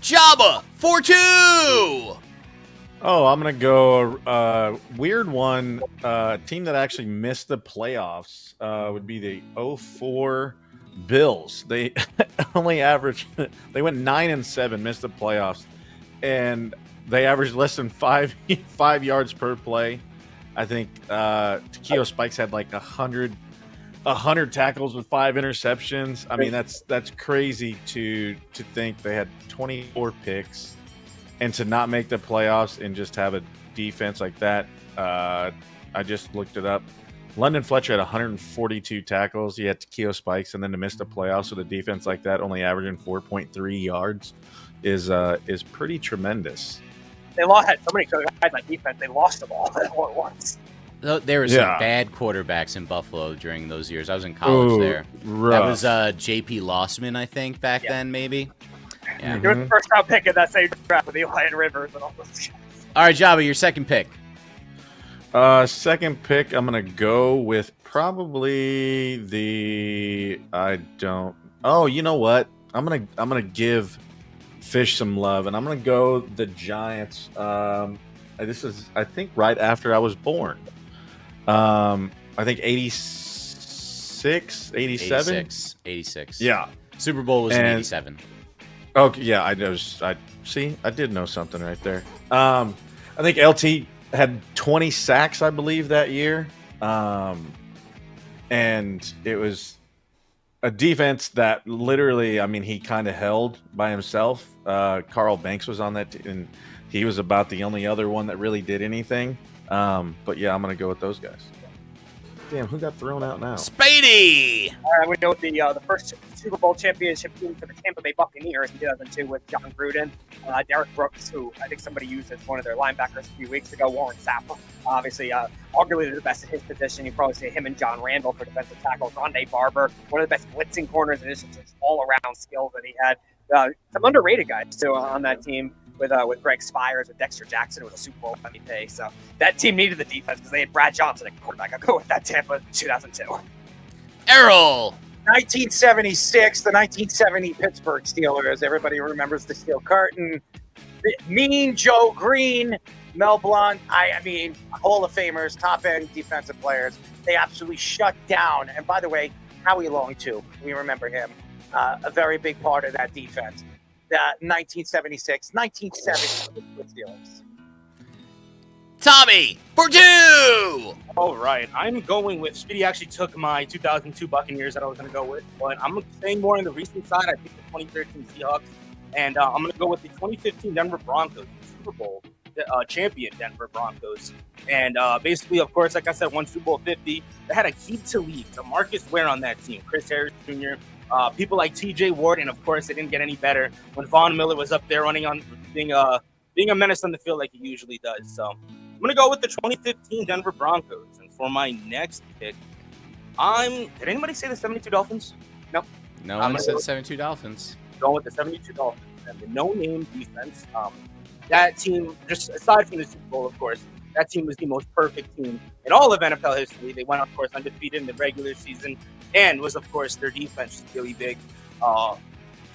Jabba for 2. Oh, I'm going to go weird one. Team that actually missed the playoffs would be the 2004 Bills. They only averaged, they went 9-7, missed the playoffs, and they averaged less than 5 yards per play. I think 𝐾𝐨𝐽 had like 100 tackles with 5 interceptions. I mean, that's crazy to think they had 24 picks and to not make the playoffs and just have a defense like that. I just looked it up. London Fletcher had 142 tackles. He had 𝐾𝐨𝐽, and then to miss the playoffs with a defense like that, only averaging 4.3 yards, is pretty tremendous. They had so many guys on defense. They lost them all at once. There were some bad quarterbacks in Buffalo during those years. I was in college there. Rough. That was J.P. Lossman, I think, back then, maybe. Yeah. You're the first round pick in that same draft with Eli and Rivers and all those guys. All right, Jabba, your second pick. Second pick, I'm going to go with probably oh, you know what? I'm going to give Fish some love, and I'm going to go the Giants. This is, I think, right after I was born. I think 86, 87? 86. Yeah. Super Bowl was in 87. Okay, yeah, I did know something right there. I think LT had 20 sacks, I believe, that year. And it was a defense that literally, I mean, he kind of held by himself. Carl Banks was on that, and he was about the only other one that really did anything. But yeah, I'm going to go with those guys. Damn, who got thrown out now? Spady! We know the first Super Bowl championship team for the Tampa Bay Buccaneers in 2002 with John Gruden, Derek Brooks, who I think somebody used as one of their linebackers a few weeks ago, Warren Sapp. Obviously, arguably the best at his position. You probably say him and John Randall for defensive tackles. Rondé Barber, one of the best blitzing corners, and just all-around skills that he had. Some underrated guys too on that team with Greg Spires, with Dexter Jackson, who was a Super Bowl MVP. So that team needed the defense because they had Brad Johnson at quarterback. I'll go with that Tampa 2002. Errol. 1976, the 1970 Pittsburgh Steelers. Everybody remembers the steel curtain. Mean Joe Green, Mel Blount. I mean, Hall of Famers, top-end defensive players. They absolutely shut down. And by the way, Howie Long, too. We remember him. A very big part of that defense. 1976, 1970 Steelers. Tommy, Purdue! All right, I'm going with Speedy. Actually took my 2002 Buccaneers that I was going to go with, but I'm staying more on the recent side. I think the 2013 Seahawks, and I'm going to go with the 2015 Denver Broncos, Super Bowl champion Denver Broncos. And basically, of course, like I said, won Super Bowl 50. They had 𝐾𝐸, Marcus Ware on that team, Chris Harris Jr., people like T.J. Ward, and of course, it didn't get any better when Von Miller was up there running on being a menace on the field like he usually does. So I'm going to go with the 2015 Denver Broncos. And for my next pick, did anybody say the 72 Dolphins? No. No one said 72 Dolphins. Going with the 72 Dolphins and the no-name defense. That team, just aside from the Super Bowl, of course, that team was the most perfect team in all of NFL history. They went, of course, undefeated in the regular season, and was, of course, their defense was really big.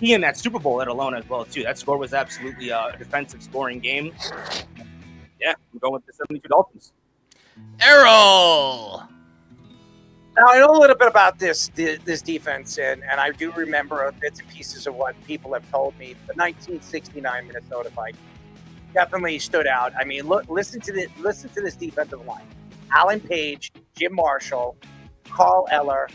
He in that Super Bowl let alone as well, too. That score was absolutely a defensive scoring game. Yeah, I'm going with the 72 Dolphins. Errol! Now, I know a little bit about this defense, and I do remember bits and pieces of what people have told me. The 1969 Minnesota Vikings definitely stood out. I mean, listen to this defensive line: Alan Page, Jim Marshall, Carl Eller,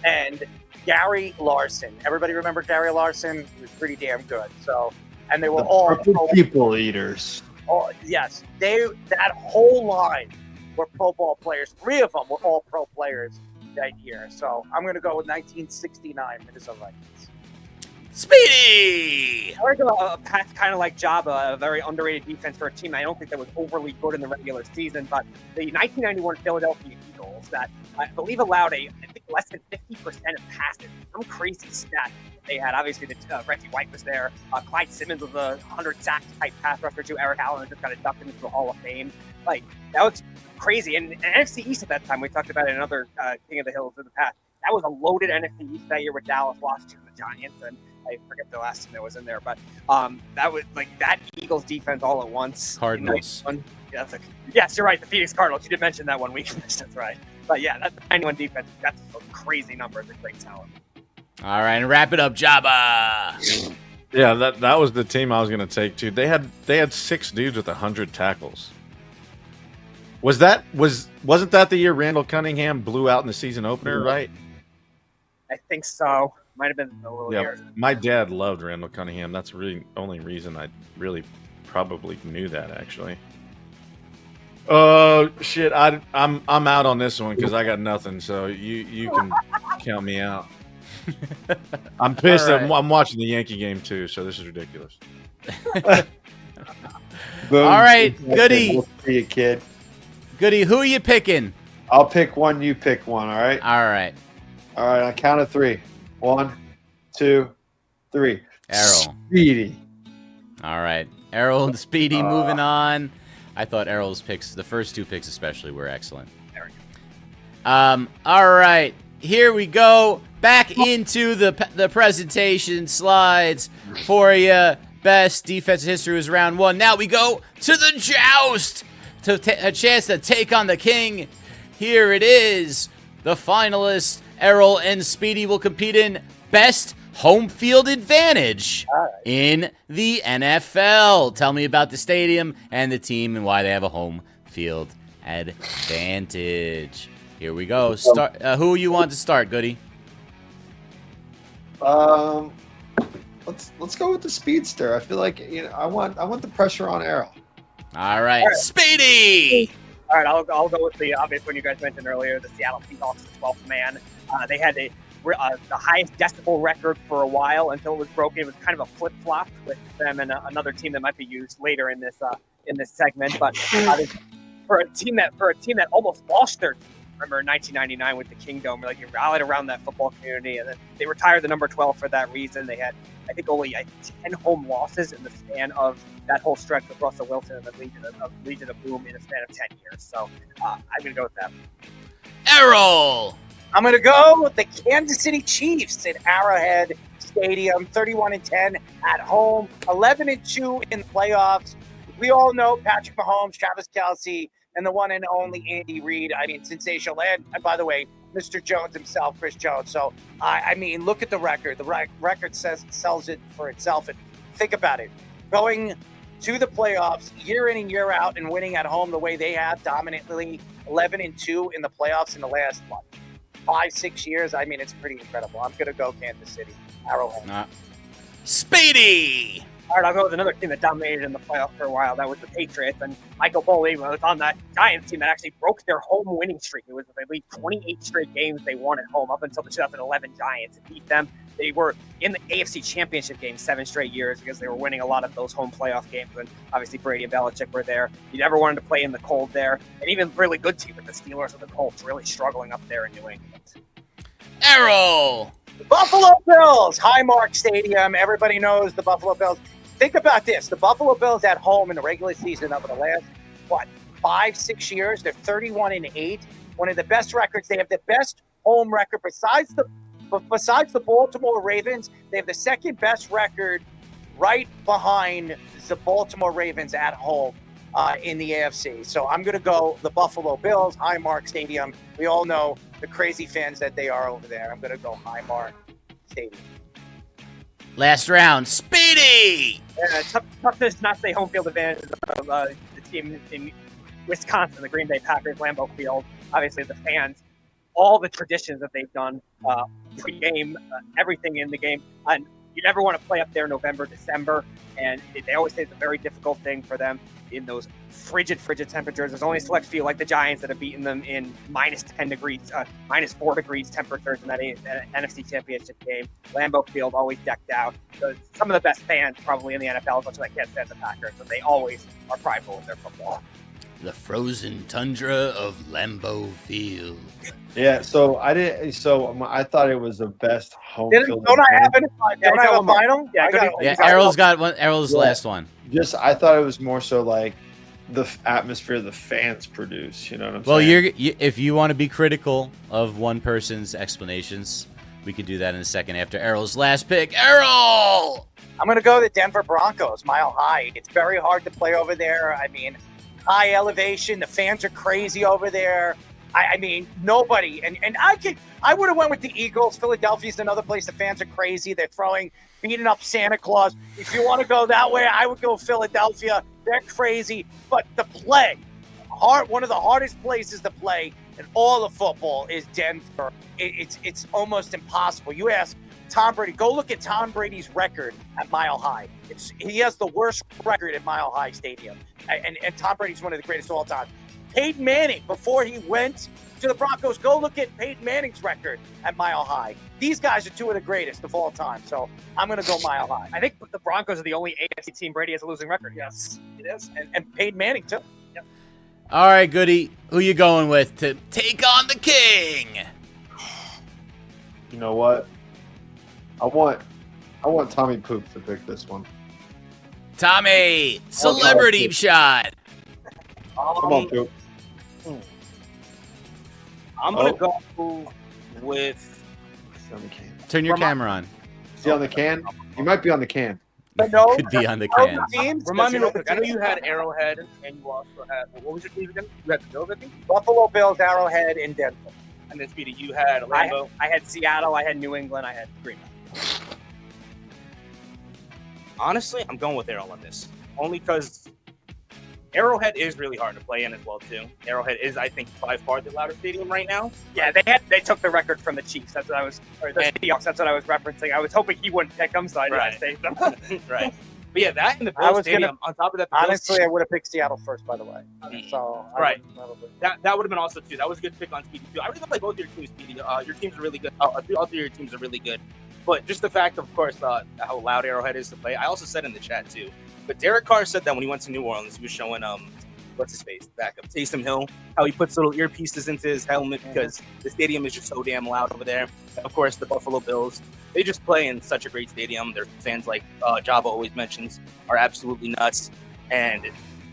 and Gary Larson. Everybody remember Gary Larson? He was pretty damn good. So, and they were all people eaters. Oh yes, that whole line were Pro Bowl players. 3 of them were all pro players that year. So I'm going to go with 1969 Minnesota Vikings. Speedy! I go a path kind of like Jabba, a very underrated defense for a team. I don't think that was overly good in the regular season, but the 1991 Philadelphia Eagles that I believe allowed I think less than 50% of passes. Some crazy stat they had. Obviously, Reggie White was there. Clyde Simmons was a 100-sack type pass rusher too. Eric Allen just got inducted into the Hall of Fame. Like, that was crazy. And NFC East at that time, we talked about it in another King of the Hills in the past. That was a loaded NFC East that year with Dallas, Washington, the Giants, and I forget the last team that was in there, but that was like that Eagles defense all at once. Cardinals. Yes, you're right. The Phoenix Cardinals. You did mention that one week. That's right. But yeah, that 91 defense. That's a crazy number. It's a great talent. All right, and wrap it up, Jabba. Yeah, that was the team I was going to take too. They had 6 dudes with 100 tackles. Wasn't that the year Randall Cunningham blew out in the season opener, right? I think so. Might have been a little year. My dad loved Randall Cunningham. That's really the only reason I really probably knew that, actually. Oh shit! I'm out on this one because I got nothing. So you can count me out. I'm pissed. Right. I'm watching the Yankee game too, so this is ridiculous. Boom. All right, Goody. We'll see you, kid. Goody, who are you picking? I'll pick one. You pick one. All right. All right. All right. On count of 3. 1, 2, 3. Errol. Speedy. All right. Errol and Speedy moving on. I thought Errol's picks, the first 2 picks especially, were excellent. All right. Here we go. Back into the presentation slides for you. Best defensive history was round 1. Now we go to the joust. A chance to take on the king. Here it is. The finalists, Errol and Speedy, will compete in best home field advantage in the NFL. Tell me about the stadium and the team and why they have a home field advantage. Here we go. Start. Who you want to start, Goody? Let's go with the speedster. I feel like I want the pressure on Errol. All right, Speedy. All right, I'll go with the obvious one you guys mentioned earlier, the Seattle Seahawks, the 12th man. They had the highest decibel record for a while until it was broken. It was kind of a flip-flop with them and another team that might be used later in this segment. But for a team that almost lost their team, remember in 1999 with the Kingdom, like you rallied around that football community, and then they retired the number 12 for that reason. They had, I think, only 10 home losses in the span of that whole stretch with Russell Wilson and the Legion of Boom in a span of 10 years. So I'm going to go with that. Errol! I'm going to go with the Kansas City Chiefs at Arrowhead Stadium, 31-10 at home, 11-2 in the playoffs. We all know Patrick Mahomes, Travis Kelce, and the one and only Andy Reid. I mean, sensational. And by the way, Mr. Jones himself, Chris Jones. So, I mean, look at the record. The record sells it for itself. And think about it. Going to the playoffs year in and year out and winning at home the way they have dominantly, 11-2 in the playoffs in the last, 5-6 years. I mean, it's pretty incredible. I'm going to go Kansas City, Arrowhead. Speedy! All right, I'll go with another team that dominated in the playoffs for a while. That was the Patriots, and Michael Boley was on that Giants team that actually broke their home winning streak. It was, I believe, 28 straight games they won at home up until the 2011 Giants and beat them. They were in the AFC Championship game 7 straight years because they were winning a lot of those home playoff games when obviously Brady and Belichick were there. You never wanted to play in the cold there. And even really good team with the Steelers and the Colts really struggling up there in New England. Errol! Buffalo Bills, Highmark Stadium. Everybody knows the Buffalo Bills. Think about this. The Buffalo Bills at home in the regular season over the last, 5-6 years, they're 31-8. One of the best records. They have the best home record besides the Baltimore Ravens. They have the second best record right behind the Baltimore Ravens at home in the AFC. So I'm going to go the Buffalo Bills, Highmark Stadium. We all know the crazy fans that they are over there. I'm going to go Highmark Stadium. Last round, Speedy! Tough to not say home field advantage of the team in Wisconsin, the Green Bay Packers, Lambeau Field. Obviously, the fans, all the traditions that they've done, pre-game, everything in the game. And you never want to play up there November, December, and they always say it's a very difficult thing for them in those frigid temperatures. There's only a select few like the Giants that have beaten them in minus 10 degrees, minus 4 degrees temperatures in that NFC Championship game. Lambeau Field always decked out. So some of the best fans probably in the NFL, as much as I can't stand the Packers, but they always are prideful with their football. The frozen tundra of Lambeau Field. Yeah, so I thought it was the best home field. Don't I have a final? Yeah, Errol's got one. Errol's last one. I thought it was more so like the atmosphere the fans produce. You know what I'm saying? Well, if you want to be critical of one person's explanations, we could do that in a second after Errol's last pick. Errol! I'm going to go the Denver Broncos, Mile High. It's very hard to play over there. I mean, high elevation. The fans are crazy over there. I mean, nobody. And I would have went with the Eagles. Philadelphia's another place the fans are crazy. They're beating up Santa Claus. If you want to go that way, I would go Philadelphia. They're crazy. But the play, one of the hardest places to play in all of football is Denver. It's almost impossible. You ask Tom Brady, go look at Tom Brady's record at Mile High. He has the worst record at Mile High Stadium. And Tom Brady's one of the greatest of all time. Peyton Manning, before he went to the Broncos, go look at Peyton Manning's record at Mile High. These guys are two of the greatest of all time, so I'm going to go Mile High. I think the Broncos are the only AFC team Brady has a losing record. Yes, it is. And Peyton Manning, too. Yep. All right, Goody. Who you going with to take on the king? You know what? I want Tommy Poop to pick this one. Tommy, celebrity shot. Come on, Poop. I'm going to go with... Turn your camera on. Is he on the can? He might be on the can. No, could be on the can. Remind me real quick. I know you had Arrowhead, and you also had... What was your team again? You had the Bills, I think? Buffalo Bills, Arrowhead, and Denver. And then, Speedy, you had Lambeau. I had Seattle, I had New England, I had Green Bay. Honestly, I'm going with Errol on this. Only because Arrowhead is really hard to play in as well, too. Arrowhead is, I think, by far the louder stadium right now. Yeah, they took the record from the Chiefs. That's what I was, or the Seahawks. That's what I was referencing. I was hoping he wouldn't pick them, so I saved them. Right. But yeah, that and the I Bills was Stadium. On top of that, the Bills- honestly, I would have picked Seattle first, by the way. So I Right. would probably. That would have been also too. That was a good pick on Speedy too. I really like both your teams, Speedy. Your teams are really good. All three of your teams are really good. But just the fact, of course, how loud Arrowhead is to play. I also said in the chat too. But Derek Carr said that when he went to New Orleans, he was showing what's his face backup Taysom Hill, how he puts little earpieces into his helmet because the stadium is just so damn loud over there. And of course, the Buffalo Bills, they just play in such a great stadium. Their fans, like 𝐬𝐫𝐫 always mentions, are absolutely nuts. And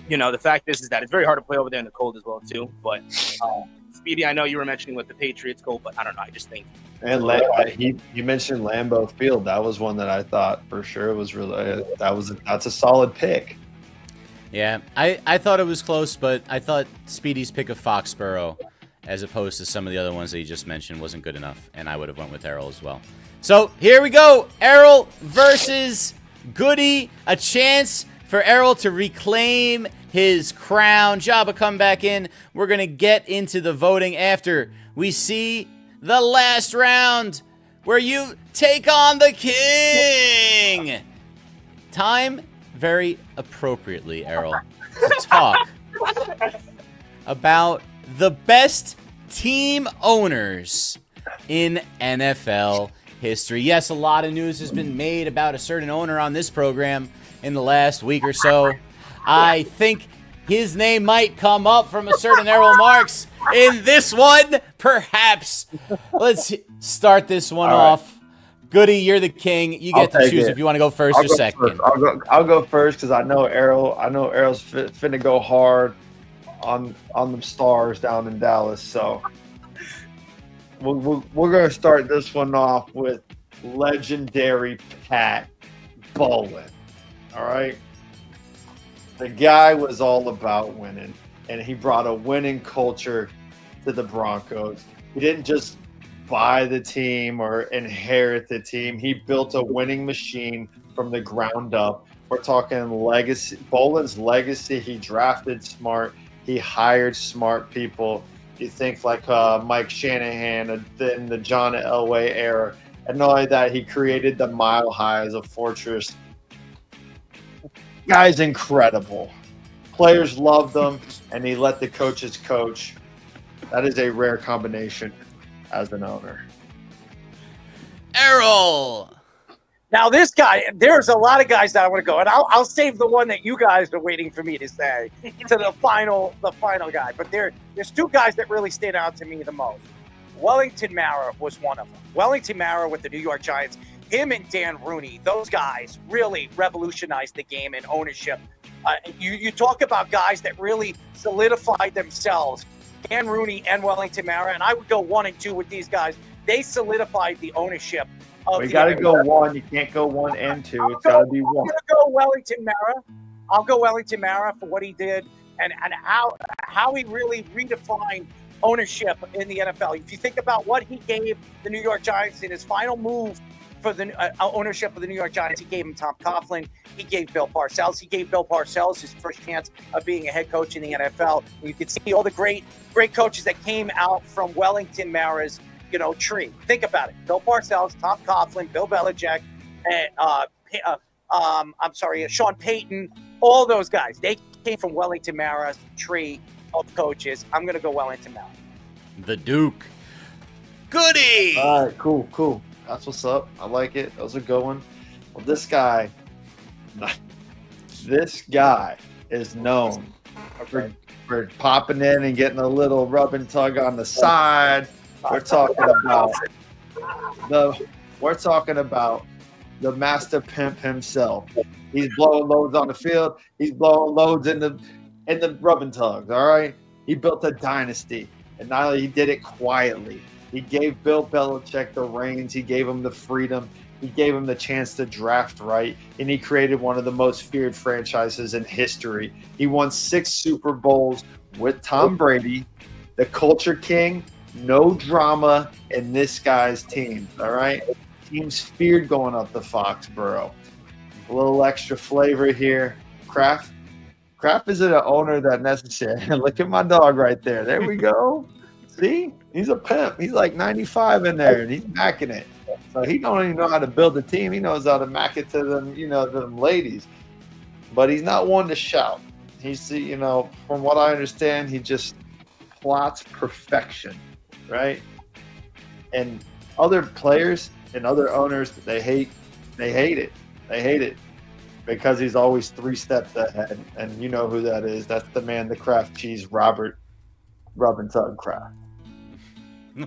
you know, the fact is that it's very hard to play over there in the cold as well too. But Speedy, I know you were mentioning what the Patriots go, but I don't know. I just think. And you mentioned Lambeau Field. That was one that I thought for sure was really that's a solid pick. Yeah, I thought it was close, but I thought Speedy's pick of Foxborough, as opposed to some of the other ones that you just mentioned, wasn't good enough, and I would have went with Errol as well. So here we go, Errol versus Goody, a chance for Errol to reclaim his crown. 𝐬𝐫𝐫 come back in. We're going to get into the voting after we see the last round where you take on the king. Time, very appropriately, Errol, to talk about the best team owners in NFL history. Yes, a lot of news has been made about a certain owner on this program in the last week or so. I think his name might come up from a certain Errol Marks in this one, perhaps. Let's start this one off. Goody, you're the king. You get to choose if you want to go first or second. I'll go first because I know Errol's finna go hard on the Stars down in Dallas. So we're gonna start this one off with legendary Pat Bowlen. All right. The guy was all about winning, and he brought a winning culture to the Broncos. He didn't just buy the team or inherit the team. He built a winning machine from the ground up. We're talking legacy. Bowlen's legacy. He drafted smart. He hired smart people. You think like Mike Shanahan in the John Elway era. And not only that, he created the Mile High as a fortress. Guy's incredible. Players loved him, and he let the coaches coach. That is a rare combination as an owner. Errol. Now this guy, there's a lot of guys that I want to go, and I'll save the one that you guys are waiting for me to say to the final guy. But there's two guys that really stand out to me the most. Wellington Mara was one of them. Wellington Mara with the New York Giants. Him and Dan Rooney, those guys really revolutionized the game and ownership. You talk about guys that really solidified themselves. Dan Rooney and Wellington Mara, and I would go 1 and 2 with these guys. They solidified the ownership of We got to go one. You can't go 1 and 2. It's got to be one. I'm going to go Wellington Mara. I'll go Wellington Mara for what he did and how he really redefined ownership in the NFL. If you think about what he gave the New York Giants in his final move for the ownership of the New York Giants, he gave him Tom Coughlin. He gave Bill Parcells. He gave Bill Parcells his first chance of being a head coach in the NFL. You could see all the great coaches that came out from Wellington Mara's tree. Think about it: Bill Parcells, Tom Coughlin, Bill Belichick, and Sean Payton. All those guys, they came from Wellington Mara's tree of coaches. I'm going to go Wellington Mara. The Duke. Goody. All right, cool. That's what's up. I like it. That was a good one. Well, this guy is known for popping in and getting a little rub and tug on the side. We're talking about the master pimp himself. He's blowing loads on the field. He's blowing loads in the rub and tugs. All right. He built a dynasty, and not only he did it quietly. He gave Bill Belichick the reins. He gave him the freedom. He gave him the chance to draft right, and he created one of the most feared franchises in history. He won 6 Super Bowls with Tom Brady, the culture king. No drama in this guy's team, all right? Teams feared going up to Foxborough. A little extra flavor here. Kraft isn't an owner that necessary. Look at my dog right there. There we go. See? He's a pimp. He's like 95 in there, and he's macking it. So he don't even know how to build a team. He knows how to mack it to them, them ladies. but he's not one to shout. He's, you know, from what I understand, he just plots perfection, right? And other players and other owners, they hate it. They hate it because he's always 3 steps ahead. And you know who that is. That's the man, the Kraft cheese, Robert Rub and Tug Kraft.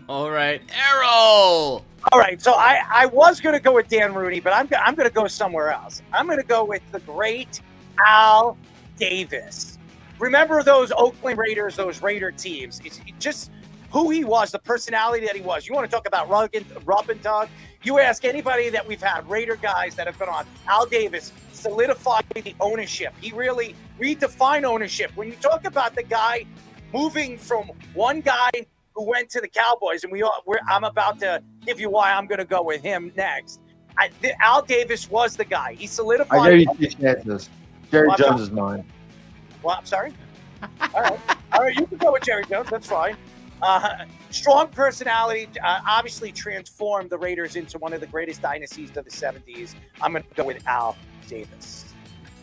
All right, Errol. All right, so I was going to go with Dan Rooney, but I'm going to go somewhere else. I'm going to go with the great Al Davis. Remember those Oakland Raiders, those Raider teams? It's just who he was, the personality that he was. You want to talk about rub and tug? You ask anybody that we've had, Raider guys that have been on, Al Davis solidified the ownership. He really redefined ownership. When you talk about the guy moving from one guy who went to the Cowboys, and I'm about to give you why I'm going to go with him next. Al Davis was the guy. He solidified. I gave you 2 chances. Jerry Jones is mine. Well, I'm sorry. All right, you can go with Jerry Jones. That's fine. Strong personality, obviously transformed the Raiders into one of the greatest dynasties of the 70s. I'm going to go with Al Davis.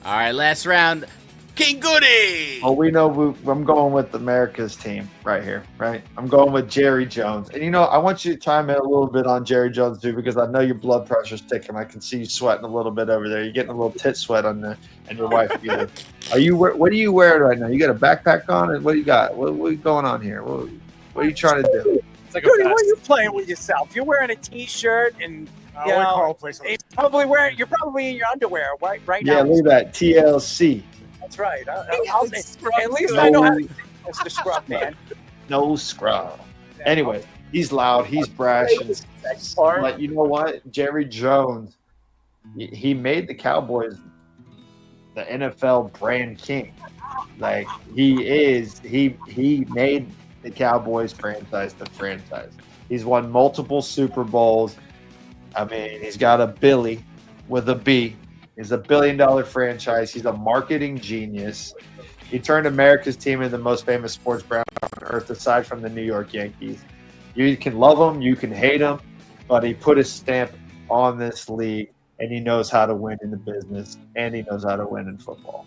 All right, last round. King Goody. Oh, we know I'm going with America's team right here, right? I'm going with Jerry Jones. And, you know, I want you to chime in a little bit on Jerry Jones, too, because I know your blood pressure's ticking. I can see you sweating a little bit over there. You're getting a little tit sweat on there, and your wife either. What are you wearing right now? You got a backpack on? And what do you got? What going on here? What are you trying to do? It's like Goody, what are you playing with yourself? You're wearing a T-shirt and you know, you're probably in your underwear right now. Yeah, look at that. TLC. That's right. At least I know how to use the scrub, man. No scrub. Anyway, he's loud. He's brash. But you know what? Jerry Jones, he made the Cowboys the NFL brand king. Like, he made the Cowboys franchise the franchise. He's won multiple Super Bowls. I mean, he's got a Billy with a B. He's a $1 billion franchise. He's a marketing genius. He turned America's team into the most famous sports brand on earth, aside from the New York Yankees. You can love him, you can hate him, but he put his stamp on this league, and he knows how to win in the business, and he knows how to win in football.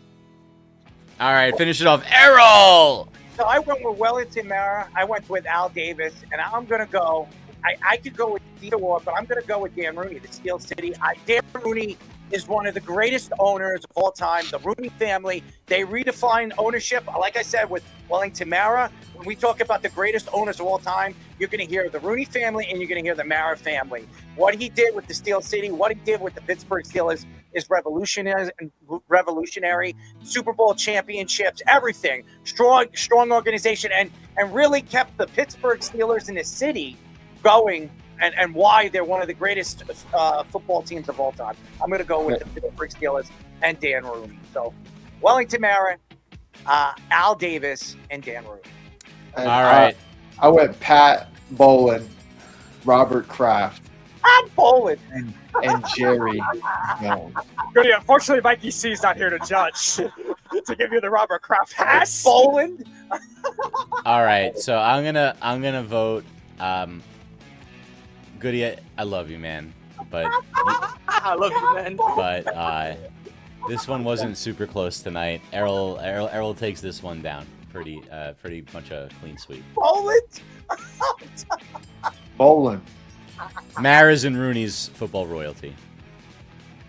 All right, finish it off. Errol! So I went with Wellington Mara. I went with Al Davis, and I'm going to go. I could go with either or, but I'm going to go with Dan Rooney, the Steel City. Dan Rooney is one of the greatest owners of all time. The Rooney family, they redefined ownership. Like I said, with Wellington Mara, when we talk about the greatest owners of all time, you're going to hear the Rooney family and you're going to hear the Mara family. What he did with the Steel City, what he did with the Pittsburgh Steelers is revolutionary. Super Bowl championships, everything. Strong organization, and really kept the Pittsburgh Steelers in the city going, and why they're one of the greatest football teams of all time. I'm going to go with the Pittsburgh Steelers and Dan Rooney. So Wellington Mara, Al Davis, and Dan Rooney. And all right. I went Pat Bowlen, Robert Kraft. I'm Bowlen. And Jerry Jones. Goody, unfortunately, Mikey C's not here to judge, to give you the Robert Kraft pass. Bowlen. All right, so I'm gonna vote. Goody, I love you, man, but I love you, man. But this one wasn't super close tonight. Errol takes this one down. Pretty much a clean sweep. Bowling. Mara's and Rooney's football royalty.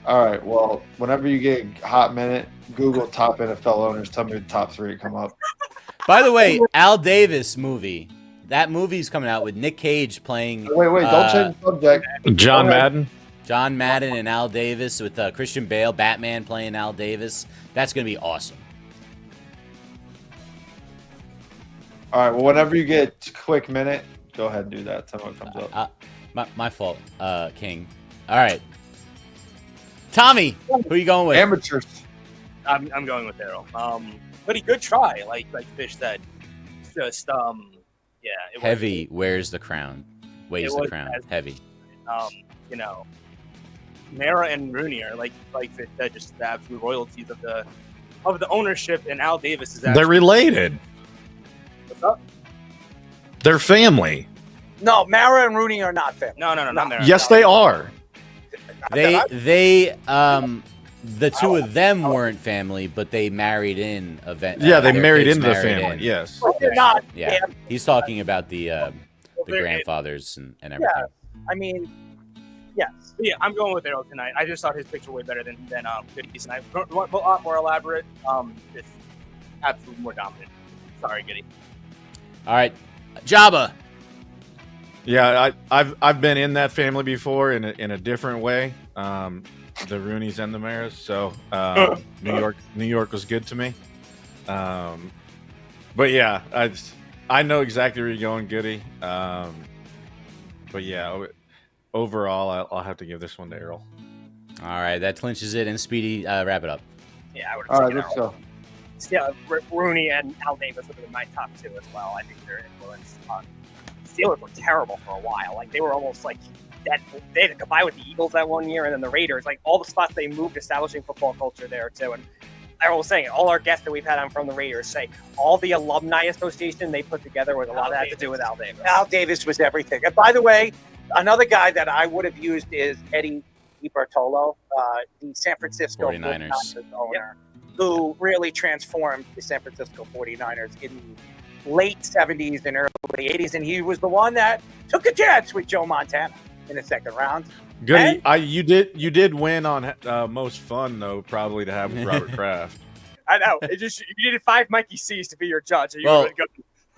All right. Well, whenever you get a hot minute, Google top NFL owners. Tell me the top 3 come up. By the way, Al Davis movie. That movie's coming out with Nick Cage playing. Wait, don't change the subject. John Madden. John Madden and Al Davis with Christian Bale, Batman playing Al Davis. That's gonna be awesome. All right. Well, whenever you get a quick minute, go ahead and do that. Tell me what comes up. My fault, King. All right. Tommy, who are you going with? Amateurs. I'm going with Errol. But he good try, like Fish said. Just yeah. It Heavy wears the crown. Weighs the crown. Heavy. You know, Mara and Rooney are like Fish said, just the absolute royalties of the ownership, and Al Davis is. They're related. What's up? They're family. No, Mara and Rooney are not family. No, not Mara. Yes, they are. They the two of them weren't family, but they married in event. Yeah, they their married kids into the married family. in. Yes. Well, they're not. Yeah, he's talking about the grandfathers and everything. Yeah, I mean, yes. Yeah, I'm going with Errol tonight. I just thought his picture way better than Goodie's tonight. A lot more elaborate. Just absolutely more dominant. Sorry, Goodie. All right, Jabba. Yeah, I've been in that family before in a different way. The Rooneys and the Maras. So New York was good to me. But yeah, I know exactly where you're going, Goody. But yeah, overall, I'll have to give this one to Errol. All right, that clinches it, and Speedy, wrap it up. Yeah, I would. All right, let's go. Yeah, Rooney and Al Davis would have been my top two as well. I think their influence on Steelers were terrible for a while. Like they were almost like that. They had to combine with the Eagles that one year, and then the Raiders. Like all the spots they moved, establishing football culture there too. And I was saying, all our guests that we've had on from the Raiders say all the alumni association they put together with a lot of that to do with Al Davis. Al Davis was everything. And by the way, another guy that I would have used is Eddie DiBartolo, the San Francisco 49ers owner, who really transformed the San Francisco 49ers in the late 70s and early 80s. And he was the one that took a chance with Joe Montana in the second round. Goody, you did win on most fun though, probably to have with Robert Kraft. I know. You needed 5 Mikey C's to be your judge. Well,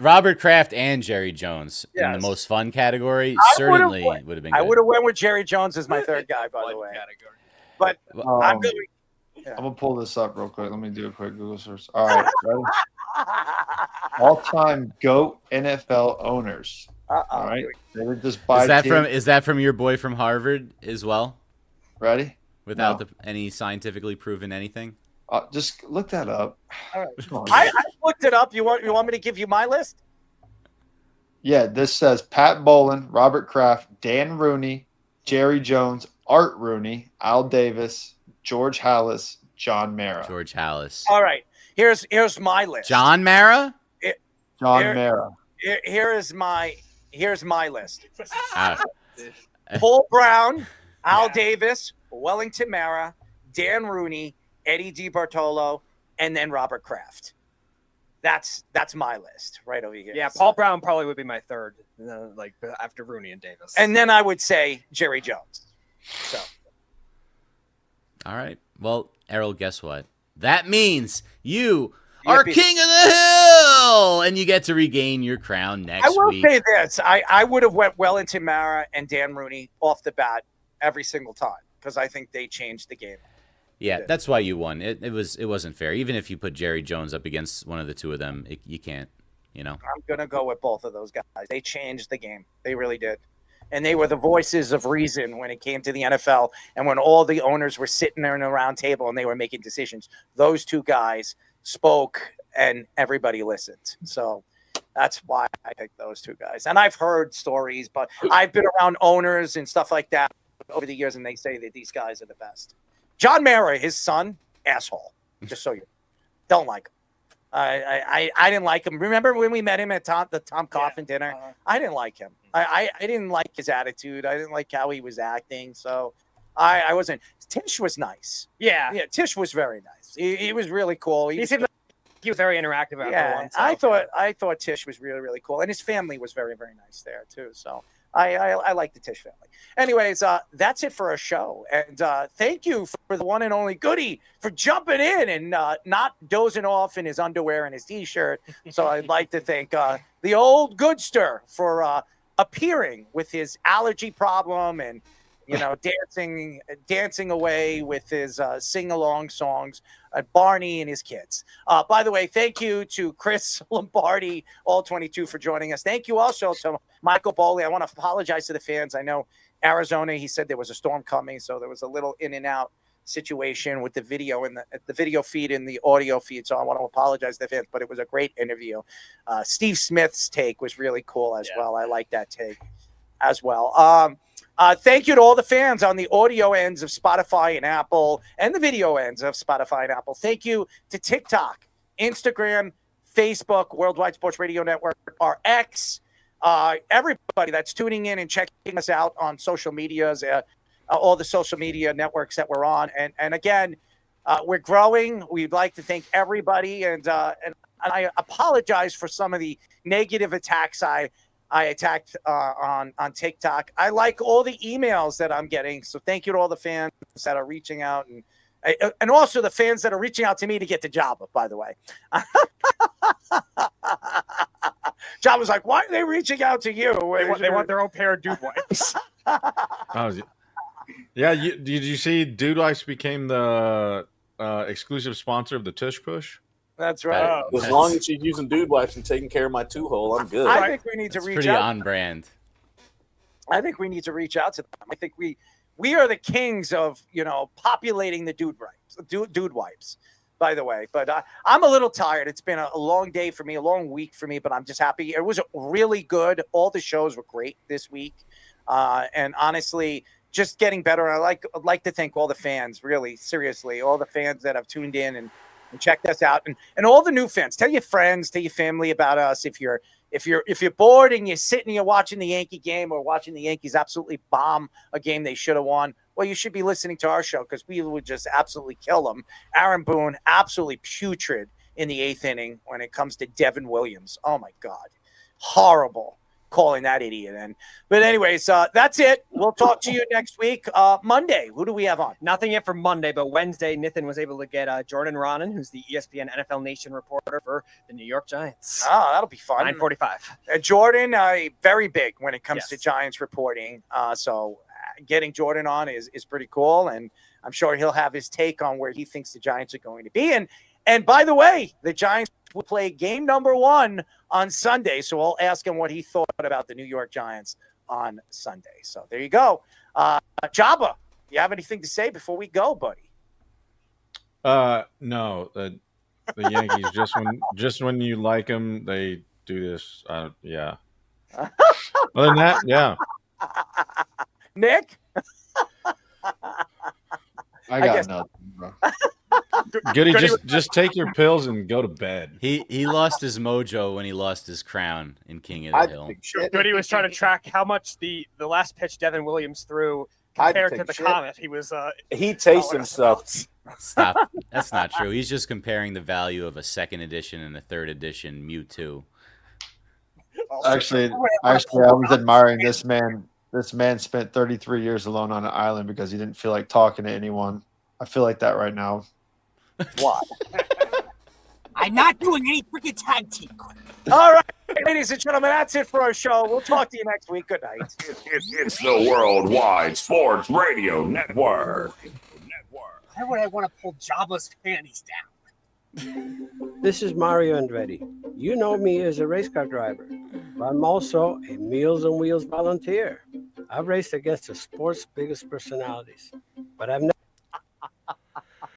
Robert Kraft and Jerry Jones in the most fun category certainly would have been good. I would have went with Jerry Jones as my third guy, by the way. But I'm going. I'm gonna pull this up real quick. Let me do a quick Google search. All right, ready? All-time GOAT NFL owners. All right, they were just by is that from your boy from Harvard as well? Ready? Without any scientifically proven anything. Just look that up. All right. I looked it up. You want me to give you my list? Yeah, this says Pat Bolin, Robert Kraft, Dan Rooney, Jerry Jones, Art Rooney, Al Davis, George Halas, John Mara. George Halas. All right. Here's my list. John Mara? Mara. Here's my list. Ah. Paul Brown, Al Davis, Wellington Mara, Dan Rooney, Eddie DiBartolo, and then Robert Kraft. That's my list right over here. Yeah, Paul Brown probably would be my third, like after Rooney and Davis. And then I would say Jerry Jones. So. All right. Well, Errol, guess what? That means you are king of the hill, and you get to regain your crown next week. I will say this. I would have went Wellington Mara and Dan Rooney off the bat every single time because I think they changed the game. Yeah, that's why you won. It wasn't fair. Even if you put Jerry Jones up against one of the two of them, you can't, I'm going to go with both of those guys. They changed the game. They really did. And they were the voices of reason when it came to the NFL and when all the owners were sitting there in a round table and they were making decisions. Those two guys spoke and everybody listened. So that's why I picked those two guys. And I've heard stories, but I've been around owners and stuff like that over the years, and they say that these guys are the best. John Mara, his son, asshole. Just so you don't like him. I didn't like him. Remember when we met him at the Tom Coughlin dinner? I didn't like him. I didn't like his attitude. I didn't like how he was acting. So I wasn't. Tish was nice. Yeah, Tish was very nice. He was really cool. He seemed like he was very interactive. Yeah, I thought Tish was really, really cool, and his family was very, very nice there too. So I like the Tish family. Anyways, that's it for our show. And thank you for the one and only Goody for jumping in and not dozing off in his underwear and his T-shirt. So I'd like to thank the old Goodster for appearing with his allergy problem and, dancing away with his sing-along songs at Barney and his kids. By the way, thank you to Chris Lombardi, All 22, for joining us. Thank you also to Michael Bowley. I want to apologize to the fans. I know Arizona, he said there was a storm coming, so there was a little in and out situation with the video and the video feed and the audio feed. So I want to apologize to the fans, but it was a great interview. Steve Smith's take was really cool as well. I like that take as well. Thank you to all the fans on the audio ends of Spotify and Apple and the video ends of Spotify and Apple. Thank you to TikTok, Instagram, Facebook, Worldwide Sports Radio Network, our X, everybody that's tuning in and checking us out on social medias, all the social media networks that we're on. And again, We're growing. We'd like to thank everybody, and I apologize for some of the negative attacks I attacked on TikTok. I like all the emails that I'm getting, so thank you to all the fans that are reaching out, and also the fans that are reaching out to me to get the job. By the way, John was like, "Why are they reaching out to you?" They want their own pair of dude wipes. Yeah, did you see Dude Wipes became the exclusive sponsor of the Tush Push? That's right. As long as she's using dude wipes and taking care of my 2-hole, I'm good. I think we need to reach Pretty out. on brand. I think we need to reach out to them. I think we are the kings of, populating the dude wipes, by the way. But I'm a little tired. It's been a long day for me, a long week for me, but I'm just happy. It was really good. All the shows were great this week. And honestly, just getting better. I'd like to thank all the fans, really, seriously, all the fans that have tuned in and checked us out, and all the new fans. Tell your friends, tell your family about us. If you're bored and you're sitting and you're watching the Yankee game or watching the Yankees absolutely bomb a game they should have won, well, you should be listening to our show because we would just absolutely kill them. Aaron Boone, absolutely putrid in the 8th inning when it comes to Devin Williams. Oh my God, horrible. Calling that idiot in. But anyways, that's it. We'll talk to you next week. Monday, who do we have on? Nothing yet for Monday, but Wednesday, Nathan was able to get Jordan Ronan, who's the ESPN NFL Nation reporter for the New York Giants. Oh, that'll be fun. 9:45. Jordan, very big when it comes to Giants reporting. So getting Jordan on is pretty cool, and I'm sure he'll have his take on where he thinks the Giants are going to be. And by the way, the Giants will play game number 1 on Sunday. So we'll ask him what he thought about the New York Giants on Sunday. So there you go. Jabba, you have anything to say before we go, buddy? No. The Yankees, just when you like them, they do this. Yeah. Other than that, yeah. Nick? I got nothing, bro. Goody, just take your pills and go to bed. He lost his mojo when he lost his crown in King of the Hill. Goody was trying to track how much the last pitch Devin Williams threw compared to the Comet. He was he tastes himself. Stop. That's not true. He's just comparing the value of a 2nd edition and a 3rd edition Mewtwo. Actually, I was admiring this man. This man spent 33 years alone on an island because he didn't feel like talking to anyone. I feel like that right now. Why? I'm not doing any freaking tag team. All right, ladies and gentlemen, that's it for our show. We'll talk to you next week. Good night. It's the Worldwide Sports Radio Network. Why would I want to pull Jabba's panties down? This is Mario Andretti. You know me as a race car driver, but I'm also a Meals on Wheels volunteer. I've raced against the sport's biggest personalities, but I've never